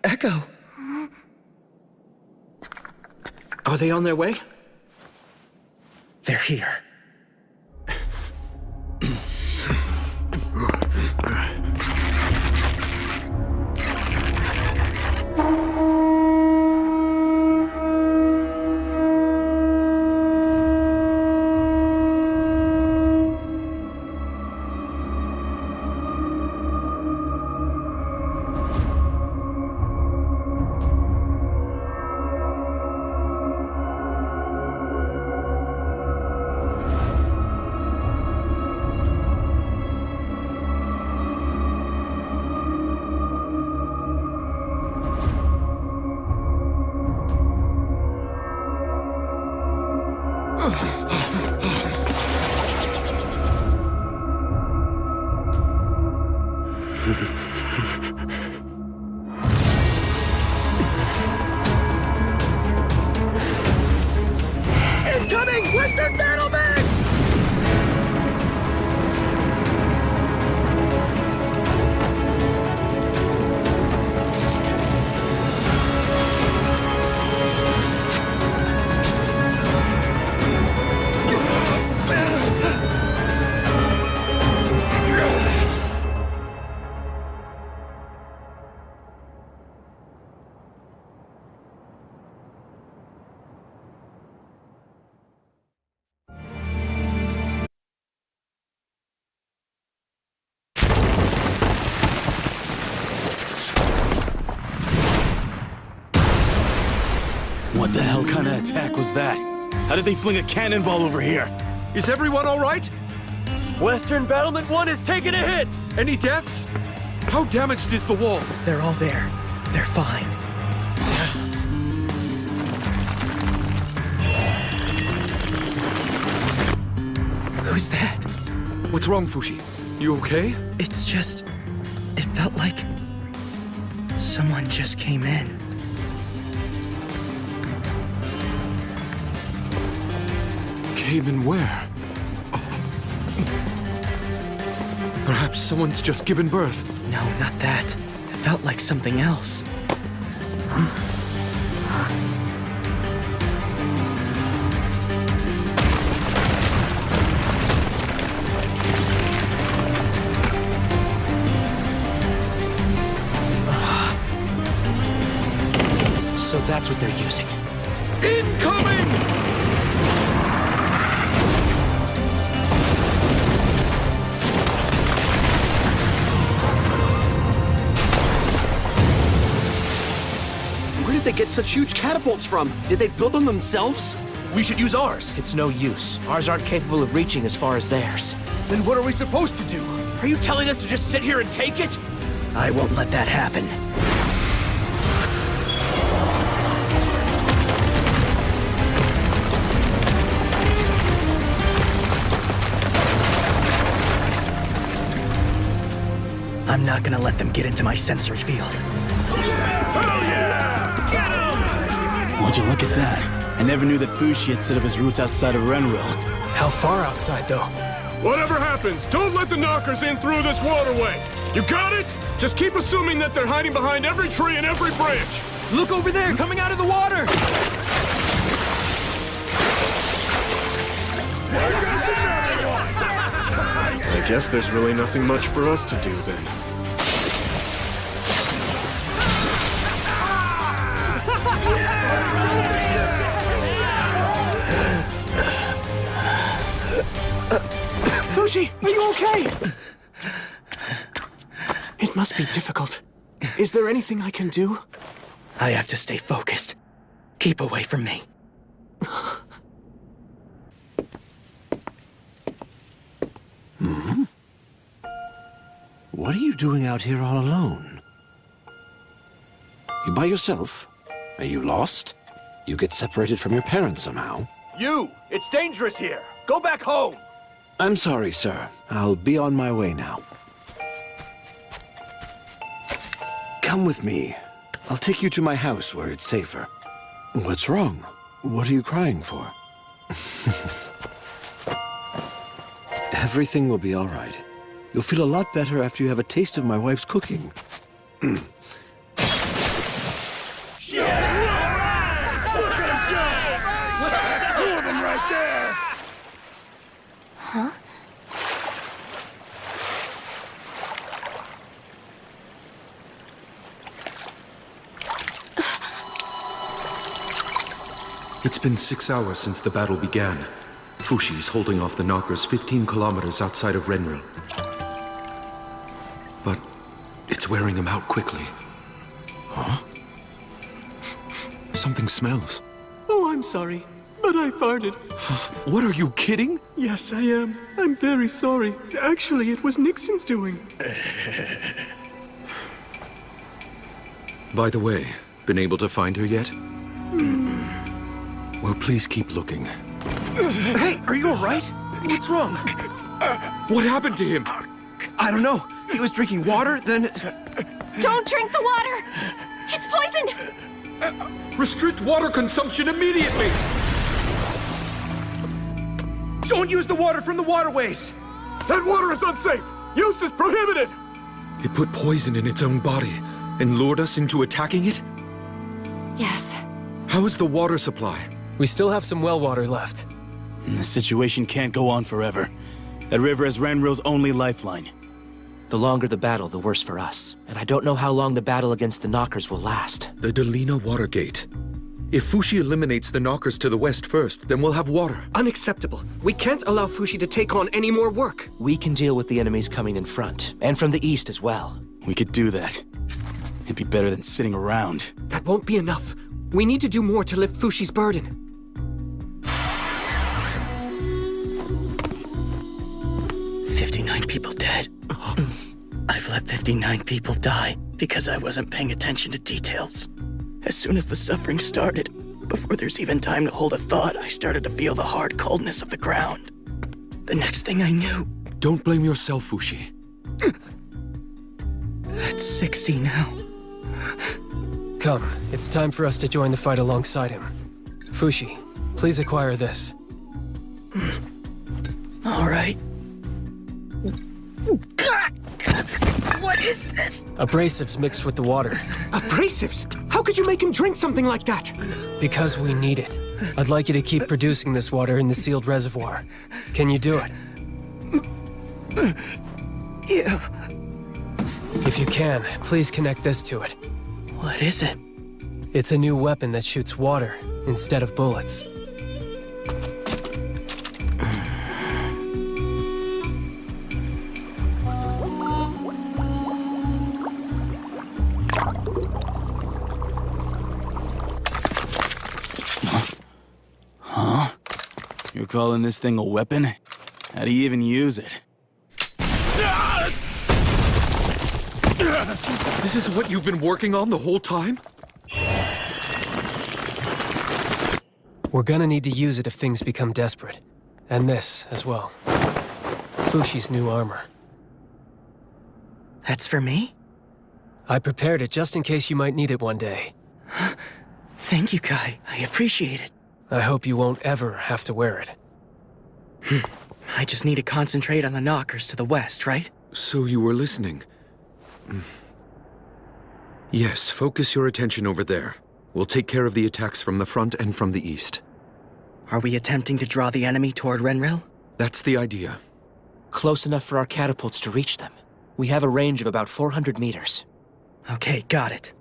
Echo! Are they on their way? They're here. Incoming Western battlements! What the hell kind of attack was that? How did they fling a cannonball over here? Is everyone all right? Western Battlement 1 is taking a hit! Any deaths? How damaged is the wall? They're all there. They're fine. Who's that? What's wrong, Fushi? You okay? It's just... It felt like... someone just came in. Came in where? Perhaps someone's just given birth. No, not that. It felt like something else. So that's what they're using. Incoming! Where did they get such huge catapults from? Did they build them themselves? We should use ours. It's no use. Ours aren't capable of reaching as far as theirs. Then what are we supposed to do? Are you telling us to just sit here and take it? I won't let that happen. I'm not gonna let them get into my sensory field. Would you look at that? I never knew that Fushi had set up his roots outside of Renril. How far outside, though? Whatever happens, don't let the knockers in through this waterway. You got it? Just keep assuming that they're hiding behind every tree and every branch. Look over there, coming out of the water! I guess there's really nothing much for us to do then. Fushi, are you okay? It must be difficult. Is there anything I can do? I have to stay focused. Keep away from me. Hmm? What are you doing out here all alone? You by yourself? Are you lost? You get separated from your parents somehow? You! It's dangerous here! Go back home! I'm sorry, sir. I'll be on my way now. Come with me. I'll take you to my house where it's safer. What's wrong? What are you crying for? Everything will be all right. You'll feel a lot better after you have a taste of my wife's cooking. Huh? It's been 6 hours since the battle began. Fushi's holding off the knockers 15 kilometers outside of Renril. But it's wearing him out quickly. Huh? Something smells. Oh, I'm sorry, but I farted. What, are you kidding? Yes, I am. I'm very sorry. Actually, it was Nixon's doing. By the way, been able to find her yet? Well, please keep looking. Hey, are you all right? What's wrong? What happened to him? I don't know. He was drinking water, then... Don't drink the water! It's poisoned! Restrict water consumption immediately! Don't use the water from the waterways! That water is unsafe! Use is prohibited! It put poison in its own body and lured us into attacking it? Yes. How is the water supply? We still have some well water left. This situation can't go on forever. That river is Renril's only lifeline. The longer the battle, the worse for us. And I don't know how long the battle against the Knockers will last. The Delina Water Gate. If Fushi eliminates the Knockers to the west first, then we'll have water. Unacceptable. We can't allow Fushi to take on any more work. We can deal with the enemies coming in front, and from the east as well. We could do that. It'd be better than sitting around. That won't be enough. We need to do more to lift Fushi's burden. People dead. I've let 59 people die because I wasn't paying attention to details. As soon as the suffering started, before there's even time to hold a thought, I started to feel the hard coldness of the ground. The next thing I knew... Don't blame yourself, Fushi. That's 60 now. Come, it's time for us to join the fight alongside him. Fushi, please acquire this. All right. What is this? Abrasives mixed with the water. Abrasives? How could you make him drink something like that? Because we need it. I'd like you to keep producing this water in the sealed reservoir. Can you do it? Yeah. If you can, please connect this to it. What is it? It's a new weapon that shoots water instead of bullets. Huh? You're calling this thing a weapon? How do you even use it? This is what you've been working on the whole time? We're gonna need to use it if things become desperate. And this as well. Fushi's new armor. That's for me? I prepared it just in case you might need it one day. Thank you, Kai. I appreciate it. I hope you won't ever have to wear it. I just need to concentrate on the Knockers to the west, right? So you were listening. Yes, focus your attention over there. We'll take care of the attacks from the front and from the east. Are we attempting to draw the enemy toward Renril? That's the idea. Close enough for our catapults to reach them. We have a range of about 400 meters. Okay, got it.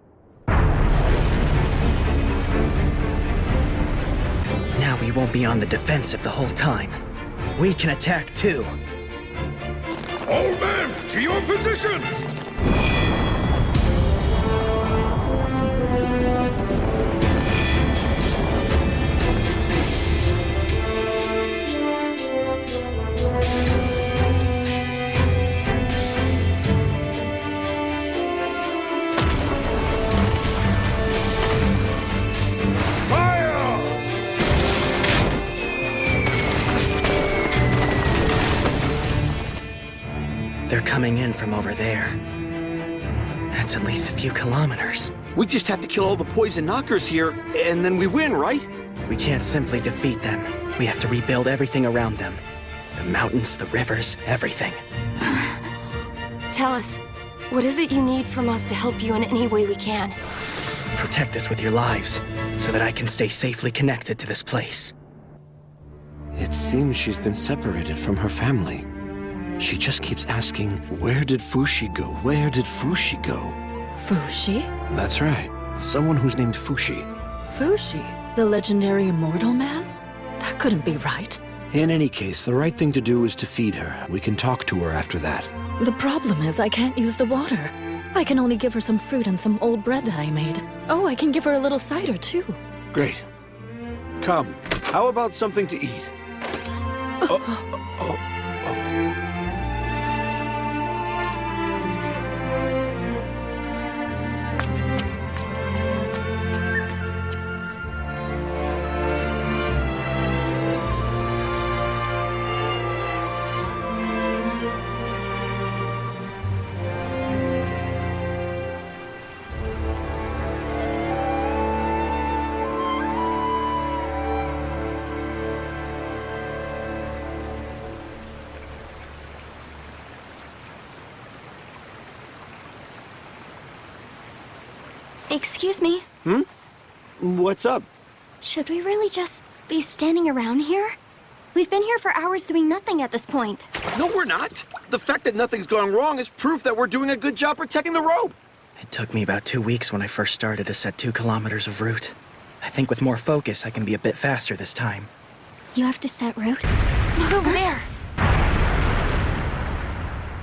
Now we won't be on the defensive the whole time. We can attack too. All men, to your positions! They're coming in from over there. That's at least a few kilometers. We just have to kill all the poison knockers here, and then we win, right? We can't simply defeat them. We have to rebuild everything around them. The mountains, the rivers, everything. Tell us, what is it you need from us to help you in any way we can? Protect us with your lives, so that I can stay safely connected to this place. It seems she's been separated from her family. She just keeps asking, where did Fushi go? Where did Fushi go? Fushi? That's right. Someone who's named Fushi. Fushi? The legendary immortal man? That couldn't be right. In any case, the right thing to do is to feed her. We can talk to her after that. The problem is I can't use the water. I can only give her some fruit and some old bread that I made. Oh, I can give her a little cider, too. Great. Come, how about something to eat? Excuse me. What's up? Should we really just be standing around here? We've been here for hours doing nothing at this point. No, we're not. The fact that nothing's gone wrong is proof that we're doing a good job protecting the rope. It took me about 2 weeks when I first started to set 2 kilometers of route. I think with more focus, I can be a bit faster this time. You have to set route? Look over there!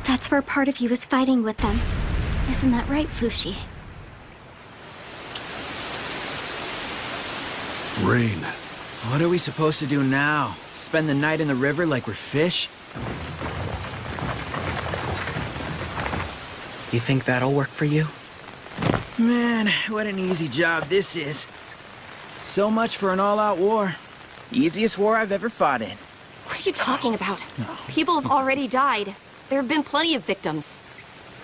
That's where part of you is fighting with them. Isn't that right, Fushi? Rain. What are we supposed to do now? Spend the night in the river like we're fish? You think that'll work for you? Man, what an easy job this is. So much for an all-out war. Easiest war I've ever fought in. What are you talking about? People have already died. There have been plenty of victims.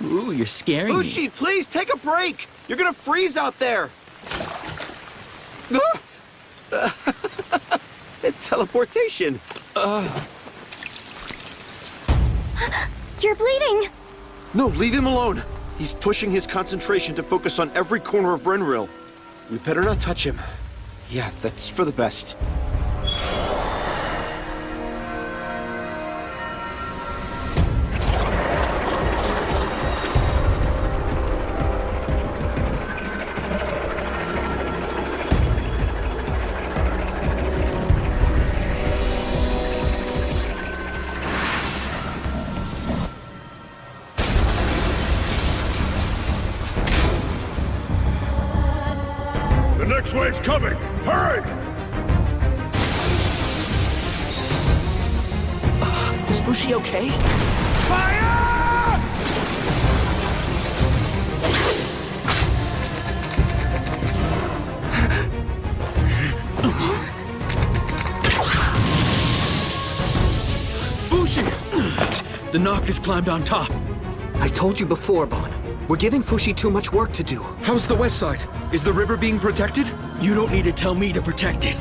Ooh, you're scaring me. Fushi, please take a break. You're gonna freeze out there. Teleportation. You're bleeding! No, leave him alone. He's pushing his concentration to focus on every corner of Renril. We better not touch him. Yeah, that's for the best. The next wave's coming! Hurry! Is Fushi okay? Fushi! The Knockers climbed on top. I told you before, Bon. We're giving Fushi too much work to do. How's the west side? Is the river being protected? You don't need to tell me to protect it.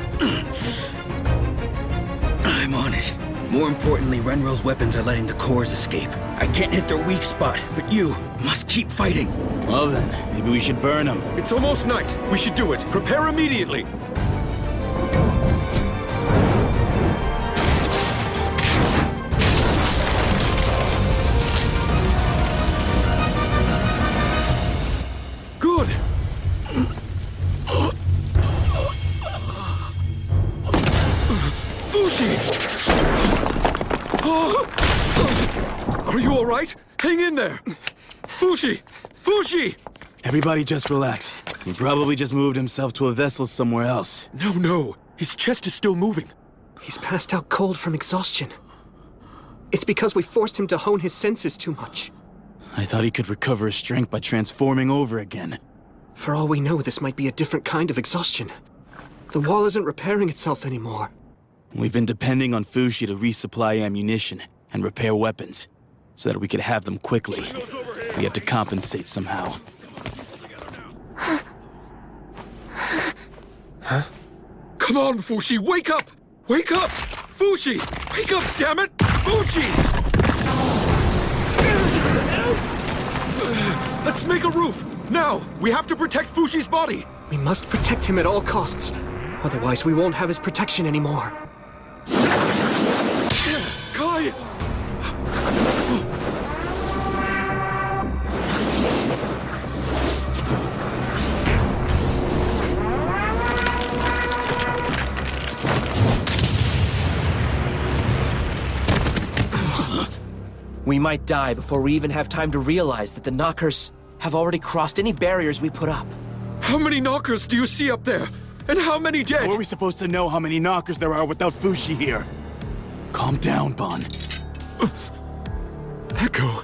I'm on it. More importantly, Renril's weapons are letting the cores escape. I can't hit their weak spot, but you must keep fighting. Well then, maybe we should burn them. It's almost night. We should do it. Prepare immediately. Good. Fushi! Are you all right? Hang in there! Fushi! Fushi! Everybody just relax. He probably just moved himself to a vessel somewhere else. No. His chest is still moving. He's passed out cold from exhaustion. It's because we forced him to hone his senses too much. I thought he could recover his strength by transforming over again. For all we know, this might be a different kind of exhaustion. The wall isn't repairing itself anymore. We've been depending on Fushi to resupply ammunition and repair weapons, so that we could have them quickly. We have to compensate somehow. Huh? Come on, Fushi, wake up! Wake up! Fushi! Wake up, damn it! Fushi! Let's make a roof! Now! We have to protect Fushi's body! We must protect him at all costs. Otherwise, we won't have his protection anymore. Kai! We might die before we even have time to realize that the Knockers have already crossed any barriers we put up. How many Knockers do you see up there? And how many dead? How are we supposed to know how many Knockers there are without Fushi here? Calm down, Bon. Echo.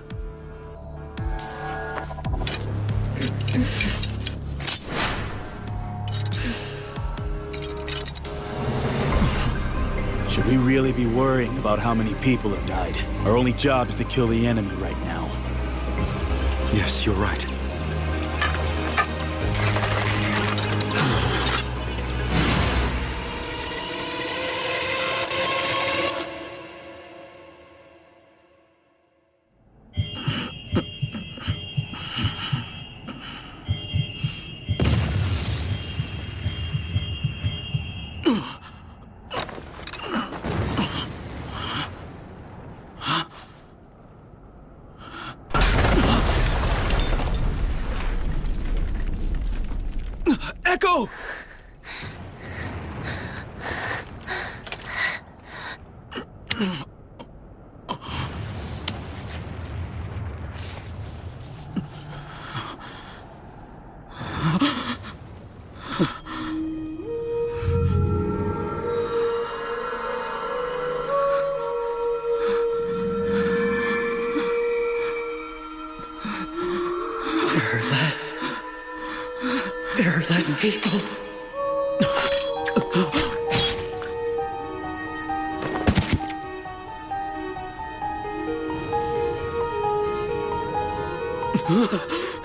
Should we really be worrying about how many people have died? Our only job is to kill the enemy right now. Yes, you're right. Go! There are less people.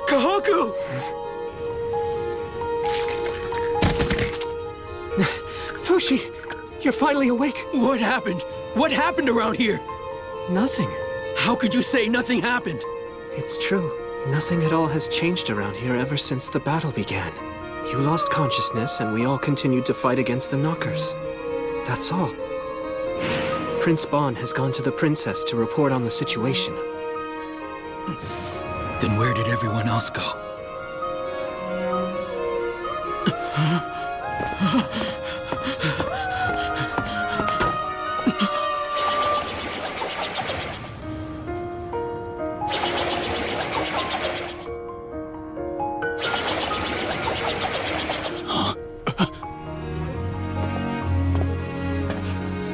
Kahaku! Fushi, you're finally awake. What happened? What happened around here? Nothing. How could you say nothing happened? It's true. Nothing at all has changed around here ever since the battle began. You lost consciousness, and we all continued to fight against the Knockers. That's all. Prince Bon has gone to the princess to report on the situation. Then where did everyone else go?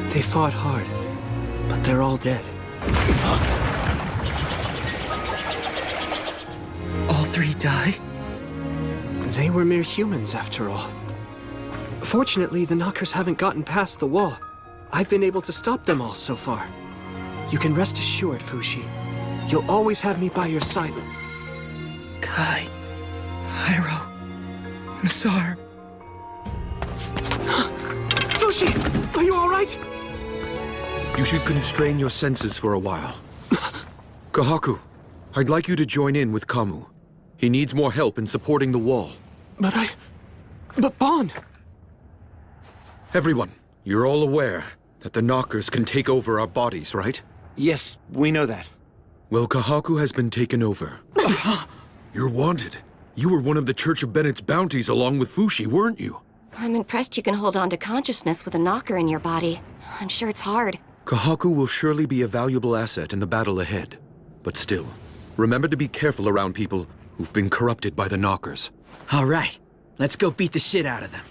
They fought hard, but they're all dead. All three died? They were mere humans, after all. Fortunately, the Knockers haven't gotten past the wall. I've been able to stop them all so far. You can rest assured, Fushi. You'll always have me by your side. Kai, Hyro, Masar. Fushi! Are you all right? You should constrain your senses for a while. Kahaku, I'd like you to join in with Kamu. He needs more help in supporting the wall. But Bon! Everyone, you're all aware that the Knockers can take over our bodies, right? Yes, we know that. Well, Kahaku has been taken over. You're wanted. You were one of the Church of Bennett's bounties along with Fushi, weren't you? I'm impressed you can hold on to consciousness with a knocker in your body. I'm sure it's hard. Kahaku will surely be a valuable asset in the battle ahead. But still, remember to be careful around people who've been corrupted by the Knockers. All right, let's go beat the shit out of them.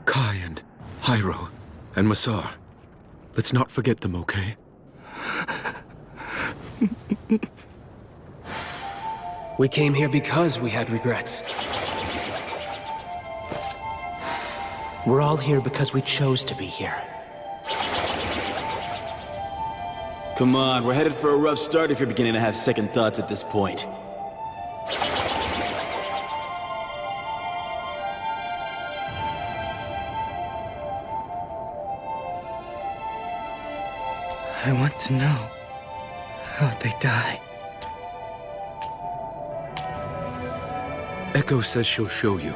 Kai and Hyro and Masar. Let's not forget them, okay? We came here because we had regrets. We're all here because we chose to be here. Come on, we're headed for a rough start if you're beginning to have second thoughts at this point. I want to know how'd they die. Echo says she'll show you.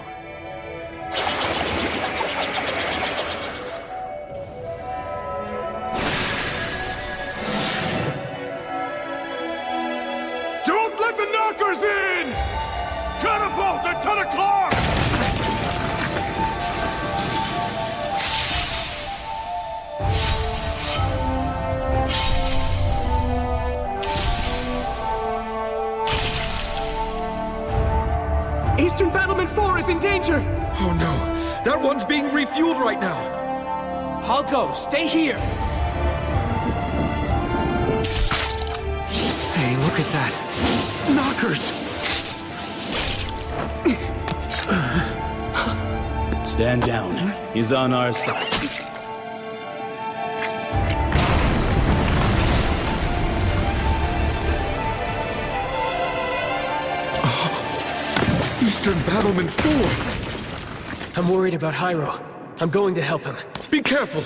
Don't let the Knockers in! Catapult at 10 o'clock! Eastern Battlement 4 is in danger! Oh no, that one's being refueled right now! I'll go, stay here! Hey, look at that. Knockers! Stand down. He's on our side. Eastern Battlement 4! I'm worried about Hyro. I'm going to help him. Be careful!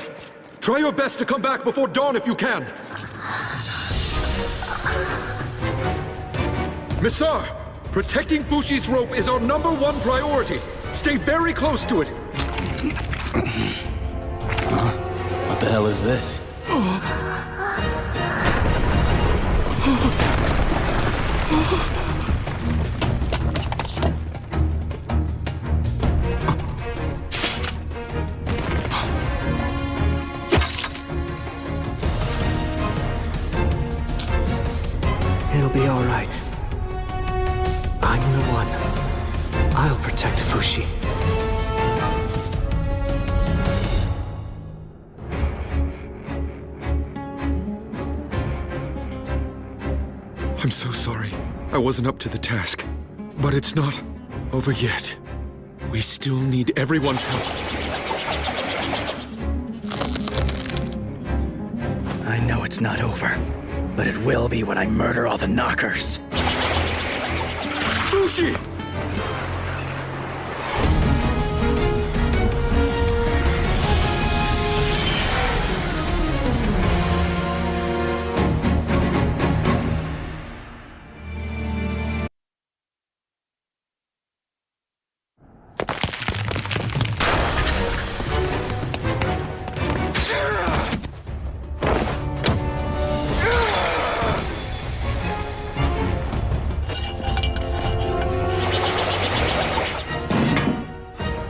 Try your best to come back before dawn if you can! Misar! Protecting Fushi's rope is our #1 priority! Stay very close to it! What the hell is this? It'll be all right. I'm the one. I'll protect Fushi. I'm so sorry. I wasn't up to the task. But it's not over yet. We still need everyone's help. I know it's not over, but it will be when I murder all the knockers. Fushi!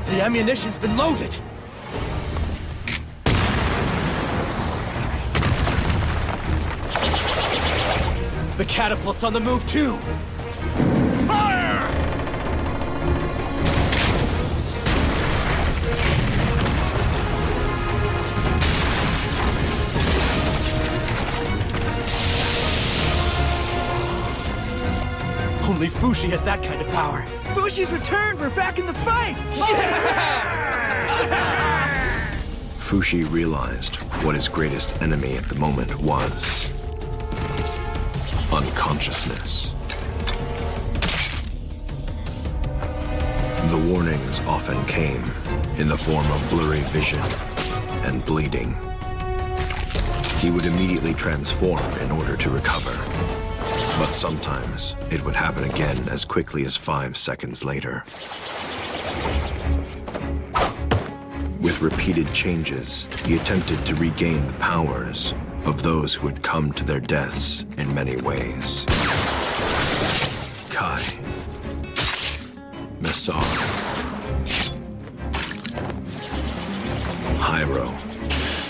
The ammunition's been loaded! The catapult's on the move too! Fire! Only Fushi has that kind of power. Fushi's returned! We're back in the fight! Fushi realized what his greatest enemy at the moment was. Unconsciousness. The warnings often came in the form of blurry vision and bleeding. He would immediately transform in order to recover. But sometimes it would happen again as quickly as 5 seconds later. With repeated changes, he attempted to regain the powers of those who had come to their deaths in many ways. Kai, Misar, Hyro.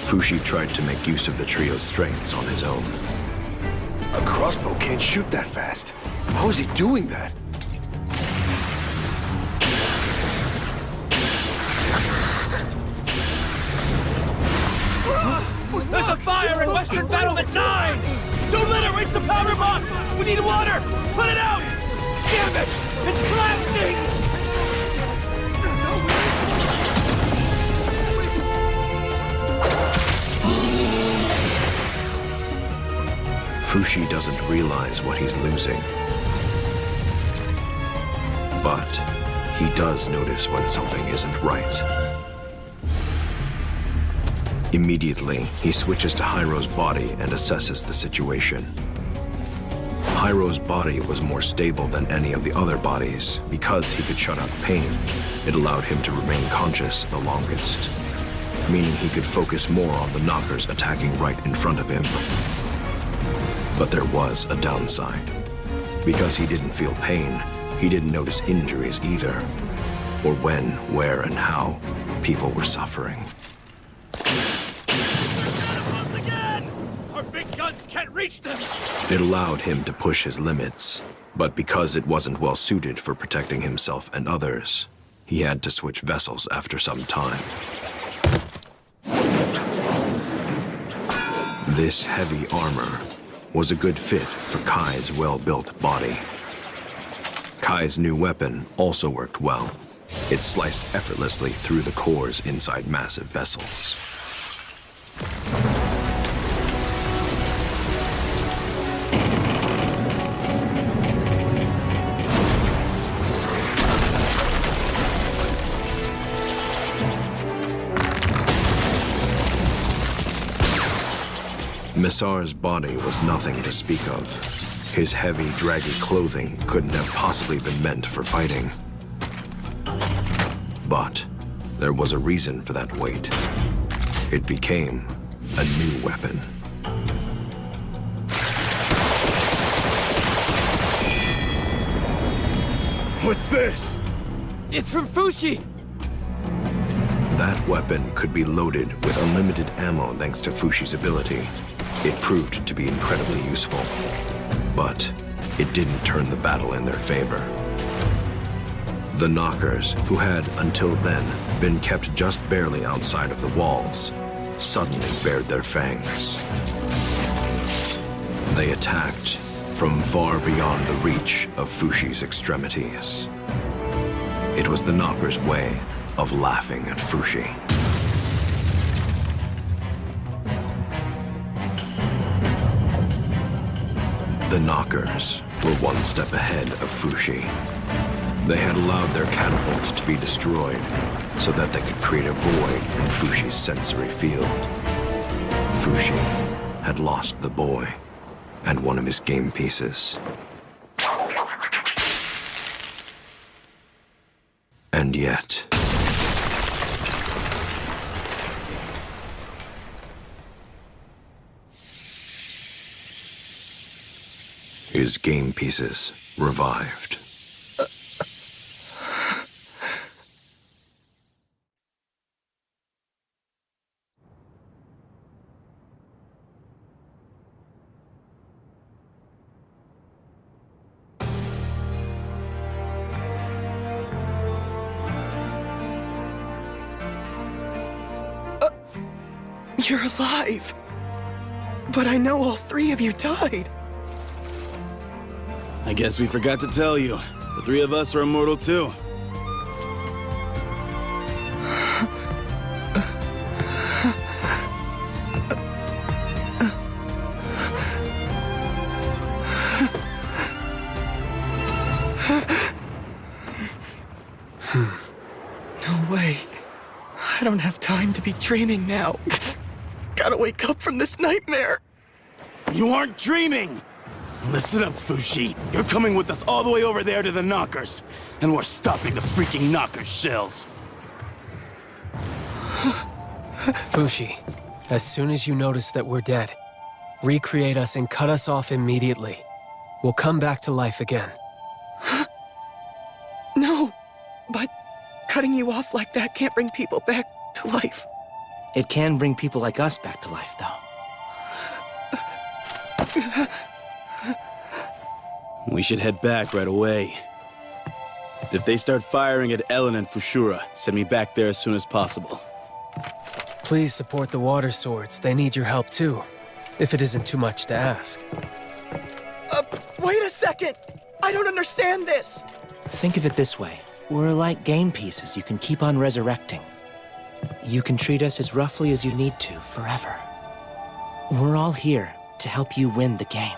Fushi tried to make use of the trio's strengths on his own. A crossbow can't shoot that fast. How is he doing that? There's a fire in Western Battlement 9! Don't let it reach the powder box! We need water! Put it out! Damn it! It's collapsing! Fushi doesn't realize what he's losing. But he does notice when something isn't right. Immediately, he switches to Hyro's body and assesses the situation. Hyro's body was more stable than any of the other bodies because he could shut out pain. It allowed him to remain conscious the longest, meaning he could focus more on the knockers attacking right in front of him. But there was a downside. Because he didn't feel pain, he didn't notice injuries either, or when, where, and how people were suffering. Our big guns can't reach them! It allowed him to push his limits, but because it wasn't well suited for protecting himself and others, he had to switch vessels after some time. This heavy armor was a good fit for Kai's well-built body. Kai's new weapon also worked well. It sliced effortlessly through the cores inside massive vessels. Misar's body was nothing to speak of. His heavy, draggy clothing couldn't have possibly been meant for fighting. But there was a reason for that weight. It became a new weapon. What's this? It's from Fushi! That weapon could be loaded with unlimited ammo thanks to Fushi's ability. It proved to be incredibly useful, but it didn't turn the battle in their favor. The Knockers, who had until then been kept just barely outside of the walls, suddenly bared their fangs. They attacked from far beyond the reach of Fushi's extremities. It was the Knockers' way of laughing at Fushi. The Knockers were one step ahead of Fushi. They had allowed their catapults to be destroyed so that they could create a void in Fushi's sensory field. Fushi had lost the boy and one of his game pieces. And yet... his game pieces revived. You're alive! But I know all three of you died! I guess we forgot to tell you. The three of us are immortal too. No way. I don't have time to be dreaming now. Gotta wake up from this nightmare. You aren't dreaming! Listen up, Fushi. You're coming with us all the way over there to the Knockers. And we're stopping the freaking Knockers shells. Fushi, as soon as you notice that we're dead, recreate us and cut us off immediately. We'll come back to life again. No, but cutting you off like that can't bring people back to life. It can bring people like us back to life, though. We should head back right away. If they start firing at Ellen and Fushura, send me back there as soon as possible. Please support the Water Swords. They need your help too, if it isn't too much to ask. Wait a second! I don't understand this! Think of it this way. We're like game pieces you can keep on resurrecting. You can treat us as roughly as you need to, forever. We're all here to help you win the game.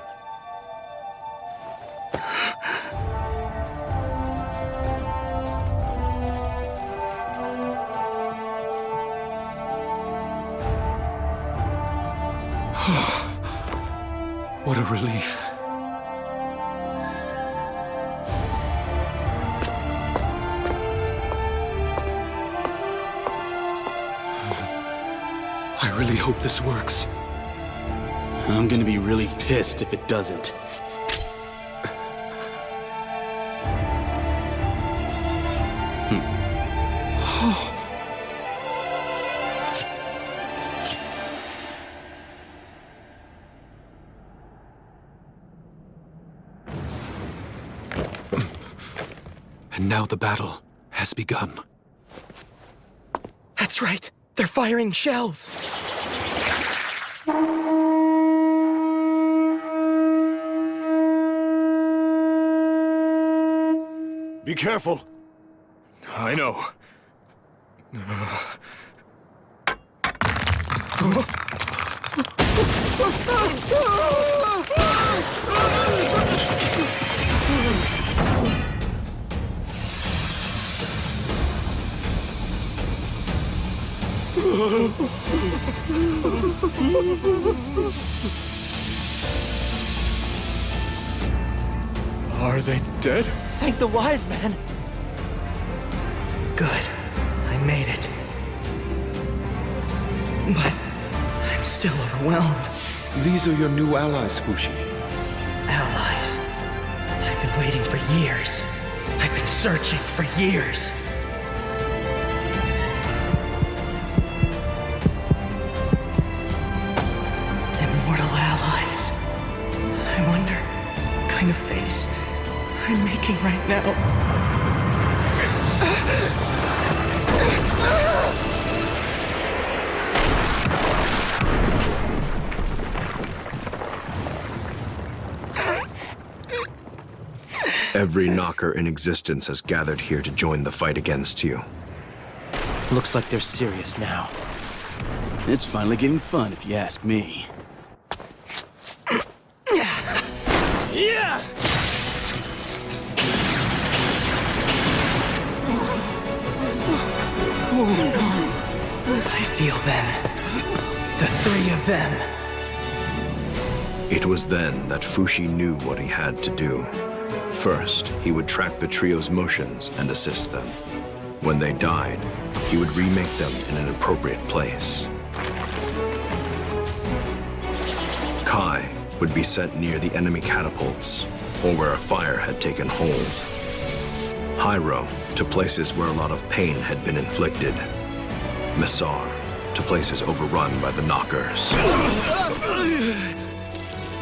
What a relief. I really hope this works. I'm gonna be really pissed if it doesn't. And now the battle has begun. That's right. They're firing shells. Be careful. I know. Are they dead? Thank the wise man. Good. I made it. But I'm still overwhelmed. These are your new allies, Fushi. Allies. I've been waiting for years. I've been searching for years. Immortal allies. I wonder what kind of face I'm making right now. Every knocker in existence has gathered here to join the fight against you. Looks like they're serious now. It's finally getting fun, if you ask me. Yeah! I feel them. The three of them. It was then that Fushi knew what he had to do. First, he would track the trio's motions and assist them. When they died, he would remake them in an appropriate place. Kai would be sent near the enemy catapults, or where a fire had taken hold. Hyro, to places where a lot of pain had been inflicted. Messar, to places overrun by the knockers.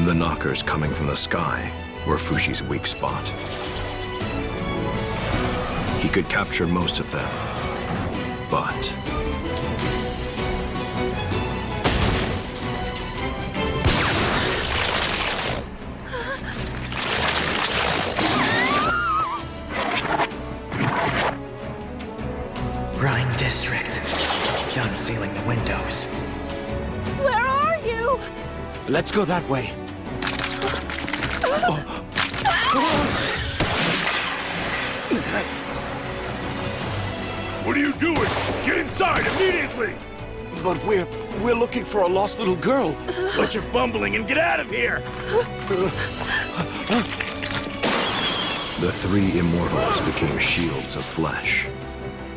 The knockers coming from the sky were Fushi's weak spot. He could capture most of them, but... Rhine District. Done sealing the windows. Where are you? Let's go that way. What are you doing? Get inside immediately! But we're looking for a lost little girl. Quit your bumbling and get out of here! The three immortals became shields of flesh.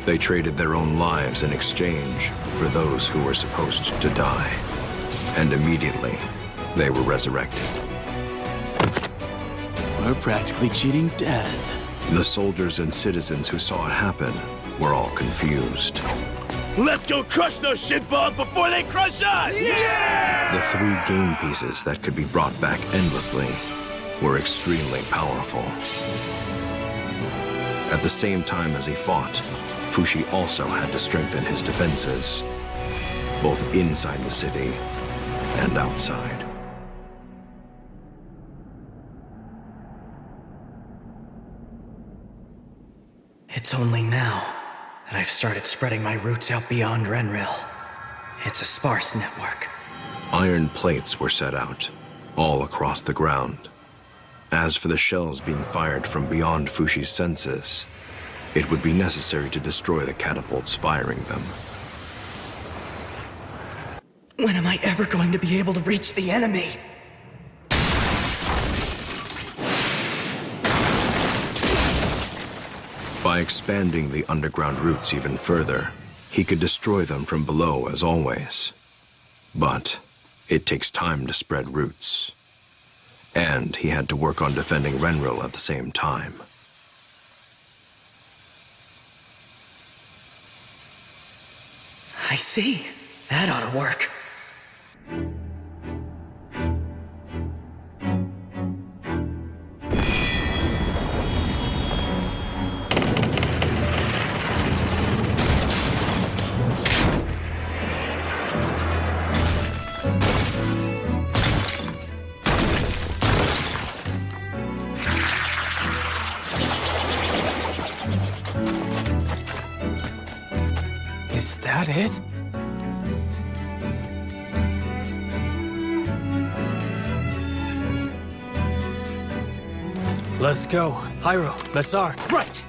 They traded their own lives in exchange for those who were supposed to die. And immediately, they were resurrected. We're practically cheating death. The soldiers and citizens who saw it happen were all confused. Let's go crush those shitballs before they crush us! Yeah! The three game pieces that could be brought back endlessly were extremely powerful. At the same time as he fought, Fushi also had to strengthen his defenses, both inside the city and outside. It's only now that I've started spreading my roots out beyond Renril. It's a sparse network. Iron plates were set out, all across the ground. As for the shells being fired from beyond Fushi's senses, it would be necessary to destroy the catapults firing them. When am I ever going to be able to reach the enemy? By expanding the underground routes even further, he could destroy them from below as always. But it takes time to spread roots. And he had to work on defending Renril at the same time. I see. That ought to work. Is that it? Let's go. Hyro, Messar. Right!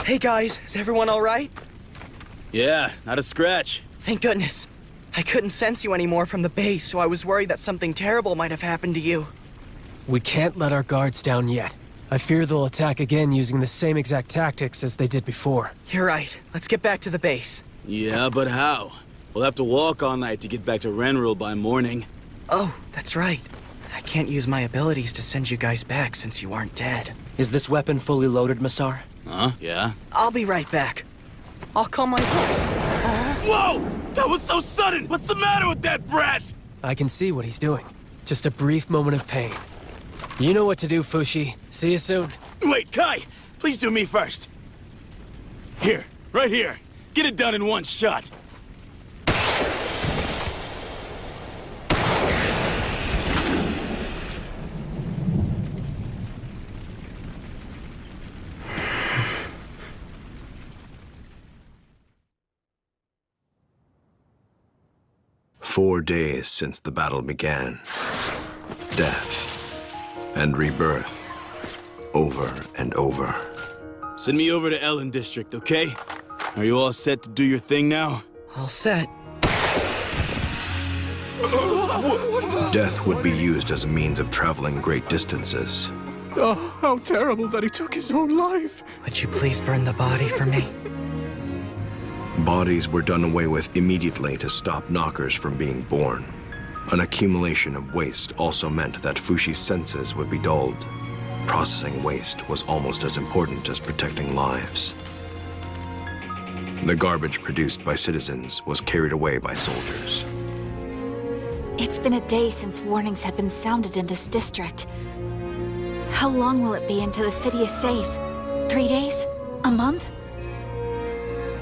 Hey guys, is everyone all right? Yeah, not a scratch. Thank goodness. I couldn't sense you anymore from the base, so I was worried that something terrible might have happened to you. We can't let our guards down yet. I fear they'll attack again using the same exact tactics as they did before. You're right. Let's get back to the base. Yeah, but how? We'll have to walk all night to get back to Renril by morning. Oh, that's right. I can't use my abilities to send you guys back since you aren't dead. Is this weapon fully loaded, Masar? Huh? Yeah? I'll be right back. I'll call my horse. Whoa! That was so sudden! What's the matter with that brat? I can see what he's doing. Just a brief moment of pain. You know what to do, Fushi. See you soon. Wait, Kai! Please do me first. Here, right here. Get it done in one shot. "4 days since the battle began. Death and rebirth, over and over." Send me over to Ellen District, okay? Are you all set to do your thing now? All set. Death would be used as a means of traveling great distances. Oh, how terrible that he took his own life. Would you please burn the body for me? Bodies were done away with immediately to stop knockers from being born. An accumulation of waste also meant that Fushi's senses would be dulled. Processing waste was almost as important as protecting lives. The garbage produced by citizens was carried away by soldiers. It's been a day since warnings have been sounded in this district. How long will it be until the city is safe? 3 days? A month?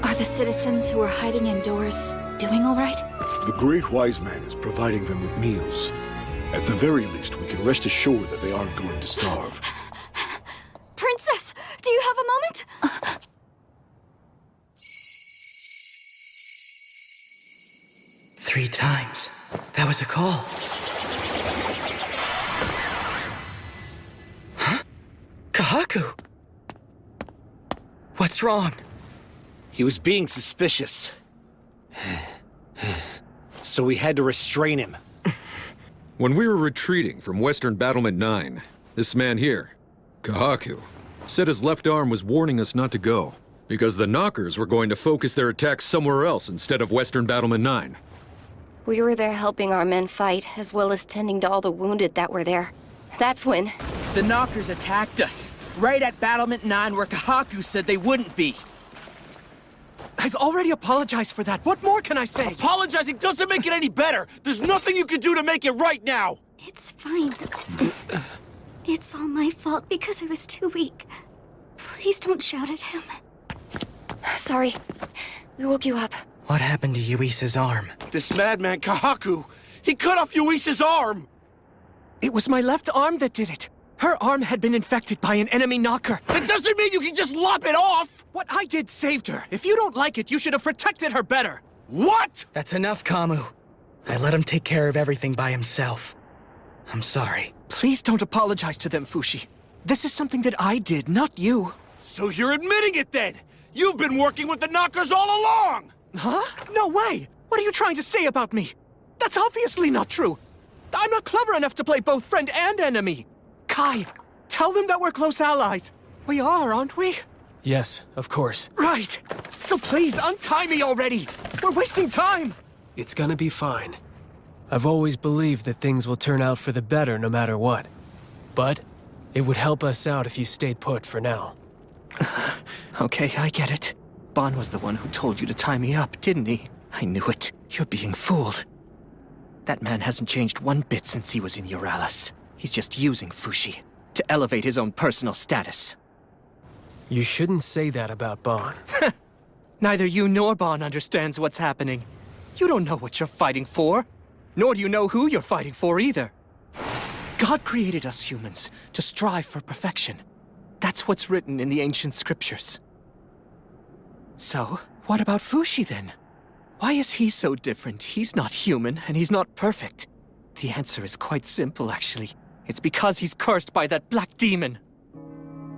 Are the citizens who are hiding indoors doing all right? The Great Wise Man is providing them with meals. At the very least, we can rest assured that they aren't going to starve. Princess, do you have a moment? 3 times. That was a call. Huh? Kahaku! What's wrong? He was being suspicious. So we had to restrain him. When we were retreating from Western Battlement 9, this man here, Kahaku, said his left arm was warning us not to go, because the knockers were going to focus their attacks somewhere else instead of Western Battlement 9. We were there helping our men fight, as well as tending to all the wounded that were there. That's when... The knockers attacked us, right at Battlement 9 where Kahaku said they wouldn't be. I've already apologized for that. What more can I say? Apologizing doesn't make it any better. There's nothing you can do to make it right now. It's fine. It's all my fault because I was too weak. Please don't shout at him. Sorry. We woke you up. What happened to Yuisa's arm? This madman, Kahaku, he cut off Yuisa's arm. It was my left arm that did it. Her arm had been infected by an enemy knocker. That doesn't mean you can just lop it off! What I did saved her. If you don't like it, you should have protected her better. What? That's enough, Kamu. I let him take care of everything by himself. I'm sorry. Please don't apologize to them, Fushi. This is something that I did, not you. So you're admitting it then? You've been working with the knockers all along! Huh? No way! What are you trying to say about me? That's obviously not true. I'm not clever enough to play both friend and enemy. Kai, tell them that we're close allies. We are, aren't we? Yes, of course. Right. So please, untie me already. We're wasting time. It's gonna be fine. I've always believed that things will turn out for the better no matter what. But it would help us out if you stayed put for now. Okay, I get it. Bon was the one who told you to tie me up, didn't he? I knew it. You're being fooled. That man hasn't changed one bit since he was in Euralis. He's just using Fushi to elevate his own personal status. You shouldn't say that about Bon. Neither you nor Bon understands what's happening. You don't know what you're fighting for, nor do you know who you're fighting for either. God created us humans to strive for perfection. That's what's written in the ancient scriptures. So, what about Fushi then? Why is he so different? He's not human, and he's not perfect. The answer is quite simple, actually. It's because he's cursed by that black demon.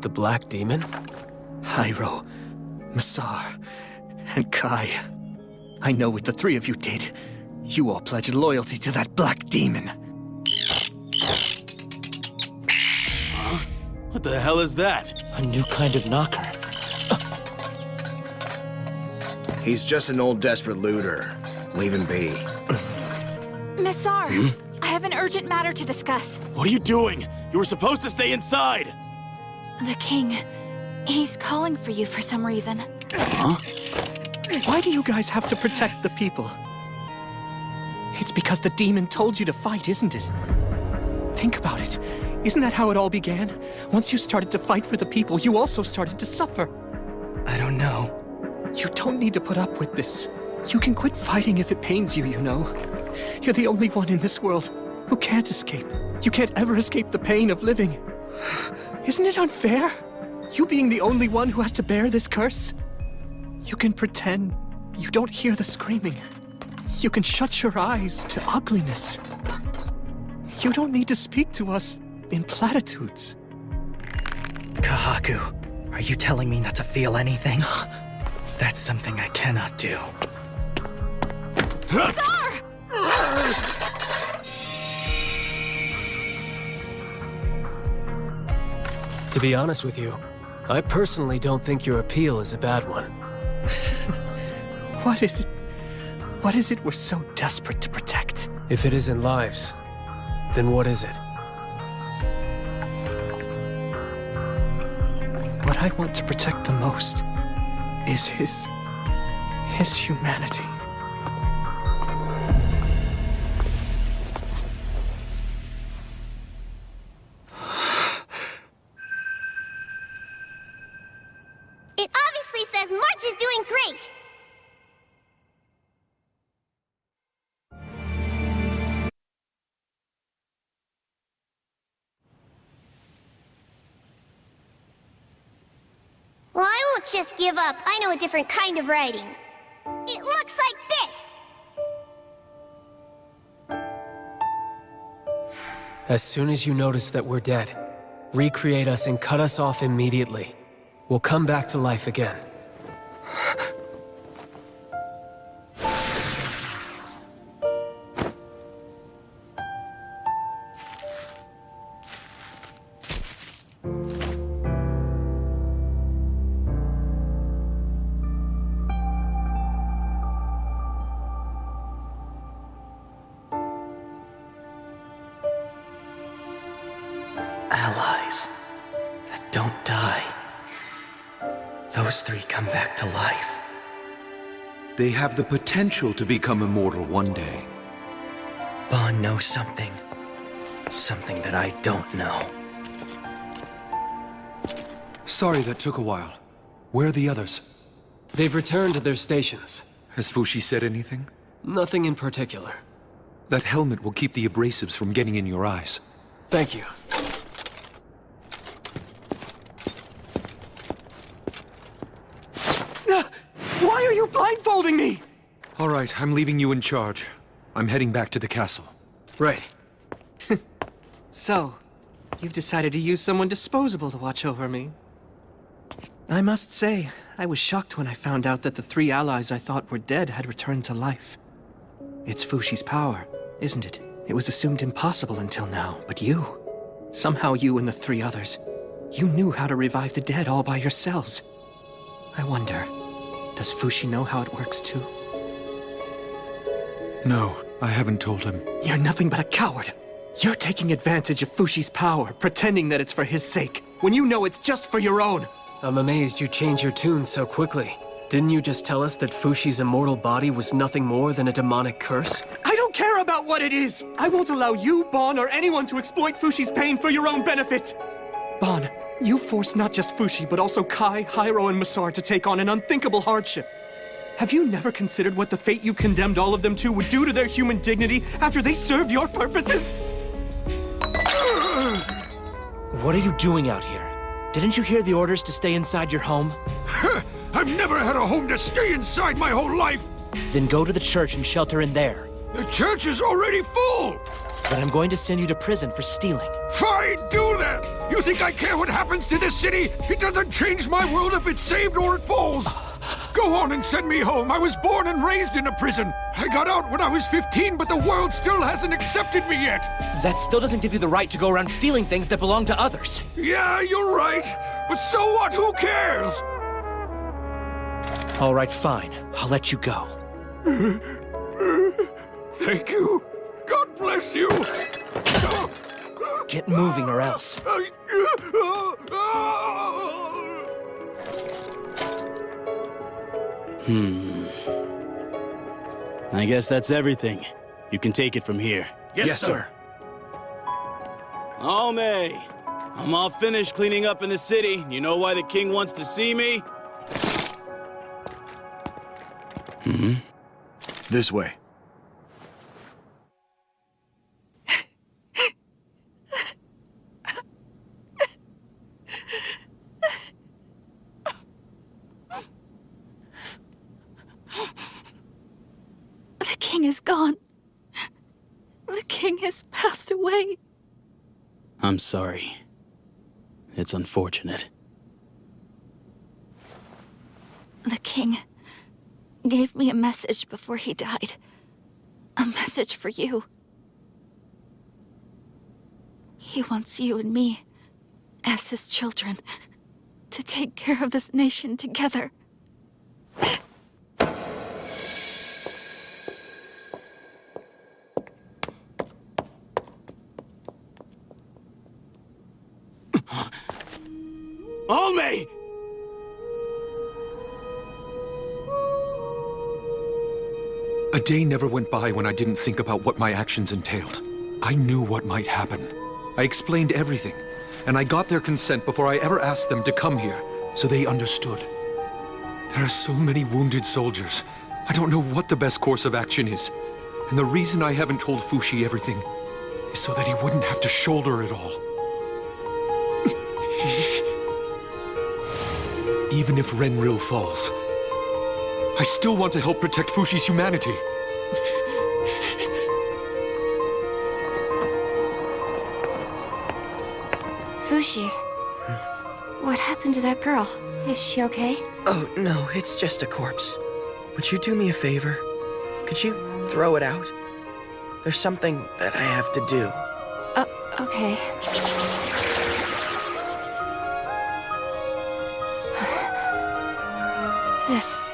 The black demon? Hyro, Masar, and Kai. I know what the three of you did. You all pledged loyalty to that black demon. Huh? What the hell is that? A new kind of knocker. He's just an old desperate looter. Leave him be. Masar, I have an urgent matter to discuss. What are you doing? You were supposed to stay inside! The king, he's calling for you for some reason. Huh? Why do you guys have to protect the people? It's because the demon told you to fight, isn't it? Think about it. Isn't that how it all began? Once you started to fight for the people, you also started to suffer. I don't know. You don't need to put up with this. You can quit fighting if it pains you, you know. You're the only one in this world who can't escape. You can't ever escape the pain of living. Isn't it unfair? You being the only one who has to bear this curse? You can pretend you don't hear the screaming. You can shut your eyes to ugliness. You don't need to speak to us in platitudes. Kahaku, are you telling me not to feel anything? That's something I cannot do. Masar! To be honest with you, I personally don't think your appeal is a bad one. What is it? What is it we're so desperate to protect? If it isn't lives, then what is it? What I want to protect the most is his humanity. It obviously says March is doing great. Well, I won't just give up. I know a different kind of writing. It looks like this! As soon as you notice that we're dead, recreate us and cut us off immediately. We'll come back to life again. Allies that don't die. Those three come back to life. They have the potential to become immortal one day. Bon knows something. Something that I don't know. Sorry that took a while. Where are the others? They've returned to their stations. Has Fushi said anything? Nothing in particular. That helmet will keep the abrasives from getting in your eyes. Thank you. Why are you blindfolding me? All right, I'm leaving you in charge. I'm heading back to the castle. Right. So, you've decided to use someone disposable to watch over me. I must say, I was shocked when I found out that the three allies I thought were dead had returned to life. It's Fushi's power, isn't it? It was assumed impossible until now, but somehow you and the three others, you knew how to revive the dead all by yourselves. I wonder, does Fushi know how it works too? No, I haven't told him. You're nothing but a coward. You're taking advantage of Fushi's power, pretending that it's for his sake, when you know it's just for your own. I'm amazed you changed your tune so quickly. Didn't you just tell us that Fushi's immortal body was nothing more than a demonic curse? I don't care about what it is! I won't allow you, Bon, or anyone to exploit Fushi's pain for your own benefit! Bon, you forced not just Fushi, but also Kai, Hyro, and Masar to take on an unthinkable hardship. Have you never considered what the fate you condemned all of them to would do to their human dignity after they served your purposes? What are you doing out here? Didn't you hear the orders to stay inside your home? I've never had a home to stay inside my whole life! Then go to the church and shelter in there. The church is already full! Then I'm going to send you to prison for stealing. Fine, do that! You think I care what happens to this city? It doesn't change my world if it's saved or it falls. Go on and send me home. I was born and raised in a prison. I got out when I was 15, but the world still hasn't accepted me yet. That still doesn't give you the right to go around stealing things that belong to others. Yeah, you're right. But so what? Who cares? All right, fine. I'll let you go. Thank you. God bless you. Get moving or else. I guess that's everything. You can take it from here. Yes, sir. Oh, May. I'm all finished cleaning up in the city. You know why the king wants to see me? This way. The king is gone. The king has passed away. I'm sorry. It's unfortunate. The king gave me a message before he died. A message for you. He wants you and me, as his children, to take care of this nation together. Alme! A day never went by when I didn't think about what my actions entailed. I knew what might happen. I explained everything, and I got their consent before I ever asked them to come here, so they understood. There are so many wounded soldiers. I don't know what the best course of action is. And the reason I haven't told Fushi everything is so that he wouldn't have to shoulder it all. Even if Renril falls, I still want to help protect Fushi's humanity. Fushi, what happened to that girl? Is she okay? Oh, no, it's just a corpse. Would you do me a favor? Could you throw it out? There's something that I have to do. Okay. This...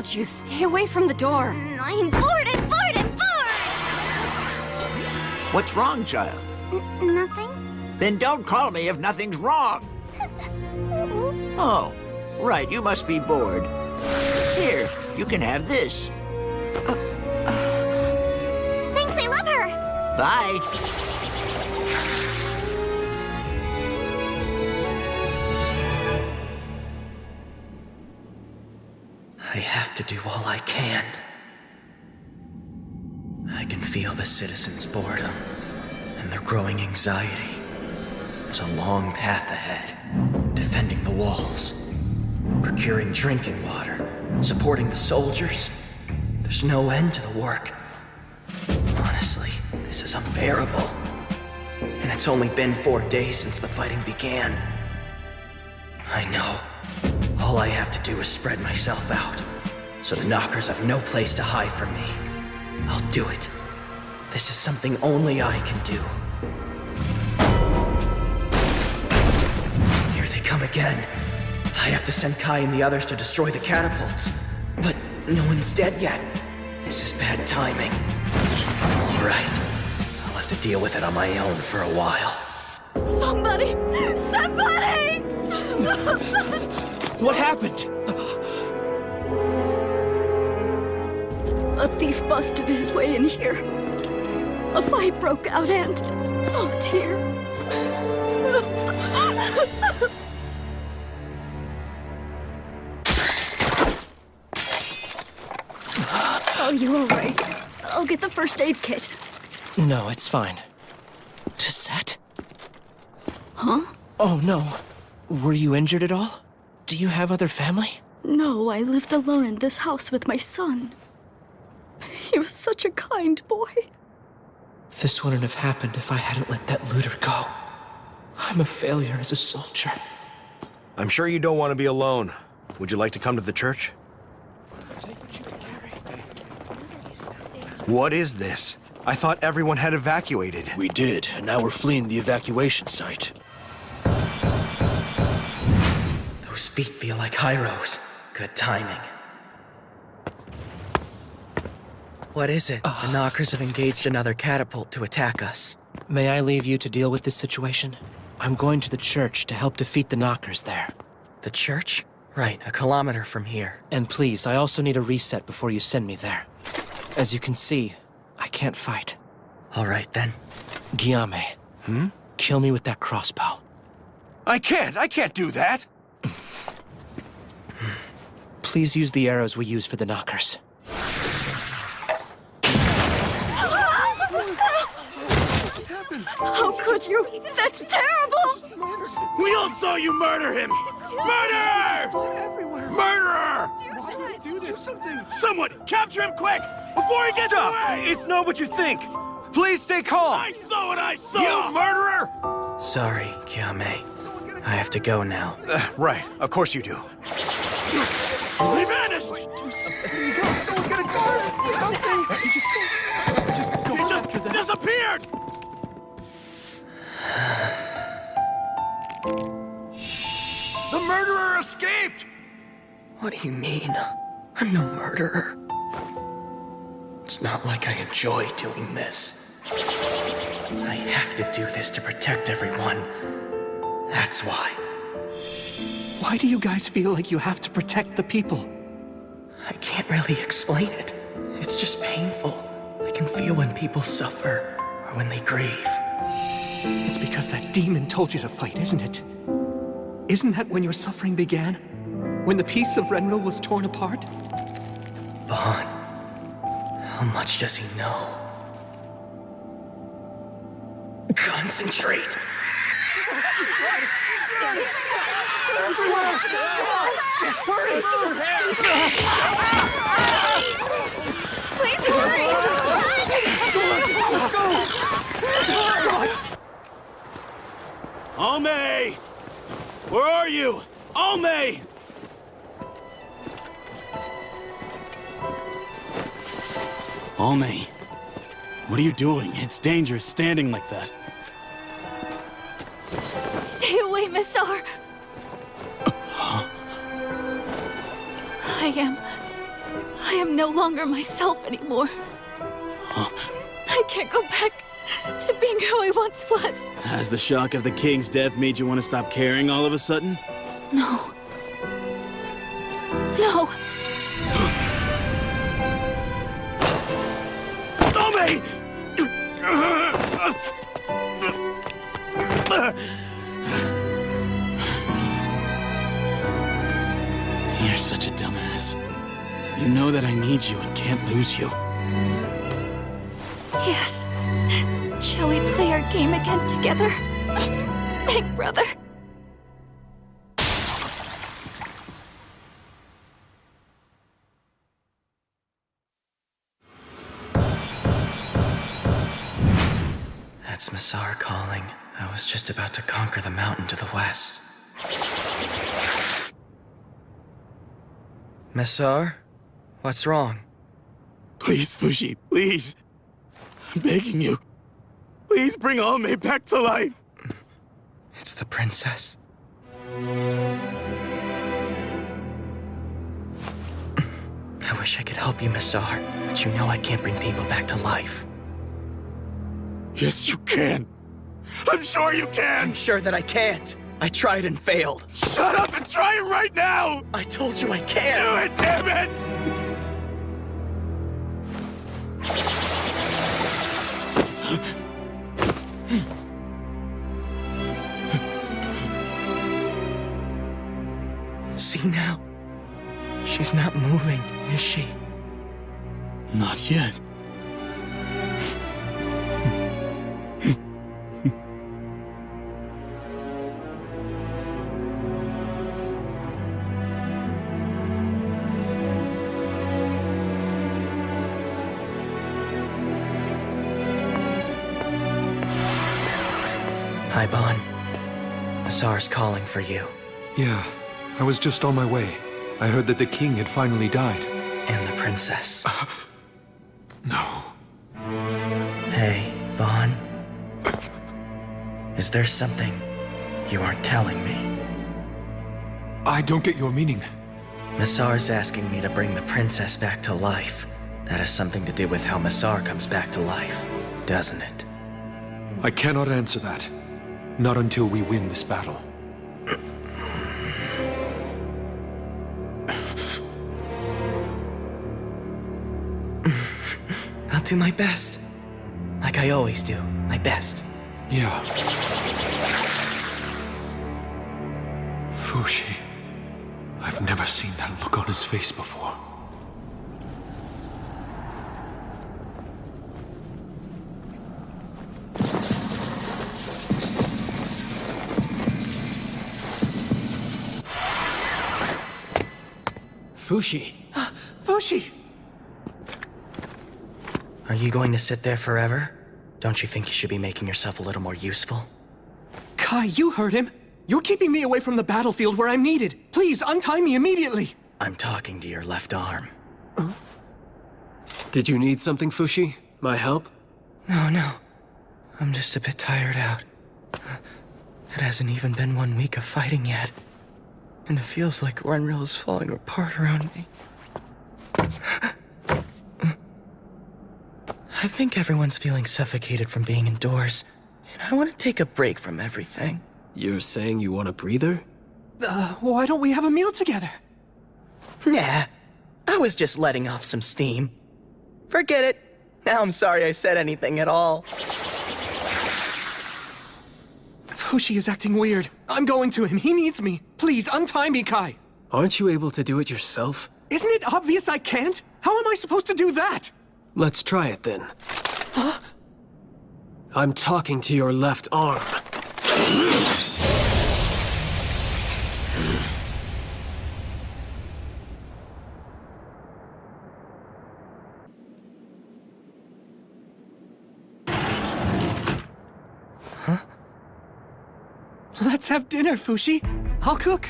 You stay away from the door. I'm bored, I'm bored, I'm bored! What's wrong, child? Nothing. Then don't call me if nothing's wrong. Oh, right, you must be bored. Here, you can have this. Thanks, I love her! Bye. I have to do all I can. I can feel the citizens' boredom and their growing anxiety. There's a long path ahead. Defending the walls, procuring drinking water, supporting the soldiers. There's no end to the work. Honestly, this is unbearable. And it's only been 4 days since the fighting began. I know. All I have to do is spread myself out, so the knockers have no place to hide from me. I'll do it. This is something only I can do. Here they come again. I have to send Kai and the others to destroy the catapults. But no one's dead yet. This is bad timing. All right. I'll have to deal with it on my own for a while. Somebody! Somebody! What happened? A thief busted his way in here. A fight broke out and... oh dear. Are you all right? I'll get the first aid kit. No, it's fine. Tessette? Huh? Oh, no. Were you injured at all? Do you have other family? No, I lived alone in this house with my son. He was such a kind boy. This wouldn't have happened if I hadn't let that looter go. I'm a failure as a soldier. I'm sure you don't want to be alone. Would you like to come to the church? What is this? I thought everyone had evacuated. We did, and now we're fleeing the evacuation site. Those feet feel like Hyros. Good timing. What is it? The knockers have engaged another catapult to attack us. May I leave you to deal with this situation? I'm going to the church to help defeat the knockers there. The church? Right, a kilometer from here. And please, I also need a reset before you send me there. As you can see, I can't fight. All right, then. Guillaume. Kill me with that crossbow. I can't do that! Please use the arrows we use for the knockers. How could you? That's terrible! We all saw you murder him! Murderer! Murderer! Do something! Someone, capture him quick! Before he gets away! It's not what you think! Please stay calm! I saw what I saw! You murderer! Sorry, Guillaume. I have to go now. Right, of course you do. He vanished! Do something! Someone get a guard! Do something! He just disappeared! The murderer escaped! What do you mean? I'm no murderer. It's not like I enjoy doing this. I have to do this to protect everyone. That's why. Why do you guys feel like you have to protect the people? I can't really explain it. It's just painful. I can feel when people suffer or when they grieve. It's because that demon told you to fight, isn't it? Isn't that when your suffering began? When the piece of Renril was torn apart? Bon, how much does he know? Concentrate! Please hurry! Let's go! Ome! Where are you? Ome! Ome, what are you doing? It's dangerous standing like that. Stay away, Missar. I am no longer myself anymore. I can't go back to being who I once was. Has the shock of the king's death made you want to stop caring all of a sudden? No. No. Ome! You're such a dumbass. You know that I need you and can't lose you. Yes. Shall we play our game again together? Big brother. That's Missar calling. I was just about to conquer the mountain to the west. Missar? What's wrong? Please, Fushi, please. I'm begging you. Please bring Ome back to life. It's the princess. I wish I could help you, Missar, but you know I can't bring people back to life. Yes, you can. I'm sure you can. I'm sure that I can't. I tried and failed. Shut up and try it right now! I told you I can't! Do it, damn it! See now? She's not moving, is she? Not yet. Hi, Bon. Asar's calling for you. Yeah, I was just on my way. I heard that the king had finally died. And the princess. No. Hey, Bon. Is there something you aren't telling me? I don't get your meaning. Masar's asking me to bring the princess back to life. That has something to do with how Masar comes back to life, doesn't it? I cannot answer that. Not until we win this battle. I'll do my best. Like I always do. My best. Yeah. Fushi. I've never seen that look on his face before. Fushi. Fushi! Are you going to sit there forever? Don't you think you should be making yourself a little more useful? Kai, you heard him. You're keeping me away from the battlefield where I'm needed. Please, untie me immediately. I'm talking to your left arm. Did you need something, Fushi? My help? No. I'm just a bit tired out. It hasn't even been 1 week of fighting yet. And it feels like Renril is falling apart around me. I think everyone's feeling suffocated from being indoors, and I want to take a break from everything. You're saying you want a breather? Why don't we have a meal together? Nah, I was just letting off some steam. Forget it. Now I'm sorry I said anything at all. Fushi is acting weird. I'm going to him. He needs me. Please, untie me, Kai. Aren't you able to do it yourself? Isn't it obvious I can't? How am I supposed to do that? Let's try it then. Huh? I'm talking to your left arm. Huh? Let's have dinner, Fushi. I'll cook.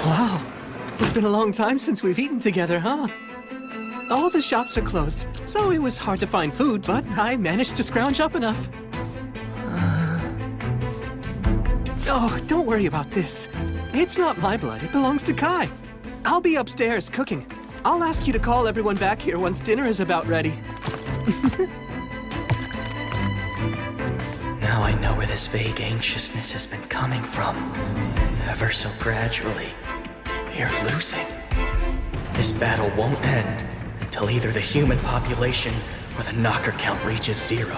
Wow, it's been a long time since we've eaten together, huh? All the shops are closed, so it was hard to find food, but I managed to scrounge up enough. Oh, don't worry about this. It's not my blood, it belongs to Kai. I'll be upstairs cooking. I'll ask you to call everyone back here once dinner is about ready. Now I know where this vague anxiousness has been coming from. Ever so gradually, we are losing. This battle won't end until either the human population or the knocker count reaches 0.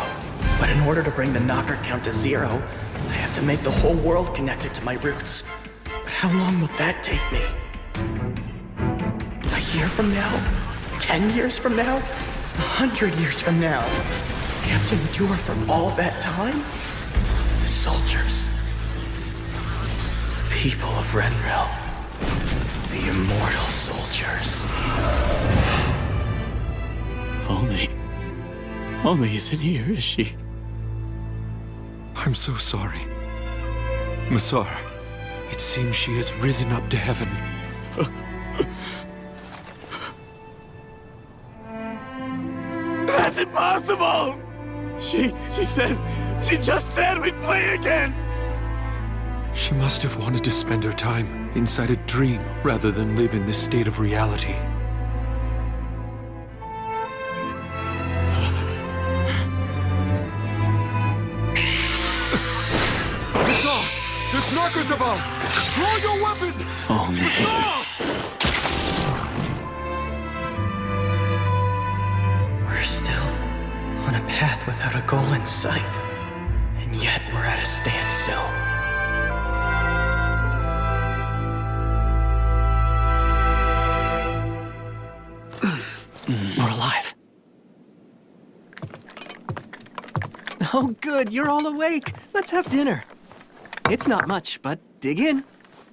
But in order to bring the knocker count to 0, I have to make the whole world connected to my roots. But how long will that take me? A year from now? 10 years from now? 100 years from now? I have to endure for all that time? The soldiers. The people of Renril. The immortal soldiers. Only isn't here, is she? I'm so sorry. Masar, it seems she has risen up to heaven. That's impossible! She just said we'd play again! She must have wanted to spend her time inside a dream rather than live in this state of reality. Masar! There's knockers above! Draw your weapon! Masar! We're still on a path without a goal in sight, and yet we're at a standstill. Oh, good, you're all awake. Let's have dinner. It's not much, but dig in.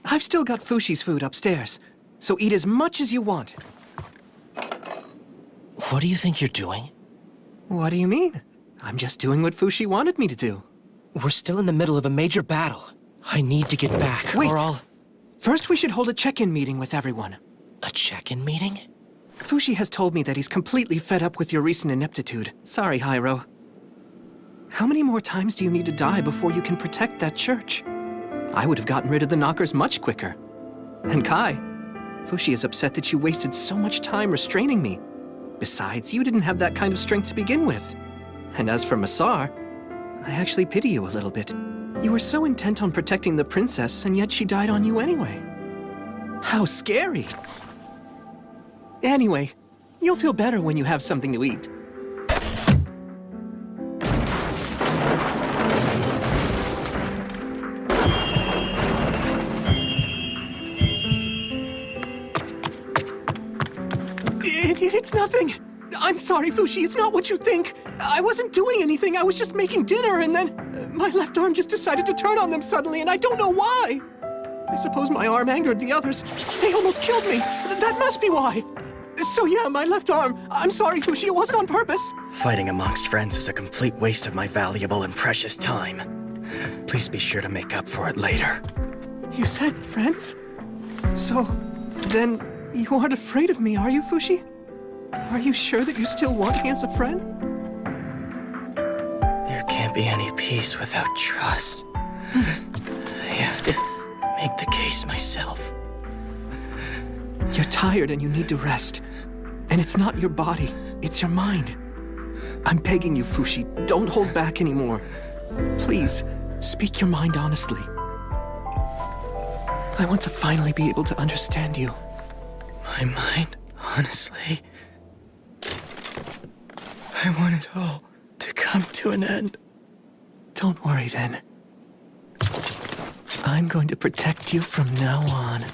I've still got Fushi's food upstairs, so eat as much as you want. What do you think you're doing? What do you mean? I'm just doing what Fushi wanted me to do. We're still in the middle of a major battle. I need to get back, Wait. or I'll... First, we should hold a check-in meeting with everyone. A check-in meeting? Fushi has told me that he's completely fed up with your recent ineptitude. Sorry, Hyro. How many more times do you need to die before you can protect that church? I would have gotten rid of the knockers much quicker. And Kai, Fushi is upset that you wasted so much time restraining me. Besides, you didn't have that kind of strength to begin with. And as for Masar, I actually pity you a little bit. You were so intent on protecting the princess, and yet she died on you anyway. How scary! Anyway, you'll feel better when you have something to eat. It's nothing. I'm sorry, Fushi. It's not what you think. I wasn't doing anything. I was just making dinner, and then my left arm just decided to turn on them suddenly, and I don't know why. I suppose my arm angered the others. They almost killed me. That must be why. So yeah, my left arm. I'm sorry, Fushi. It wasn't on purpose. Fighting amongst friends is a complete waste of my valuable and precious time. Please be sure to make up for it later. You said friends? So, then you aren't afraid of me, are you, Fushi? Are you sure that you still want me as a friend? There can't be any peace without trust. I have to make the case myself. You're tired and you need to rest. And it's not your body, it's your mind. I'm begging you, Fushi, don't hold back anymore. Please, speak your mind honestly. I want to finally be able to understand you. My mind, honestly. I want it all to come to an end. Don't worry then. I'm going to protect you from now on.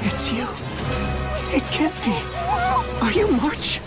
It's you. It can't be. Are you March?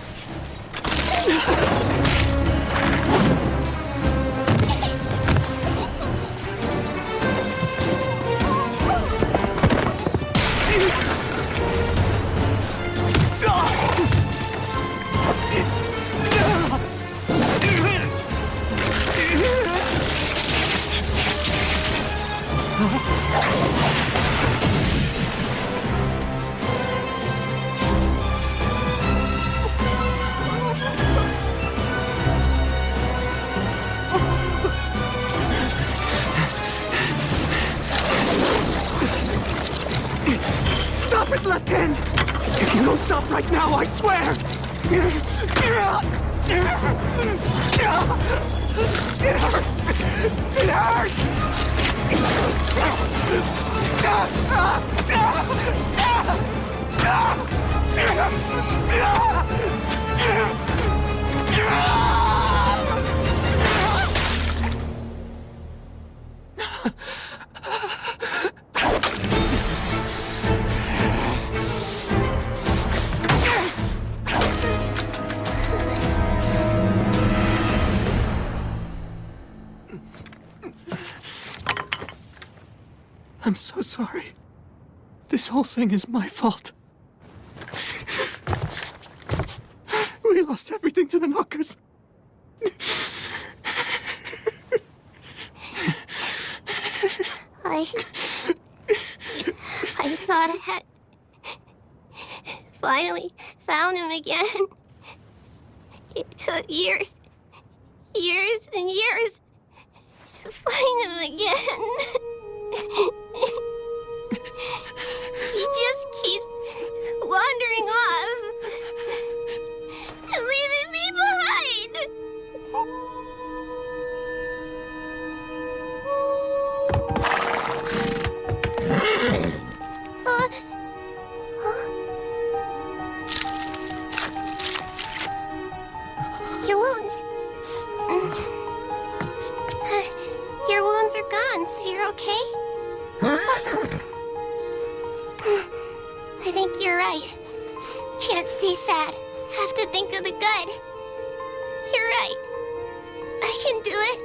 Stop it, left hand! If you don't stop right now, I swear! It hurts! It I'm so sorry. This whole thing is my fault. We lost everything to the knockers. I thought I had finally found him again. It took years and years to find him again. He just keeps wandering off and leaving me behind. Your wounds. Your wounds are gone, so you're okay? I think you're right. Can't stay sad. Have to think of the good. You're right. I can do it.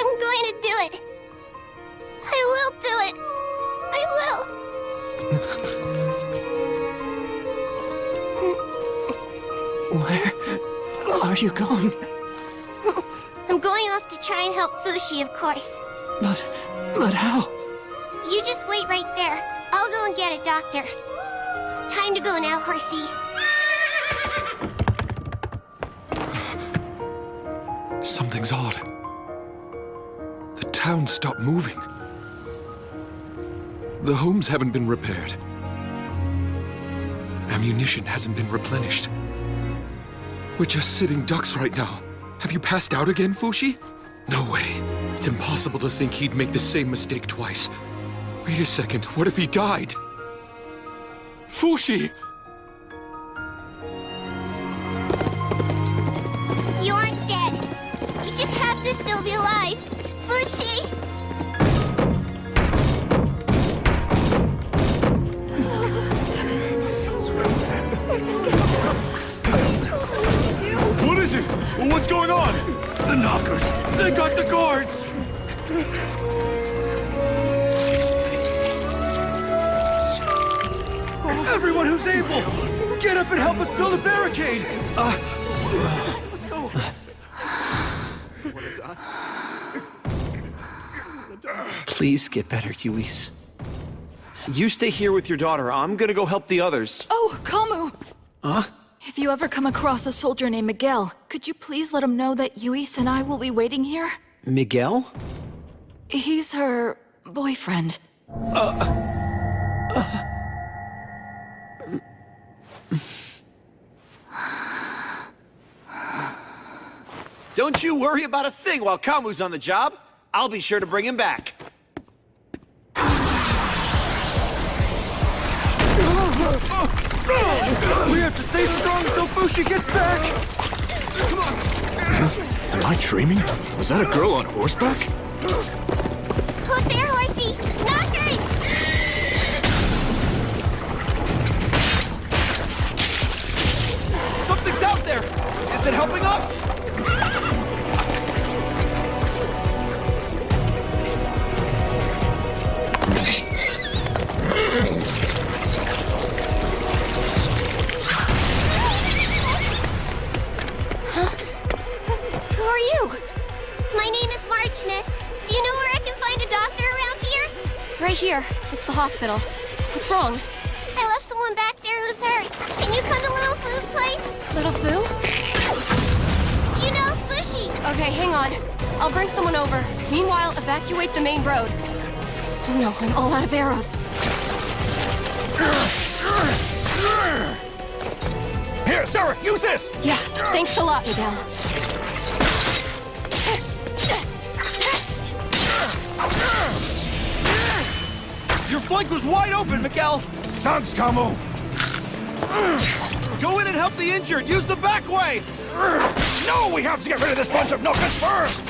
I'm going to do it. I will do it. I will. Where are you going? I'm going off to try and help Fushi, of course. But how? You just wait right there. I'll go and get a doctor. Time to go now, horsey. Something's odd. The town stopped moving. The homes haven't been repaired. Ammunition hasn't been replenished. We're just sitting ducks right now. Have you passed out again, Fushi? No way. It's impossible to think he'd make the same mistake twice. Wait a second, what if he died? Fushi! You aren't dead. You just have to still be alive. Fushi! What is it? What's going on? The knockers! They got the guards! Everyone who's able! Get up and help us build a barricade! Let's go. Please get better, Yuis. You stay here with your daughter. I'm gonna go help the others. Oh, Kamu! Huh? If you ever come across a soldier named Miguel, could you please let him know that Yuis and I will be waiting here? Miguel? He's her boyfriend. Don't you worry about a thing while Kamu's on the job. I'll be sure to bring him back. We have to stay strong until Fushi gets back! Come on! Am I dreaming? Was that a girl on horseback? Look there, horsey! Knockers! Something's out there! Is it helping us? Who are you? My name is Marchness. Do you know where I can find a doctor around here? Right here. It's the hospital. What's wrong? I left someone back there who's hurt. Can you come to Little Foo's place? Little Foo? You know, Fushi. Okay, hang on. I'll bring someone over. Meanwhile, evacuate the main road. Oh no, I'm all out of arrows. Here, Sarah, use this! Yeah, thanks a lot, Miguel. Your flank was wide open, Miguel! Thanks, Kamu! Go in and help the injured! Use the back way! No, we have to get rid of this bunch of knockers first!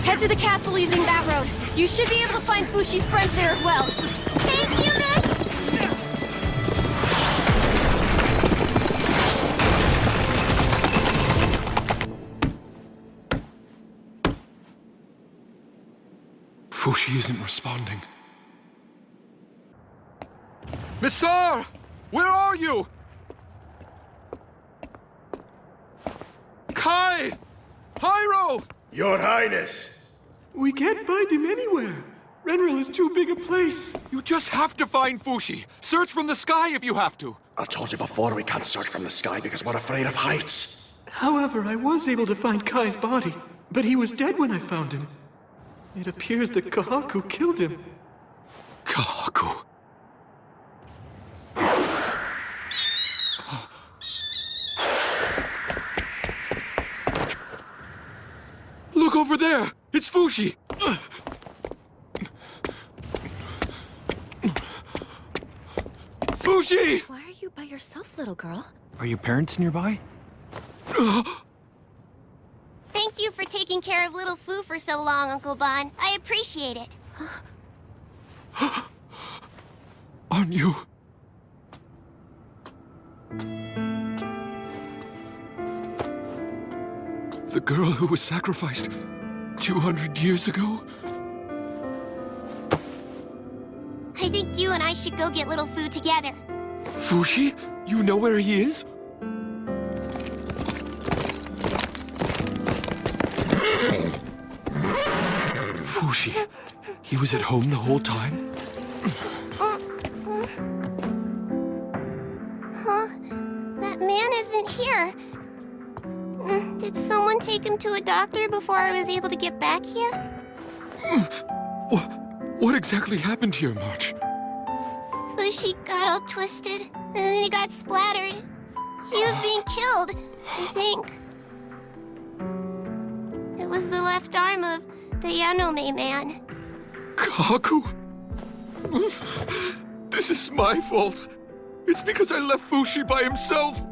Head to the castle using that road. You should be able to find Fushi's friends there as well. Thank you, miss! Fushi isn't responding. Missar! Where are you? Kai! Hyro! Your Highness! We can't find him anywhere. Renril is too big a place. You just have to find Fushi. Search from the sky if you have to. I told you before we can't search from the sky because we're afraid of heights. However, I was able to find Kai's body, but he was dead when I found him. It appears that Kahaku killed him. Kahaku. Look over there! It's Fushi! Fushi! Why are you by yourself, little girl? Are your parents nearby? Thank you for taking care of little Fu for so long, Uncle Bon. I appreciate it. On you. The girl who was sacrificed 200 years ago? I think you and I should go get little Fu together. Fushi? You know where he is? Fushi, he was at home the whole time? Huh? That man isn't here. Did someone take him to a doctor before I was able to get back here? What exactly happened here, March? Fushi got all twisted, and then he got splattered. He was being killed, I think. It was the left arm of the Yanome man. Kaku? This is my fault. It's because I left Fushi by himself.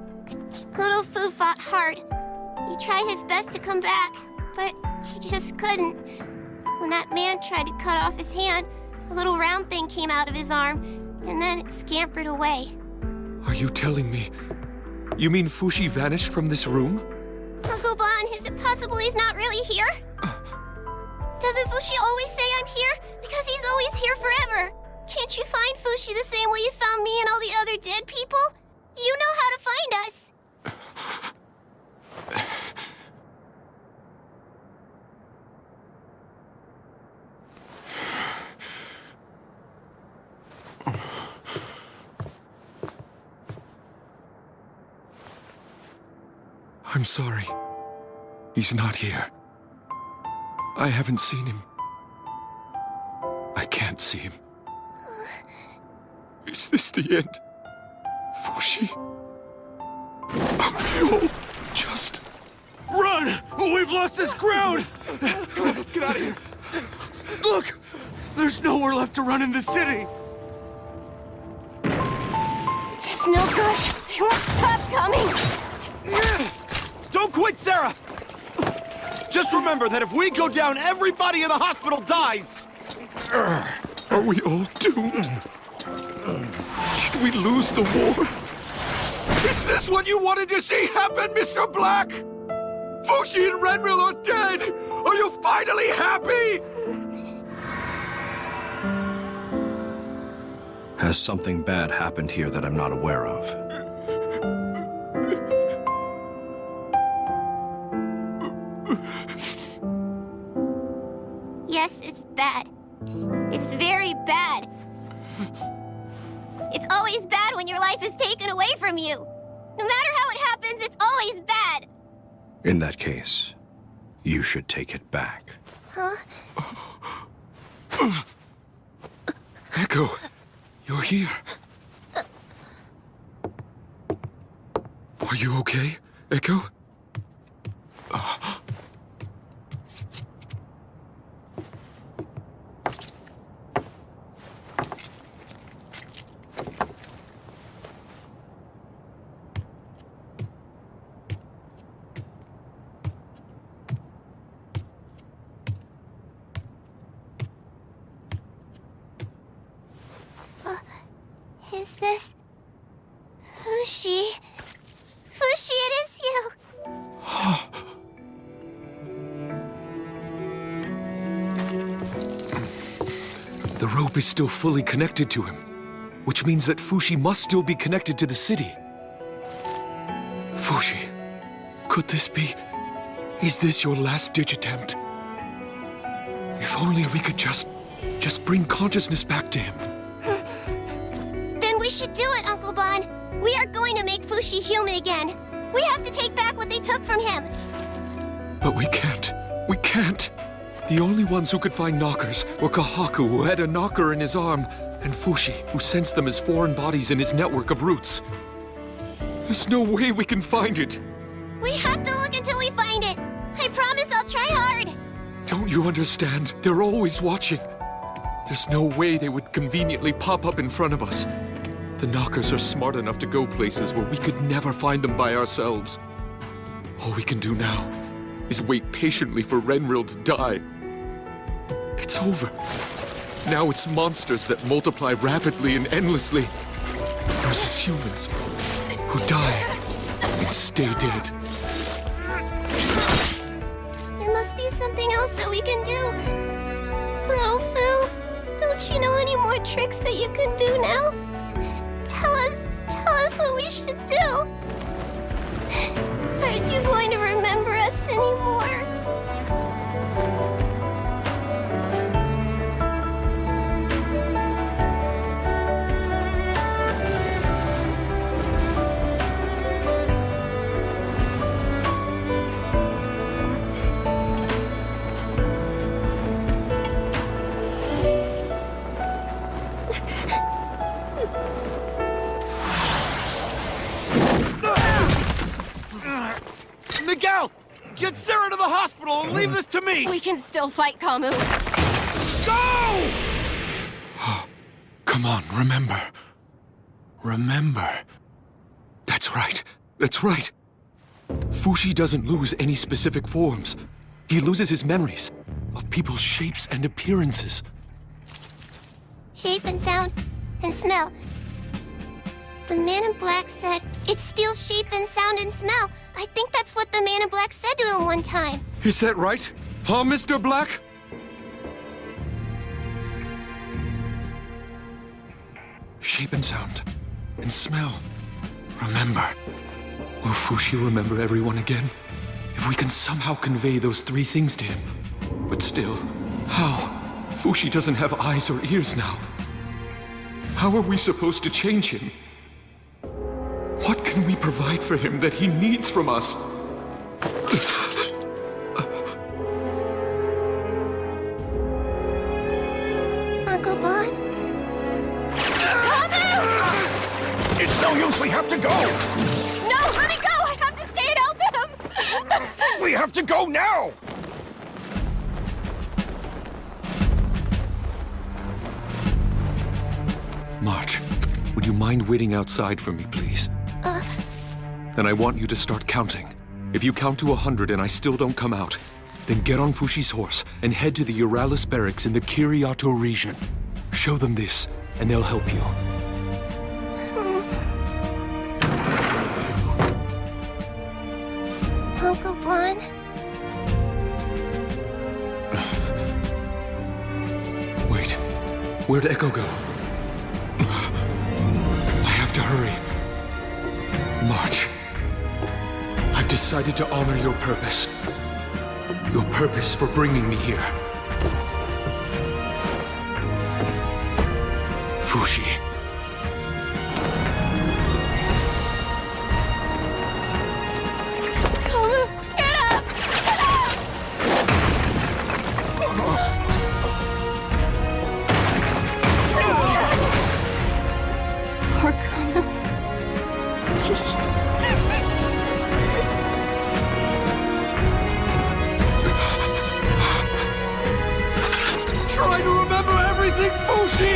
Little Fu fought hard. He tried his best to come back, but he just couldn't. When that man tried to cut off his hand, a little round thing came out of his arm, and then it scampered away. Are you telling me? You mean Fushi vanished from this room? Uncle Bon, is it possible he's not really here? Doesn't Fushi always say I'm here? Because he's always here forever. Can't you find Fushi the same way you found me and all the other dead people? You know how to find us. I'm sorry. He's not here. I haven't seen him. I can't see him. Is this the end? Fushi? Are we all just... Run! We've lost this ground! Let's get out of here. Look! There's nowhere left to run in the city! It's no good. They won't stop coming. Don't quit, Sarah! Just remember that if we go down, everybody in the hospital dies! Are we all doomed? Did we lose the war? Is this what you wanted to see happen, Mr. Black? Fushi and Renril are dead! Are you finally happy? Has something bad happened here that I'm not aware of? Yes, it's bad. It's very bad. It's always bad when your life is taken away from you. No matter how it happens, it's always bad. In that case, you should take it back. Huh? Echo, you're here. Are you okay, Echo? Is this... Fushi? Fushi, it is you! The rope is still fully connected to him, which means that Fushi must still be connected to the city. Fushi, could this be... Is this your last-ditch attempt? If only we could just bring consciousness back to him. Then we should do it, Uncle Bon. We are going to make Fushi human again. We have to take back what they took from him. But we can't. We can't. The only ones who could find knockers were Kahaku, who had a knocker in his arm, and Fushi, who sensed them as foreign bodies in his network of roots. There's no way we can find it. We have to look until we find it. I promise I'll try hard. Don't you understand? They're always watching. There's no way they would conveniently pop up in front of us. The knockers are smart enough to go places where we could never find them by ourselves. All we can do now is wait patiently for Renril to die. It's over. Now it's monsters that multiply rapidly and endlessly versus humans who die and stay dead. There must be something else that we can do. Little Fu, don't you know any more tricks that you can do now? Tell us what we should do. Aren't you going to remember us anymore? Miguel! Get Sarah to the hospital and leave this to me! We can still fight, Kamu. Go! Come on, remember. Remember. That's right. That's right. Fushi doesn't lose any specific forms. He loses his memories of people's shapes and appearances. Shape and sound and smell. The man in black said it steals shape and sound and smell. I think that's what the man in black said to him one time. Is that right? Huh, Mr. Black? Shape and sound and smell. Remember. Will Fushi remember everyone again? If we can somehow convey those three things to him. But still, how? Fushi doesn't have eyes or ears now. How are we supposed to change him? What can we provide for him that he needs from us? Uncle Bon? It's no use, we have to go! No, let me go! I have to stay and help him! We have to go now! March, would you mind waiting outside for me, please? Then I want you to start counting. If you count to 100 and I still don't come out, then get on Fushi's horse and head to the Euralis barracks in the Kiriato region. Show them this, and they'll help you. Uncle Bon? Wait, where'd Echo go? I have to hurry. March. I've decided to honor your purpose. Your purpose for bringing me here. Fushi. Kamu, get up! Get up! Poor Kamu. Try to remember everything, Fushi!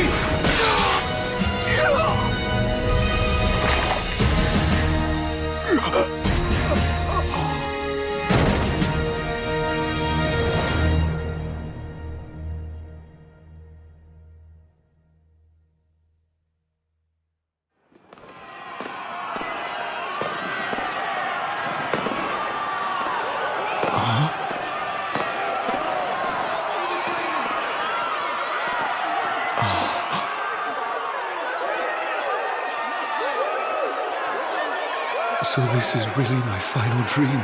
So this is really my final dream.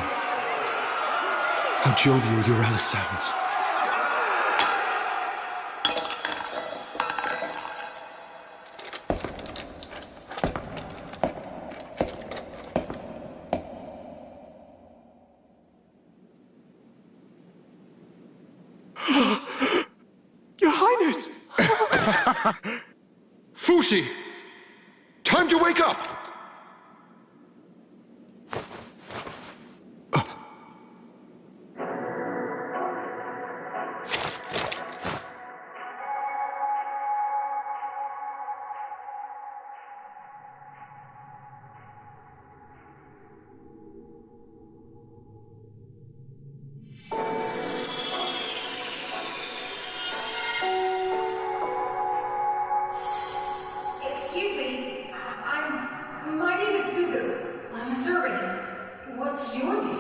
How jovial Euralis sounds. Fushi! Time to wake up! Excuse me. My name is Gugu. I'm a servant. What's your name?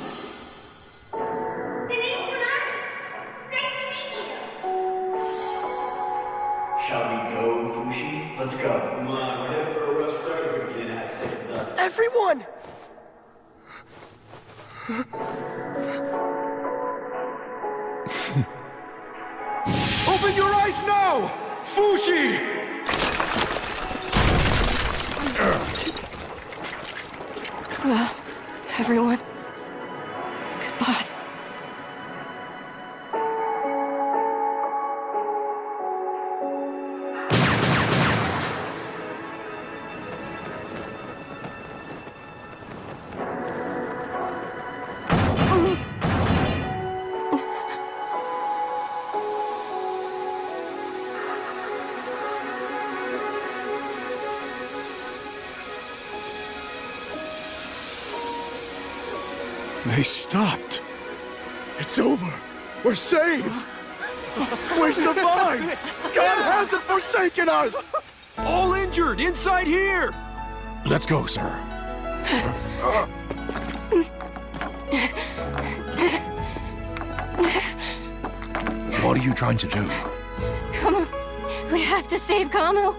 The name's Tanaka. Nice to meet you. Shall we go, Fushi? Let's go. Come on, we're headed for a rough start if we're beginning to have second thoughts. Everyone! Open your eyes now! Fushi! Well, everyone, goodbye. They stopped. It's over. We're saved. We survived. God hasn't forsaken us. All injured inside here! Let's go, sir. What are you trying to do? Come on, we have to save Kamu.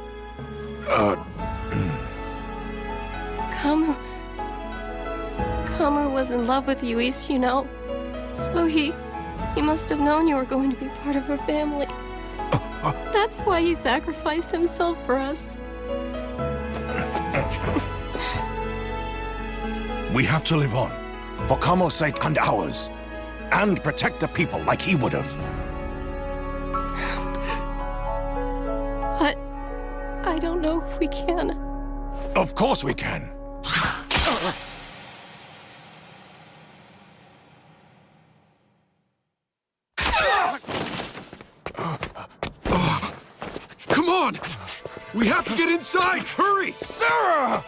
Kamu was in love with Yuis, you know. So he must have known you were going to be part of our family. That's why he sacrificed himself for us. We have to live on. For Kamo's sake and ours. And protect the people like he would have. But I don't know if we can. Of course we can. Come on! We have to get inside! Hurry! Sarah!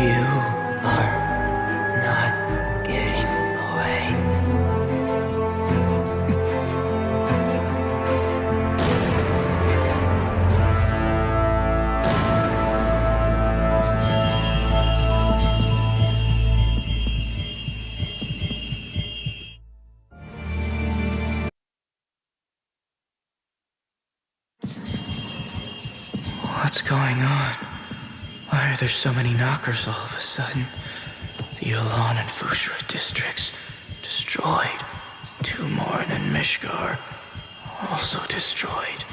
You are not getting away. What's going on? Why are there so many knockers all of a sudden? The Elan and Fushra districts destroyed. Tumorn and Mishgar also destroyed.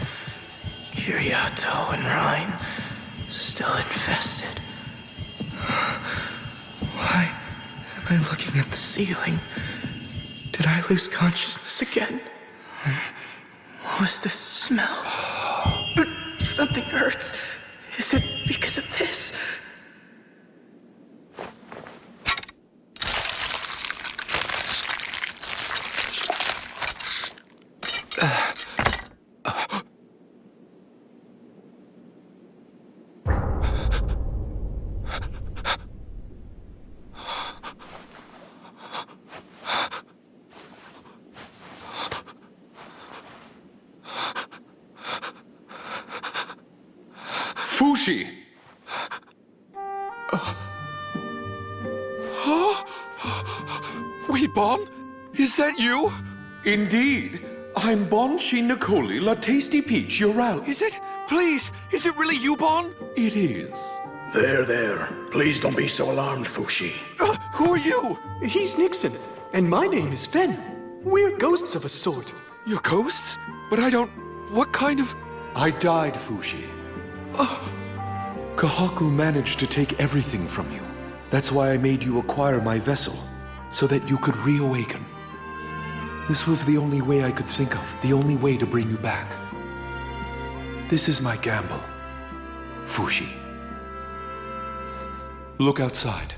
Kiriato and Rhine still infested. Why am I looking at the ceiling? Did I lose consciousness again? What was this smell? Something hurts. Is it because of this? Fushi! Bon? Is that you? Indeed. I'm Bon Nicoli, La Tasty Peach, Yoral. Is it? Please, is it really you, Bon? It is. There. Please don't be so alarmed, Fushi. Who are you? He's Nixon, and my name is Fen. We're ghosts of a sort. You're ghosts? But I don't... What kind of... I died, Fushi. Kahaku managed to take everything from you. That's why I made you acquire my vessel, so that you could reawaken. This was the only way I could think of, the only way to bring you back. This is my gamble, Fushi. Look outside.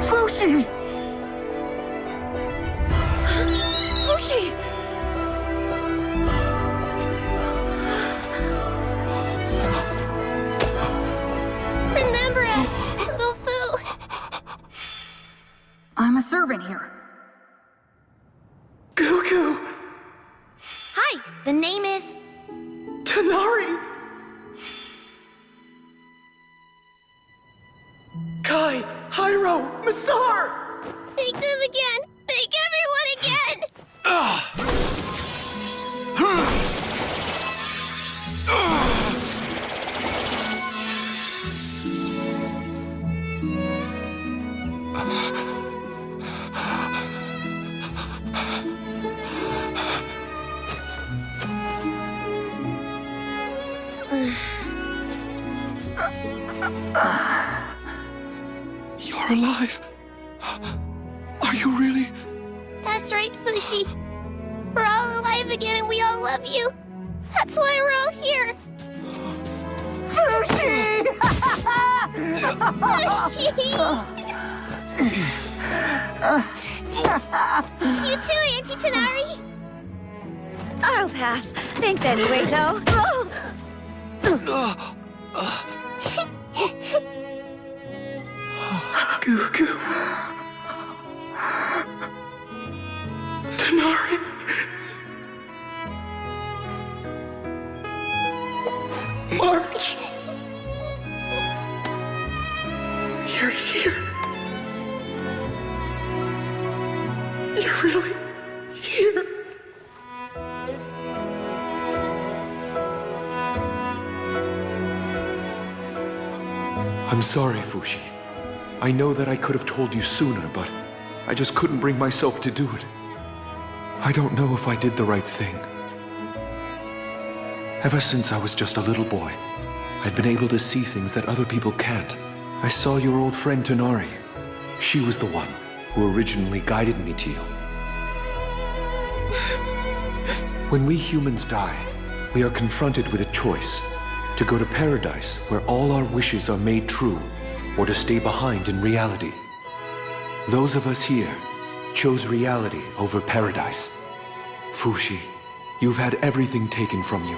Fushi! Fushi! Remember us, little Fu. I'm a servant here. Gugu! Hi, the name is... Tanari! Kai, Hyro, Masar! Make them again! Make everyone again! You're alive. Are you really? That's right, Fushi. We're all alive again and we all love you. That's why we're all here. Fushi! Fushi! You too, Auntie Tanari. I'll pass. Thanks anyway, though. Gugu. Tanari. March. You're here. You're really here. I'm sorry, Fushi. I know that I could have told you sooner, but I just couldn't bring myself to do it. I don't know if I did the right thing. Ever since I was just a little boy, I've been able to see things that other people can't. I saw your old friend Tanari. She was the one who originally guided me to you. When we humans die, we are confronted with a choice: to go to paradise, where all our wishes are made true, or to stay behind in reality. Those of us here chose reality over paradise. Fushi, you've had everything taken from you,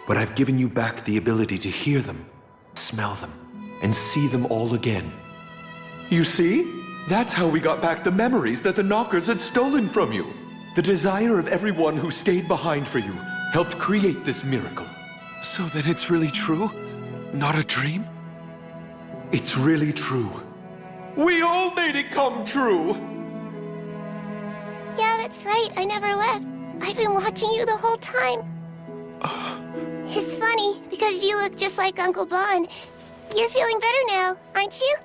but I've given you back the ability to hear them, smell them, and see them all again. You see? That's how we got back the memories that the Knockers had stolen from you. The desire of everyone who stayed behind for you helped create this miracle. So then it's really true? Not a dream? It's really true. We all made it come true! Yeah, that's right. I never left. I've been watching you the whole time. It's funny, because you look just like Uncle Bon. You're feeling better now, aren't you?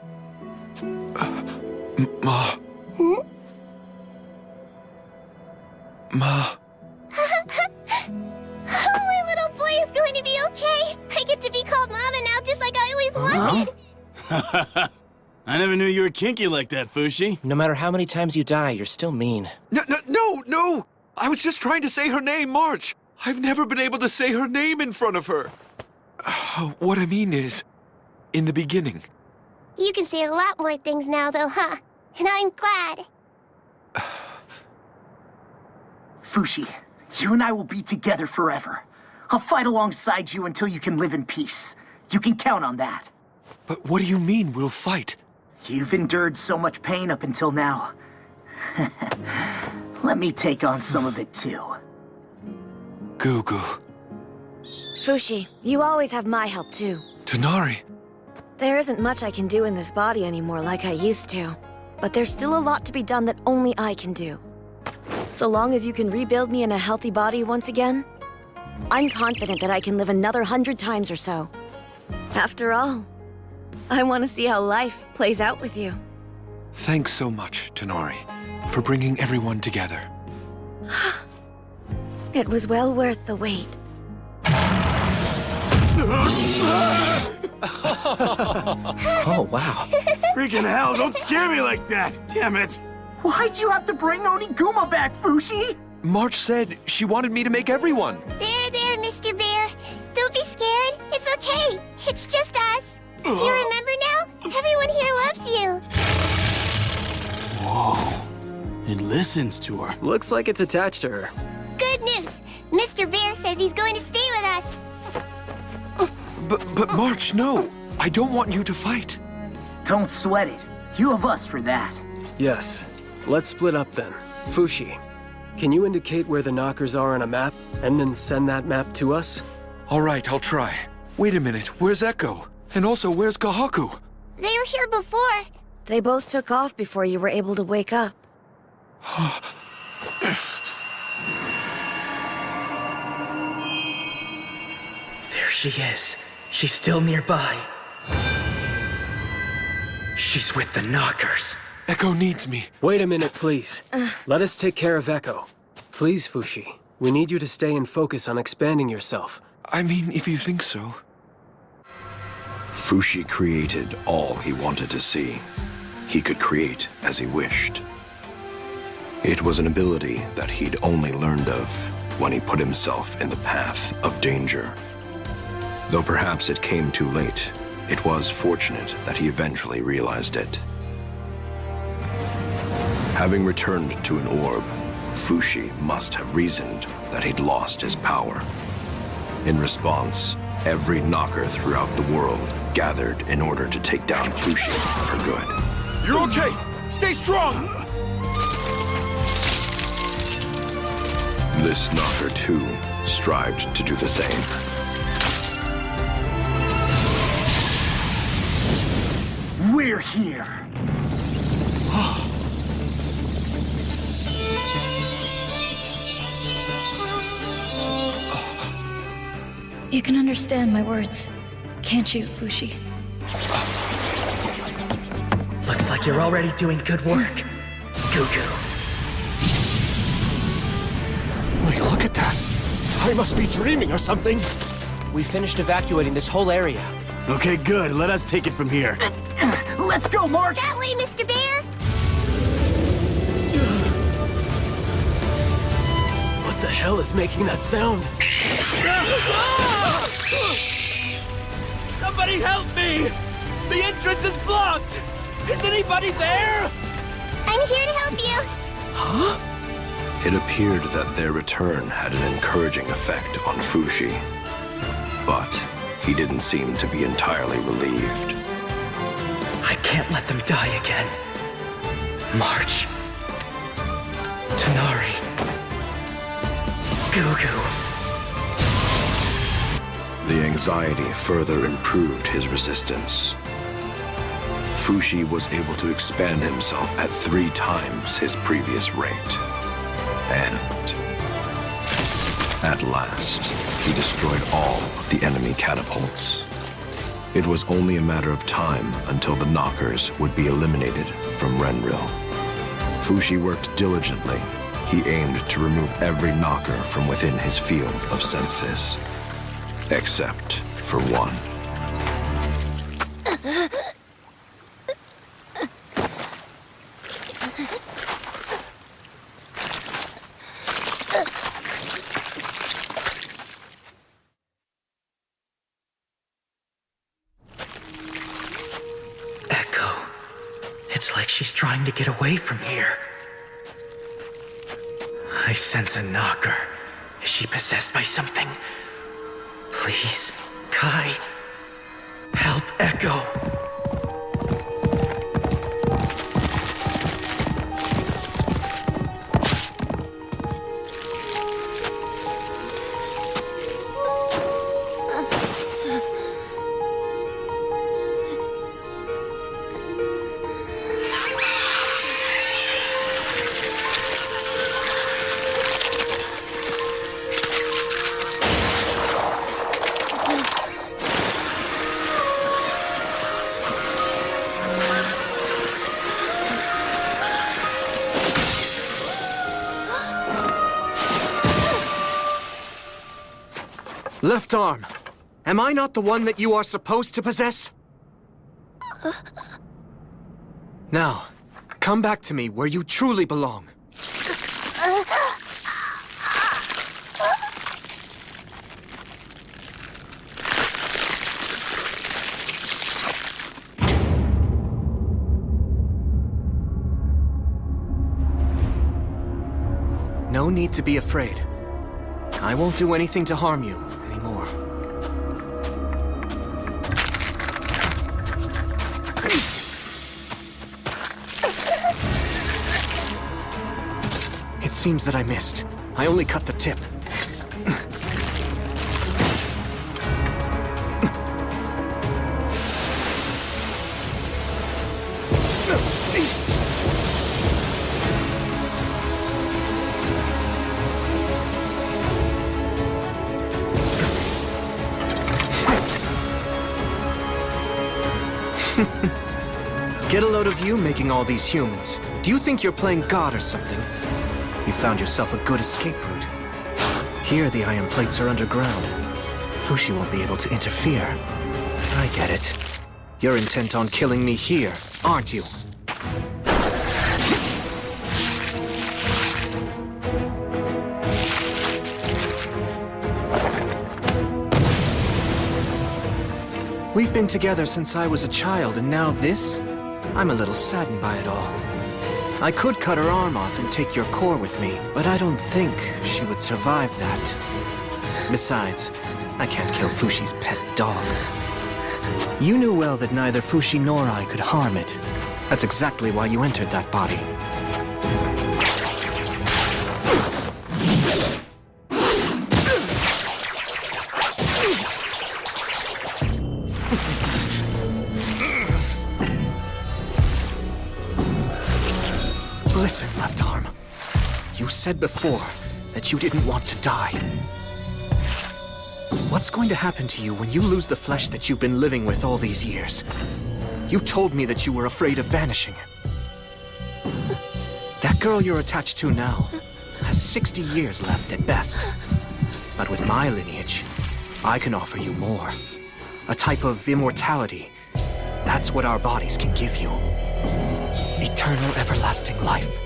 Ma. Hmm? Ma. Oh, my little boy is going to be okay. I get to be called Mama now, just like I always wanted. I never knew you were kinky like that, Fushi. No matter how many times you die, you're still mean. No! I was just trying to say her name, March. I've never been able to say her name in front of her. What I mean is, in the beginning. You can say a lot more things now, though, huh? And I'm glad. Fushi, you and I will be together forever. I'll fight alongside you until you can live in peace. You can count on that. But what do you mean, we'll fight? You've endured so much pain up until now. Let me take on some of it too. Gugu. Fushi, you always have my help too. Tonari. There isn't much I can do in this body anymore like I used to. But there's still a lot to be done that only I can do. So long as you can rebuild me in a healthy body once again, I'm confident that I can live another 100 times or so. After all, I want to see how life plays out with you. Thanks so much, Tonari, for bringing everyone together. It was well worth the wait. Oh, wow. Freaking hell, don't scare me like that! Damn it! Why'd you have to bring Oniguma back, Fushi? March said she wanted me to make everyone. There, Mr. Bear. Don't be scared. It's okay. It's just us. Do you remember now? Everyone here loves you. Whoa. It listens to her. Looks like it's attached to her. Good news. Mr. Bear says he's going to stay with us. But March, no. I don't want you to fight. Don't sweat it. You have us for that. Yes. Let's split up then. Fushi, can you indicate where the knockers are on a map, and then send that map to us? All right, I'll try. Wait a minute, where's Echo? And also, where's Kahaku? They were here before. They both took off before you were able to wake up. There she is. She's still nearby. She's with the knockers. Echo needs me. Wait a minute, please. Let us take care of Echo. Please, Fushi. We need you to stay and focus on expanding yourself. I mean, if you think so. Fushi created all he wanted to see. He could create as he wished. It was an ability that he'd only learned of when he put himself in the path of danger. Though perhaps it came too late, it was fortunate that he eventually realized it. Having returned to an orb, Fushi must have reasoned that he'd lost his power. In response, every knocker throughout the world gathered in order to take down Fushi for good. You're okay! Stay strong! This knocker, too, strived to do the same. We're here. You can understand my words, can't you, Fushi? Looks like you're already doing good work, Gugu. Will you look at that? I must be dreaming or something. We finished evacuating this whole area. Okay, good. Let us take it from here. Let's go, March! That way, Mr. Bear. What the hell is making that sound? Somebody help me! The entrance is blocked! Is anybody there? I'm here to help you. Huh? It appeared that their return had an encouraging effect on Fushi. But he didn't seem to be entirely relieved. I can't let them die again. March. Tonari. Gugu. The anxiety further improved his resistance. Fushi was able to expand himself at 3 times his previous rate. And at last, he destroyed all of the enemy catapults. It was only a matter of time until the knockers would be eliminated from Renril. Fushi worked diligently. He aimed to remove every knocker from within his field of senses. Except for one. Echo. It's like she's trying to get away from here. I sense a knocker. Is she possessed by something? Please, Kai, help Echo. Left arm. Am I not the one that you are supposed to possess? Now, come back to me where you truly belong. No need to be afraid. I won't do anything to harm you anymore. It seems that I missed. I only cut the tip. Get a load of you making all these humans. Do you think you're playing God or something? You found yourself a good escape route. Here the iron plates are underground. Fushi won't be able to interfere. I get it. You're intent on killing me here, aren't you? We've been together since I was a child, and now this? I'm a little saddened by it all. I could cut her arm off and take your core with me, but I don't think she would survive that. Besides, I can't kill Fushi's pet dog. You knew well that neither Fushi nor I could harm it. That's exactly why you entered that body. Listen, left arm. You said before that you didn't want to die. What's going to happen to you when you lose the flesh that you've been living with all these years? You told me that you were afraid of vanishing. That girl you're attached to now has 60 years left at best. But with my lineage, I can offer you more. A type of immortality. That's what our bodies can give you. Eternal, everlasting life.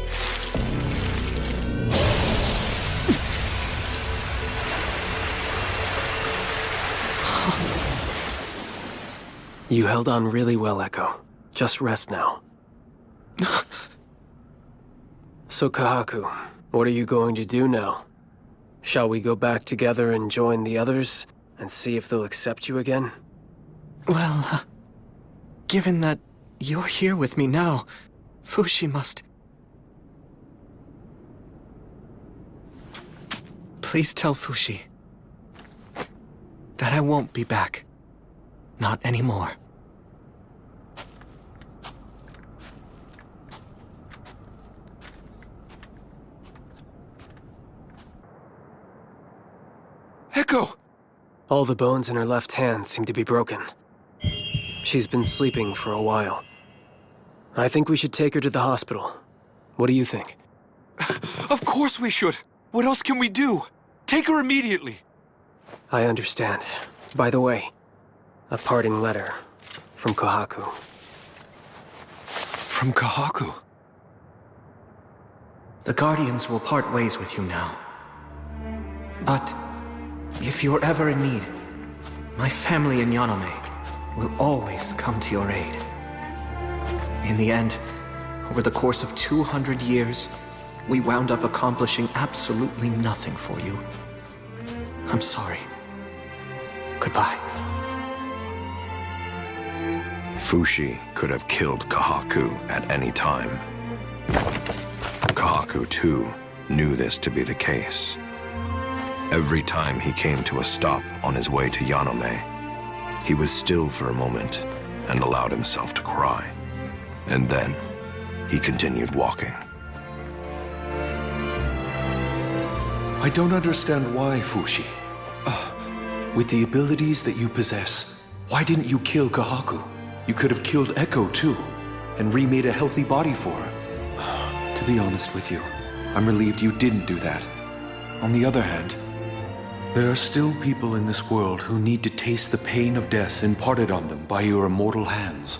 You held on really well, Echo. Just rest now. So, Kahaku, what are you going to do now? Shall we go back together and join the others, and see if they'll accept you again? Well, given that you're here with me now, Fushi must... Please tell Fushi that I won't be back. Not anymore. Echo! All the bones in her left hand seem to be broken. She's been sleeping for a while. I think we should take her to the hospital. What do you think? Of course we should! What else can we do? Take her immediately! I understand. By the way, a parting letter from Kahaku. From Kahaku? The Guardians will part ways with you now. But if you're ever in need, my family in Yanome will always come to your aid. In the end, over the course of 200 years, we wound up accomplishing absolutely nothing for you. I'm sorry. Goodbye. Fushi could have killed Kahaku at any time. Kahaku, too, knew this to be the case. Every time he came to a stop on his way to Yanome, he was still for a moment and allowed himself to cry. And then, he continued walking. I don't understand why, Fushi. With the abilities that you possess, why didn't you kill Kahaku? You could have killed Echo, too, and remade a healthy body for her. To be honest with you, I'm relieved you didn't do that. On the other hand, There are still people in this world who need to taste the pain of death imparted on them by your immortal hands.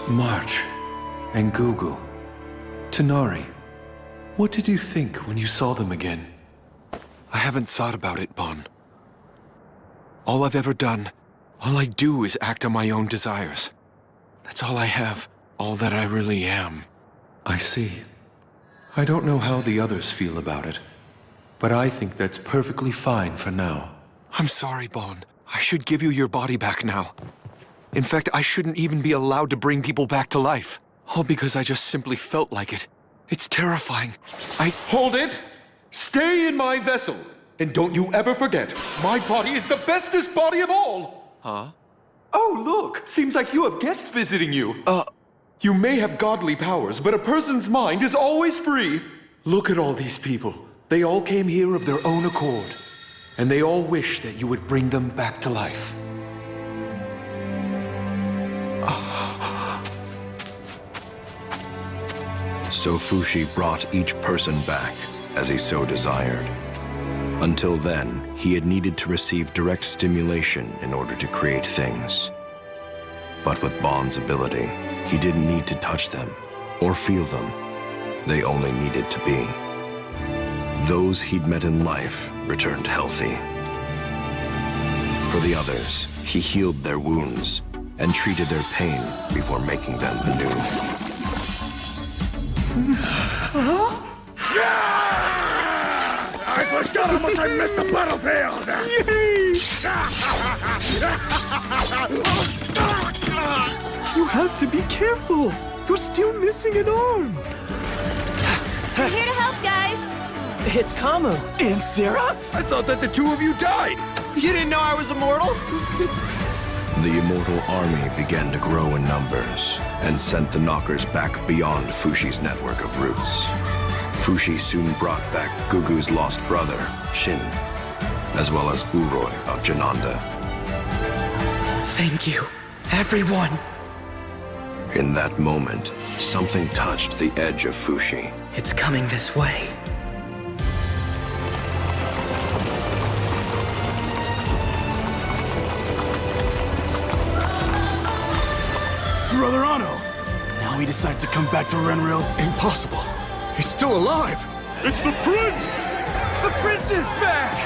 March and Gugu, Tanari, what did you think when you saw them again? I haven't thought about it, Bon. All I've ever done, all I do is act on my own desires. That's all I have, all that I really am. I see. I don't know how the others feel about it, but I think that's perfectly fine for now. I'm sorry, Bon. I should give you your body back now. In fact, I shouldn't even be allowed to bring people back to life. All because I just simply felt like it. It's terrifying. Hold it! Stay in my vessel! And don't you ever forget, my body is the bestest body of all! Huh? Oh, look! Seems like you have guests visiting you. You may have godly powers, but a person's mind is always free. Look at all these people. They all came here of their own accord. And they all wish that you would bring them back to life. So Fushi brought each person back as he so desired. Until then, he had needed to receive direct stimulation in order to create things. But with Bon's ability, he didn't need to touch them or feel them. They only needed to be. Those he'd met in life returned healthy. For the others, he healed their wounds and treated their pain before making them anew. I forgot how much I missed the battlefield! You have to be careful! You're still missing an arm! We're here to help, guys! It's Kamu. And Sarah? I thought that the two of you died! You didn't know I was immortal? The immortal army began to grow in numbers and sent the Knockers back beyond Fushi's network of roots. Fushi soon brought back Gugu's lost brother, Shin, as well as Uroi of Jananda. Thank you, everyone. In that moment, something touched the edge of Fushi. It's coming this way. Brother Ano! Now he decides to come back to Renril? Impossible. He's still alive. It's the prince! The prince is back!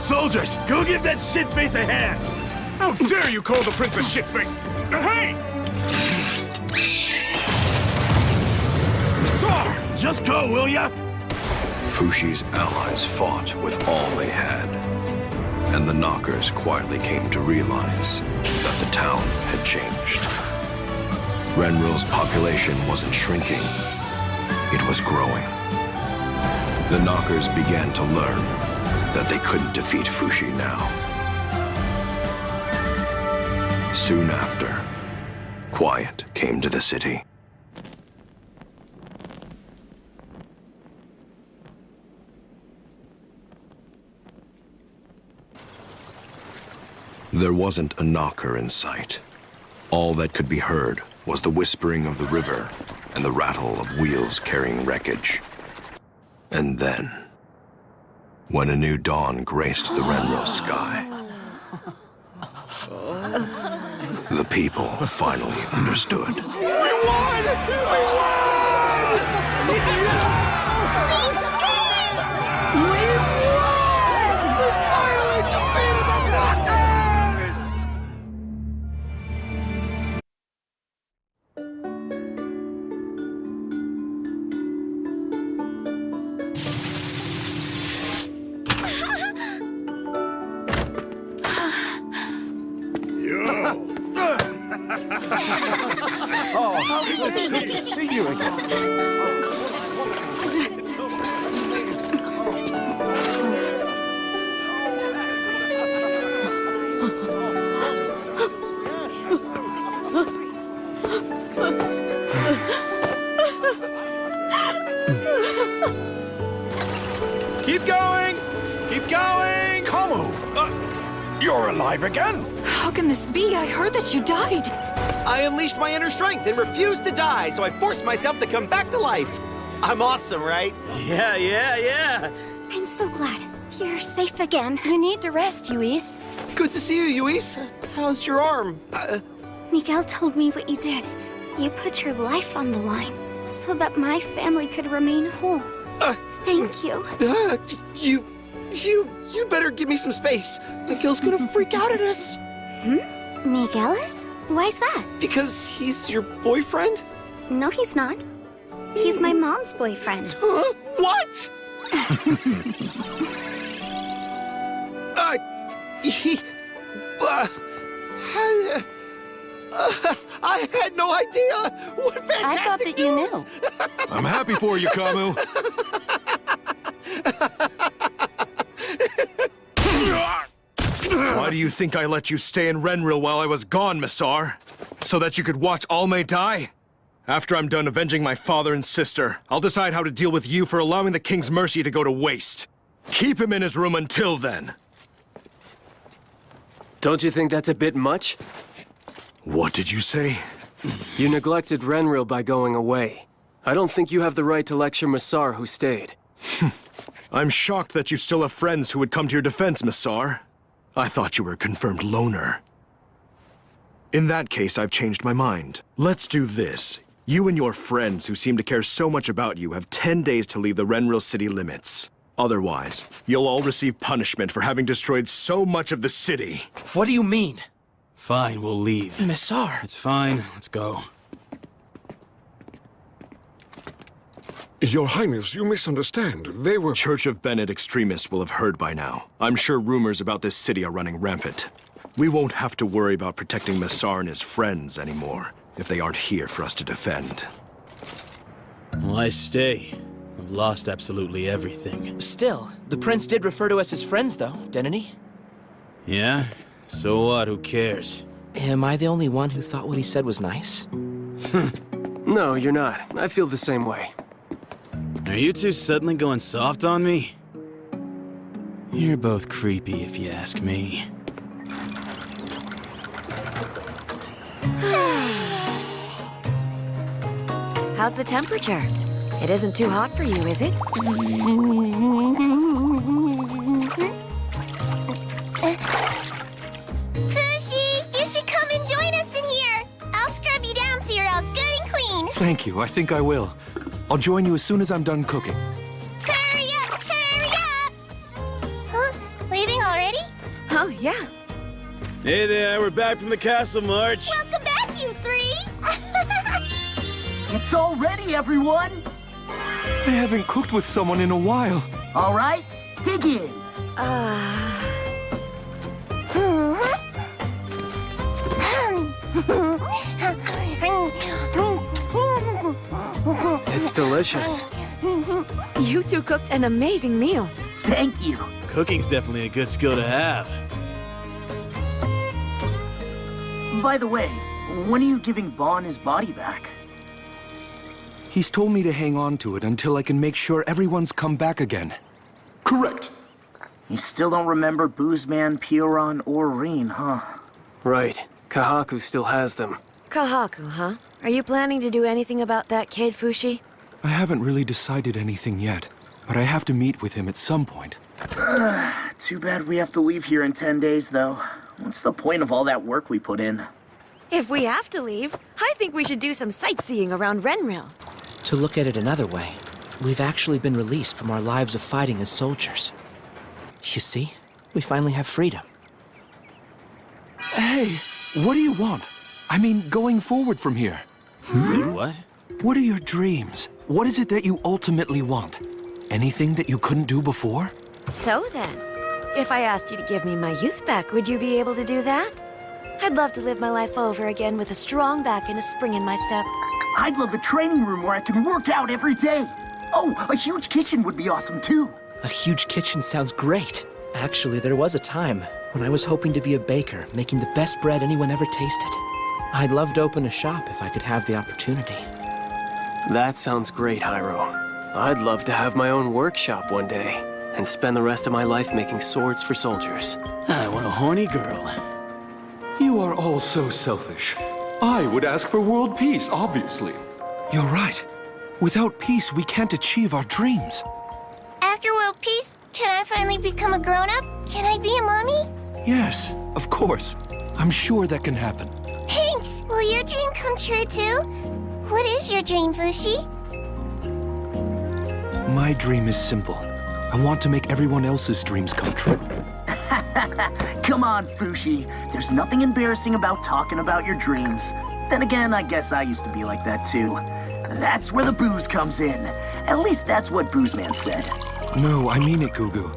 Soldiers, go give that shitface a hand! How dare you call the prince a shitface? Hey! Sir! Just go, will ya? Fushi's allies fought with all they had, and the Knockers quietly came to realize that the town had changed. Renril's population wasn't shrinking, it was growing. The Knockers began to learn that they couldn't defeat Fushi now. Soon after, quiet came to the city. There wasn't a knocker in sight. All that could be heard was the whispering of the river and the rattle of wheels carrying wreckage. And then, when a new dawn graced the Renril sky, the people finally understood. We won! We won! We finally defeated the Knockers! Oh, it's good to see you again. Keep going! Keep going! Kamu! You're alive again? How can this be? I heard that you died. I unleashed my inner strength and refused to die, so I forced myself to come back to life. I'm awesome, right? Yeah. I'm so glad. You're safe again. You need to rest, Luis. Good to see you, Luis. How's your arm? Miguel told me what you did. You put your life on the line so that my family could remain whole. Thank you. You better give me some space. Miguel's gonna freak out at us. Miguel is? Why's that? Because he's your boyfriend? No, he's not. He's my mom's boyfriend. What? I had no idea. What fantastic I thought that you news. knew. I'm happy for you, Camu. Why do you think I let you stay in Renril while I was gone, Messar? So that you could watch Alme die? After I'm done avenging my father and sister, I'll decide how to deal with you for allowing the King's mercy to go to waste. Keep him in his room until then. Don't you think that's a bit much? What did you say? You neglected Renril by going away. I don't think you have the right to lecture Messar, who stayed. I'm shocked that you still have friends who would come to your defense, Messar. I thought you were a confirmed loner. In that case, I've changed my mind. Let's do this. You and your friends who seem to care so much about you have 10 days to leave the Renril city limits. Otherwise, you'll all receive punishment for having destroyed so much of the city. What do you mean? Fine, we'll leave. Messar! It's fine. Let's go. Your Highness, you misunderstand. They were... Church of Bennett extremists will have heard by now. I'm sure rumors about this city are running rampant. We won't have to worry about protecting Messar and his friends anymore, if they aren't here for us to defend. Why stay? I've lost absolutely everything. Still, the prince did refer to us as friends, though, didn't he? Yeah? So what? Who cares? Am I the only one who thought what he said was nice? No, you're not. I feel the same way. Are you two suddenly going soft on me? You're both creepy, if you ask me. How's the temperature? It isn't too hot for you, is it? Fushi, you should come and join us in here. I'll scrub you down so you're all good and clean. Thank you, I think I will. I'll join you as soon as I'm done cooking. Hurry up, hurry up! Huh? Leaving already? Oh, yeah. Hey there, we're back from the castle march. Welcome back, you three! It's all ready, everyone! I haven't cooked with someone in a while. All right, dig in. It's delicious. You two cooked an amazing meal. Thank you. Cooking's definitely a good skill to have. By the way, when are you giving Bon his body back? He's told me to hang on to it until I can make sure everyone's come back again. Correct. You still don't remember Boozman, Pioran, or Reen, huh? Right. Kahaku still has them. Kahaku, huh? Are you planning to do anything about that kid, Fushi? I haven't really decided anything yet, but I have to meet with him at some point. Too bad we have to leave here in 10 days, though. What's the point of all that work we put in? If we have to leave, I think we should do some sightseeing around Renril. To look at it another way, we've actually been released from our lives of fighting as soldiers. You see, we finally have freedom. Hey, what do you want? I mean, going forward from here. Say what? What are your dreams? What is it that you ultimately want? Anything that you couldn't do before? So then, if I asked you to give me my youth back, would you be able to do that? I'd love to live my life over again with a strong back and a spring in my step. I'd love a training room where I can work out every day. Oh, a huge kitchen would be awesome too. A huge kitchen sounds great. Actually, there was a time when I was hoping to be a baker, making the best bread anyone ever tasted. I'd love to open a shop if I could have the opportunity. That sounds great, Hyro. I'd love to have my own workshop one day and spend the rest of my life making swords for soldiers. I want a horny girl. You are all so selfish. I would ask for world peace, obviously. You're right. Without peace, we can't achieve our dreams. After world peace, can I finally become a grown-up? Can I be a mommy? Yes, of course. I'm sure that can happen. Thanks! Will your dream come true too? What is your dream, Fushi? My dream is simple. I want to make everyone else's dreams come true. Come on, Fushi. There's nothing embarrassing about talking about your dreams. Then again, I guess I used to be like that too. That's where the booze comes in. At least that's what Boozeman said. No, I mean it, Gugu.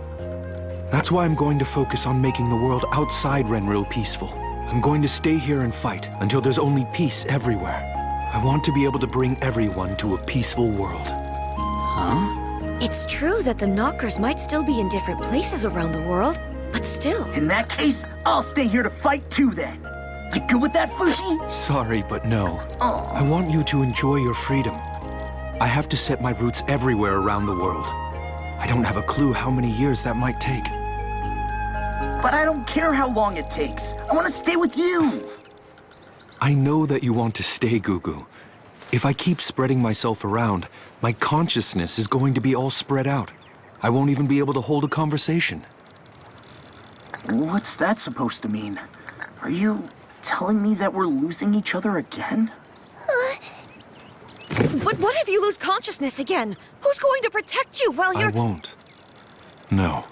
That's why I'm going to focus on making the world outside Renril peaceful. I'm going to stay here and fight until there's only peace everywhere. I want to be able to bring everyone to a peaceful world. Huh? It's true that the Knockers might still be in different places around the world, but still. In that case, I'll stay here to fight too then. You good with that, Fushi? Sorry, but no. Oh. I want you to enjoy your freedom. I have to set my roots everywhere around the world. I don't have a clue how many years that might take. But I don't care how long it takes. I want to stay with you. I know that you want to stay, Gugu. If I keep spreading myself around, my consciousness is going to be all spread out. I won't even be able to hold a conversation. What's that supposed to mean? Are you telling me that we're losing each other again? But what if you lose consciousness again? Who's going to protect you while you're— I won't. No,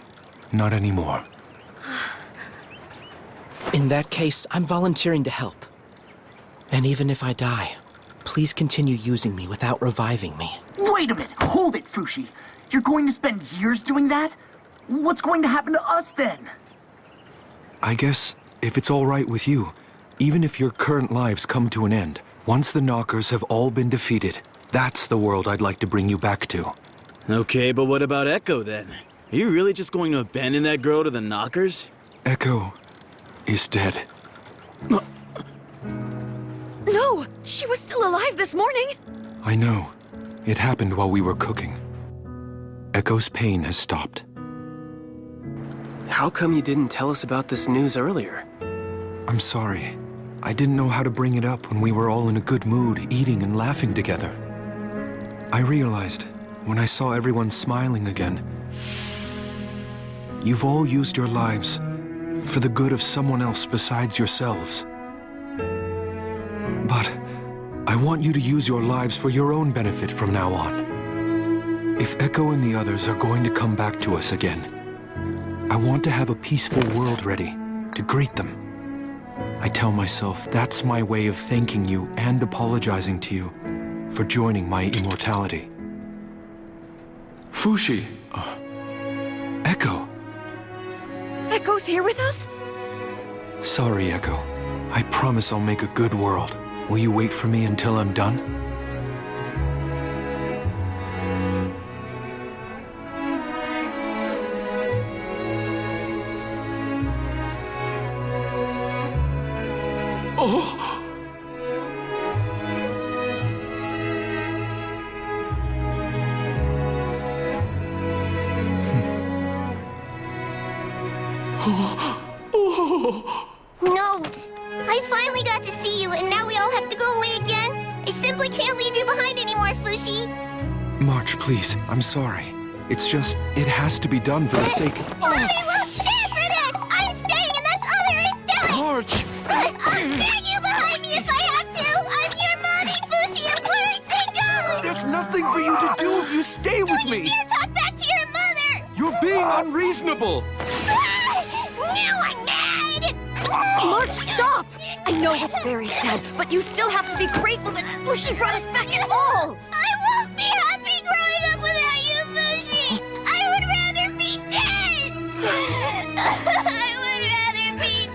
not anymore. In that case, I'm volunteering to help. And even if I die, please continue using me without reviving me. Wait a minute! Hold it, Fushi! You're going to spend years doing that? What's going to happen to us then? I guess, if it's all right with you, even if your current lives come to an end, once the Knockers have all been defeated, that's the world I'd like to bring you back to. Okay, but what about Echo then? Are you really just going to abandon that girl to the Knockers? Echo is dead. No! She was still alive this morning! I know. It happened while we were cooking. Echo's pain has stopped. How come you didn't tell us about this news earlier? I'm sorry. I didn't know how to bring it up when we were all in a good mood, eating and laughing together. I realized, when I saw everyone smiling again, you've all used your lives for the good of someone else besides yourselves. But I want you to use your lives for your own benefit from now on. If Echo and the others are going to come back to us again, I want to have a peaceful world ready to greet them. I tell myself that's my way of thanking you and apologizing to you for joining my immortality. Fushi. Echo. Echo's here with us? Sorry, Echo. I promise I'll make a good world. Will you wait for me until I'm done? No! I finally got to see you, and now we all have to go away again? I simply can't leave you behind anymore, Fushi! March, please. I'm sorry. It's just, it has to be done for the sake— Mommy will stand for this! I'm staying, and that's all there is to it! March! I'll drag you behind me if I have to! I'm your mommy, Fushi, and where I say go! There's nothing for you to do if you stay with me! Don't you dare talk back to your mother! You're being unreasonable! Now I'm mad! March, stop! I know it's very sad, but you still have to be grateful that Fushi brought us back at all! I won't be happy growing up without you, Fushi! I would rather be dead! I would rather be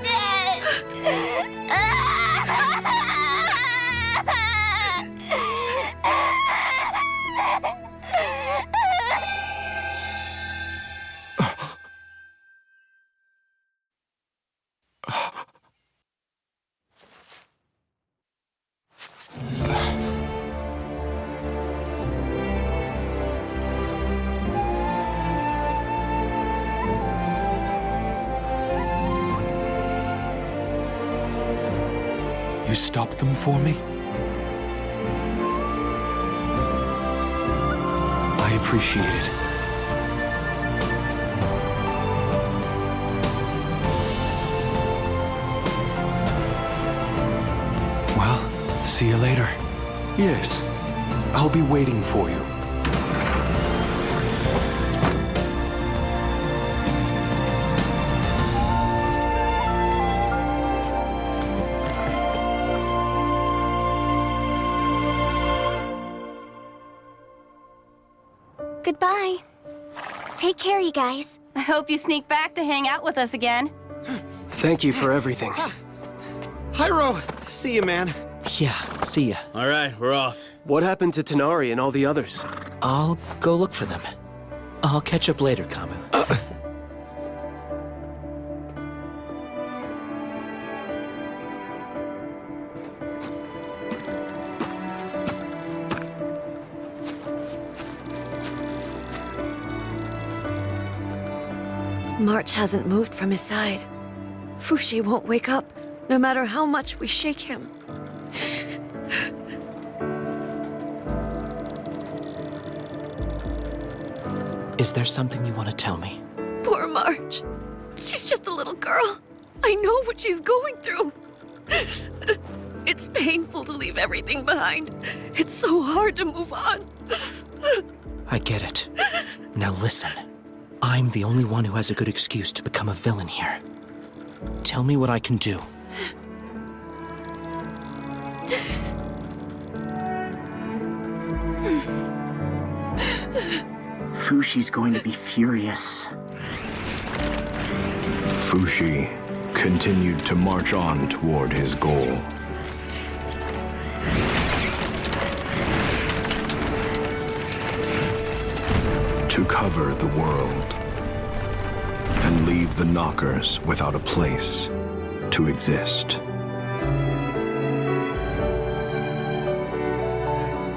You stopped them for me? appreciate it. Well, see you later. Yes, I'll be waiting for you. Goodbye. Take care, you guys. I hope you sneak back to hang out with us again. Thank you for everything. Hyro, see you, man. Yeah, see ya. All right, we're off. What happened to Tanari and all the others? I'll go look for them. I'll catch up later, Kamu. March hasn't moved from his side. Fushi won't wake up, no matter how much we shake him. Is there something you want to tell me? Poor March. She's just a little girl. I know what she's going through. It's painful to leave everything behind. It's so hard to move on. I get it. Now listen. I'm the only one who has a good excuse to become a villain here. Tell me what I can do. Fushi's going to be furious. Fushi continued to march on toward his goal. To cover the world and leave the Knockers without a place to exist.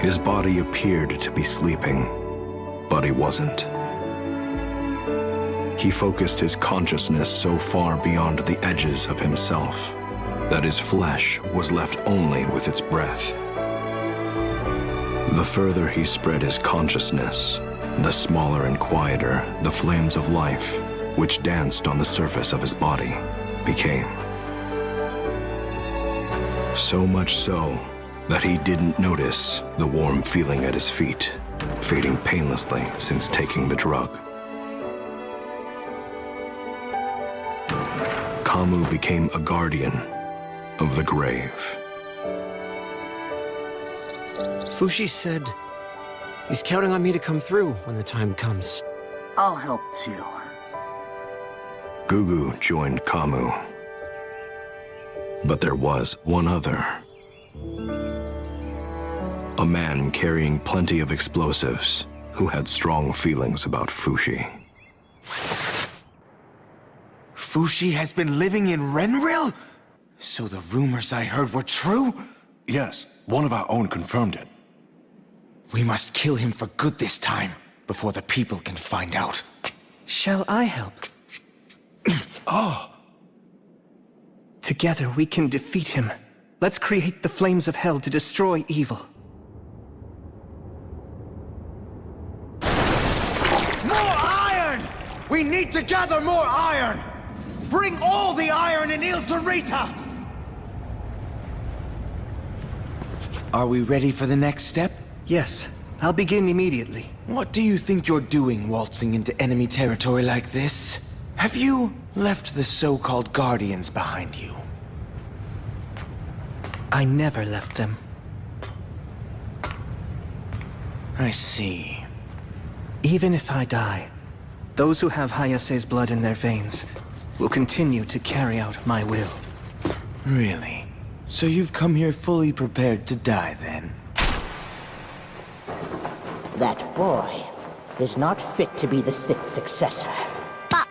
His body appeared to be sleeping, but he wasn't. He focused his consciousness so far beyond the edges of himself that his flesh was left only with its breath. The further he spread his consciousness, the smaller and quieter the flames of life, which danced on the surface of his body, became. So much so that he didn't notice the warm feeling at his feet, fading painlessly since taking the drug. Kamu became a guardian of the grave. Fushi said he's counting on me to come through when the time comes. I'll help too. Gugu joined Kamu. But there was one other. A man carrying plenty of explosives who had strong feelings about Fushi. Fushi has been living in Renril? So the rumors I heard were true? Yes, one of our own confirmed it. We must kill him for good this time, before the people can find out. Shall I help? Oh. Together we can defeat him. Let's create the flames of hell to destroy evil. More iron! We need to gather more iron! Bring all the iron in Il Sarita! Are we ready for the next step? Yes, I'll begin immediately. What do you think you're doing waltzing into enemy territory like this? Have you left the so-called Guardians behind you? I never left them. I see. Even if I die, those who have Hayase's blood in their veins will continue to carry out my will. Really? So you've come here fully prepared to die, then? That boy is not fit to be the sixth successor. Pop!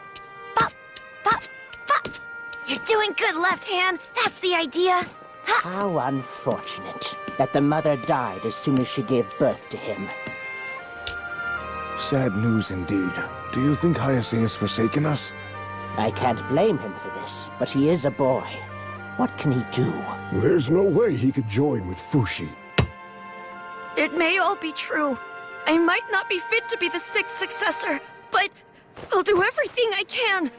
You're doing good, left hand. That's the idea. How unfortunate that the mother died as soon as she gave birth to him. Sad news indeed. Do you think Hayase has forsaken us? I can't blame him for this, but he is a boy. What can he do? There's no way he could join with Fushi. It may all be true, I might not be fit to be the 6th successor, but I'll do everything I can.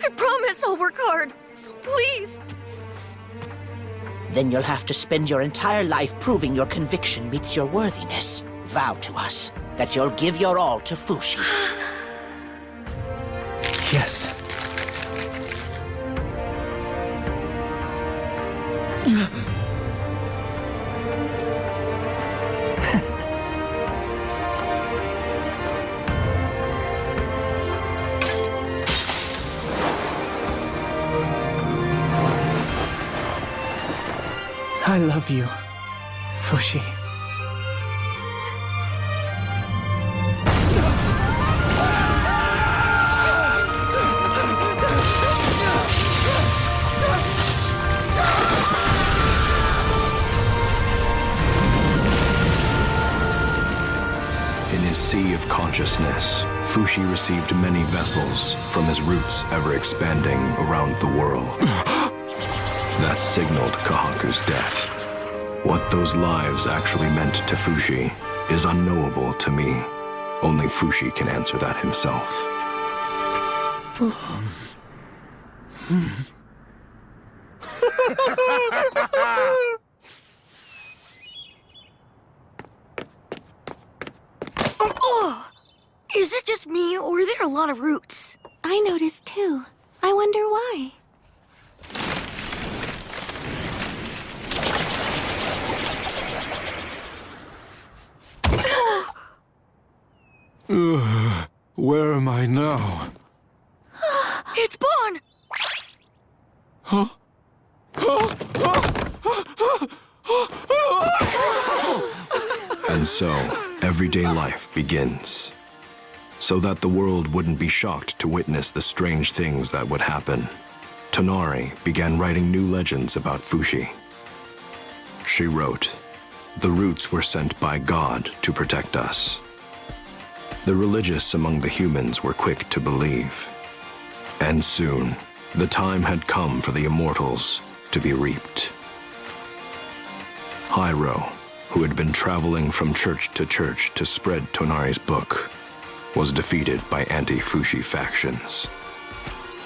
I promise I'll work hard, so please. Then you'll have to spend your entire life proving your conviction meets your worthiness. Vow to us that you'll give your all to Fushi. Yes. I love you, Fushi. In his sea of consciousness, Fushi received many vessels from his roots ever expanding around the world. That signaled Kahaku's death. What those lives actually meant to Fushi is unknowable to me. Only Fushi can answer that himself. Oh, is it just me, or are there a lot of roots? I noticed too. I wonder why. Where am I now? It's Bon! Huh? And so, everyday life begins. So that the world wouldn't be shocked to witness the strange things that would happen, Tonari began writing new legends about Fushi. She wrote, "The roots were sent by God to protect us." The religious among the humans were quick to believe. And soon, the time had come for the immortals to be reaped. Hyro, who had been traveling from church to spread Tonari's book, was defeated by anti-Fushi factions.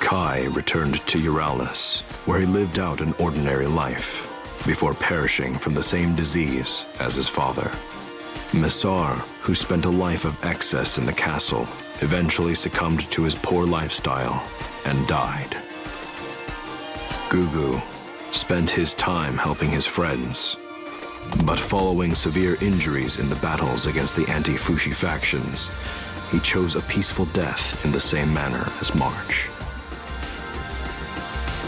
Kai returned to Euralis, where he lived out an ordinary life, before perishing from the same disease as his father. Messar, who spent a life of excess in the castle, eventually succumbed to his poor lifestyle and died. Gugu spent his time helping his friends, but following severe injuries in the battles against the anti-Fushi factions, he chose a peaceful death in the same manner as March.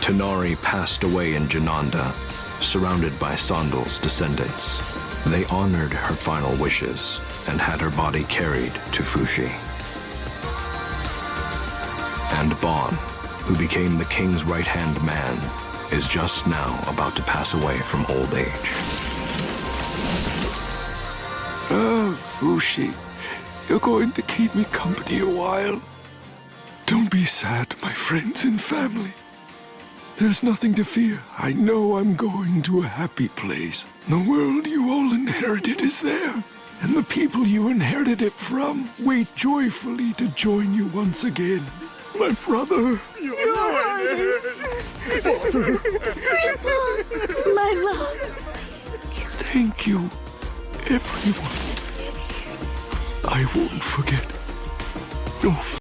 Tonari passed away in Jananda, surrounded by Sandal's descendants. They honored her final wishes and had her body carried to Fushi. And Bon, who became the king's right-hand man, is just now about to pass away from old age. Fushi, you're going to keep me company a while. Don't be sad, my friends and family. There's nothing to fear. I know I'm going to a happy place. The world you all inherited is there, and the people you inherited it from wait joyfully to join you once again. My brother. Your Highness! Father! Grandpa! My love! Thank you, everyone. I won't forget. No.